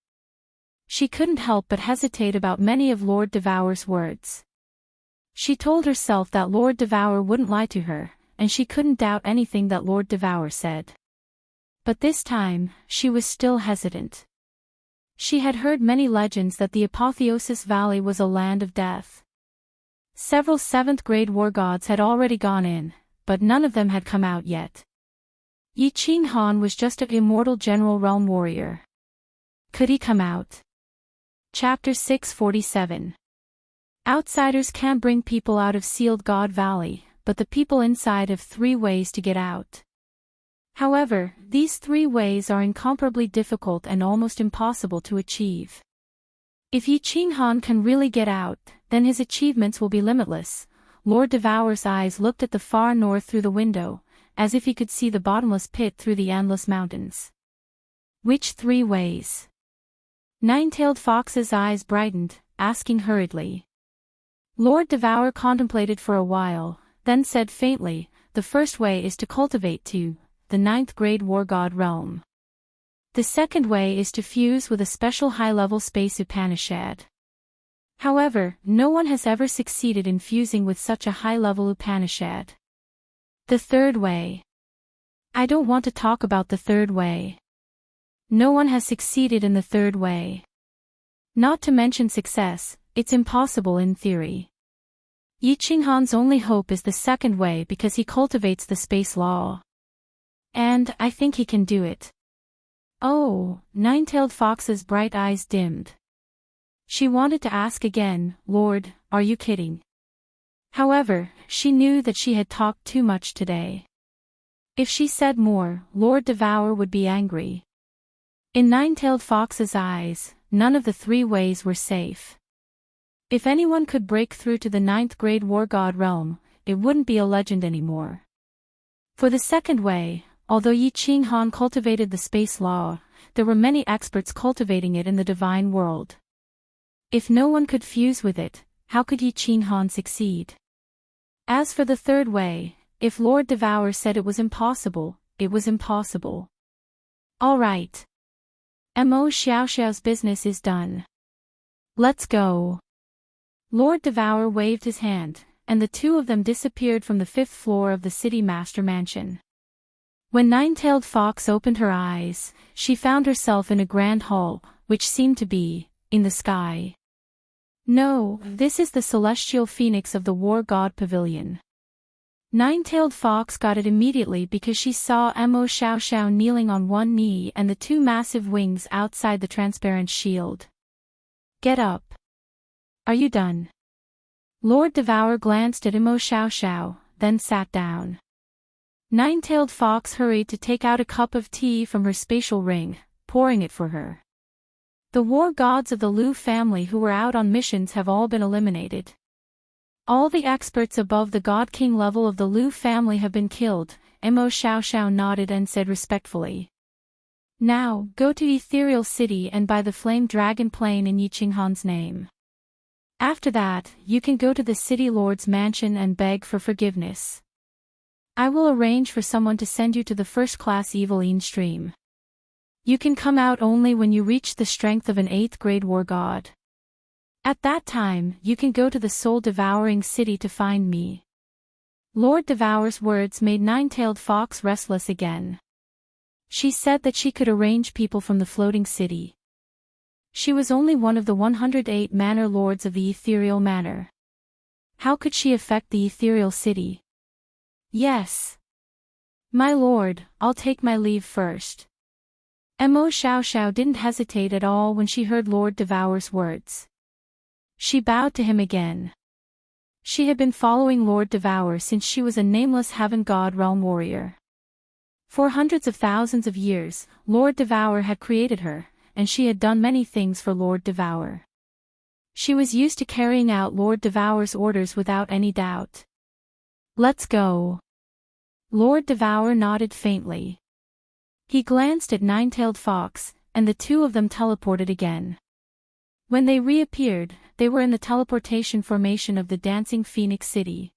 She couldn't help but hesitate about many of Lord Devour's words. She told herself that Lord Devour wouldn't lie to her, and she couldn't doubt anything that Lord Devour said. But this time, she was still hesitant. She had heard many legends that the Apotheosis Valley was a land of death. Several 7th grade war gods had already gone in, but none of them had come out yet. Yi Qing Han was just an immortal general realm warrior. Could he come out? Chapter 647. Outsiders can't bring people out of Sealed God Valley, but the people inside have 3 ways to get out. However, these 3 ways are incomparably difficult and almost impossible to achieve. If Yi Qing Han can really get out, then his achievements will be limitless. Lord Devour's eyes looked at the far north through the window, as if he could see the bottomless pit through the endless mountains. Which 3 ways? Nine-tailed Fox's eyes brightened, asking hurriedly. Lord Devour contemplated for a while, then said faintly, the first way is to cultivate to the 9th grade war god realm. The second way is to fuse with a special high-level space Upanishad. However, no one has ever succeeded in fusing with such a high-level Upanishad. The third way. I don't want to talk about the third way. No one has succeeded in the third way. Not to mention success, it's impossible in theory. Yi Qing Han's only hope is the second way because he cultivates the space law. And I think he can do it. Oh, Nine-tailed Fox's bright eyes dimmed. She wanted to ask again, Lord, are you kidding? However, she knew that she had talked too much today. If she said more, Lord Devour would be angry. In Nine-tailed Fox's eyes, none of the 3 ways were safe. If anyone could break through to the 9th grade war god realm, it wouldn't be a legend anymore. For the second way, although Yi Qing Han cultivated the space law, there were many experts cultivating it in the divine world. If no one could fuse with it, how could Yi Qing Han succeed? As for the third way, if Lord Devour said it was impossible, it was impossible. All right. Mo Xiaoxiao's business is done. Let's go. Lord Devour waved his hand, and the 2 of them disappeared from the 5th floor of the City Master Mansion. When Nine-tailed Fox opened her eyes, she found herself in a grand hall, which seemed to be in the sky. No, this is the celestial phoenix of the War God Pavilion. Nine-tailed Fox got it immediately because she saw Mo Xiaoxiao kneeling on one knee and the 2 massive wings outside the transparent shield. Get up. Are you done? Lord Devour glanced at Mo Xiaoxiao, then sat down. Nine-tailed Fox hurried to take out a cup of tea from her spatial ring, pouring it for her. The war gods of the Lu family who were out on missions have all been eliminated. All the experts above the God King level of the Lu family have been killed, Mo Xiaoxiao nodded and said respectfully. Now, go to Ethereal City and buy the Flame Dragon plane in Yi Qing Han's name. After that, you can go to the City Lord's mansion and beg for forgiveness. I will arrange for someone to send you to the first-class Eveline stream. You can come out only when you reach the strength of an 8th grade war god. At that time, you can go to the soul-devouring city to find me. Lord Devour's words made Nine-tailed Fox restless again. She said that she could arrange people from the floating city. She was only one of the 108 manor lords of the ethereal manor. How could she affect the ethereal city? Yes. My lord, I'll take my leave first. Mo Xiaoxiao didn't hesitate at all when she heard Lord Devour's words. She bowed to him again. She had been following Lord Devour since she was a nameless heaven god realm warrior. For hundreds of thousands of years, Lord Devour had created her, and she had done many things for Lord Devour. She was used to carrying out Lord Devour's orders without any doubt. Let's go. Lord Devour nodded faintly. He glanced at Nine-tailed Fox, and the 2 of them teleported again. When they reappeared, they were in the teleportation formation of the dancing Phoenix City.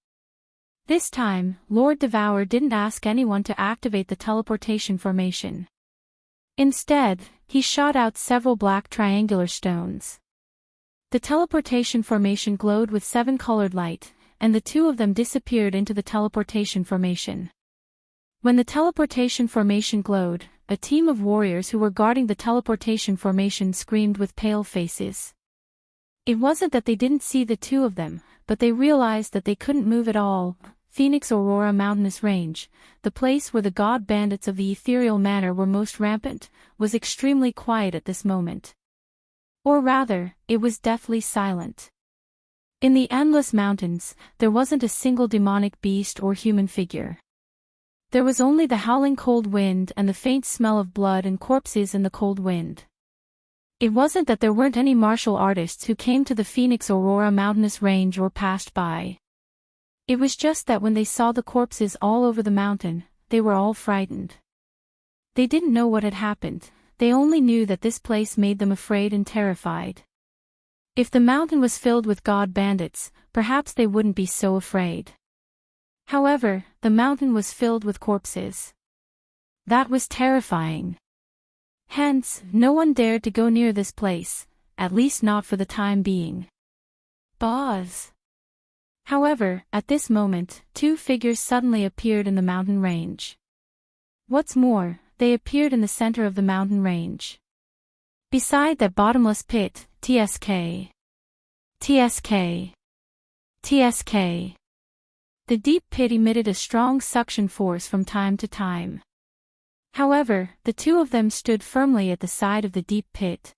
This time, Lord Devour didn't ask anyone to activate the teleportation formation. Instead, he shot out several black triangular stones. The teleportation formation glowed with 7-colored light, and the two of them disappeared into the teleportation formation. When the teleportation formation glowed, a team of warriors who were guarding the teleportation formation screamed with pale faces. It wasn't that they didn't see the two of them, but they realized that they couldn't move at all. Phoenix Aurora Mountainous Range, the place where the god bandits of the ethereal manor were most rampant, was extremely quiet at this moment. Or rather, it was deathly silent. In the endless mountains, there wasn't a single demonic beast or human figure. There was only the howling cold wind and the faint smell of blood and corpses in the cold wind. It wasn't that there weren't any martial artists who came to the Phoenix Aurora Mountainous Range or passed by. It was just that when they saw the corpses all over the mountain, they were all frightened. They didn't know what had happened, they only knew that this place made them afraid and terrified. If the mountain was filled with god bandits, perhaps they wouldn't be so afraid. However, the mountain was filled with corpses. That was terrifying. Hence, no one dared to go near this place, at least not for the time being. Buzz. However, at this moment, two figures suddenly appeared in the mountain range. What's more, they appeared in the center of the mountain range. Beside that bottomless pit, TSK. TSK. TSK. The deep pit emitted a strong suction force from time to time. However, the two of them stood firmly at the side of the deep pit.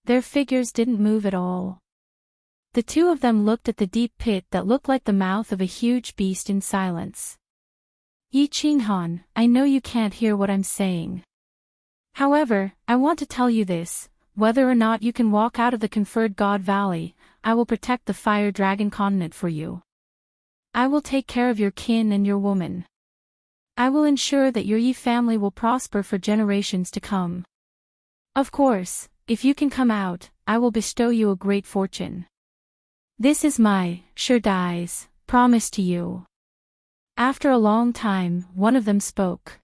Their figures didn't move at all. The two of them looked at the deep pit that looked like the mouth of a huge beast in silence. Yi Qinghan, I know you can't hear what I'm saying. However, I want to tell you this, whether or not you can walk out of the conferred God Valley, I will protect the Fire Dragon Continent for you. I will take care of your kin and your woman. I will ensure that your Yi family will prosper for generations to come. Of course, if you can come out, I will bestow you a great fortune. This is my, sure dies, promise to you. After a long time, one of them spoke.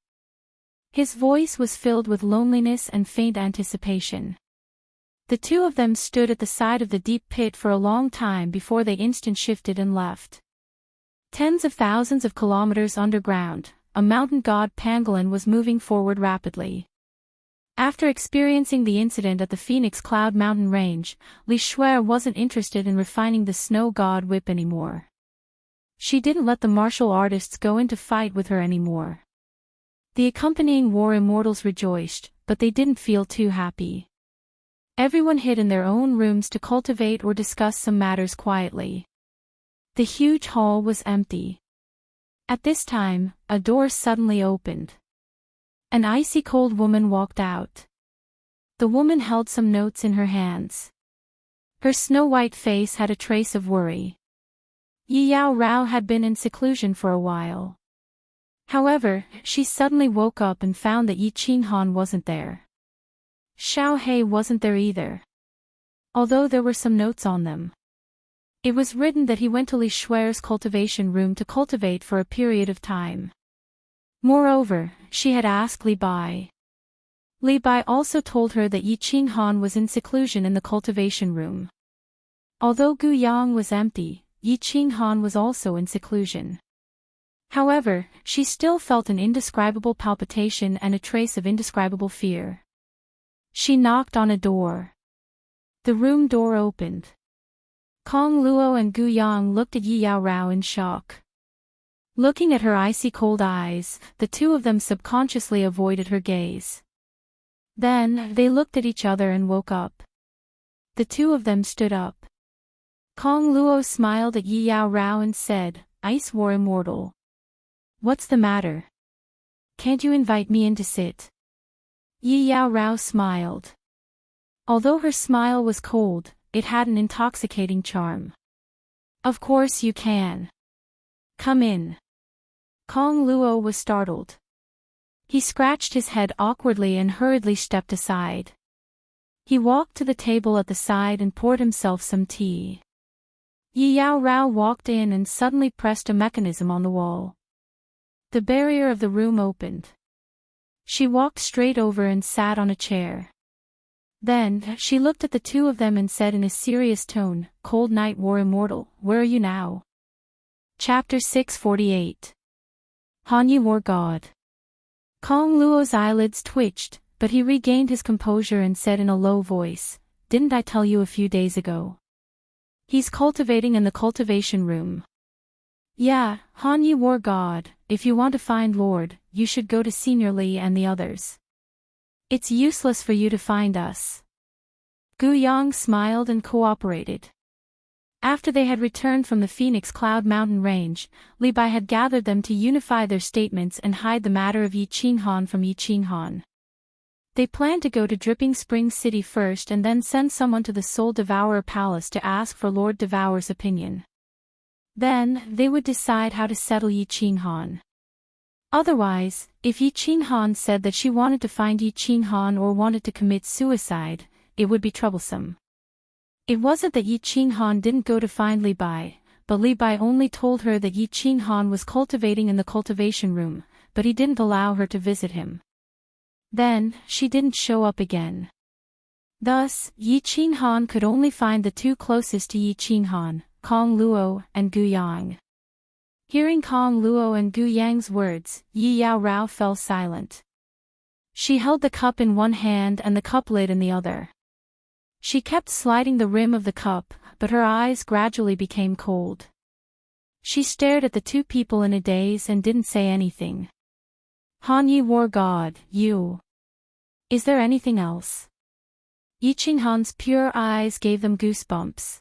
His voice was filled with loneliness and faint anticipation. The two of them stood at the side of the deep pit for a long time before they instant shifted and left. Tens of thousands of kilometers underground, a mountain god pangolin was moving forward rapidly. After experiencing the incident at the Phoenix Cloud Mountain Range, Li Shuai wasn't interested in refining the snow god whip anymore. She didn't let the martial artists go into fight with her anymore. The accompanying war immortals rejoiced, but they didn't feel too happy. Everyone hid in their own rooms to cultivate or discuss some matters quietly. The huge hall was empty. At this time, a door suddenly opened. An icy cold woman walked out. The woman held some notes in her hands. Her snow-white face had a trace of worry. Yi Yao Rao had been in seclusion for a while. However, she suddenly woke up and found that Yi Qinghan wasn't there. Xiao He wasn't there either. Although there were some notes on them. It was written that he went to Li Shuai's cultivation room to cultivate for a period of time. Moreover, she had asked Li Bai. Li Bai also told her that Yi Qinghan was in seclusion in the cultivation room. Although Gu Yang was empty, Yi Qinghan was also in seclusion. However, she still felt an indescribable palpitation and a trace of indescribable fear. She knocked on a door. The room door opened. Kong Luo and Gu Yang looked at Yi Yao Rao in shock. Looking at her icy cold eyes, the two of them subconsciously avoided her gaze. Then, they looked at each other and woke up. The two of them stood up. Kong Luo smiled at Yi Yao Rao and said, Ice War Immortal. What's the matter? Can't you invite me in to sit? Yi Yao Rao smiled. Although her smile was cold, it had an intoxicating charm. Of course you can. Come in. Kong Luo was startled. He scratched his head awkwardly and hurriedly stepped aside. He walked to the table at the side and poured himself some tea. Yi Yao Rao walked in and suddenly pressed a mechanism on the wall. The barrier of the room opened. She walked straight over and sat on a chair. Then, she looked at the two of them and said in a serious tone, "Cold Night War Immortal, where are you now?" Chapter 648. Hanyi War God. Kong Luo's eyelids twitched, but he regained his composure and said in a low voice, "Didn't I tell you a few days ago? He's cultivating in the cultivation room." "Yeah, Hanyi War God, if you want to find Lord, you should go to Senior Li and the others. It's useless for you to find us." Gu Yang smiled and cooperated. After they had returned from the Phoenix Cloud Mountain Range, Li Bai had gathered them to unify their statements and hide the matter of Yi Qinghan from Yi Qinghan. They planned to go to Dripping Springs City first and then send someone to the Soul Devourer Palace to ask for Lord Devourer's opinion. Then, they would decide how to settle Yi Qinghan. Otherwise, if Yi Qinghan said that she wanted to find Yi Qinghan or wanted to commit suicide, it would be troublesome. It wasn't that Yi Qinghan didn't go to find Li Bai, but Li Bai only told her that Yi Qinghan was cultivating in the cultivation room, but he didn't allow her to visit him. Then, she didn't show up again. Thus, Yi Qinghan could only find the two closest to Yi Qinghan, Kong Luo and Gu Yang. Hearing Kong Luo and Gu Yang's words, Yi Yao Rao fell silent. She held the cup in one hand and the cup lid in the other. She kept sliding the rim of the cup, but her eyes gradually became cold. She stared at the two people in a daze and didn't say anything. "Hanyi War God, you. Is there anything else?" Yi Qinghan's pure eyes gave them goosebumps.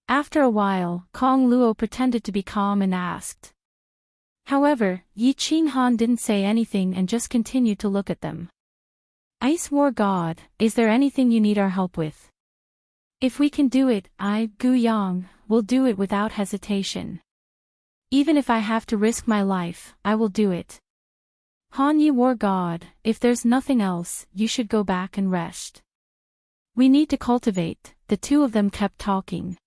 After a while, Kong Luo pretended to be calm and asked. However, Yi Qinghan didn't say anything and just continued to look at them. "Ice War God, is there anything you need our help with? If we can do it, I, Gu Yang, will do it without hesitation. Even if I have to risk my life, I will do it. Hanyi War God, if there's nothing else, you should go back and rest. We need to cultivate." The two of them kept talking.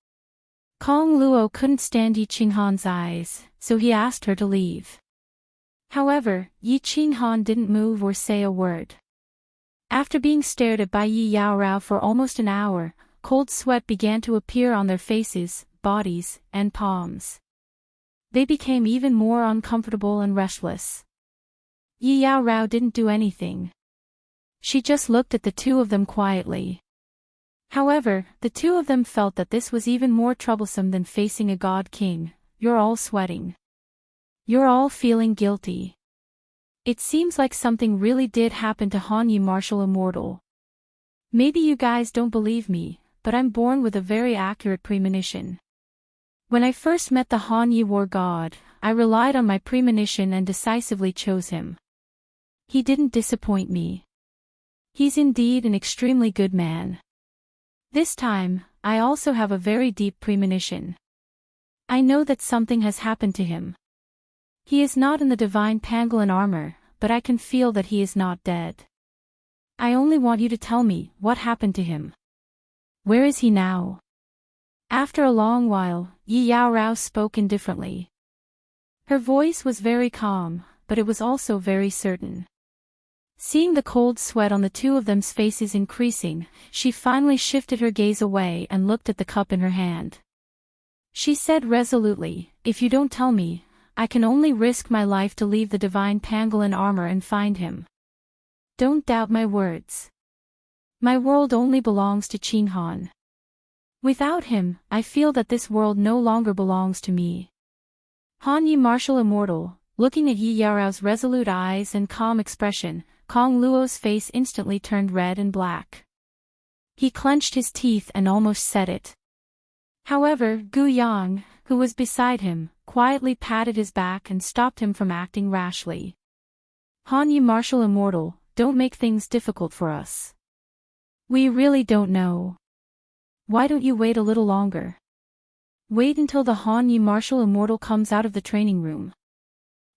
Kong Luo couldn't stand Yi Qinghan's eyes, so he asked her to leave. However, Yi Qinghan didn't move or say a word. After being stared at by Yi Yao Rao for almost an hour, cold sweat began to appear on their faces, bodies, and palms. They became even more uncomfortable and restless. Yi Yao Rao didn't do anything. She just looked at the two of them quietly. However, the two of them felt that this was even more troublesome than facing a god king. "You're all sweating. You're all feeling guilty. It seems like something really did happen to Hanyi Martial Immortal. Maybe you guys don't believe me, but I'm born with a very accurate premonition. When I first met the Hanyi War God, I relied on my premonition and decisively chose him. He didn't disappoint me. He's indeed an extremely good man. This time, I also have a very deep premonition. I know that something has happened to him. He is not in the divine pangolin armor, but I can feel that he is not dead. I only want you to tell me what happened to him. Where is he now?" After a long while, Yi Yao Rao spoke indifferently. Her voice was very calm, but it was also very certain. Seeing the cold sweat on the two of them's faces increasing, she finally shifted her gaze away and looked at the cup in her hand. She said resolutely, "If you don't tell me, I can only risk my life to leave the divine pangolin armor and find him. Don't doubt my words. My world only belongs to Qinghan. Without him, I feel that this world no longer belongs to me." Hanyi Martial Immortal, looking at Yi Yaorao's resolute eyes and calm expression, Kong Luo's face instantly turned red and black. He clenched his teeth and almost said it. However, Gu Yang, who was beside him, quietly patted his back and stopped him from acting rashly. "Hanyi Martial Immortal, don't make things difficult for us. We really don't know. Why don't you wait a little longer? Wait until the Hanyi Martial Immortal comes out of the training room."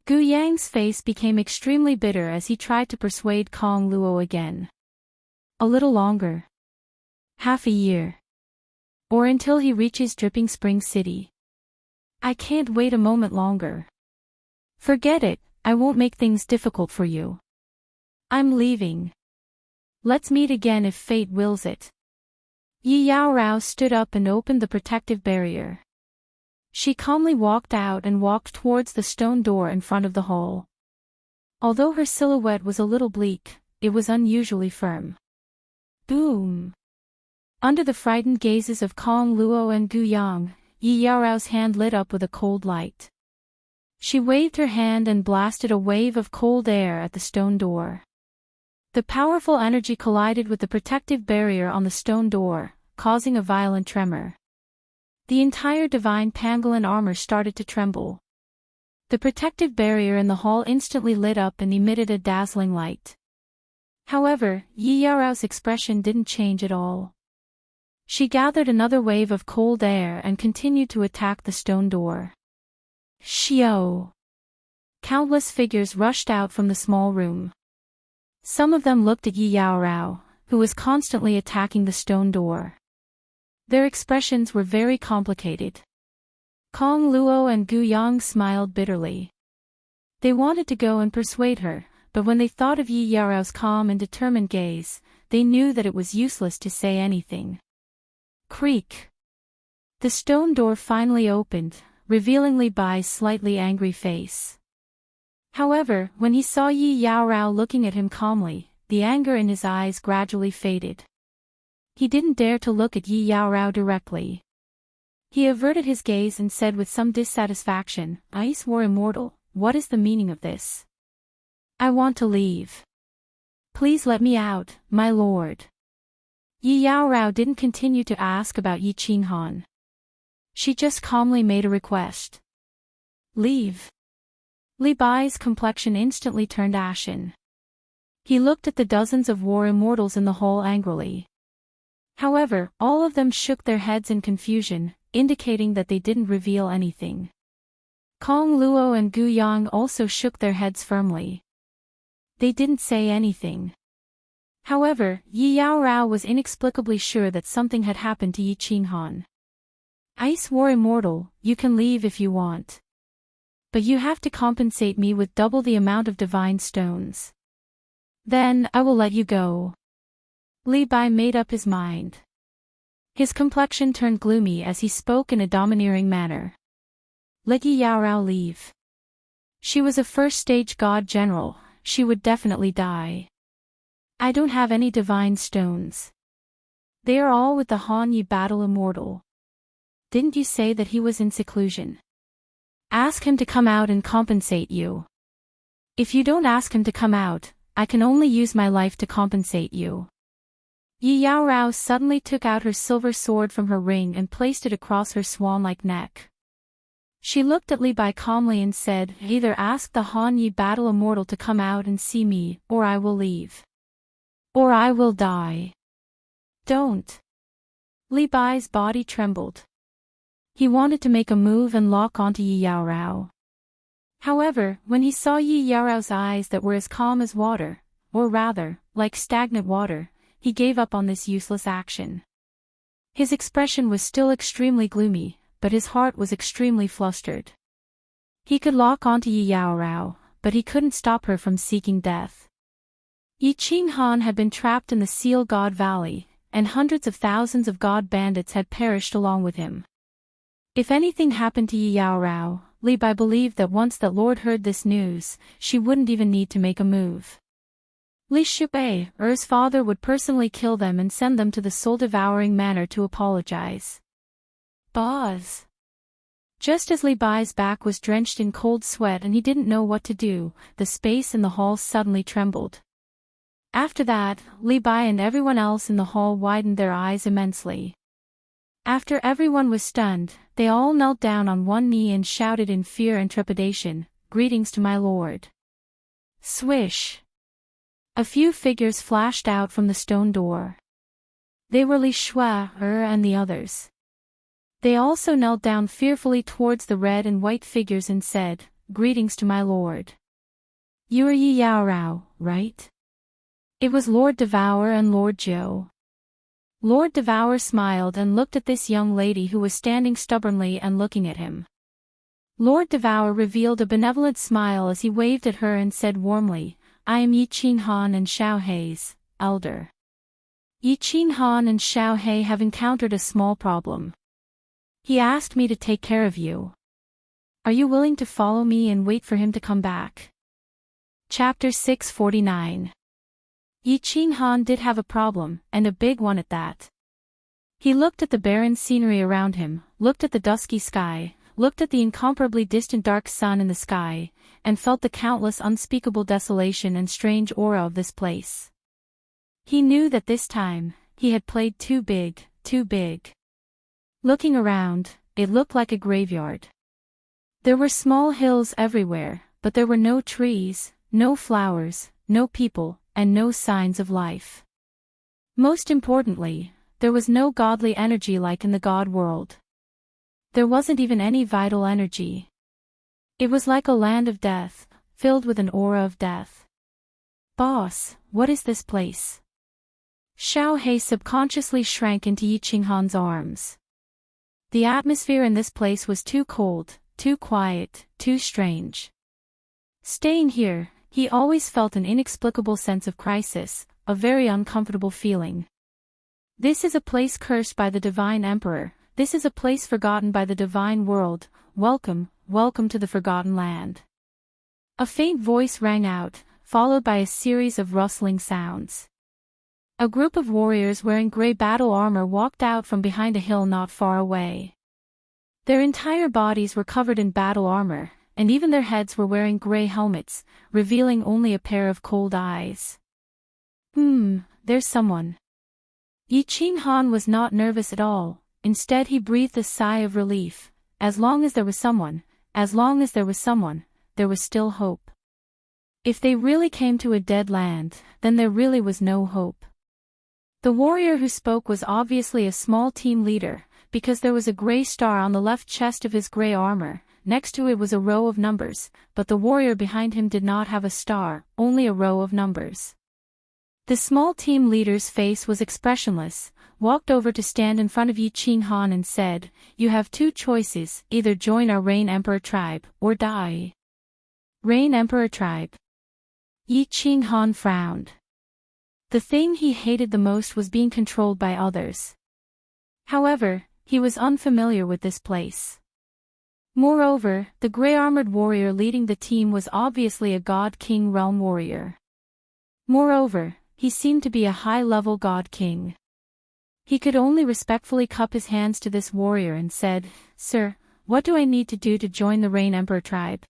Gu Yang's face became extremely bitter as he tried to persuade Kong Luo again. "A little longer. Half a year. Or until he reaches Dripping Spring City. I can't wait a moment longer. Forget it, I won't make things difficult for you. I'm leaving. Let's meet again if fate wills it. Yi Yao Rao stood up and opened the protective barrier. She calmly walked out and walked towards the stone door in front of the hall. Although her silhouette was a little bleak, it was unusually firm. Boom! Under the frightened gazes of Kong Luo and Gu Yang, Yi Yao Rao's hand lit up with a cold light. She waved her hand and blasted a wave of cold air at the stone door. The powerful energy collided with the protective barrier on the stone door, causing a violent tremor. The entire divine pangolin armor started to tremble. The protective barrier in the hall instantly lit up and emitted a dazzling light. However, Yi Yao Rao's expression didn't change at all. She gathered another wave of cold air and continued to attack the stone door. Xiao! Countless figures rushed out from the small room. Some of them looked at Yi Yao Rao, who was constantly attacking the stone door. Their expressions were very complicated. Kong Luo and Gu Yang smiled bitterly. They wanted to go and persuade her, but when they thought of Yi Yao Rao's calm and determined gaze, they knew that it was useless to say anything. Creak! The stone door finally opened, revealing Li Bai's slightly angry face. However, when he saw Yi Yao Rao looking at him calmly, the anger in his eyes gradually faded. He didn't dare to look at Yi Yao Rao directly. He averted his gaze and said with some dissatisfaction, "Ice War Immortal, what is the meaning of this? I want to leave. Please let me out, my lord." Yi Yao Rao didn't continue to ask about Yi Qinghan. She just calmly made a request. Leave. Li Bai's complexion instantly turned ashen. He looked at the dozens of war immortals in the hall angrily. However, all of them shook their heads in confusion, indicating that they didn't reveal anything. Kong Luo and Gu Yang also shook their heads firmly. They didn't say anything. However, Yi Yao Rao was inexplicably sure that something had happened to Yi Qinghan. Ice War Immortal, you can leave if you want. But you have to compensate me with double the amount of divine stones. Then, I will let you go. Li Bai made up his mind. His complexion turned gloomy as he spoke in a domineering manner. Let Yi Yao Rao leave. She was a first-stage god general, she would definitely die. I don't have any divine stones. They are all with the Han Yi Battle Immortal. Didn't you say that he was in seclusion? Ask him to come out and compensate you. If you don't ask him to come out, I can only use my life to compensate you. Yi Yao Rao suddenly took out her silver sword from her ring and placed it across her swan-like neck. She looked at Li Bai calmly and said, either ask the Han Yi Battle Immortal to come out and see me, or I will leave. Or I will die. Don't. Li Bai's body trembled. He wanted to make a move and lock onto Yi Yao Rao. However, when he saw Yi Yao Rao's eyes that were as calm as water, or rather, like stagnant water, he gave up on this useless action. His expression was still extremely gloomy, but his heart was extremely flustered. He could lock onto Yi Yao Rao, but he couldn't stop her from seeking death. Yi Qinghan had been trapped in the Seal God Valley, and hundreds of thousands of god bandits had perished along with him. If anything happened to Yi Yao Rao, Li Bai believed that once that Lord heard this news, she wouldn't even need to make a move. Li Shubai, Er's father, would personally kill them and send them to the soul-devouring manor to apologize. Boz. Just as Li Bai's back was drenched in cold sweat and he didn't know what to do, the space in the hall suddenly trembled. After that, Li Bai and everyone else in the hall widened their eyes immensely. After everyone was stunned, they all knelt down on one knee and shouted in fear and trepidation, "Greetings to my lord." Swish! A few figures flashed out from the stone door. They were Li Shui, and the others. They also knelt down fearfully towards the red and white figures and said, "Greetings to my lord." You are Yi Yao Rao, right? It was Lord Devour and Lord Zhou. Lord Devour smiled and looked at this young lady who was standing stubbornly and looking at him. Lord Devour revealed a benevolent smile as he waved at her and said warmly, I am Yi Qing Han and Xiao Hei's elder. Yi Qing Han and Xiao Hei have encountered a small problem. He asked me to take care of you. Are you willing to follow me and wait for him to come back? Chapter 649. Yi Qing Han did have a problem, and a big one at that. He looked at the barren scenery around him, looked at the dusky sky, looked at the incomparably distant dark sun in the sky, and felt the countless unspeakable desolation and strange aura of this place. He knew that this time, he had played too big, too big. Looking around, it looked like a graveyard. There were small hills everywhere, but there were no trees, no flowers, no people, and no signs of life. Most importantly, there was no godly energy like in the god world. There wasn't even any vital energy. It was like a land of death, filled with an aura of death. Boss, what is this place? Xiao Hei subconsciously shrank into Yi Qing Han's arms. The atmosphere in this place was too cold, too quiet, too strange. Staying here, he always felt an inexplicable sense of crisis, a very uncomfortable feeling. This is a place cursed by the Divine Emperor, this is a place forgotten by the Divine World, welcome, welcome to the Forgotten Land. A faint voice rang out, followed by a series of rustling sounds. A group of warriors wearing grey battle armor walked out from behind a hill not far away. Their entire bodies were covered in battle armor, and even their heads were wearing grey helmets, revealing only a pair of cold eyes. There's someone. Yi Qing Han was not nervous at all, instead he breathed a sigh of relief. As long as there was someone, there was still hope. If they really came to a dead land, then there really was no hope. The warrior who spoke was obviously a small team leader, because there was a grey star on the left chest of his grey armor, next to it was a row of numbers, but the warrior behind him did not have a star, only a row of numbers. The small team leader's face was expressionless, walked over to stand in front of Yi Qing Han and said, You have two choices, either join our Rain Emperor tribe, or die. Rain Emperor tribe. Yi Qing Han frowned. The thing he hated the most was being controlled by others. However, he was unfamiliar with this place. Moreover, the grey-armored warrior leading the team was obviously a God-King realm warrior. Moreover, he seemed to be a high-level God-King. He could only respectfully cup his hands to this warrior and said, Sir, what do I need to do to join the Rain Emperor tribe?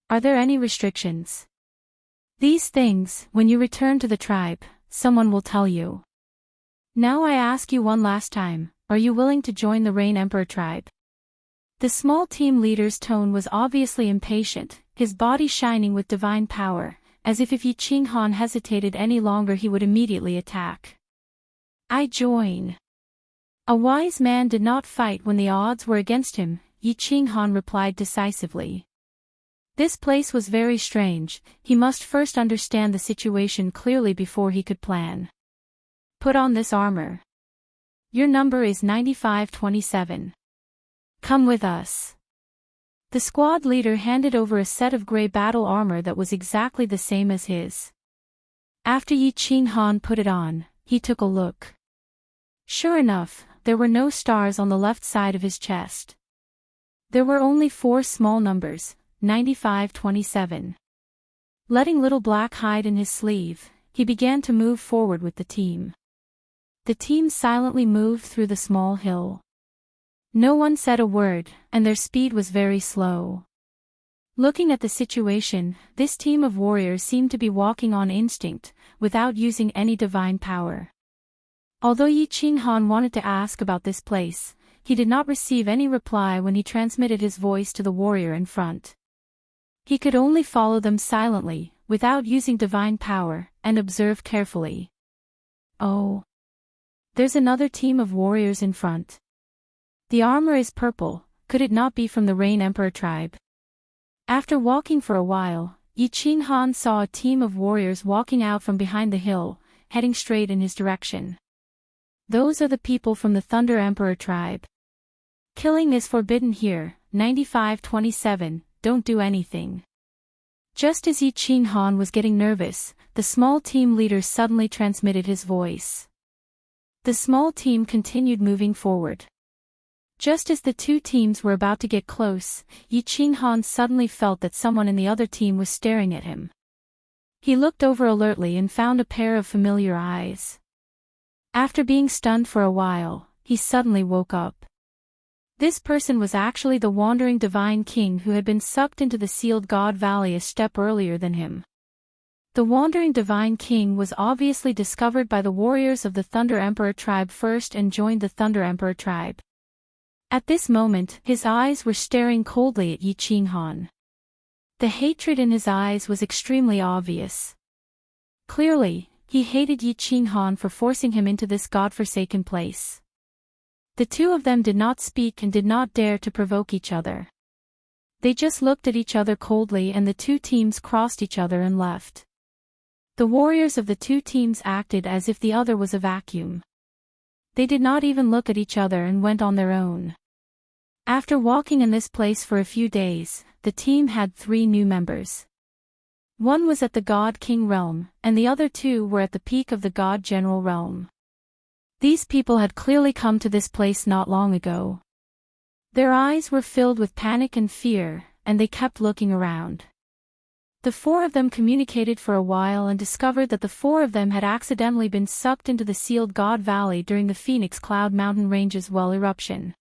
Are there any restrictions? These things, when you return to the tribe, someone will tell you. Now I ask you one last time, are you willing to join the Rain Emperor tribe? The small team leader's tone was obviously impatient, his body shining with divine power, as if Yi Qing Han hesitated any longer he would immediately attack. I join. A wise man did not fight when the odds were against him, Yi Qing Han replied decisively. This place was very strange, he must first understand the situation clearly before he could plan. Put on this armor. Your number is 9527. Come with us. The squad leader handed over a set of grey battle armor that was exactly the same as his. After Yi Qing Han put it on, he took a look. Sure enough, there were no stars on the left side of his chest. There were only 4 small numbers, 9527. Letting Little Black hide in his sleeve, he began to move forward with the team. The team silently moved through the small hill. No one said a word, and their speed was very slow. Looking at the situation, this team of warriors seemed to be walking on instinct, without using any divine power. Although Yi Qing Han wanted to ask about this place, he did not receive any reply when he transmitted his voice to the warrior in front. He could only follow them silently, without using divine power, and observe carefully. Oh. There's another team of warriors in front. The armor is purple, could it not be from the Rain Emperor tribe? After walking for a while, Yi Qing Han saw a team of warriors walking out from behind the hill, heading straight in his direction. Those are the people from the Thunder Emperor tribe. Killing is forbidden here. 95-27, don't do anything. Just as Yi Qinghan was getting nervous, the small team leader suddenly transmitted his voice. The small team continued moving forward. Just as the two teams were about to get close, Yi Qinghan suddenly felt that someone in the other team was staring at him. He looked over alertly and found a pair of familiar eyes. After being stunned for a while, he suddenly woke up. This person was actually the wandering divine king who had been sucked into the sealed God Valley a step earlier than him. The wandering divine king was obviously discovered by the warriors of the Thunder Emperor tribe first and joined the Thunder Emperor tribe. At this moment, his eyes were staring coldly at Yi Qinghan. The hatred in his eyes was extremely obvious. Clearly, he hated Yi Qinghan for forcing him into this godforsaken place. The two of them did not speak and did not dare to provoke each other. They just looked at each other coldly and the two teams crossed each other and left. The warriors of the two teams acted as if the other was a vacuum. They did not even look at each other and went on their own. After walking in this place for a few days, the team had 3 new members. One was at the God King realm, and the other 2 were at the peak of the God General realm. These people had clearly come to this place not long ago. Their eyes were filled with panic and fear, and they kept looking around. The 4 of them communicated for a while and discovered that the 4 of them had accidentally been sucked into the sealed God Valley during the Phoenix Cloud Mountain Range's well eruption.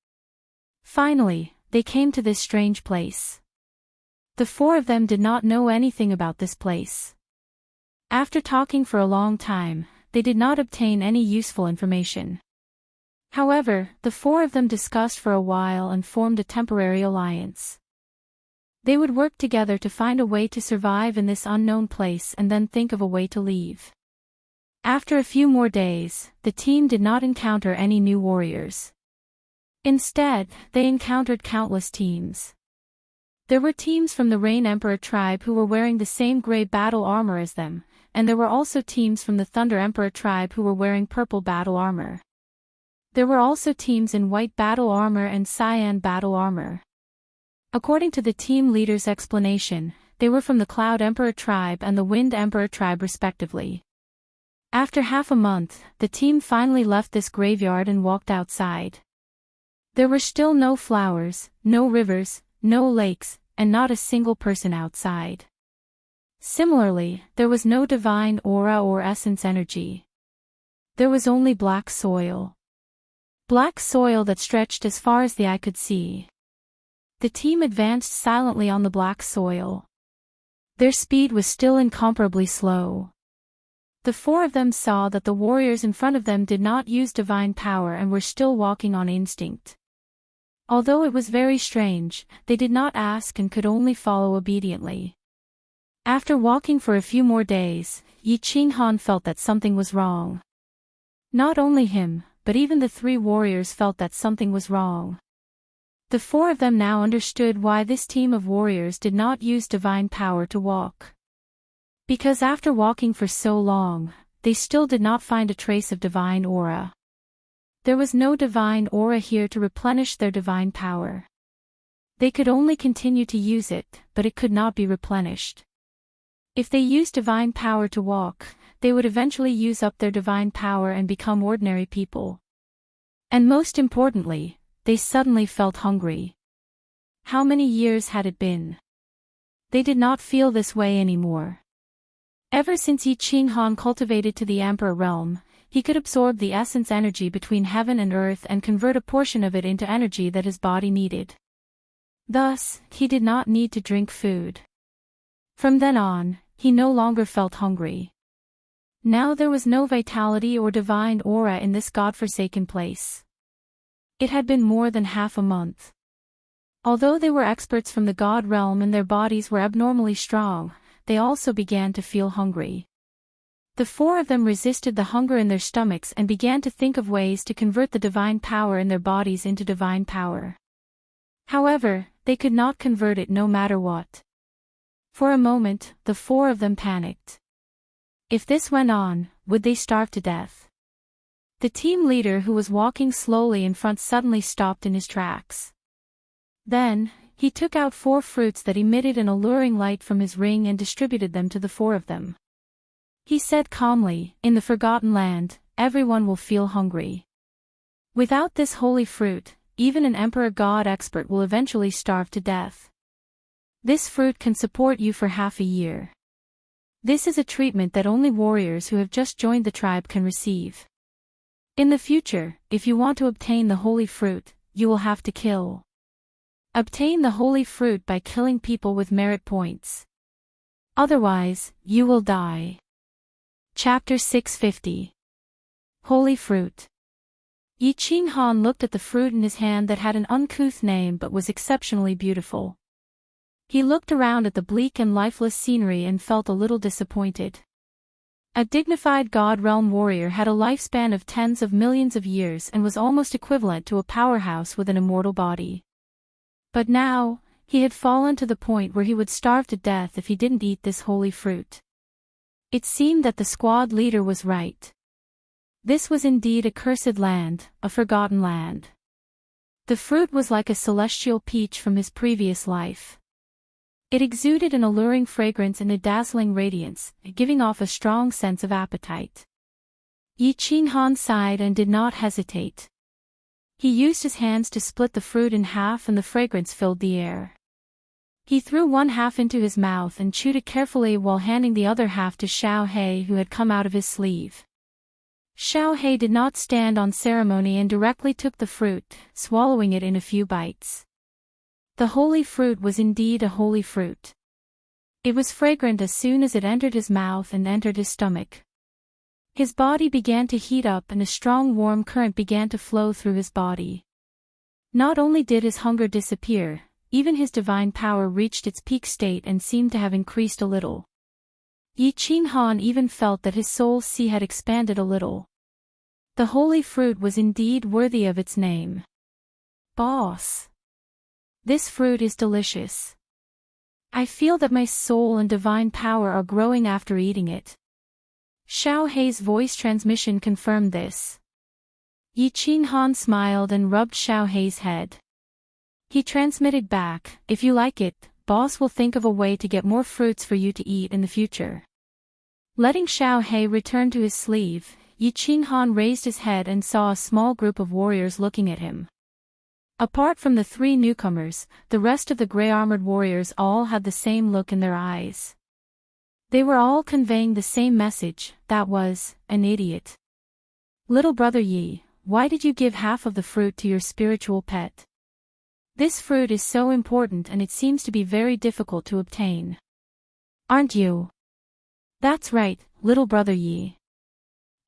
Finally, they came to this strange place. The 4 of them did not know anything about this place. After talking for a long time, they did not obtain any useful information. However, the 4 of them discussed for a while and formed a temporary alliance. They would work together to find a way to survive in this unknown place and then think of a way to leave. After a few more days, the team did not encounter any new warriors. Instead, they encountered countless teams. There were teams from the Rain Emperor tribe who were wearing the same gray battle armor as them, and there were also teams from the Thunder Emperor tribe who were wearing purple battle armor. There were also teams in white battle armor and cyan battle armor. According to the team leader's explanation, they were from the Cloud Emperor tribe and the Wind Emperor tribe respectively. After half a month, the team finally left this graveyard and walked outside. There were still no flowers, no rivers, no lakes, and not a single person outside. Similarly, there was no divine aura or essence energy. There was only black soil. Black soil that stretched as far as the eye could see. The team advanced silently on the black soil. Their speed was still incomparably slow. The 4 of them saw that the warriors in front of them did not use divine power and were still walking on instinct. Although it was very strange, they did not ask and could only follow obediently. After walking for a few more days, Yi Qinghan felt that something was wrong. Not only him, but even the 3 warriors felt that something was wrong. The 4 of them now understood why this team of warriors did not use divine power to walk. Because after walking for so long, they still did not find a trace of divine aura. There was no divine aura here to replenish their divine power. They could only continue to use it, but it could not be replenished. If they used divine power to walk, they would eventually use up their divine power and become ordinary people. And most importantly, they suddenly felt hungry. How many years had it been? They did not feel this way anymore. Ever since Yi Qinghan cultivated to the Emperor realm, he could absorb the essence energy between heaven and earth and convert a portion of it into energy that his body needed. Thus, he did not need to drink food. From then on, he no longer felt hungry. Now there was no vitality or divine aura in this godforsaken place. It had been more than half a month. Although they were experts from the God realm and their bodies were abnormally strong, they also began to feel hungry. The 4 of them resisted the hunger in their stomachs and began to think of ways to convert the divine power in their bodies into divine power. However, they could not convert it no matter what. For a moment, the 4 of them panicked. If this went on, would they starve to death? The team leader who was walking slowly in front suddenly stopped in his tracks. Then, he took out 4 fruits that emitted an alluring light from his ring and distributed them to the 4 of them. He said calmly, "In the Forgotten Land, everyone will feel hungry. Without this holy fruit, even an emperor god expert will eventually starve to death. This fruit can support you for half a year. This is a treatment that only warriors who have just joined the tribe can receive. In the future, if you want to obtain the holy fruit, you will have to kill. Obtain the holy fruit by killing people with merit points. Otherwise, you will die." Chapter 650. Holy Fruit. Yi Ching Han looked at the fruit in his hand that had an uncouth name but was exceptionally beautiful. He looked around at the bleak and lifeless scenery and felt a little disappointed. A dignified God Realm warrior had a lifespan of tens of millions of years and was almost equivalent to a powerhouse with an immortal body. But now, he had fallen to the point where he would starve to death if he didn't eat this holy fruit. It seemed that the squad leader was right. This was indeed a cursed land, a forgotten land. The fruit was like a celestial peach from his previous life. It exuded an alluring fragrance and a dazzling radiance, giving off a strong sense of appetite. Yi Ching Han sighed and did not hesitate. He used his hands to split the fruit in half and the fragrance filled the air. He threw one half into his mouth and chewed it carefully while handing the other half to Xiao He, who had come out of his sleeve. Xiao He did not stand on ceremony and directly took the fruit, swallowing it in a few bites. The holy fruit was indeed a holy fruit. It was fragrant as soon as it entered his mouth and entered his stomach. His body began to heat up and a strong warm current began to flow through his body. Not only did his hunger disappear, even his divine power reached its peak state and seemed to have increased a little. Yi Ching Han even felt that his soul's sea had expanded a little. The holy fruit was indeed worthy of its name. Boss. This fruit is delicious. I feel that my soul and divine power are growing after eating it. Xiao He's voice transmission confirmed this. Yi Ching Han smiled and rubbed Xiao He's head. He transmitted back, "If you like it, boss will think of a way to get more fruits for you to eat in the future." Letting Xiao He return to his sleeve, Yi Ching Han raised his head and saw a small group of warriors looking at him. Apart from the 3 newcomers, the rest of the gray-armored warriors all had the same look in their eyes. They were all conveying the same message, that was, an idiot. "Little brother Yi, why did you give half of the fruit to your spiritual pet? This fruit is so important and it seems to be very difficult to obtain. Aren't you?" "That's right, little brother Yi.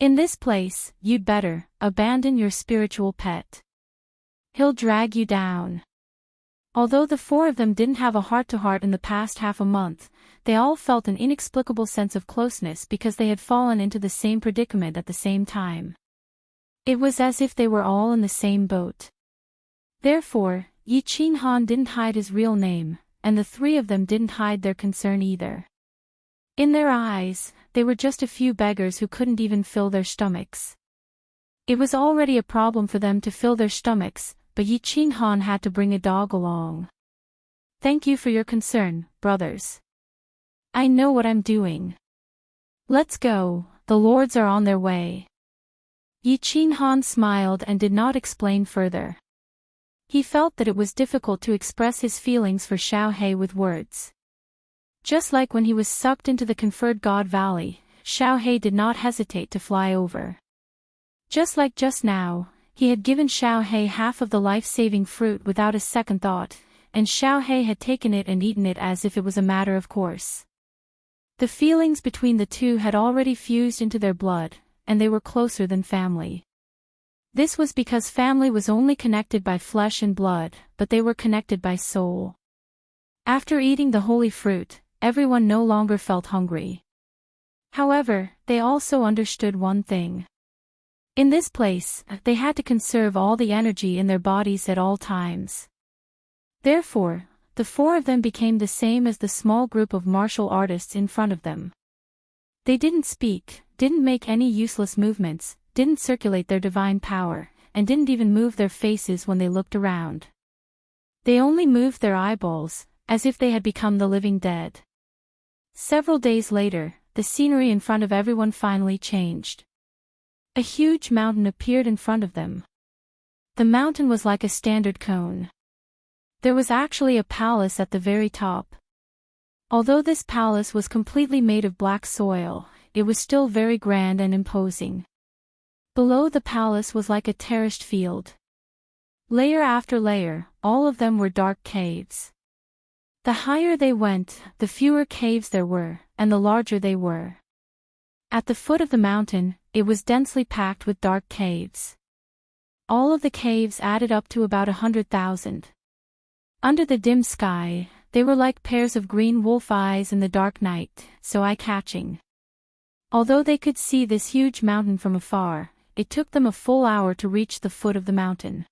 In this place, you'd better abandon your spiritual pet. He'll drag you down." Although the 4 of them didn't have a heart-to-heart in the past half a month, they all felt an inexplicable sense of closeness because they had fallen into the same predicament at the same time. It was as if they were all in the same boat. Therefore, Yi Ching Han didn't hide his real name, and the 3 of them didn't hide their concern either. In their eyes, they were just a few beggars who couldn't even fill their stomachs. It was already a problem for them to fill their stomachs, but Yi Ching Han had to bring a dog along. "Thank you for your concern, brothers. I know what I'm doing. Let's go, the lords are on their way." Yi Ching Han smiled and did not explain further. He felt that it was difficult to express his feelings for Xiao He with words. Just like when he was sucked into the conferred God Valley, Xiao He did not hesitate to fly over. Just like just now, he had given Xiao He half of the life-saving fruit without a second thought, and Xiao He had taken it and eaten it as if it was a matter of course. The feelings between the two had already fused into their blood, and they were closer than family. This was because family was only connected by flesh and blood, but they were connected by soul. After eating the holy fruit, everyone no longer felt hungry. However, they also understood one thing. In this place, they had to conserve all the energy in their bodies at all times. Therefore, the 4 of them became the same as the small group of martial artists in front of them. They didn't speak, didn't make any useless movements, didn't circulate their divine power, and didn't even move their faces when they looked around. They only moved their eyeballs, as if they had become the living dead. Several days later, the scenery in front of everyone finally changed. A huge mountain appeared in front of them. The mountain was like a standard cone. There was actually a palace at the very top. Although this palace was completely made of black soil, it was still very grand and imposing. Below the palace was like a terraced field. Layer after layer, all of them were dark caves. The higher they went, the fewer caves there were, and the larger they were. At the foot of the mountain, it was densely packed with dark caves. All of the caves added up to about 100,000. Under the dim sky, they were like pairs of green wolf eyes in the dark night, so eye-catching. Although they could see this huge mountain from afar, it took them a full hour to reach the foot of the mountain.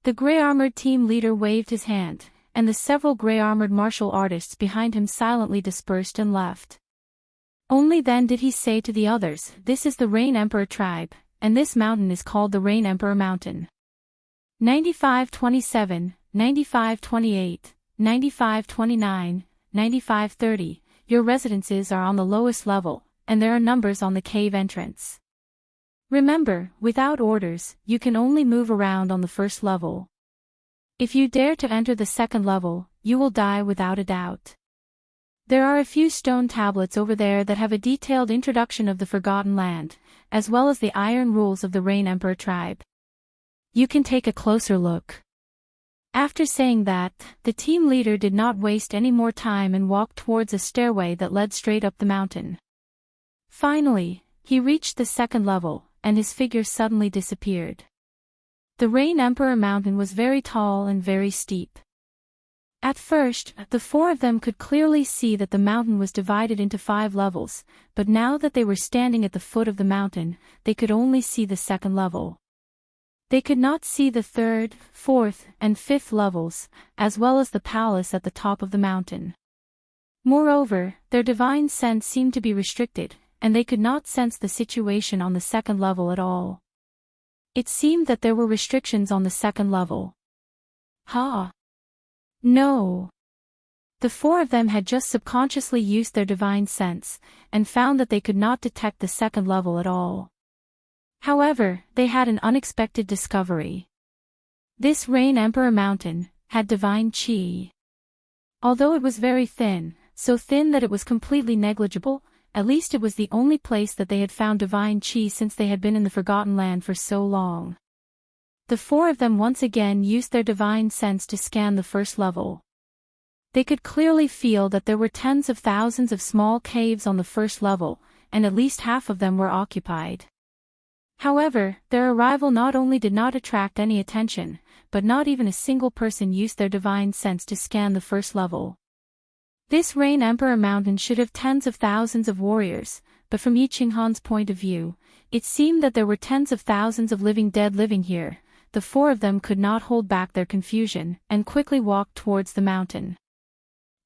The gray-armored team leader waved his hand, and the several gray-armored martial artists behind him silently dispersed and left. Only then did he say to the others, "This is the Rain Emperor tribe, and this mountain is called the Rain Emperor Mountain. 9527, 9528, 9529, 9530, your residences are on the lowest level, and there are numbers on the cave entrance. Remember, without orders, you can only move around on the first level. If you dare to enter the second level, you will die without a doubt. There are a few stone tablets over there that have a detailed introduction of the Forgotten Land, as well as the iron rules of the Rain Emperor tribe. You can take a closer look." After saying that, the team leader did not waste any more time and walked towards a stairway that led straight up the mountain. Finally, he reached the second level, and his figure suddenly disappeared. The Rain Emperor Mountain was very tall and very steep. At first, the four of them could clearly see that the mountain was divided into 5 levels, but now that they were standing at the foot of the mountain, they could only see the second level. They could not see the 3rd, 4th, and 5th levels, as well as the palace at the top of the mountain. Moreover, their divine sense seemed to be restricted, and they could not sense the situation on the second level at all. It seemed that there were restrictions on the second level. No. The 4 of them had just subconsciously used their divine sense, and found that they could not detect the second level at all. However, they had an unexpected discovery. This Rain Emperor Mountain had divine chi. Although it was very thin, so thin that it was completely negligible, at least it was the only place that they had found divine chi since they had been in the Forgotten Land for so long. The 4 of them once again used their divine sense to scan the first level. They could clearly feel that there were tens of thousands of small caves on the first level, and at least half of them were occupied. However, their arrival not only did not attract any attention, but not even a single person used their divine sense to scan the first level. This Rain Emperor Mountain should have tens of thousands of warriors, but from Yi Qinghan's point of view, it seemed that there were tens of thousands of living dead living here. The 4 of them could not hold back their confusion, and quickly walked towards the mountain.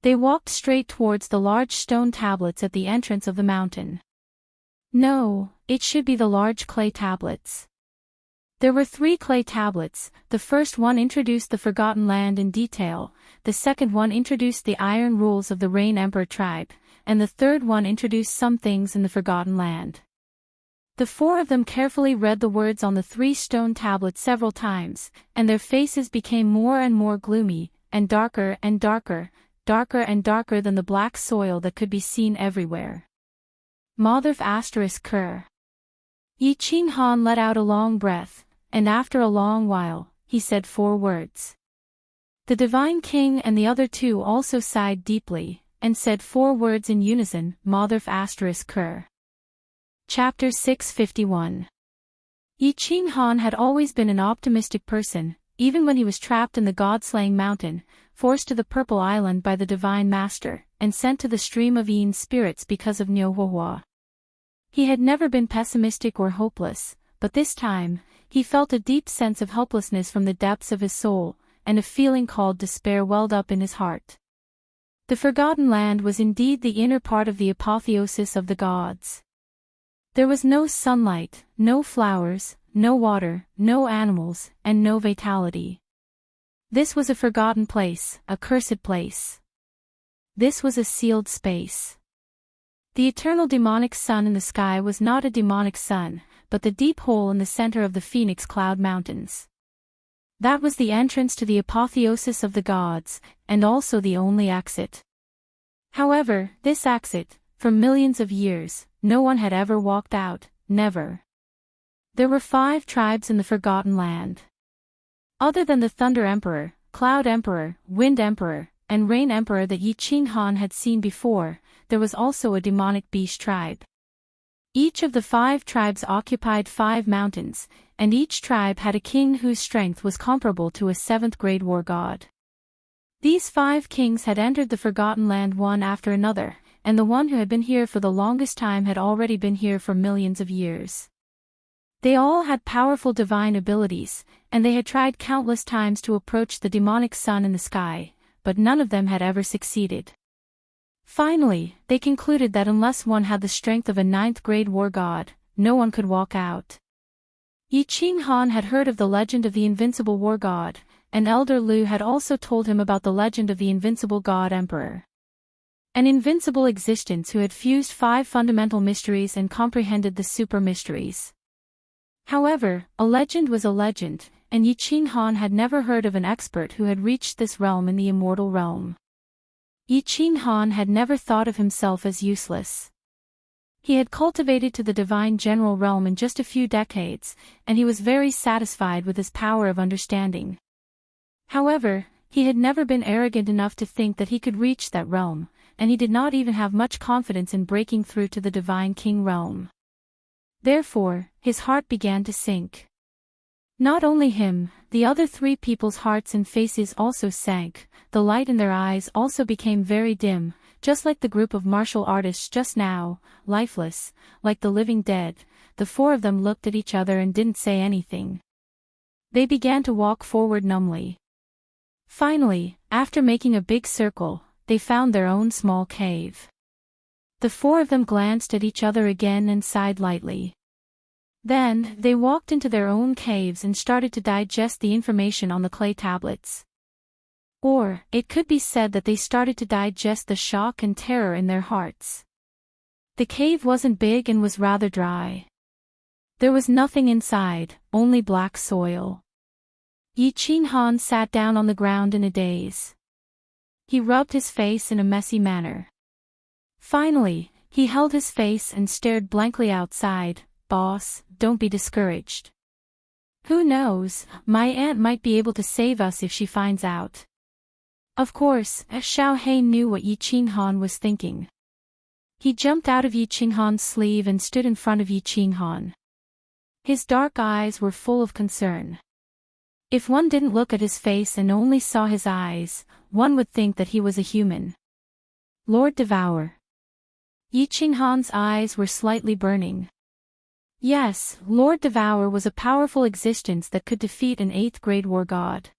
They walked straight towards the large stone tablets at the entrance of the mountain. No, it should be the large clay tablets. There were 3 clay tablets. The first one introduced the Forgotten Land in detail, the second one introduced the iron rules of the Rain Emperor tribe, and the third one introduced some things in the Forgotten Land. The 4 of them carefully read the words on the 3 stone tablets several times, and their faces became more and more gloomy, and darker and darker, darker and darker than the black soil that could be seen everywhere. Motherf *Ker. Yi Qinghan let out a long breath, and after a long while, he said 4 words. The Divine King and the other 2 also sighed deeply, and said 4 words in unison, Motherf *Ker. Chapter 651. Yi Qinghan had always been an optimistic person, even when he was trapped in the god-slaying mountain, forced to the Purple Island by the Divine Master, and sent to the stream of Yin spirits because of Niuhuahua. He had never been pessimistic or hopeless, but this time, he felt a deep sense of helplessness from the depths of his soul, and a feeling called despair welled up in his heart. The Forgotten Land was indeed the inner part of the apotheosis of the gods. There was no sunlight, no flowers, no water, no animals, and no vitality. This was a forgotten place, a cursed place. This was a sealed space. The eternal demonic sun in the sky was not a demonic sun, but the deep hole in the center of the Phoenix Cloud Mountains. That was the entrance to the apotheosis of the gods, and also the only exit. However, this exit, for millions of years, no one had ever walked out, never. There were 5 tribes in the Forgotten Land. Other than the Thunder Emperor, Cloud Emperor, Wind Emperor, and Rain Emperor that Yi Ching Han had seen before, there was also a demonic beast tribe. Each of the 5 tribes occupied 5 mountains, and each tribe had a king whose strength was comparable to a 7th-grade war god. These 5 kings had entered the Forgotten Land one after another, and the one who had been here for the longest time had already been here for millions of years. They all had powerful divine abilities, and they had tried countless times to approach the demonic sun in the sky, but none of them had ever succeeded. Finally, they concluded that unless one had the strength of a 9th-grade war god, no one could walk out. Yi Ching Han had heard of the legend of the invincible war god, and Elder Lu had also told him about the legend of the invincible god emperor. An invincible existence who had fused 5 fundamental mysteries and comprehended the super mysteries. However, a legend was a legend, and Yi Ching Han had never heard of an expert who had reached this realm in the immortal realm. Yi Ching Han had never thought of himself as useless. He had cultivated to the divine general realm in just a few decades, and he was very satisfied with his power of understanding. However, he had never been arrogant enough to think that he could reach that realm, and he did not even have much confidence in breaking through to the divine king realm. Therefore, his heart began to sink. Not only him, the other 3 people's hearts and faces also sank, the light in their eyes also became very dim, just like the group of martial artists just now, lifeless, like the living dead. The 4 of them looked at each other and didn't say anything. They began to walk forward numbly. Finally, after making a big circle, they found their own small cave. The 4 of them glanced at each other again and sighed lightly. Then, they walked into their own caves and started to digest the information on the clay tablets. Or, it could be said that they started to digest the shock and terror in their hearts. The cave wasn't big and was rather dry. There was nothing inside, only black soil. Yi Ching Han sat down on the ground in a daze. He rubbed his face in a messy manner. Finally, he held his face and stared blankly outside. "Boss, don't be discouraged. Who knows, my aunt might be able to save us if she finds out." Of course, Xiao Hei knew what Yi Ching Han was thinking. He jumped out of Yi Ching Han's sleeve and stood in front of Yi Ching Han. His dark eyes were full of concern. If one didn't look at his face and only saw his eyes, one would think that he was a human. "Lord Devour." Yi Ching Han's eyes were slightly burning. Yes, Lord Devour was a powerful existence that could defeat an 8th-grade war god.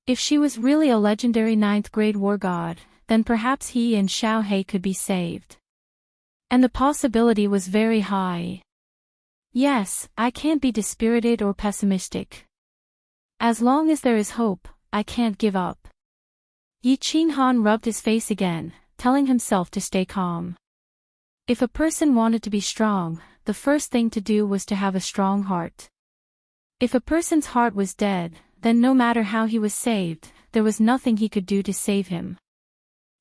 If she was really a legendary 9th-grade war god, then perhaps he and Xiao Hei could be saved. And the possibility was very high. Yes, I can't be dispirited or pessimistic. As long as there is hope, I can't give up. Yi Ching Han rubbed his face again, telling himself to stay calm. If a person wanted to be strong, the first thing to do was to have a strong heart. If a person's heart was dead, then no matter how he was saved, there was nothing he could do to save him.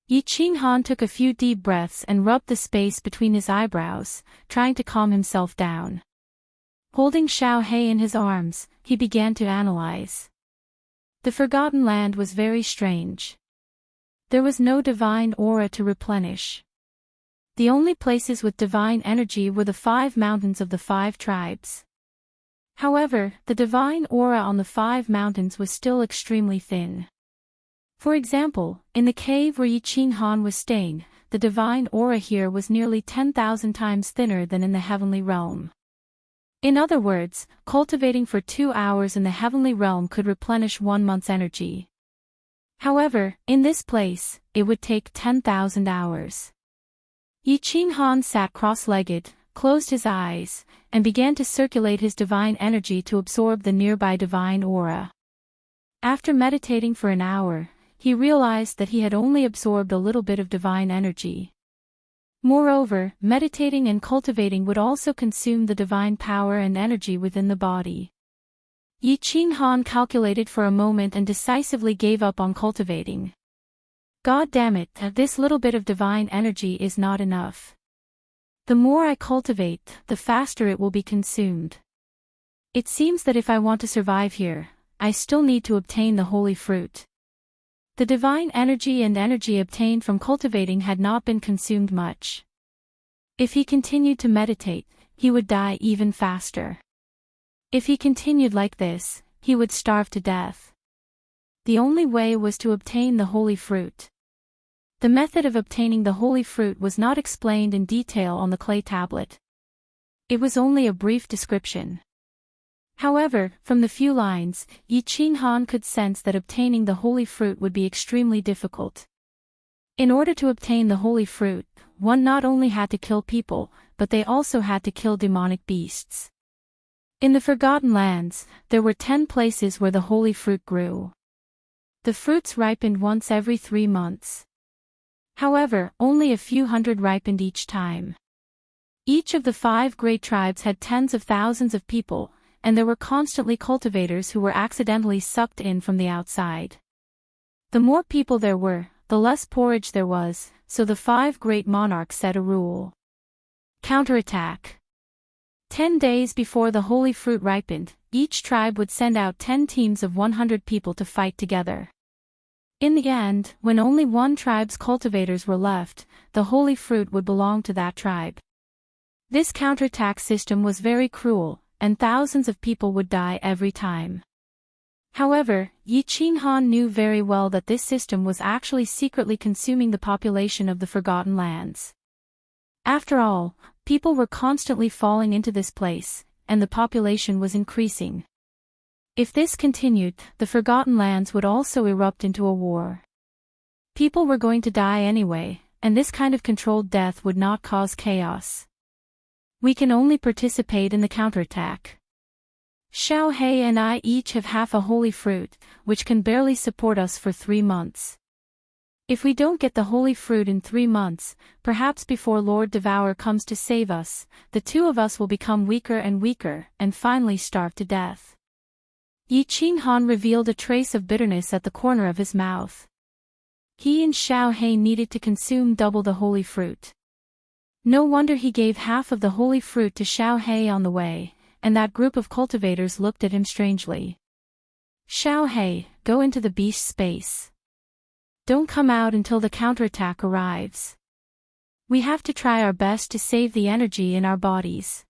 Yi Ching Han took a few deep breaths and rubbed the space between his eyebrows, trying to calm himself down. Holding Xiao Hei in his arms, he began to analyze. The Forgotten Land was very strange. There was no divine aura to replenish. The only places with divine energy were the 5 mountains of the 5 tribes. However, the divine aura on the 5 mountains was still extremely thin. For example, in the cave where Yi Ching Han was staying, the divine aura here was nearly 10,000 times thinner than in the heavenly realm. In other words, cultivating for 2 hours in the heavenly realm could replenish 1 month's energy. However, in this place, it would take 10,000 hours. Yi Ching Han sat cross-legged, closed his eyes, and began to circulate his divine energy to absorb the nearby divine aura. After meditating for an hour, he realized that he had only absorbed a little bit of divine energy. Moreover, meditating and cultivating would also consume the divine power and energy within the body. Yi Qinghan calculated for a moment and decisively gave up on cultivating. God damn it, this little bit of divine energy is not enough. The more I cultivate, the faster it will be consumed. It seems that if I want to survive here, I still need to obtain the holy fruit. The divine energy and energy obtained from cultivating had not been consumed much. If he continued to meditate, he would die even faster. If he continued like this, he would starve to death. The only way was to obtain the holy fruit. The method of obtaining the holy fruit was not explained in detail on the clay tablet. It was only a brief description. However, from the few lines, Yi Qinghan could sense that obtaining the holy fruit would be extremely difficult. In order to obtain the holy fruit, one not only had to kill people, but they also had to kill demonic beasts. In the Forgotten Lands, there were 10 places where the holy fruit grew. The fruits ripened once every 3 months. However, only a few hundred ripened each time. Each of the 5 great tribes had tens of thousands of people, and there were constantly cultivators who were accidentally sucked in from the outside. The more people there were, the less porridge there was, so the 5 great monarchs set a rule. Counterattack. 10 days before the holy fruit ripened, each tribe would send out 10 teams of 100 people to fight together. In the end, when only one tribe's cultivators were left, the holy fruit would belong to that tribe. This counterattack system was very cruel, and thousands of people would die every time. However, Yi Qinghan knew very well that this system was actually secretly consuming the population of the Forgotten Lands. After all, people were constantly falling into this place, and the population was increasing. If this continued, the Forgotten Lands would also erupt into a war. People were going to die anyway, and this kind of controlled death would not cause chaos. We can only participate in the counterattack. Xiao He and I each have half a holy fruit, which can barely support us for 3 months. If we don't get the holy fruit in 3 months, perhaps before Lord Devourer comes to save us, the 2 of us will become weaker and weaker, and finally starve to death. Yi Qinghan revealed a trace of bitterness at the corner of his mouth. He and Xiao He needed to consume double the holy fruit. No wonder he gave half of the holy fruit to Xiao He on the way, and that group of cultivators looked at him strangely. Xiao He, go into the beast space. Don't come out until the counterattack arrives. We have to try our best to save the energy in our bodies.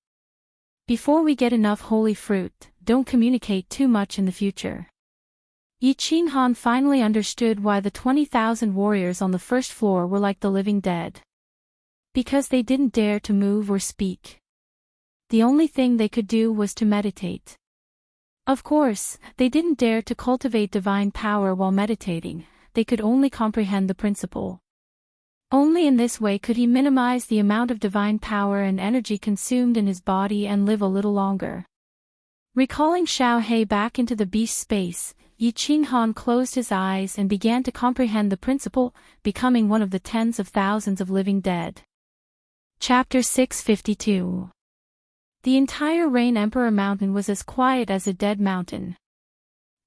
Before we get enough holy fruit, don't communicate too much in the future. Yi Qinghan finally understood why the 20,000 warriors on the first floor were like the living dead. Because they didn't dare to move or speak. The only thing they could do was to meditate. Of course, they didn't dare to cultivate divine power while meditating, they could only comprehend the principle. Only in this way could he minimize the amount of divine power and energy consumed in his body and live a little longer. Recalling Xiao He back into the beast space, Yi Qinghan closed his eyes and began to comprehend the principle, becoming one of the tens of thousands of living dead. Chapter 652. The entire Rain Emperor Mountain was as quiet as a dead mountain.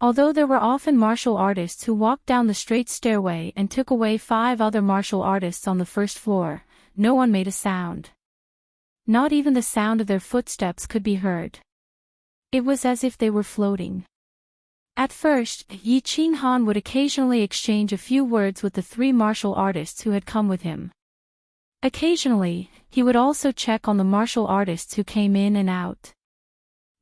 Although there were often martial artists who walked down the straight stairway and took away 5 other martial artists on the first floor, no one made a sound. Not even the sound of their footsteps could be heard. It was as if they were floating. At first, Yi Qinghan would occasionally exchange a few words with the 3 martial artists who had come with him. Occasionally, he would also check on the martial artists who came in and out.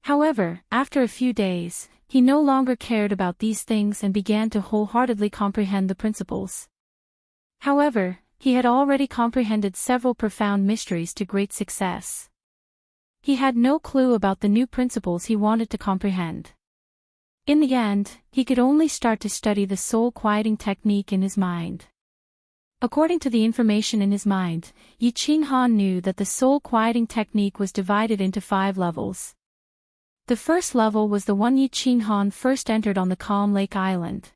However, after a few days, he no longer cared about these things and began to wholeheartedly comprehend the principles. However, he had already comprehended several profound mysteries to great success. He had no clue about the new principles he wanted to comprehend. In the end, he could only start to study the soul-quieting technique in his mind. According to the information in his mind, Yi Qinghan knew that the soul-quieting technique was divided into 5 levels. The first level was the one Yi Qinghan first entered on the Calm Lake Island.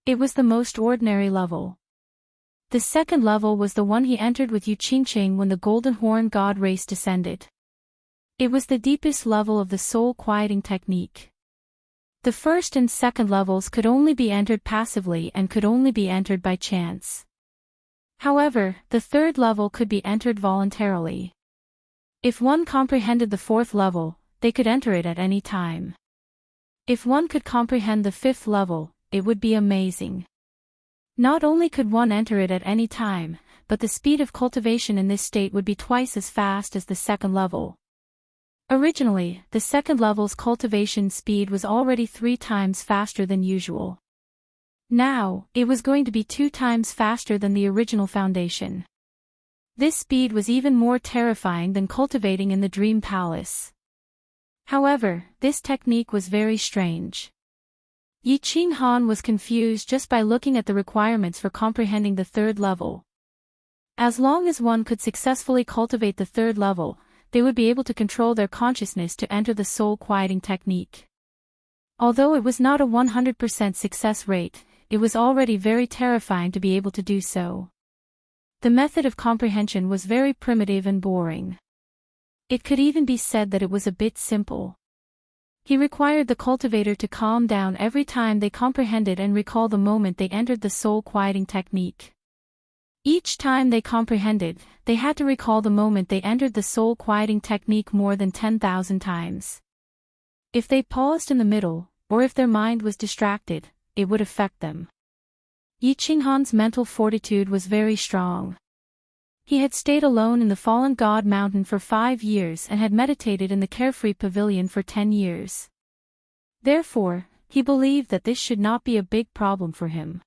It was the most ordinary level. The second level was the one he entered with Yu Qingqing when the Golden Horn God race descended. It was the deepest level of the soul-quieting technique. The first and second levels could only be entered passively and could only be entered by chance. However, the third level could be entered voluntarily. If one comprehended the fourth level, they could enter it at any time. If one could comprehend the fifth level, it would be amazing. Not only could one enter it at any time, but the speed of cultivation in this state would be twice as fast as the second level. Originally, the second level's cultivation speed was already 3 times faster than usual. Now, it was going to be 2 times faster than the original foundation. This speed was even more terrifying than cultivating in the Dream Palace. However, this technique was very strange. Yi Qinghan was confused just by looking at the requirements for comprehending the third level. As long as one could successfully cultivate the third level, they would be able to control their consciousness to enter the soul-quieting technique. Although it was not a 100% success rate, it was already very terrifying to be able to do so. The method of comprehension was very primitive and boring. It could even be said that it was a bit simple. He required the cultivator to calm down every time they comprehended and recall the moment they entered the soul-quieting technique. Each time they comprehended, they had to recall the moment they entered the soul-quieting technique more than 10,000 times. If they paused in the middle, or if their mind was distracted, it would affect them. Yi Qinghan's mental fortitude was very strong. He had stayed alone in the Fallen God Mountain for 5 years and had meditated in the Carefree Pavilion for 10 years. Therefore, he believed that this should not be a big problem for him.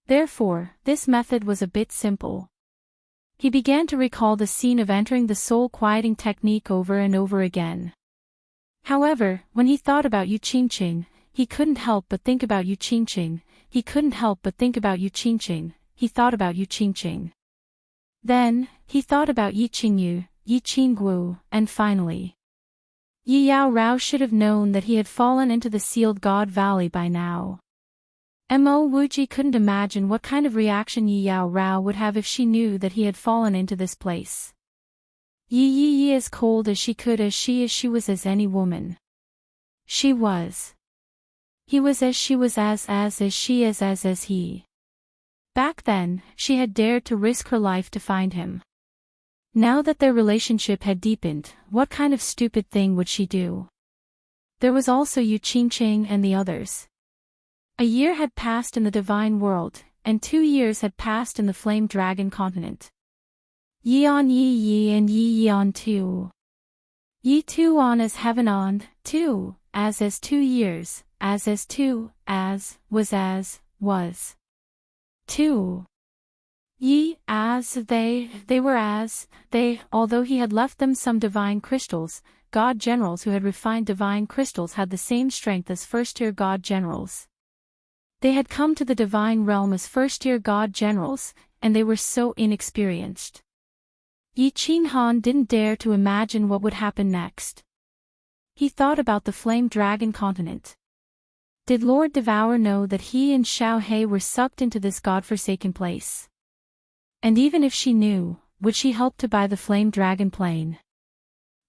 Therefore, this method was a bit simple. He began to recall the scene of entering the soul-quieting technique over and over again. However, when he thought about Yu Qingqing, he couldn't help but think about Yu Qingqing, he couldn't help but think about Yu Qingqing, he thought about Yu Qingqing. Then, he thought about Yi Qingyu, Yi Qingguo, and finally. Yi Yao Rao should have known that he had fallen into the Sealed God Valley by now. Mo Wuji couldn't imagine what kind of reaction Yi Yao Rao would have if she knew that he had fallen into this place. Yi as cold as she could as she was as any woman. She was. He was as she was as she as he. Back then, she had dared to risk her life to find him. Now that their relationship had deepened, what kind of stupid thing would she do? There was also Yu Qingqing and the others. A year had passed in the Divine World, and 2 years had passed in the Flame Dragon continent. Yi on Yi and Yi on 2. Yi 2 on as heaven on, 2, as 2 years, as 2, as, was. 2. Yi, as they were as, they, although he had left them some divine crystals, god generals who had refined divine crystals had the same strength as first-tier god generals. They had come to the divine realm as first-tier god generals, and they were so inexperienced. Yi Qinghan didn't dare to imagine what would happen next. He thought about the Flame Dragon continent. Did Lord Devour know that he and Xiao He were sucked into this godforsaken place? And even if she knew, would she help to buy the Flame Dragon plane?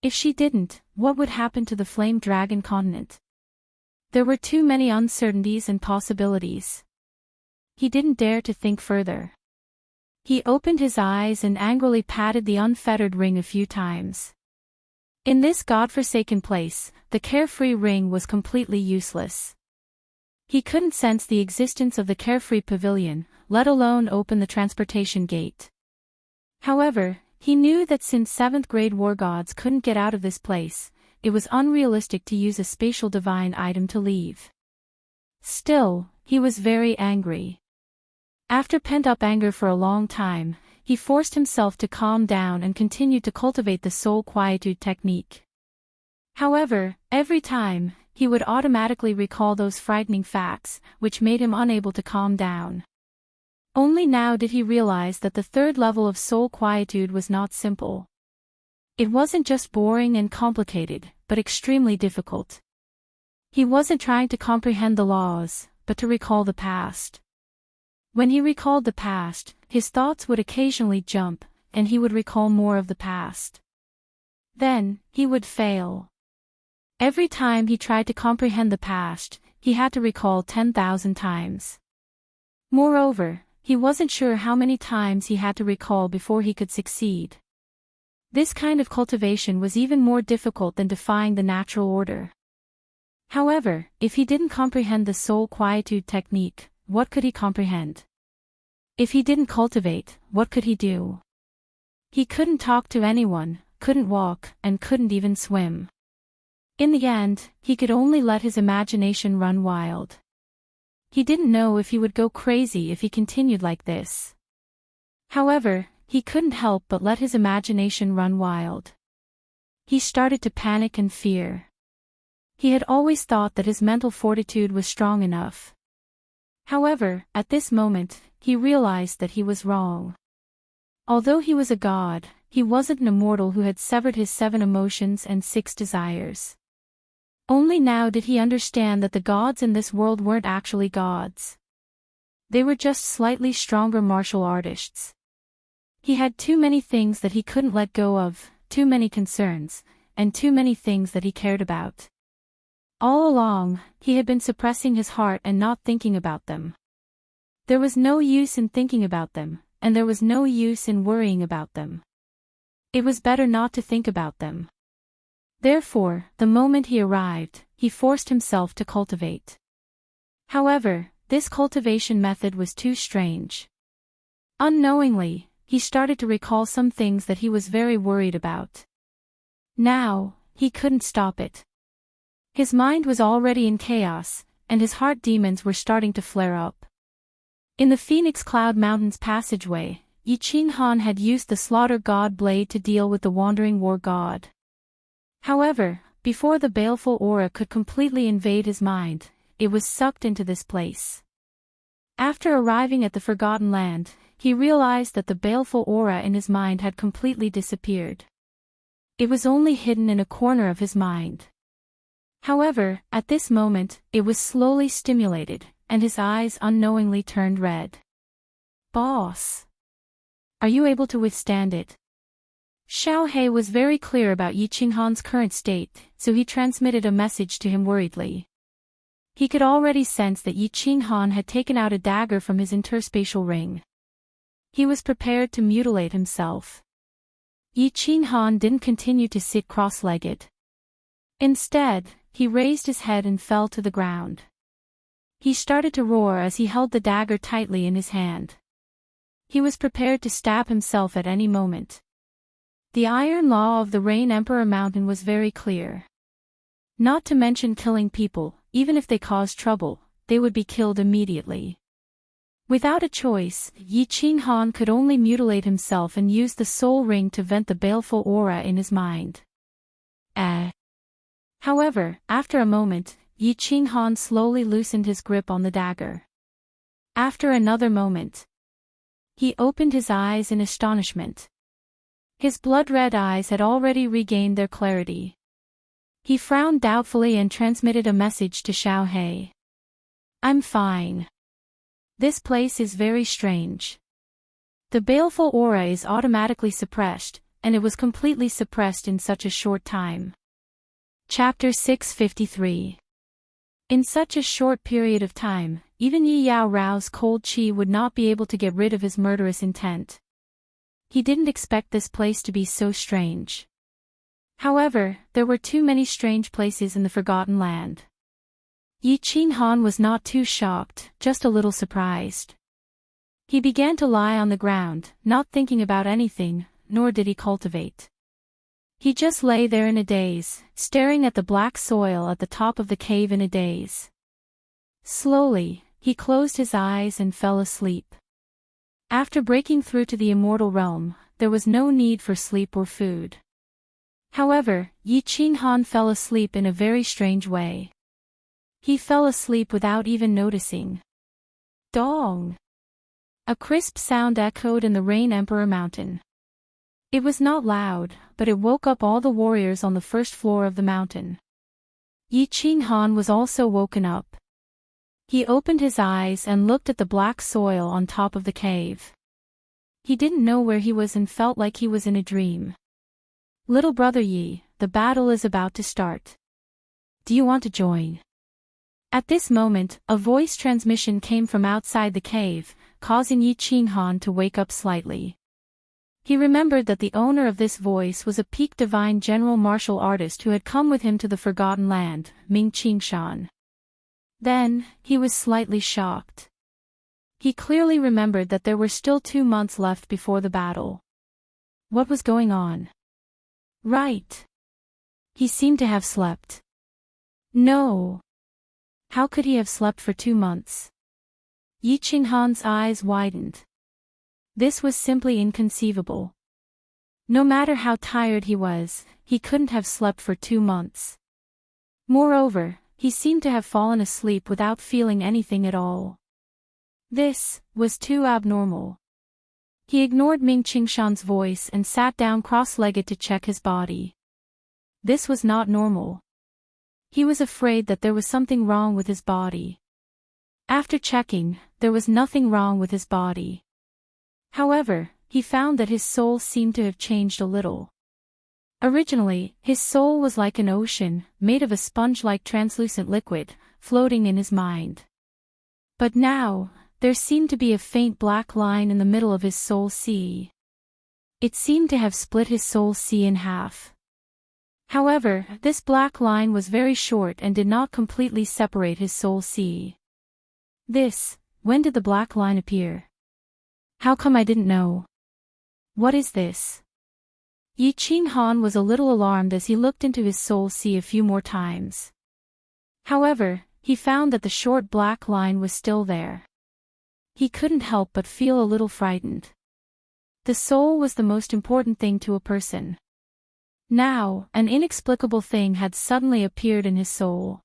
If she didn't, what would happen to the Flame Dragon continent? There were too many uncertainties and possibilities. He didn't dare to think further. He opened his eyes and angrily patted the unfettered ring a few times. In this godforsaken place, the carefree ring was completely useless. He couldn't sense the existence of the Carefree Pavilion, let alone open the transportation gate. However, he knew that since 7th grade war gods couldn't get out of this place, it was unrealistic to use a spatial divine item to leave. Still, he was very angry. After pent-up anger for a long time, he forced himself to calm down and continued to cultivate the soul quietude technique. However, every time, he would automatically recall those frightening facts, which made him unable to calm down. Only now did he realize that the third level of soul quietude was not simple. It wasn't just boring and complicated, but extremely difficult. He wasn't trying to comprehend the laws, but to recall the past. When he recalled the past, his thoughts would occasionally jump, and he would recall more of the past. Then, he would fail. Every time he tried to comprehend the past, he had to recall 10,000 times. Moreover, he wasn't sure how many times he had to recall before he could succeed. This kind of cultivation was even more difficult than defying the natural order. However, if he didn't comprehend the soul quietude technique, what could he comprehend? If he didn't cultivate, what could he do? He couldn't talk to anyone, couldn't walk, and couldn't even swim. In the end, he could only let his imagination run wild. He didn't know if he would go crazy if he continued like this. However, he couldn't help but let his imagination run wild. He started to panic and fear. He had always thought that his mental fortitude was strong enough. However, at this moment, he realized that he was wrong. Although he was a god, he wasn't an immortal who had severed his 7 emotions and 6 desires. Only now did he understand that the gods in this world weren't actually gods. They were just slightly stronger martial artists. He had too many things that he couldn't let go of, too many concerns, and too many things that he cared about. All along, he had been suppressing his heart and not thinking about them. There was no use in thinking about them, and there was no use in worrying about them. It was better not to think about them. Therefore, the moment he arrived, he forced himself to cultivate. However, this cultivation method was too strange. Unknowingly, he started to recall some things that he was very worried about. Now, he couldn't stop it. His mind was already in chaos, and his heart demons were starting to flare up. In the Phoenix Cloud Mountains passageway, Yi Ching Han had used the Slaughter God blade to deal with the Wandering War God. However, before the baleful aura could completely invade his mind, it was sucked into this place. After arriving at the Forgotten Land, he realized that the baleful aura in his mind had completely disappeared. It was only hidden in a corner of his mind. However, at this moment, it was slowly stimulated, and his eyes unknowingly turned red. "Boss, are you able to withstand it?" Xiao He was very clear about Yi Ching Han's current state, so he transmitted a message to him worriedly. He could already sense that Yi Ching Han had taken out a dagger from his interspatial ring. He was prepared to mutilate himself. Yi Ching Han didn't continue to sit cross-legged. Instead, he raised his head and fell to the ground. He started to roar as he held the dagger tightly in his hand. He was prepared to stab himself at any moment. The iron law of the Rain Emperor Mountain was very clear. Not to mention killing people, even if they caused trouble, they would be killed immediately. Without a choice, Yi Ching Han could only mutilate himself and use the soul ring to vent the baleful aura in his mind. However, after a moment, Yi Ching Han slowly loosened his grip on the dagger. After another moment, he opened his eyes in astonishment. His blood-red eyes had already regained their clarity. He frowned doubtfully and transmitted a message to Xiao He. "I'm fine. This place is very strange. The baleful aura is automatically suppressed, and it was completely suppressed in such a short time." Chapter 653. In such a short period of time, even Yi Yao Rao's cold chi would not be able to get rid of his murderous intent. He didn't expect this place to be so strange. However, there were too many strange places in the Forgotten Land. Yi Ching Han was not too shocked, just a little surprised. He began to lie on the ground, not thinking about anything, nor did he cultivate. He just lay there in a daze, staring at the black soil at the top of the cave in a daze. Slowly, he closed his eyes and fell asleep. After breaking through to the immortal realm, there was no need for sleep or food. However, Yi Ching Han fell asleep in a very strange way. He fell asleep without even noticing. Dong! A crisp sound echoed in the Rain Emperor Mountain. It was not loud, but it woke up all the warriors on the first floor of the mountain. Yi Qinghan was also woken up. He opened his eyes and looked at the black soil on top of the cave. He didn't know where he was and felt like he was in a dream. Little brother Yi, the battle is about to start. Do you want to join? At this moment, a voice transmission came from outside the cave, causing Yi Qinghan to wake up slightly. He remembered that the owner of this voice was a peak divine general martial artist who had come with him to the Forgotten Land, Ming Qingshan. Then, he was slightly shocked. He clearly remembered that there were still 2 months left before the battle. What was going on? Right. He seemed to have slept. No. How could he have slept for 2 months? Yi Qinghan's eyes widened. This was simply inconceivable. No matter how tired he was, he couldn't have slept for 2 months. Moreover, he seemed to have fallen asleep without feeling anything at all. This was too abnormal. He ignored Ming Qingshan's voice and sat down cross-legged to check his body. This was not normal. He was afraid that there was something wrong with his body. After checking, there was nothing wrong with his body. However, he found that his soul seemed to have changed a little. Originally, his soul was like an ocean, made of a sponge-like translucent liquid, floating in his mind. But now, there seemed to be a faint black line in the middle of his soul sea. It seemed to have split his soul sea in half. However, this black line was very short and did not completely separate his soul sea. When did the black line appear? How come I didn't know? What is this? Yi Qinghan was a little alarmed as he looked into his soul sea a few more times. However, he found that the short black line was still there. He couldn't help but feel a little frightened. The soul was the most important thing to a person. Now, an inexplicable thing had suddenly appeared in his soul.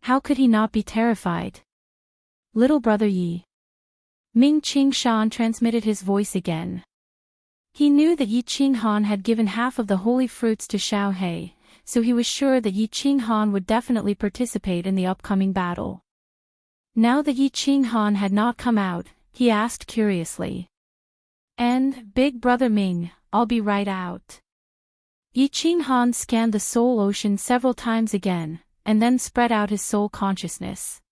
How could he not be terrified? Little brother Yi. Ming Qingshan transmitted his voice again. He knew that Yi Qinghan had given half of the holy fruits to Xiao He, so he was sure that Yi Qinghan would definitely participate in the upcoming battle. Now that Yi Qinghan had not come out, he asked curiously. And, Big Brother Ming, I'll be right out. Yi Qinghan scanned the soul ocean several times again, and then spread out his soul consciousness.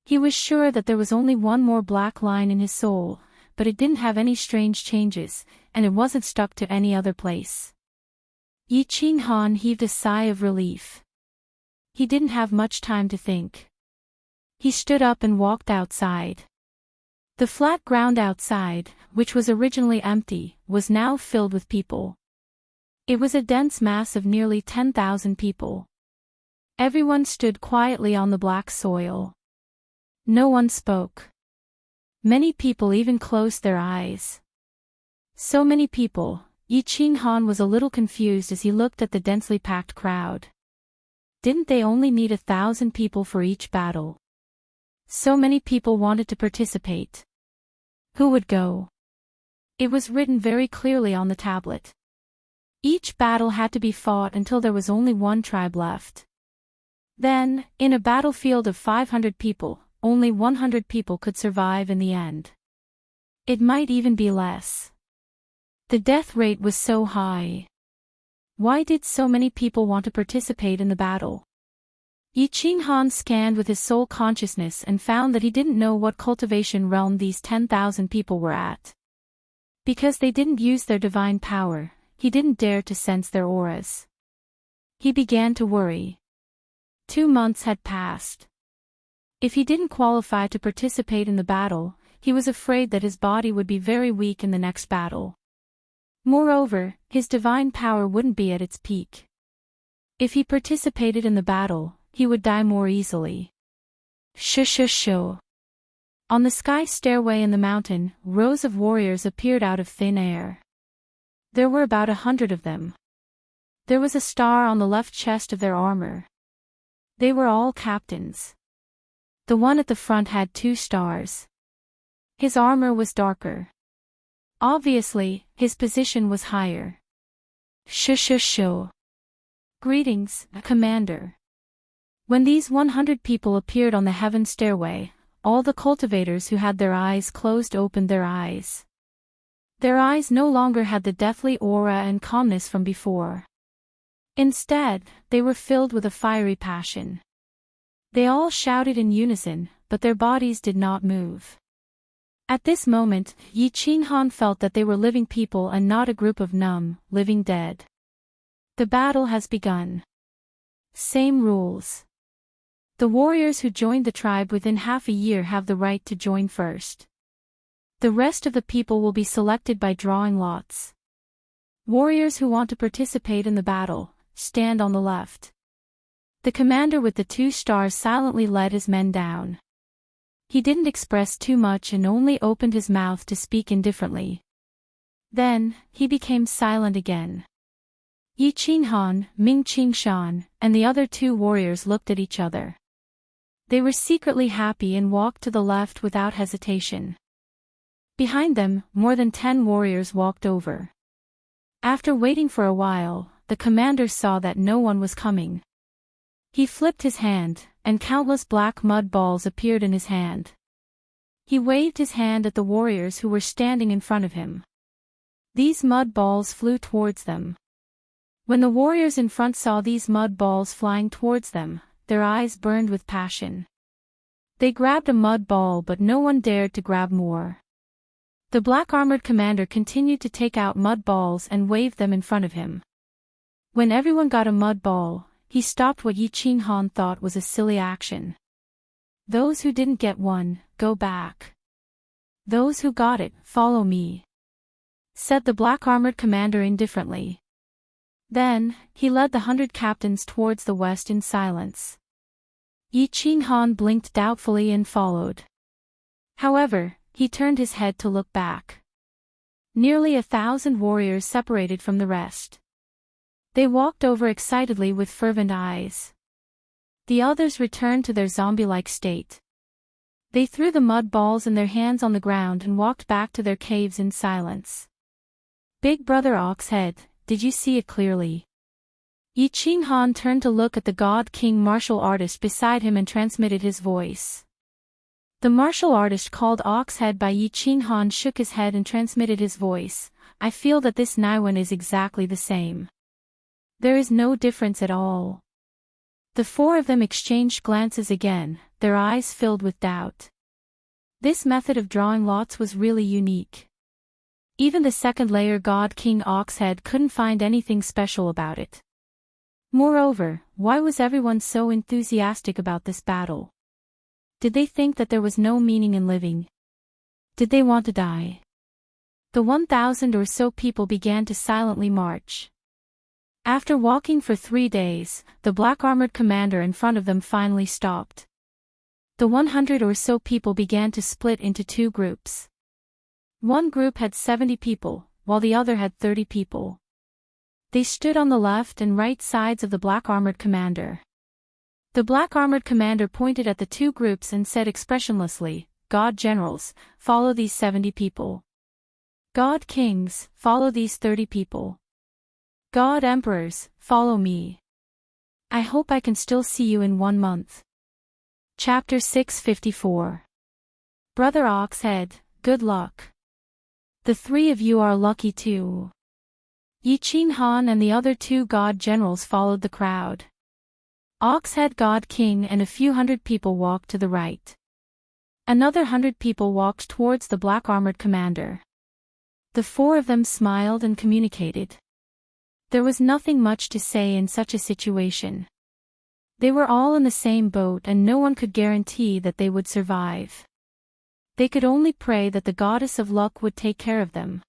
He was sure that there was only one more black line in his soul, but it didn't have any strange changes, and it wasn't stuck to any other place. Yi Qinghan heaved a sigh of relief. He didn't have much time to think. He stood up and walked outside. The flat ground outside, which was originally empty, was now filled with people. It was a dense mass of nearly 10,000 people. Everyone stood quietly on the black soil. No one spoke. Many people even closed their eyes. So many people, Yi Qinghan was a little confused as he looked at the densely packed crowd. Didn't they only need 1,000 people for each battle? So many people wanted to participate. Who would go? It was written very clearly on the tablet. Each battle had to be fought until there was only one tribe left. Then, in a battlefield of 500 people, only 100 people could survive in the end. It might even be less. The death rate was so high. Why did so many people want to participate in the battle? Yi Qinghan scanned with his soul consciousness and found that he didn't know what cultivation realm these 10,000 people were at. Because they didn't use their divine power, he didn't dare to sense their auras. He began to worry. 2 months had passed. If he didn't qualify to participate in the battle, he was afraid that his body would be very weak in the next battle. Moreover, his divine power wouldn't be at its peak. If he participated in the battle, he would die more easily. Shoo. On the sky stairway in the mountain, rows of warriors appeared out of thin air. There were about 100 of them. There was a star on the left chest of their armor. They were all captains. The one at the front had 2 stars. His armor was darker. Obviously, his position was higher. Shoo. Greetings, Commander. When these 100 people appeared on the heaven stairway, all the cultivators who had their eyes closed opened their eyes. Their eyes no longer had the deathly aura and calmness from before. Instead, they were filled with a fiery passion. They all shouted in unison, but their bodies did not move. At this moment, Yi Qinghan felt that they were living people and not a group of numb, living dead. The battle has begun. Same rules. The warriors who joined the tribe within half a year have the right to join first. The rest of the people will be selected by drawing lots. Warriors who want to participate in the battle, stand on the left. The commander with the 2 stars silently led his men down. He didn't express too much and only opened his mouth to speak indifferently. Then, he became silent again. Yi Qinghan, Ming Qingshan, and the other 2 warriors looked at each other. They were secretly happy and walked to the left without hesitation. Behind them, more than 10 warriors walked over. After waiting for a while, the commander saw that no one was coming. He flipped his hand, and countless black mud balls appeared in his hand. He waved his hand at the warriors who were standing in front of him. These mud balls flew towards them. When the warriors in front saw these mud balls flying towards them, their eyes burned with passion. They grabbed a mud ball, but no one dared to grab more. The black-armored commander continued to take out mud balls and waved them in front of him. When everyone got a mud ball, he stopped what Yi Qinghan thought was a silly action. Those who didn't get one, go back. Those who got it, follow me, said the black-armored commander indifferently. Then, he led the 100 captains towards the west in silence. Yi Qinghan blinked doubtfully and followed. However, he turned his head to look back. Nearly 1,000 warriors separated from the rest. They walked over excitedly with fervent eyes. The others returned to their zombie-like state. They threw the mud balls in their hands on the ground and walked back to their caves in silence. Big Brother Oxhead, did you see it clearly? Yi Qinghan turned to look at the God King martial artist beside him and transmitted his voice. The martial artist called Oxhead by Yi Qinghan shook his head and transmitted his voice. I feel that this Naiwan is exactly the same. There is no difference at all. The 4 of them exchanged glances again, their eyes filled with doubt. This method of drawing lots was really unique. Even the second layer God King Oxhead couldn't find anything special about it. Moreover, why was everyone so enthusiastic about this battle? Did they think that there was no meaning in living? Did they want to die? The 1,000 or so people began to silently march. After walking for 3 days, the black-armored commander in front of them finally stopped. The 100 or so people began to split into 2 groups. One group had 70 people, while the other had 30 people. They stood on the left and right sides of the black-armored commander. The black-armored commander pointed at the 2 groups and said expressionlessly, God generals, follow these 70 people. God kings, follow these 30 people. God emperors, follow me. I hope I can still see you in 1 month. Chapter 654. Brother Oxhead, good luck. The 3 of you are lucky too. Yi Qinghan and the other 2 god generals followed the crowd. Oxhead God King and a few hundred people walked to the right. Another 100 people walked towards the black-armored commander. The 4 of them smiled and communicated. There was nothing much to say in such a situation. They were all in the same boat and no one could guarantee that they would survive. They could only pray that the goddess of luck would take care of them.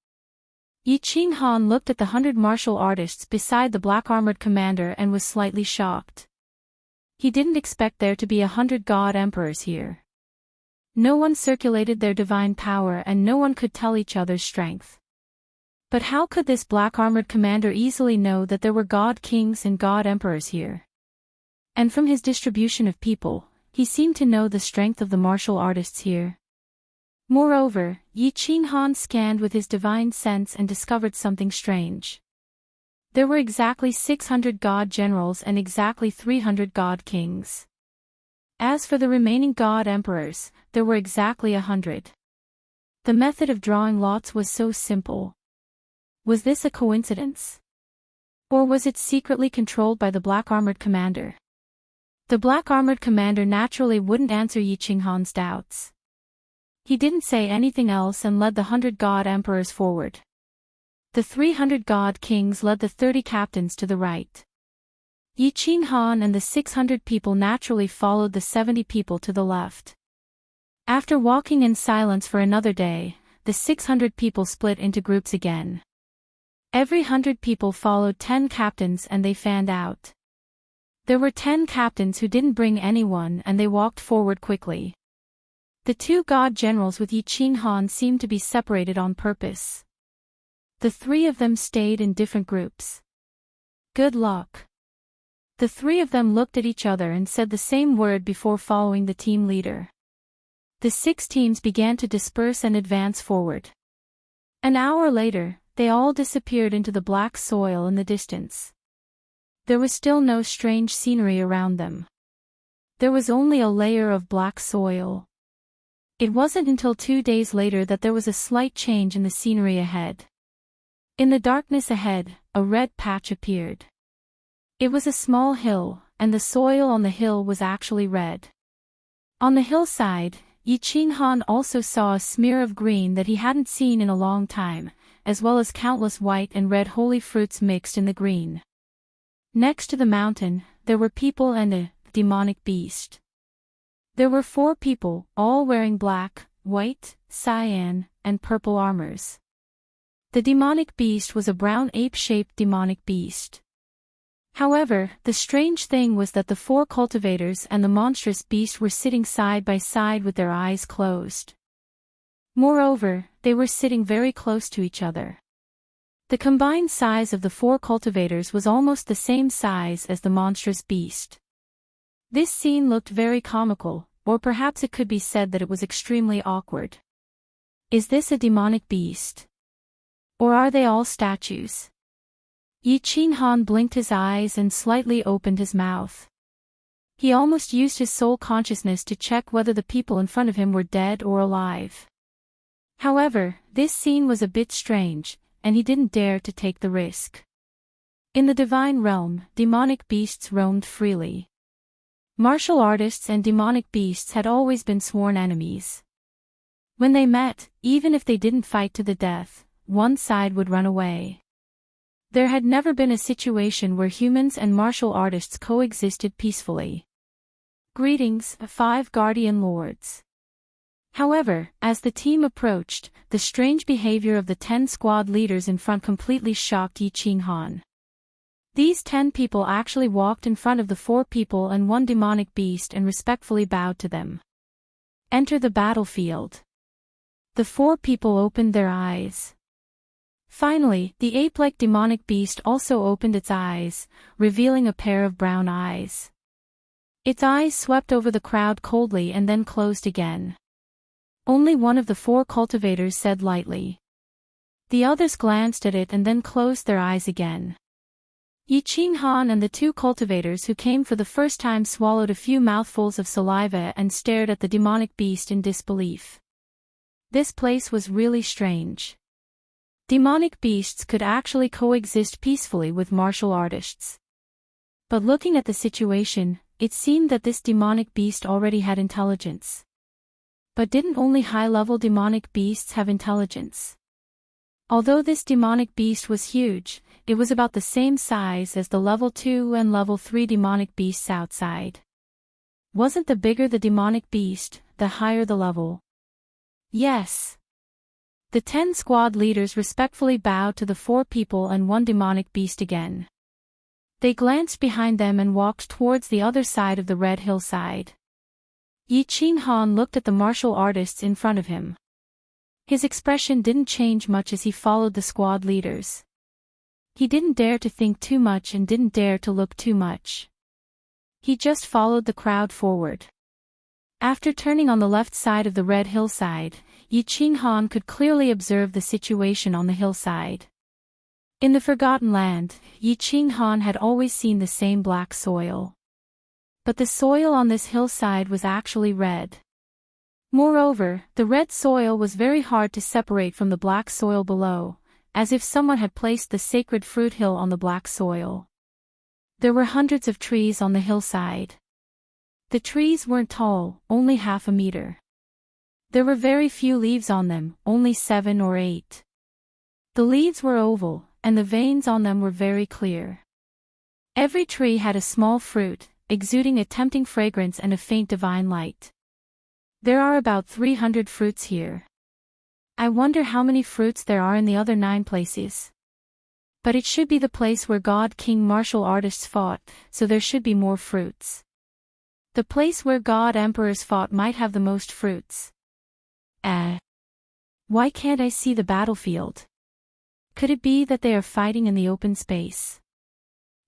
Yi Qinghan looked at the 100 martial artists beside the black-armored commander and was slightly shocked. He didn't expect there to be 100 god emperors here. No one circulated their divine power and no one could tell each other's strength. But how could this black-armored commander easily know that there were god kings and god emperors here? And from his distribution of people, he seemed to know the strength of the martial artists here. Moreover, Yi Qinghan scanned with his divine sense and discovered something strange. There were exactly 600 god generals and exactly 300 god kings. As for the remaining god emperors, there were exactly 100. The method of drawing lots was so simple. Was this a coincidence? Or was it secretly controlled by the black-armored commander? The black-armored commander naturally wouldn't answer Yi Qinghan's doubts. He didn't say anything else and led the 100 god emperors forward. The 300 god kings led the 30 captains to the right. Yi Qinghan and the 600 people naturally followed the 70 people to the left. After walking in silence for another day, the 600 people split into groups again. Every 100 people followed 10 captains and they fanned out. There were 10 captains who didn't bring anyone and they walked forward quickly. The 2 god generals with Yi Qinghan seemed to be separated on purpose. The 3 of them stayed in different groups. Good luck. The 3 of them looked at each other and said the same word before following the team leader. The 6 teams began to disperse and advance forward. An hour later, they all disappeared into the black soil in the distance. There was still no strange scenery around them. There was only a layer of black soil. It wasn't until 2 days later that there was a slight change in the scenery ahead. In the darkness ahead, a red patch appeared. It was a small hill, and the soil on the hill was actually red. On the hillside, Yi Qinghan also saw a smear of green that he hadn't seen in a long time, as well as countless white and red holy fruits mixed in the green. Next to the mountain, there were people and a demonic beast. There were 4 people, all wearing black, white, cyan, and purple armors. The demonic beast was a brown ape-shaped demonic beast. However, the strange thing was that the 4 cultivators and the monstrous beast were sitting side by side with their eyes closed. Moreover, they were sitting very close to each other. The combined size of the 4 cultivators was almost the same size as the monstrous beast. This scene looked very comical, or perhaps it could be said that it was extremely awkward. Is this a demonic beast? Or are they all statues? Yi Qinghan blinked his eyes and slightly opened his mouth. He almost used his soul consciousness to check whether the people in front of him were dead or alive. However, this scene was a bit strange, and he didn't dare to take the risk. In the divine realm, demonic beasts roamed freely. Martial artists and demonic beasts had always been sworn enemies. When they met, even if they didn't fight to the death, one side would run away. There had never been a situation where humans and martial artists coexisted peacefully. Greetings, 5 guardian lords. However, as the team approached, the strange behavior of the 10 squad leaders in front completely shocked Yi Qinghan. These 10 people actually walked in front of the 4 people and 1 demonic beast and respectfully bowed to them. Enter the battlefield. The 4 people opened their eyes. Finally, the ape-like demonic beast also opened its eyes, revealing a pair of brown eyes. Its eyes swept over the crowd coldly and then closed again. Only one of the 4 cultivators said lightly. The others glanced at it and then closed their eyes again. Yi Qinghan and the 2 cultivators who came for the first time swallowed a few mouthfuls of saliva and stared at the demonic beast in disbelief. This place was really strange. Demonic beasts could actually coexist peacefully with martial artists. But looking at the situation, it seemed that this demonic beast already had intelligence. But didn't only high-level demonic beasts have intelligence? Although this demonic beast was huge, it was about the same size as the level 2 and level 3 demonic beasts outside. Wasn't the bigger the demonic beast, the higher the level? Yes. The 10 squad leaders respectfully bowed to the 4 people and 1 demonic beast again. They glanced behind them and walked towards the other side of the red hillside. Yi Qinghan looked at the martial artists in front of him. His expression didn't change much as he followed the squad leaders. He didn't dare to think too much and didn't dare to look too much. He just followed the crowd forward. After turning on the left side of the red hillside, Yi Qinghan could clearly observe the situation on the hillside. In the Forgotten Land, Yi Qinghan had always seen the same black soil. But the soil on this hillside was actually red. Moreover, the red soil was very hard to separate from the black soil below, as if someone had placed the sacred fruit hill on the black soil. There were hundreds of trees on the hillside. The trees weren't tall, only half a meter. There were very few leaves on them, only 7 or 8. The leaves were oval, and the veins on them were very clear. Every tree had a small fruit, exuding a tempting fragrance and a faint divine light. There are about 300 fruits here. I wonder how many fruits there are in the other 9 places. But it should be the place where God King martial artists fought, so there should be more fruits. The place where God emperors fought might have the most fruits. Why can't I see the battlefield? Could it be that they are fighting in the open space?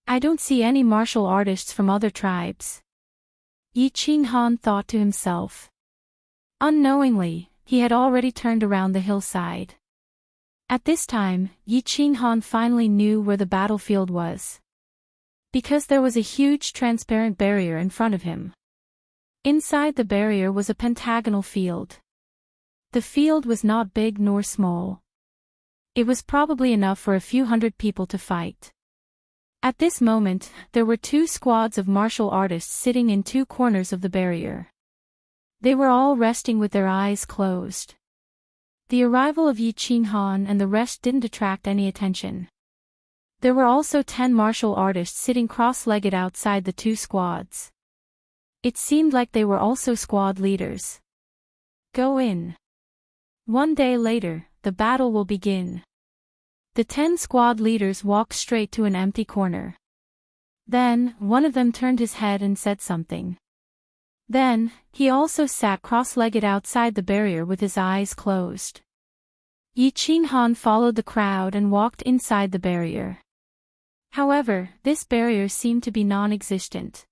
I don't see any martial artists from other tribes. Yi Qinghan thought to himself. Unknowingly, he had already turned around the hillside. At this time, Yi Qinghan finally knew where the battlefield was. Because there was a huge transparent barrier in front of him. Inside the barrier was a pentagonal field. The field was not big nor small. It was probably enough for a few hundred people to fight. At this moment, there were 2 squads of martial artists sitting in 2 corners of the barrier. They were all resting with their eyes closed. The arrival of Yi Qinghan and the rest didn't attract any attention. There were also 10 martial artists sitting cross-legged outside the 2 squads. It seemed like they were also squad leaders. Go in. 1 day later, the battle will begin. The 10 squad leaders walked straight to an empty corner. Then, one of them turned his head and said something. Then, he also sat cross-legged outside the barrier with his eyes closed. Yi Qinghan followed the crowd and walked inside the barrier. However, this barrier seemed to be non-existent.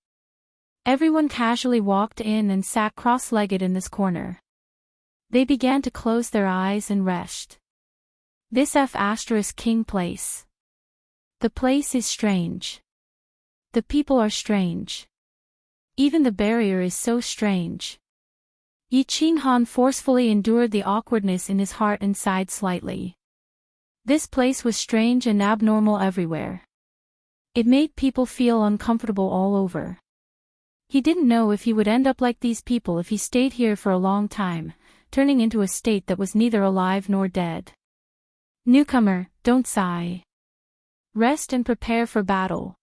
Everyone casually walked in and sat cross-legged in this corner. They began to close their eyes and rest. This King place. The place is strange. The people are strange. Even the barrier is so strange. Yi Qinghan forcefully endured the awkwardness in his heart and sighed slightly. This place was strange and abnormal everywhere. It made people feel uncomfortable all over. He didn't know if he would end up like these people if he stayed here for a long time, turning into a state that was neither alive nor dead. Newcomer, don't sigh. Rest and prepare for battle.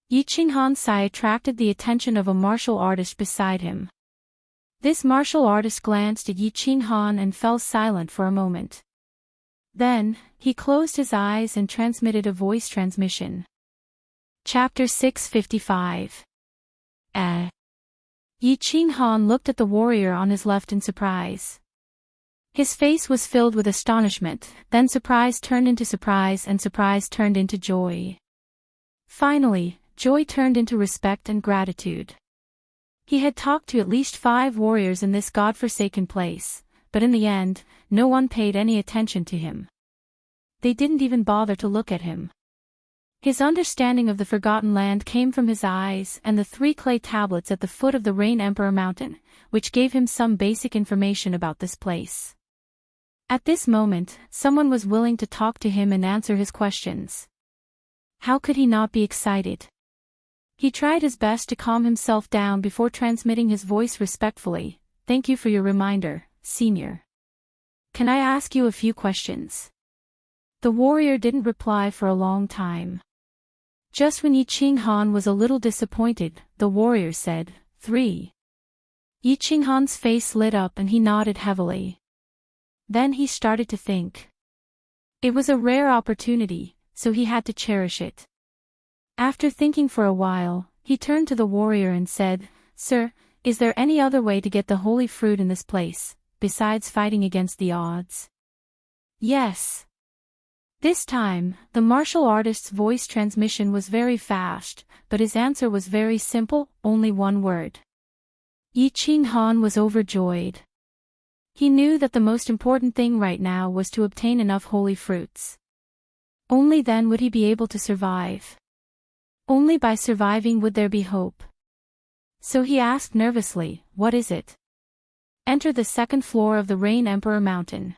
Yi Qinghan's sigh attracted the attention of a martial artist beside him. This martial artist glanced at Yi Qinghan and fell silent for a moment. Then, he closed his eyes and transmitted a voice transmission. Chapter 655. Yi Qinghan looked at the warrior on his left in surprise. His face was filled with astonishment, then surprise turned into surprise and surprise turned into joy. Finally, joy turned into respect and gratitude. He had talked to at least 5 warriors in this godforsaken place, but in the end, no one paid any attention to him. They didn't even bother to look at him. His understanding of the Forgotten Land came from his eyes and the 3 clay tablets at the foot of the Rain Emperor Mountain, which gave him some basic information about this place. At this moment, someone was willing to talk to him and answer his questions. How could he not be excited? He tried his best to calm himself down before transmitting his voice respectfully. Thank you for your reminder, Senior. Can I ask you a few questions? The warrior didn't reply for a long time. Just when Yi Qinghan was a little disappointed, the warrior said, 3. Yi Qinghan's face lit up and he nodded heavily. Then he started to think. It was a rare opportunity, so he had to cherish it. After thinking for a while, he turned to the warrior and said, Sir, is there any other way to get the holy fruit in this place, besides fighting against the odds? Yes. This time, the martial artist's voice transmission was very fast, but his answer was very simple, only one word. Yi Qinghan was overjoyed. He knew that the most important thing right now was to obtain enough holy fruits. Only then would he be able to survive. Only by surviving would there be hope. So he asked nervously, "What is it?" "Enter the second floor of the Rain Emperor Mountain."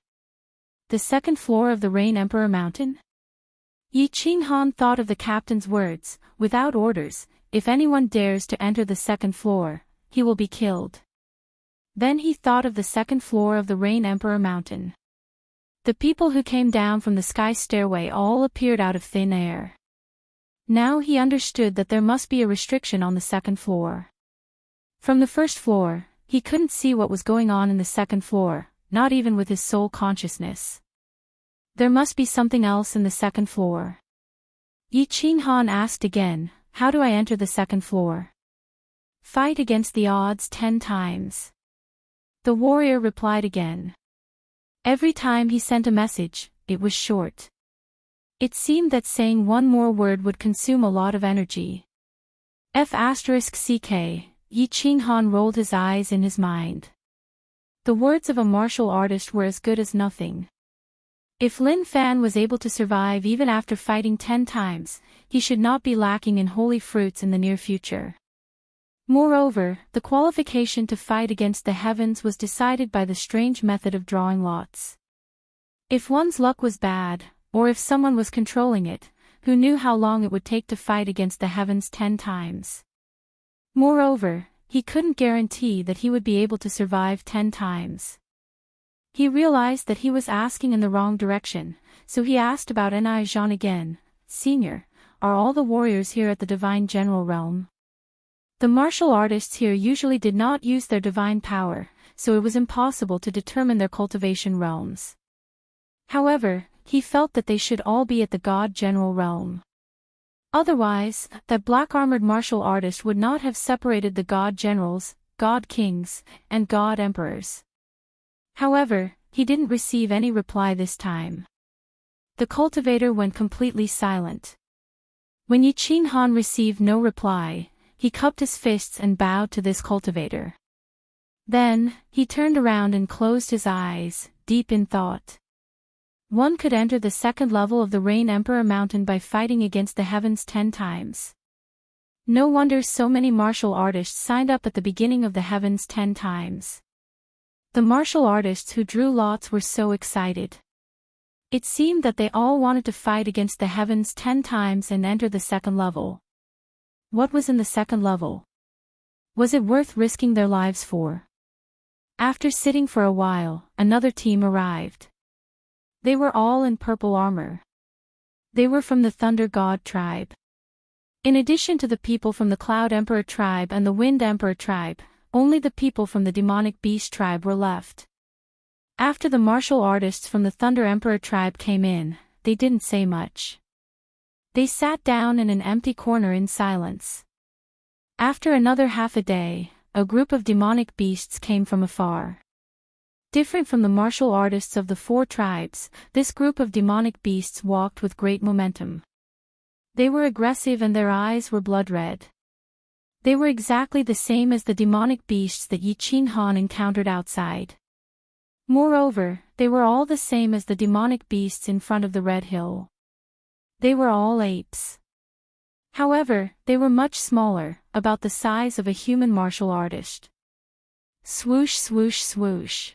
The second floor of the Rain Emperor Mountain? Yi Qinghan thought of the captain's words, "Without orders, if anyone dares to enter the second floor, he will be killed." Then he thought of the second floor of the Rain Emperor Mountain. The people who came down from the sky stairway all appeared out of thin air. Now he understood that there must be a restriction on the second floor. From the first floor, he couldn't see what was going on in the second floor, not even with his soul consciousness. There must be something else in the second floor. Yi Qinghan asked again, "How do I enter the second floor?" "Fight against the odds 10 times. The warrior replied again. Every time he sent a message, it was short. It seemed that saying one more word would consume a lot of energy. F***ck, Yi Qinghan rolled his eyes in his mind. The words of a martial artist were as good as nothing. If Lin Fan was able to survive even after fighting 10 times, he should not be lacking in holy fruits in the near future. Moreover, the qualification to fight against the heavens was decided by the strange method of drawing lots. If one's luck was bad, or if someone was controlling it, who knew how long it would take to fight against the heavens 10 times? Moreover, he couldn't guarantee that he would be able to survive 10 times. He realized that he was asking in the wrong direction, so he asked about Ni Zhan again. "Senior, are all the warriors here at the Divine General Realm?" The martial artists here usually did not use their divine power, so it was impossible to determine their cultivation realms. However, he felt that they should all be at the God General Realm. Otherwise, that black-armored martial artist would not have separated the God Generals, God Kings, and God Emperors. However, he didn't receive any reply this time. The cultivator went completely silent. When Yi Qinghan received no reply, he cupped his fists and bowed to this cultivator. Then, he turned around and closed his eyes, deep in thought. One could enter the second level of the Rain Emperor Mountain by fighting against the heavens 10 times. No wonder so many martial artists signed up at the beginning of the heavens 10 times. The martial artists who drew lots were so excited. It seemed that they all wanted to fight against the heavens 10 times and enter the second level. What was in the second level? Was it worth risking their lives for? After sitting for a while, another team arrived. They were all in purple armor. They were from the Thunder God tribe. In addition to the people from the Cloud Emperor tribe and the Wind Emperor tribe, only the people from the Demonic Beast tribe were left. After the martial artists from the Thunder Emperor tribe came in, they didn't say much. They sat down in an empty corner in silence. After another half a day, a group of demonic beasts came from afar. Different from the martial artists of the 4 tribes, this group of demonic beasts walked with great momentum. They were aggressive and their eyes were blood red. They were exactly the same as the demonic beasts that Yi Qinghan encountered outside. Moreover, they were all the same as the demonic beasts in front of the Red Hill. They were all apes. However, they were much smaller, about the size of a human martial artist. Swoosh swoosh swoosh.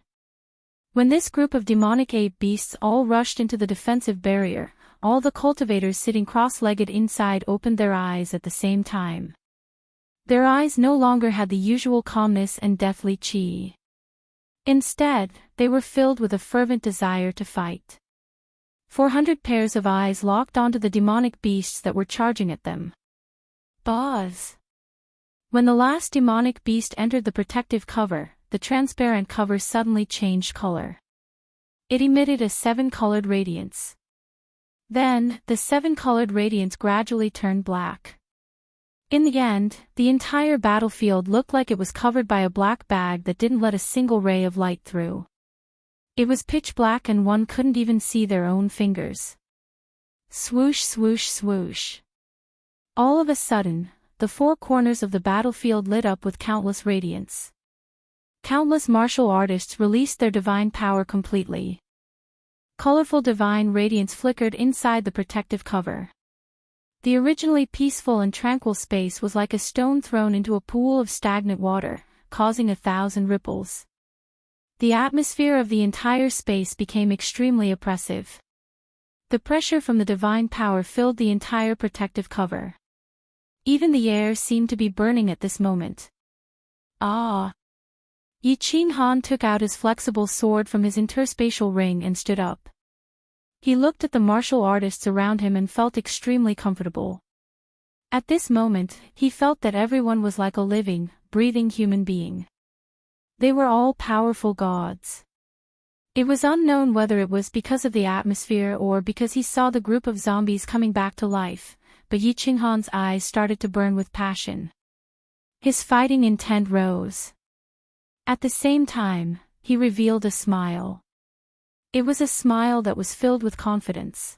When this group of demonic ape beasts all rushed into the defensive barrier, all the cultivators sitting cross-legged inside opened their eyes at the same time. Their eyes no longer had the usual calmness and deathly chi. Instead, they were filled with a fervent desire to fight. 400 pairs of eyes locked onto the demonic beasts that were charging at them. Buzz! When the last demonic beast entered the protective cover, the transparent cover suddenly changed color. It emitted a 7-colored radiance. Then, the 7-colored radiance gradually turned black. In the end, the entire battlefield looked like it was covered by a black bag that didn't let a single ray of light through. It was pitch black and one couldn't even see their own fingers. Swoosh swoosh swoosh. All of a sudden, the 4 corners of the battlefield lit up with countless radiance. countless martial artists released their divine power completely. Colorful divine radiance flickered inside the protective cover. The originally peaceful and tranquil space was like a stone thrown into a pool of stagnant water, causing 1,000 ripples. The atmosphere of the entire space became extremely oppressive. The pressure from the divine power filled the entire protective cover. Even the air seemed to be burning at this moment. Ah! Yi Qinghan took out his flexible sword from his interspatial ring and stood up. He looked at the martial artists around him and felt extremely comfortable. At this moment, he felt that everyone was like a living, breathing human being. They were all powerful gods. It was unknown whether it was because of the atmosphere or because he saw the group of zombies coming back to life, but Yi Qinghan's eyes started to burn with passion. His fighting intent rose. At the same time, he revealed a smile. It was a smile that was filled with confidence.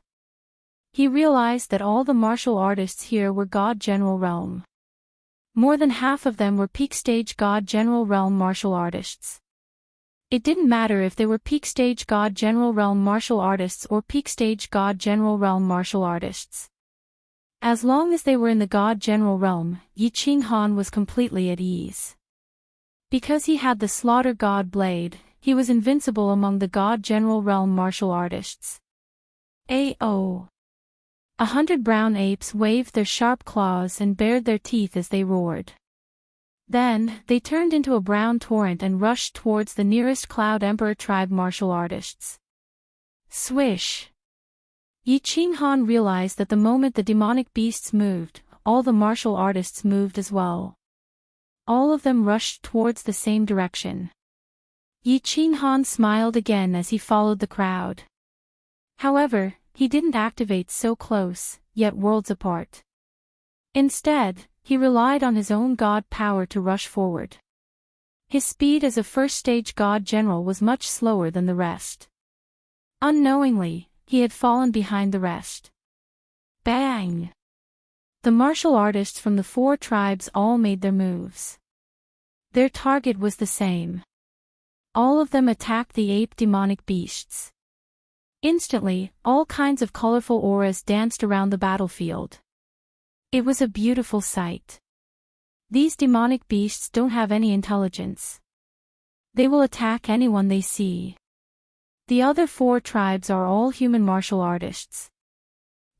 He realized that all the martial artists here were God General Realm. More than half of them were peak stage God General Realm martial artists. It didn't matter if they were peak stage God General Realm martial artists or peak stage God General Realm martial artists. As long as they were in the God General Realm, Yi Qinghan was completely at ease. Because he had the Slaughter God Blade, he was invincible among the God General Realm martial artists. A.O. 100 brown apes waved their sharp claws and bared their teeth as they roared. Then, they turned into a brown torrent and rushed towards the nearest Cloud Emperor tribe martial artists. Swish! Yi Qinghan realized that the moment the demonic beasts moved, all the martial artists moved as well. All of them rushed towards the same direction. Yi Qinghan smiled again as he followed the crowd. However, he didn't activate so close, yet worlds apart. Instead, he relied on his own god power to rush forward. His speed as a first-stage god general was much slower than the rest. Unknowingly, he had fallen behind the rest. Bang! The martial artists from the 4 tribes all made their moves. Their target was the same. All of them attacked the ape demonic beasts. Instantly, all kinds of colorful auras danced around the battlefield. It was a beautiful sight. These demonic beasts don't have any intelligence. They will attack anyone they see. The other 4 tribes are all human martial artists.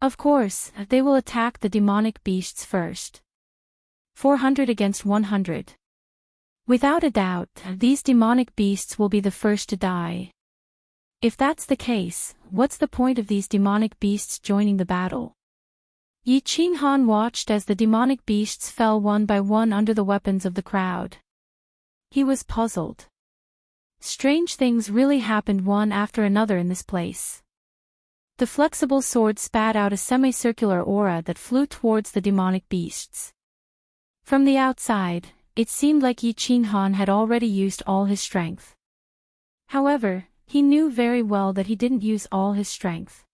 Of course, they will attack the demonic beasts first. 400 against 100. Without a doubt, these demonic beasts will be the first to die. If that's the case, what's the point of these demonic beasts joining the battle? Yi Qinghan watched as the demonic beasts fell one by one under the weapons of the crowd. He was puzzled. Strange things really happened one after another in this place. The flexible sword spat out a semicircular aura that flew towards the demonic beasts. From the outside, it seemed like Yi Qinghan had already used all his strength. However, he knew very well that he didn't use all his strength.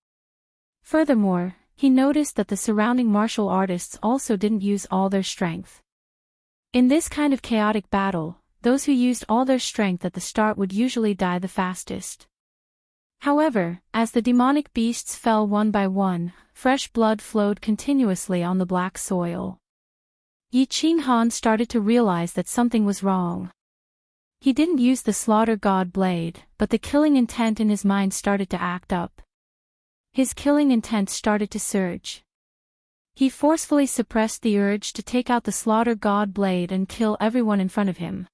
Furthermore, he noticed that the surrounding martial artists also didn't use all their strength. In this kind of chaotic battle, those who used all their strength at the start would usually die the fastest. However, as the demonic beasts fell one by one, fresh blood flowed continuously on the black soil. Yi Qinghan started to realize that something was wrong. He didn't use the Slaughter God Blade, but the killing intent in his mind started to act up. His killing intent started to surge. He forcefully suppressed the urge to take out the Slaughter God Blade and kill everyone in front of him.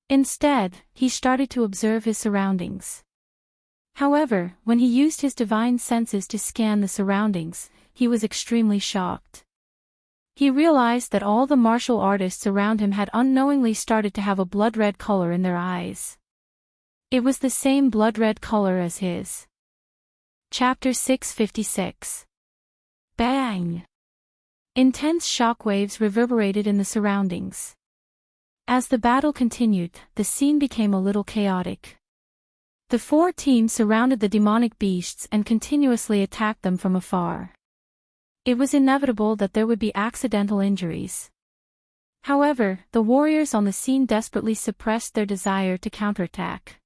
Instead, he started to observe his surroundings. However, when he used his divine senses to scan the surroundings, he was extremely shocked. He realized that all the martial artists around him had unknowingly started to have a blood-red color in their eyes. It was the same blood-red color as his. Chapter 656. Bang! Intense shockwaves reverberated in the surroundings. As the battle continued, the scene became a little chaotic. The 4 teams surrounded the demonic beasts and continuously attacked them from afar. It was inevitable that there would be accidental injuries. However, the warriors on the scene desperately suppressed their desire to counterattack.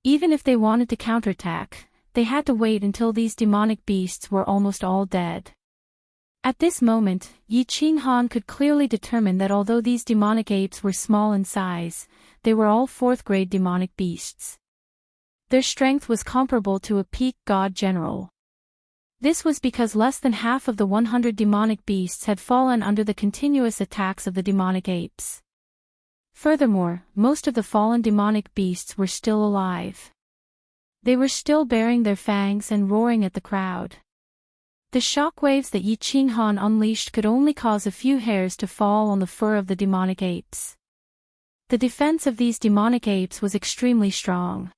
Even if they wanted to counterattack, they had to wait until these demonic beasts were almost all dead. At this moment, Yi Qinghan could clearly determine that although these demonic apes were small in size, they were all fourth-grade demonic beasts. Their strength was comparable to a peak god general. This was because less than half of the 100 demonic beasts had fallen under the continuous attacks of the demonic apes. Furthermore, most of the fallen demonic beasts were still alive. They were still baring their fangs and roaring at the crowd. The shockwaves that Yi Qinghan unleashed could only cause a few hairs to fall on the fur of the demonic apes. The defense of these demonic apes was extremely strong.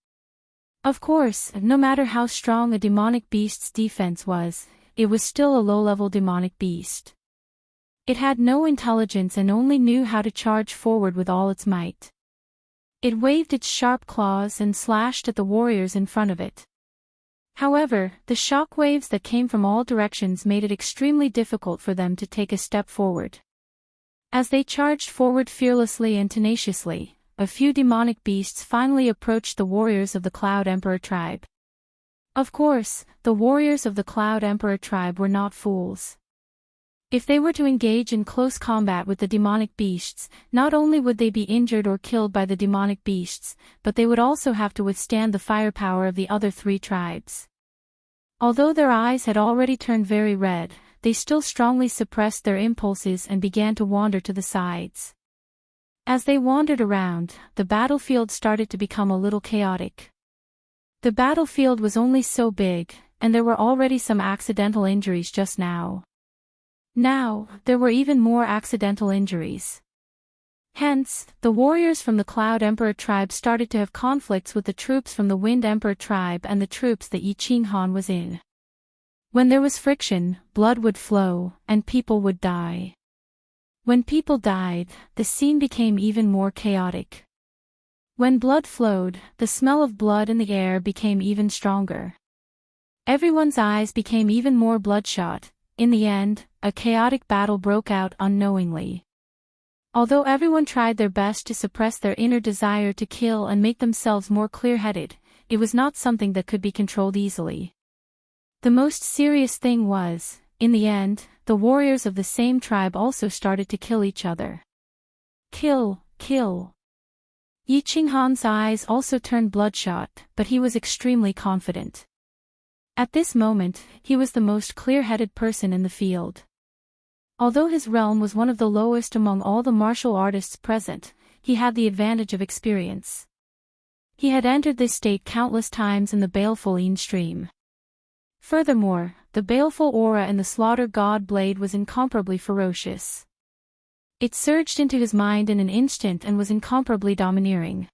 Of course, no matter how strong a demonic beast's defense was, it was still a low-level demonic beast. It had no intelligence and only knew how to charge forward with all its might. It waved its sharp claws and slashed at the warriors in front of it. However, the shockwaves that came from all directions made it extremely difficult for them to take a step forward. As they charged forward fearlessly and tenaciously, a few demonic beasts finally approached the warriors of the Cloud Emperor tribe. Of course, the warriors of the Cloud Emperor tribe were not fools. If they were to engage in close combat with the demonic beasts, not only would they be injured or killed by the demonic beasts, but they would also have to withstand the firepower of the other three tribes. Although their eyes had already turned very red, they still strongly suppressed their impulses and began to wander to the sides. As they wandered around, the battlefield started to become a little chaotic. The battlefield was only so big, and there were already some accidental injuries just now. Now, there were even more accidental injuries. Hence, the warriors from the Cloud Emperor tribe started to have conflicts with the troops from the Wind Emperor tribe and the troops that Yi Qinghan was in. When there was friction, blood would flow, and people would die. When people died, the scene became even more chaotic. When blood flowed, the smell of blood in the air became even stronger. Everyone's eyes became even more bloodshot. In the end, a chaotic battle broke out unknowingly. Although everyone tried their best to suppress their inner desire to kill and make themselves more clear-headed, it was not something that could be controlled easily. The most serious thing was, in the end, the warriors of the same tribe also started to kill each other. Kill, kill. Yi Qinghan's eyes also turned bloodshot, but he was extremely confident. At this moment, he was the most clear-headed person in the field. Although his realm was one of the lowest among all the martial artists present, he had the advantage of experience. He had entered this state countless times in the baleful Yin stream. Furthermore, the baleful aura in the slaughter god blade was incomparably ferocious. It surged into his mind in an instant and was incomparably domineering.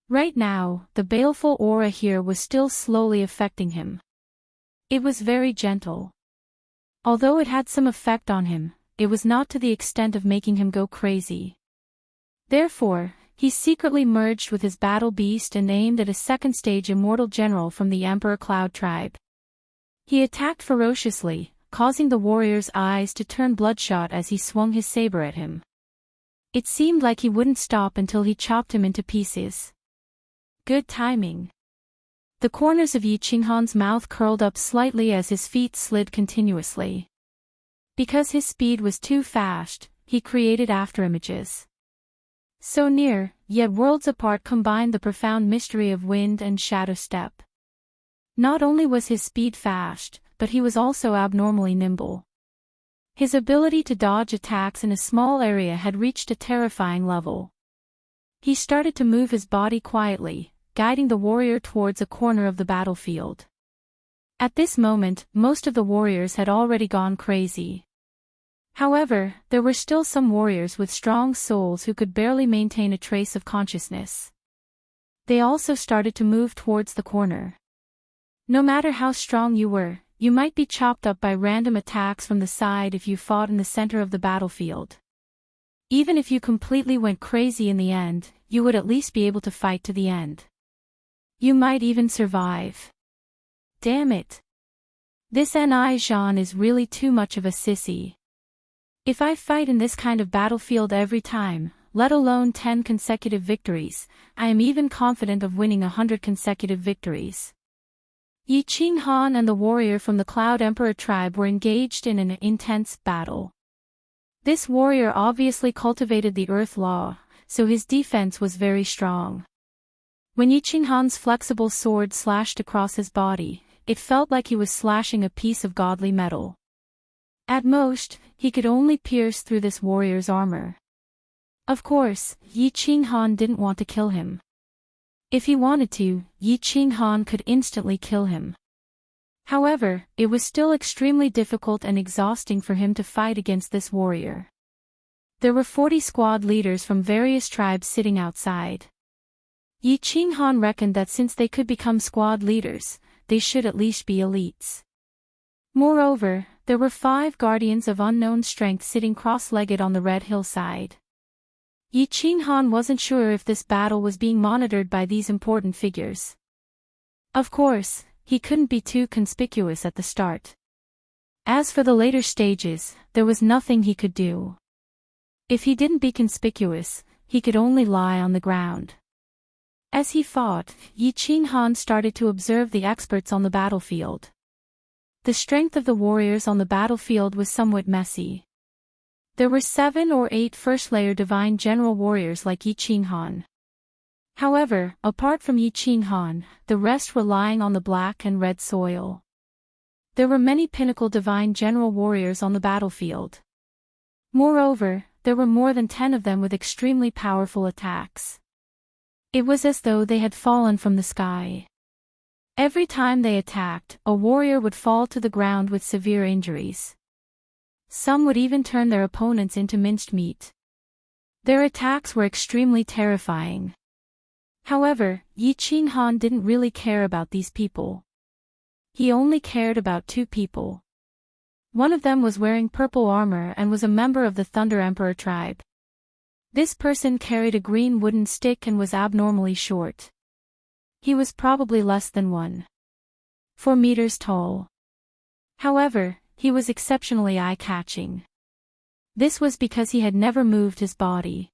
Right now, the baleful aura here was still slowly affecting him. It was very gentle. Although it had some effect on him, it was not to the extent of making him go crazy. Therefore, he secretly merged with his battle beast and aimed at a second-stage immortal general from the Emperor Cloud tribe. He attacked ferociously, causing the warrior's eyes to turn bloodshot as he swung his saber at him. It seemed like he wouldn't stop until he chopped him into pieces. Good timing. The corners of Yi Qinghan's mouth curled up slightly as his feet slid continuously. Because his speed was too fast, he created afterimages. So near, yet worlds apart combined the profound mystery of wind and shadow step. Not only was his speed fast, but he was also abnormally nimble. His ability to dodge attacks in a small area had reached a terrifying level. He started to move his body quietly, guiding the warrior towards a corner of the battlefield. At this moment, most of the warriors had already gone crazy. However, there were still some warriors with strong souls who could barely maintain a trace of consciousness. They also started to move towards the corner. No matter how strong you were, you might be chopped up by random attacks from the side if you fought in the center of the battlefield. Even if you completely went crazy in the end, you would at least be able to fight to the end. You might even survive. Damn it. This Ni Zhan is really too much of a sissy. If I fight in this kind of battlefield every time, let alone 10 consecutive victories, I am even confident of winning 100 consecutive victories. Yi Qinghan and the warrior from the Cloud Emperor tribe were engaged in an intense battle. This warrior obviously cultivated the Earth Law, so his defense was very strong. When Yi Qinghan's flexible sword slashed across his body, it felt like he was slashing a piece of godly metal. At most, he could only pierce through this warrior's armor. Of course, Yi Qinghan didn't want to kill him. If he wanted to, Yi Qinghan could instantly kill him. However, it was still extremely difficult and exhausting for him to fight against this warrior. There were 40 squad leaders from various tribes sitting outside. Yi Qinghan reckoned that since they could become squad leaders, they should at least be elites. Moreover, there were 5 guardians of unknown strength sitting cross-legged on the red hillside. Yi Qinghan wasn't sure if this battle was being monitored by these important figures. Of course, he couldn't be too conspicuous at the start. As for the later stages, there was nothing he could do. If he didn't be conspicuous, he could only lie on the ground. As he fought, Yi Qinghan started to observe the experts on the battlefield. The strength of the warriors on the battlefield was somewhat messy. There were 7 or 8 first-layer divine general warriors like Yi Qinghan. However, apart from Yi Qinghan, the rest were lying on the black and red soil. There were many pinnacle divine general warriors on the battlefield. Moreover, there were more than 10 of them with extremely powerful attacks. It was as though they had fallen from the sky. Every time they attacked, a warrior would fall to the ground with severe injuries. Some would even turn their opponents into minced meat. Their attacks were extremely terrifying. However, Yi Qinghan didn't really care about these people. He only cared about 2 people. One of them was wearing purple armor and was a member of the Thunder Emperor tribe. This person carried a green wooden stick and was abnormally short. He was probably less than 1.4 meters tall. However, he was exceptionally eye-catching. This was because he had never moved his body.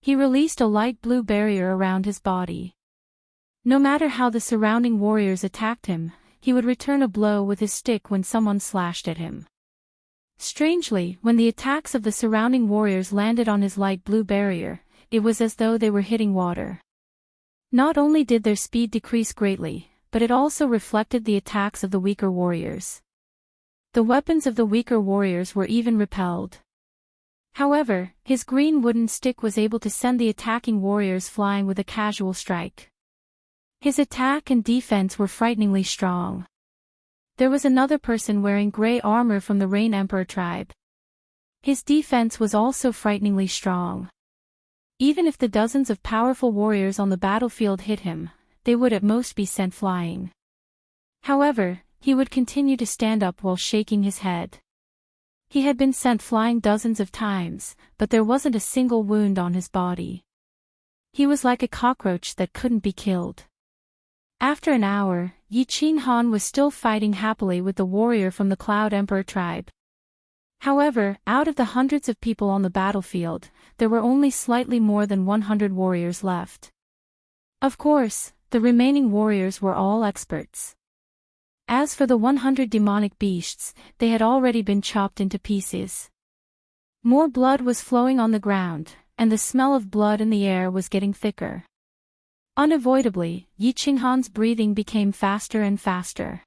He released a light blue barrier around his body. No matter how the surrounding warriors attacked him, he would return a blow with his stick when someone slashed at him. Strangely, when the attacks of the surrounding warriors landed on his light blue barrier, it was as though they were hitting water. Not only did their speed decrease greatly, but it also reflected the attacks of the weaker warriors. The weapons of the weaker warriors were even repelled. However, his green wooden stick was able to send the attacking warriors flying with a casual strike. His attack and defense were frighteningly strong. There was another person wearing gray armor from the Rain Emperor tribe. His defense was also frighteningly strong. Even if the dozens of powerful warriors on the battlefield hit him, they would at most be sent flying. However, he would continue to stand up while shaking his head. He had been sent flying dozens of times, but there wasn't a single wound on his body. He was like a cockroach that couldn't be killed. After an hour, Yi Qinghan was still fighting happily with the warrior from the Cloud Emperor tribe. However, out of the hundreds of people on the battlefield, there were only slightly more than 100 warriors left. Of course, the remaining warriors were all experts. As for the 100 demonic beasts, they had already been chopped into pieces. More blood was flowing on the ground, and the smell of blood in the air was getting thicker. Unavoidably, Yi Qinghan's breathing became faster and faster.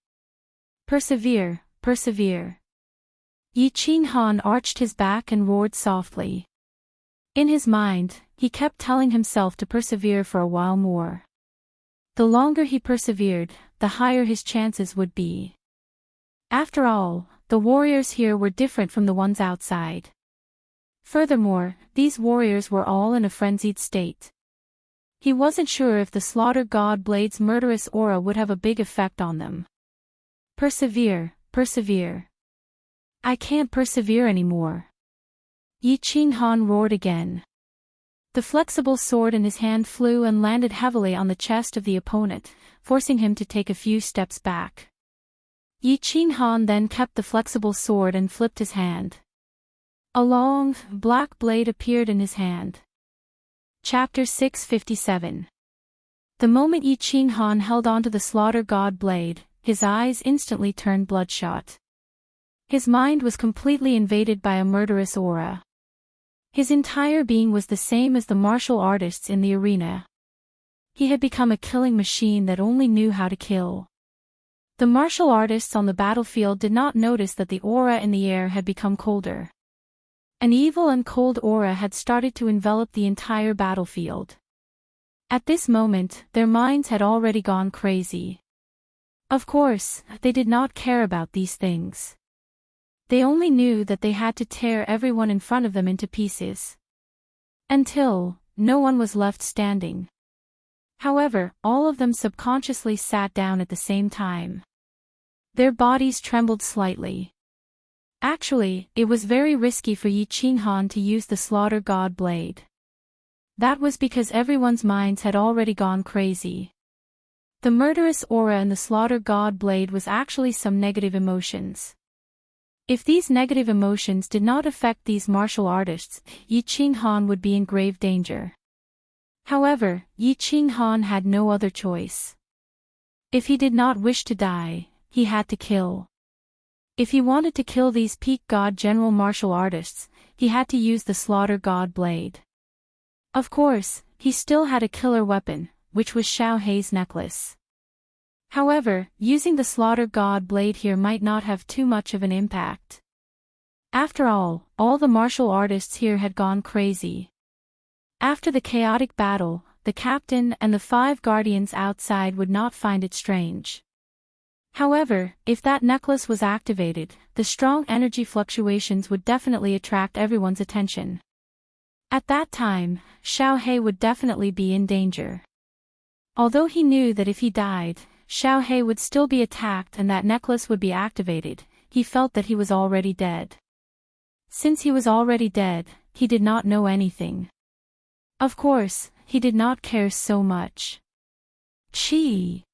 Persevere, persevere. Yi Qinghan arched his back and roared softly. In his mind, he kept telling himself to persevere for a while more. The longer he persevered, the higher his chances would be. After all, the warriors here were different from the ones outside. Furthermore, these warriors were all in a frenzied state. He wasn't sure if the Slaughter God Blade's murderous aura would have a big effect on them. Persevere, persevere. I can't persevere anymore. Yi Qinghan roared again. The flexible sword in his hand flew and landed heavily on the chest of the opponent, forcing him to take a few steps back. Yi Qinghan then kept the flexible sword and flipped his hand. A long, black blade appeared in his hand. Chapter 657. The moment Yi Qinghan held onto the slaughter god blade, his eyes instantly turned bloodshot. His mind was completely invaded by a murderous aura. His entire being was the same as the martial artists in the arena. He had become a killing machine that only knew how to kill. The martial artists on the battlefield did not notice that the aura in the air had become colder. An evil and cold aura had started to envelop the entire battlefield. At this moment, their minds had already gone crazy. Of course, they did not care about these things. They only knew that they had to tear everyone in front of them into pieces. Until no one was left standing. However, all of them subconsciously sat down at the same time. Their bodies trembled slightly. Actually, it was very risky for Yi Qinghan to use the slaughter god blade. That was because everyone's minds had already gone crazy. The murderous aura in the slaughter god blade was actually some negative emotions. If these negative emotions did not affect these martial artists, Yi Qinghan would be in grave danger. However, Yi Qinghan had no other choice. If he did not wish to die, he had to kill. If he wanted to kill these peak god general martial artists, he had to use the slaughter god blade. Of course, he still had a killer weapon, which was Xiao Hei's necklace. However, using the slaughter god blade here might not have too much of an impact. After all the martial artists here had gone crazy. After the chaotic battle, the captain and the 5 guardians outside would not find it strange. However, if that necklace was activated, the strong energy fluctuations would definitely attract everyone's attention. At that time, Xiao Hei would definitely be in danger. Although he knew that if he died, Xiao Hei would still be attacked and that necklace would be activated, he felt that he was already dead. Since he was already dead, he did not know anything. Of course, he did not care so much. Chi!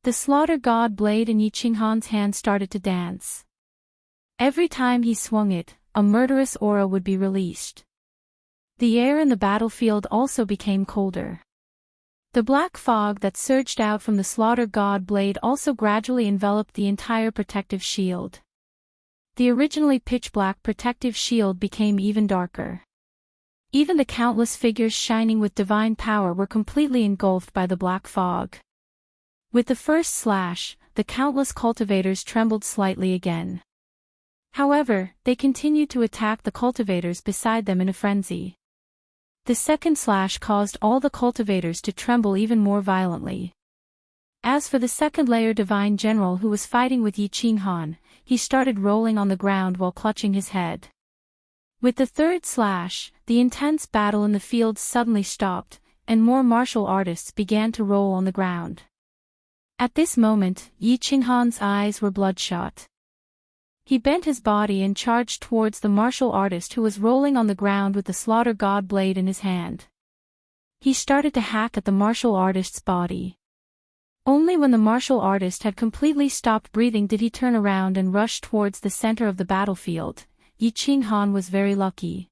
The slaughter god blade in Yi Qinghan's hand started to dance. Every time he swung it, a murderous aura would be released. The air in the battlefield also became colder. The black fog that surged out from the slaughter god blade also gradually enveloped the entire protective shield. The originally pitch-black protective shield became even darker. Even the countless figures shining with divine power were completely engulfed by the black fog. With the first slash, the countless cultivators trembled slightly again. However, they continued to attack the cultivators beside them in a frenzy. The second slash caused all the cultivators to tremble even more violently. As for the second layer divine general who was fighting with Yi Qinghan, he started rolling on the ground while clutching his head. With the third slash, the intense battle in the field suddenly stopped, and more martial artists began to roll on the ground. At this moment, Yi Qinghan's eyes were bloodshot. He bent his body and charged towards the martial artist who was rolling on the ground with the slaughter god blade in his hand. He started to hack at the martial artist's body. Only when the martial artist had completely stopped breathing did he turn around and rush towards the center of the battlefield. Yi Qinghan was very lucky.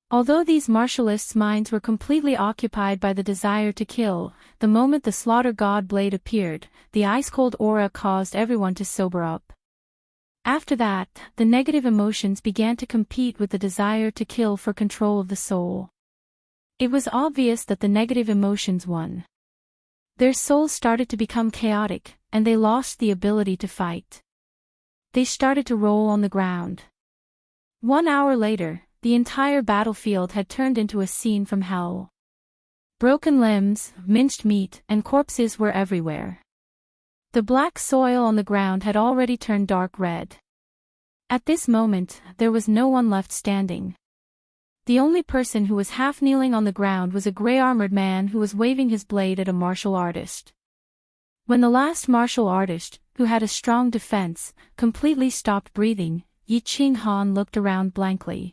Although these martialists' minds were completely occupied by the desire to kill, the moment the slaughter god blade appeared, the ice-cold aura caused everyone to sober up. After that, the negative emotions began to compete with the desire to kill for control of the soul. It was obvious that the negative emotions won. Their souls started to become chaotic, and they lost the ability to fight. They started to roll on the ground. 1 hour later, the entire battlefield had turned into a scene from hell. Broken limbs, minced meat, and corpses were everywhere. The black soil on the ground had already turned dark red. At this moment, there was no one left standing. The only person who was half kneeling on the ground was a gray-armored man who was waving his blade at a martial artist. When the last martial artist, who had a strong defense, completely stopped breathing, Yi Qinghan looked around blankly.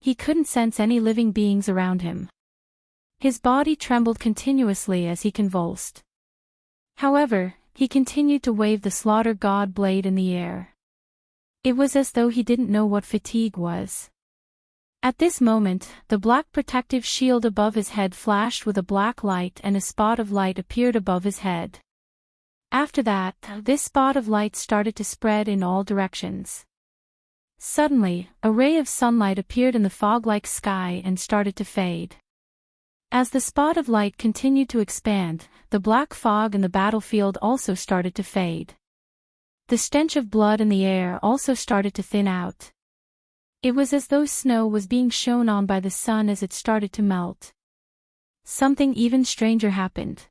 He couldn't sense any living beings around him. His body trembled continuously as he convulsed. However, he continued to wave the slaughter god blade in the air. It was as though he didn't know what fatigue was. At this moment, the black protective shield above his head flashed with a black light and a spot of light appeared above his head. After that, this spot of light started to spread in all directions. Suddenly, a ray of sunlight appeared in the fog-like sky and started to fade. As the spot of light continued to expand, the black fog in the battlefield also started to fade. The stench of blood in the air also started to thin out. It was as though snow was being shone on by the sun as it started to melt. Something even stranger happened.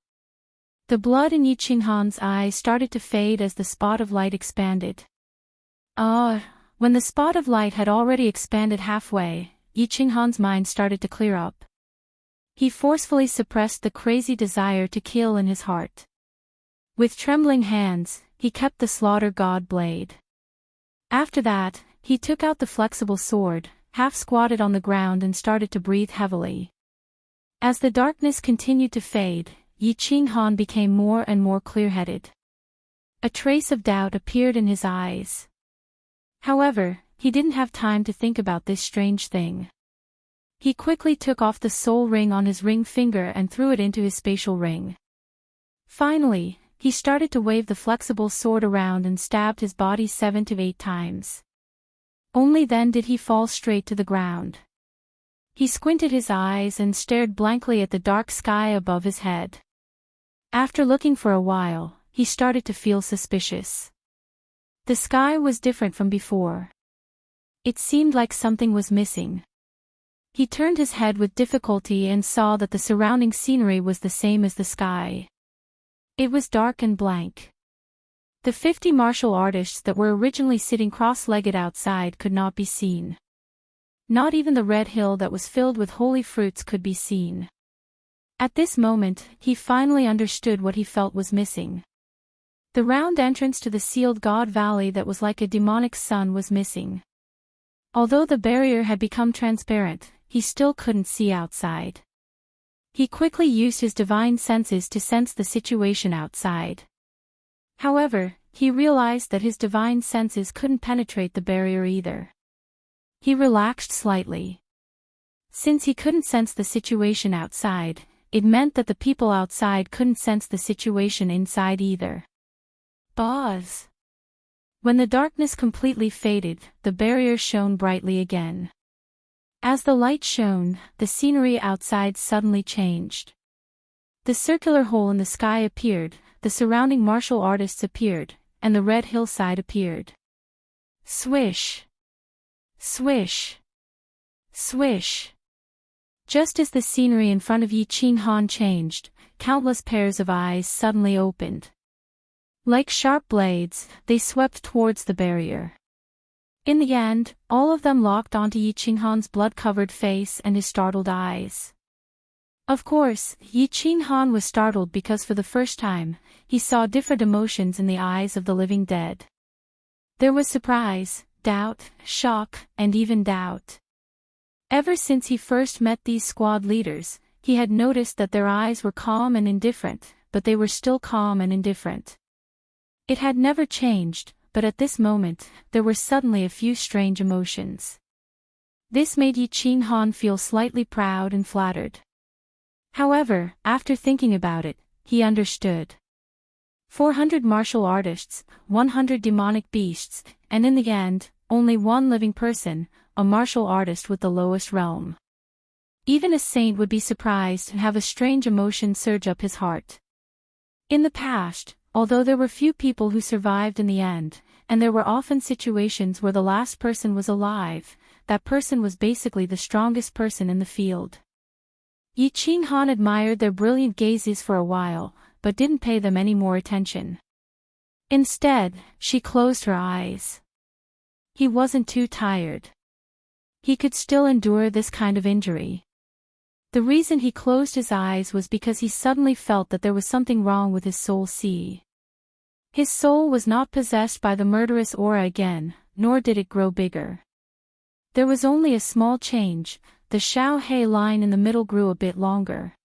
The blood in Yi Qinghan's eyes started to fade as the spot of light expanded. When the spot of light had already expanded halfway, Yi Qinghan's mind started to clear up. He forcefully suppressed the crazy desire to kill in his heart. With trembling hands, he kept the slaughter god blade. After that, he took out the flexible sword, half-squatted on the ground and started to breathe heavily. As the darkness continued to fade, Yi Qinghan became more and more clear-headed. A trace of doubt appeared in his eyes. However, he didn't have time to think about this strange thing. He quickly took off the soul ring on his ring finger and threw it into his spatial ring. Finally, he started to wave the flexible sword around and stabbed his body 7 to 8 times. Only then did he fall straight to the ground. He squinted his eyes and stared blankly at the dark sky above his head. After looking for a while, he started to feel suspicious. The sky was different from before. It seemed like something was missing. He turned his head with difficulty and saw that the surrounding scenery was the same as the sky. It was dark and blank. The 50 martial artists that were originally sitting cross-legged outside could not be seen. Not even the red hill that was filled with holy fruits could be seen. At this moment, he finally understood what he felt was missing. The round entrance to the sealed God Valley that was like a demonic sun was missing. Although the barrier had become transparent, he still couldn't see outside. He quickly used his divine senses to sense the situation outside. However, he realized that his divine senses couldn't penetrate the barrier either. He relaxed slightly. Since he couldn't sense the situation outside, it meant that the people outside couldn't sense the situation inside either. Pause. When the darkness completely faded, the barrier shone brightly again. As the light shone, the scenery outside suddenly changed. The circular hole in the sky appeared, the surrounding martial artists appeared, and the red hillside appeared. Swish! Swish! Swish! Just as the scenery in front of Yi Qinghan changed, countless pairs of eyes suddenly opened. Like sharp blades, they swept towards the barrier. In the end, all of them locked onto Yi Qinghan's blood-covered face and his startled eyes. Of course, Yi Qinghan was startled because for the first time, he saw different emotions in the eyes of the living dead. There was surprise, doubt, shock, and even doubt. Ever since he first met these squad leaders, he had noticed that their eyes were calm and indifferent, but they were still calm and indifferent. It had never changed, but at this moment, there were suddenly a few strange emotions. This made Yi Qinghan feel slightly proud and flattered. However, after thinking about it, he understood. 400 martial artists, 100 demonic beasts, and in the end, only one living person, a martial artist with the lowest realm. Even a saint would be surprised and have a strange emotion surge up his heart. In the past, although there were few people who survived in the end, and there were often situations where the last person was alive, that person was basically the strongest person in the field. Yi Qinghan admired their brilliant gazes for a while, but didn't pay them any more attention. Instead, she closed her eyes. He wasn't too tired. He could still endure this kind of injury. The reason he closed his eyes was because he suddenly felt that there was something wrong with his soul. His soul was not possessed by the murderous aura again, nor did it grow bigger. There was only a small change, the Xiao He line in the middle grew a bit longer.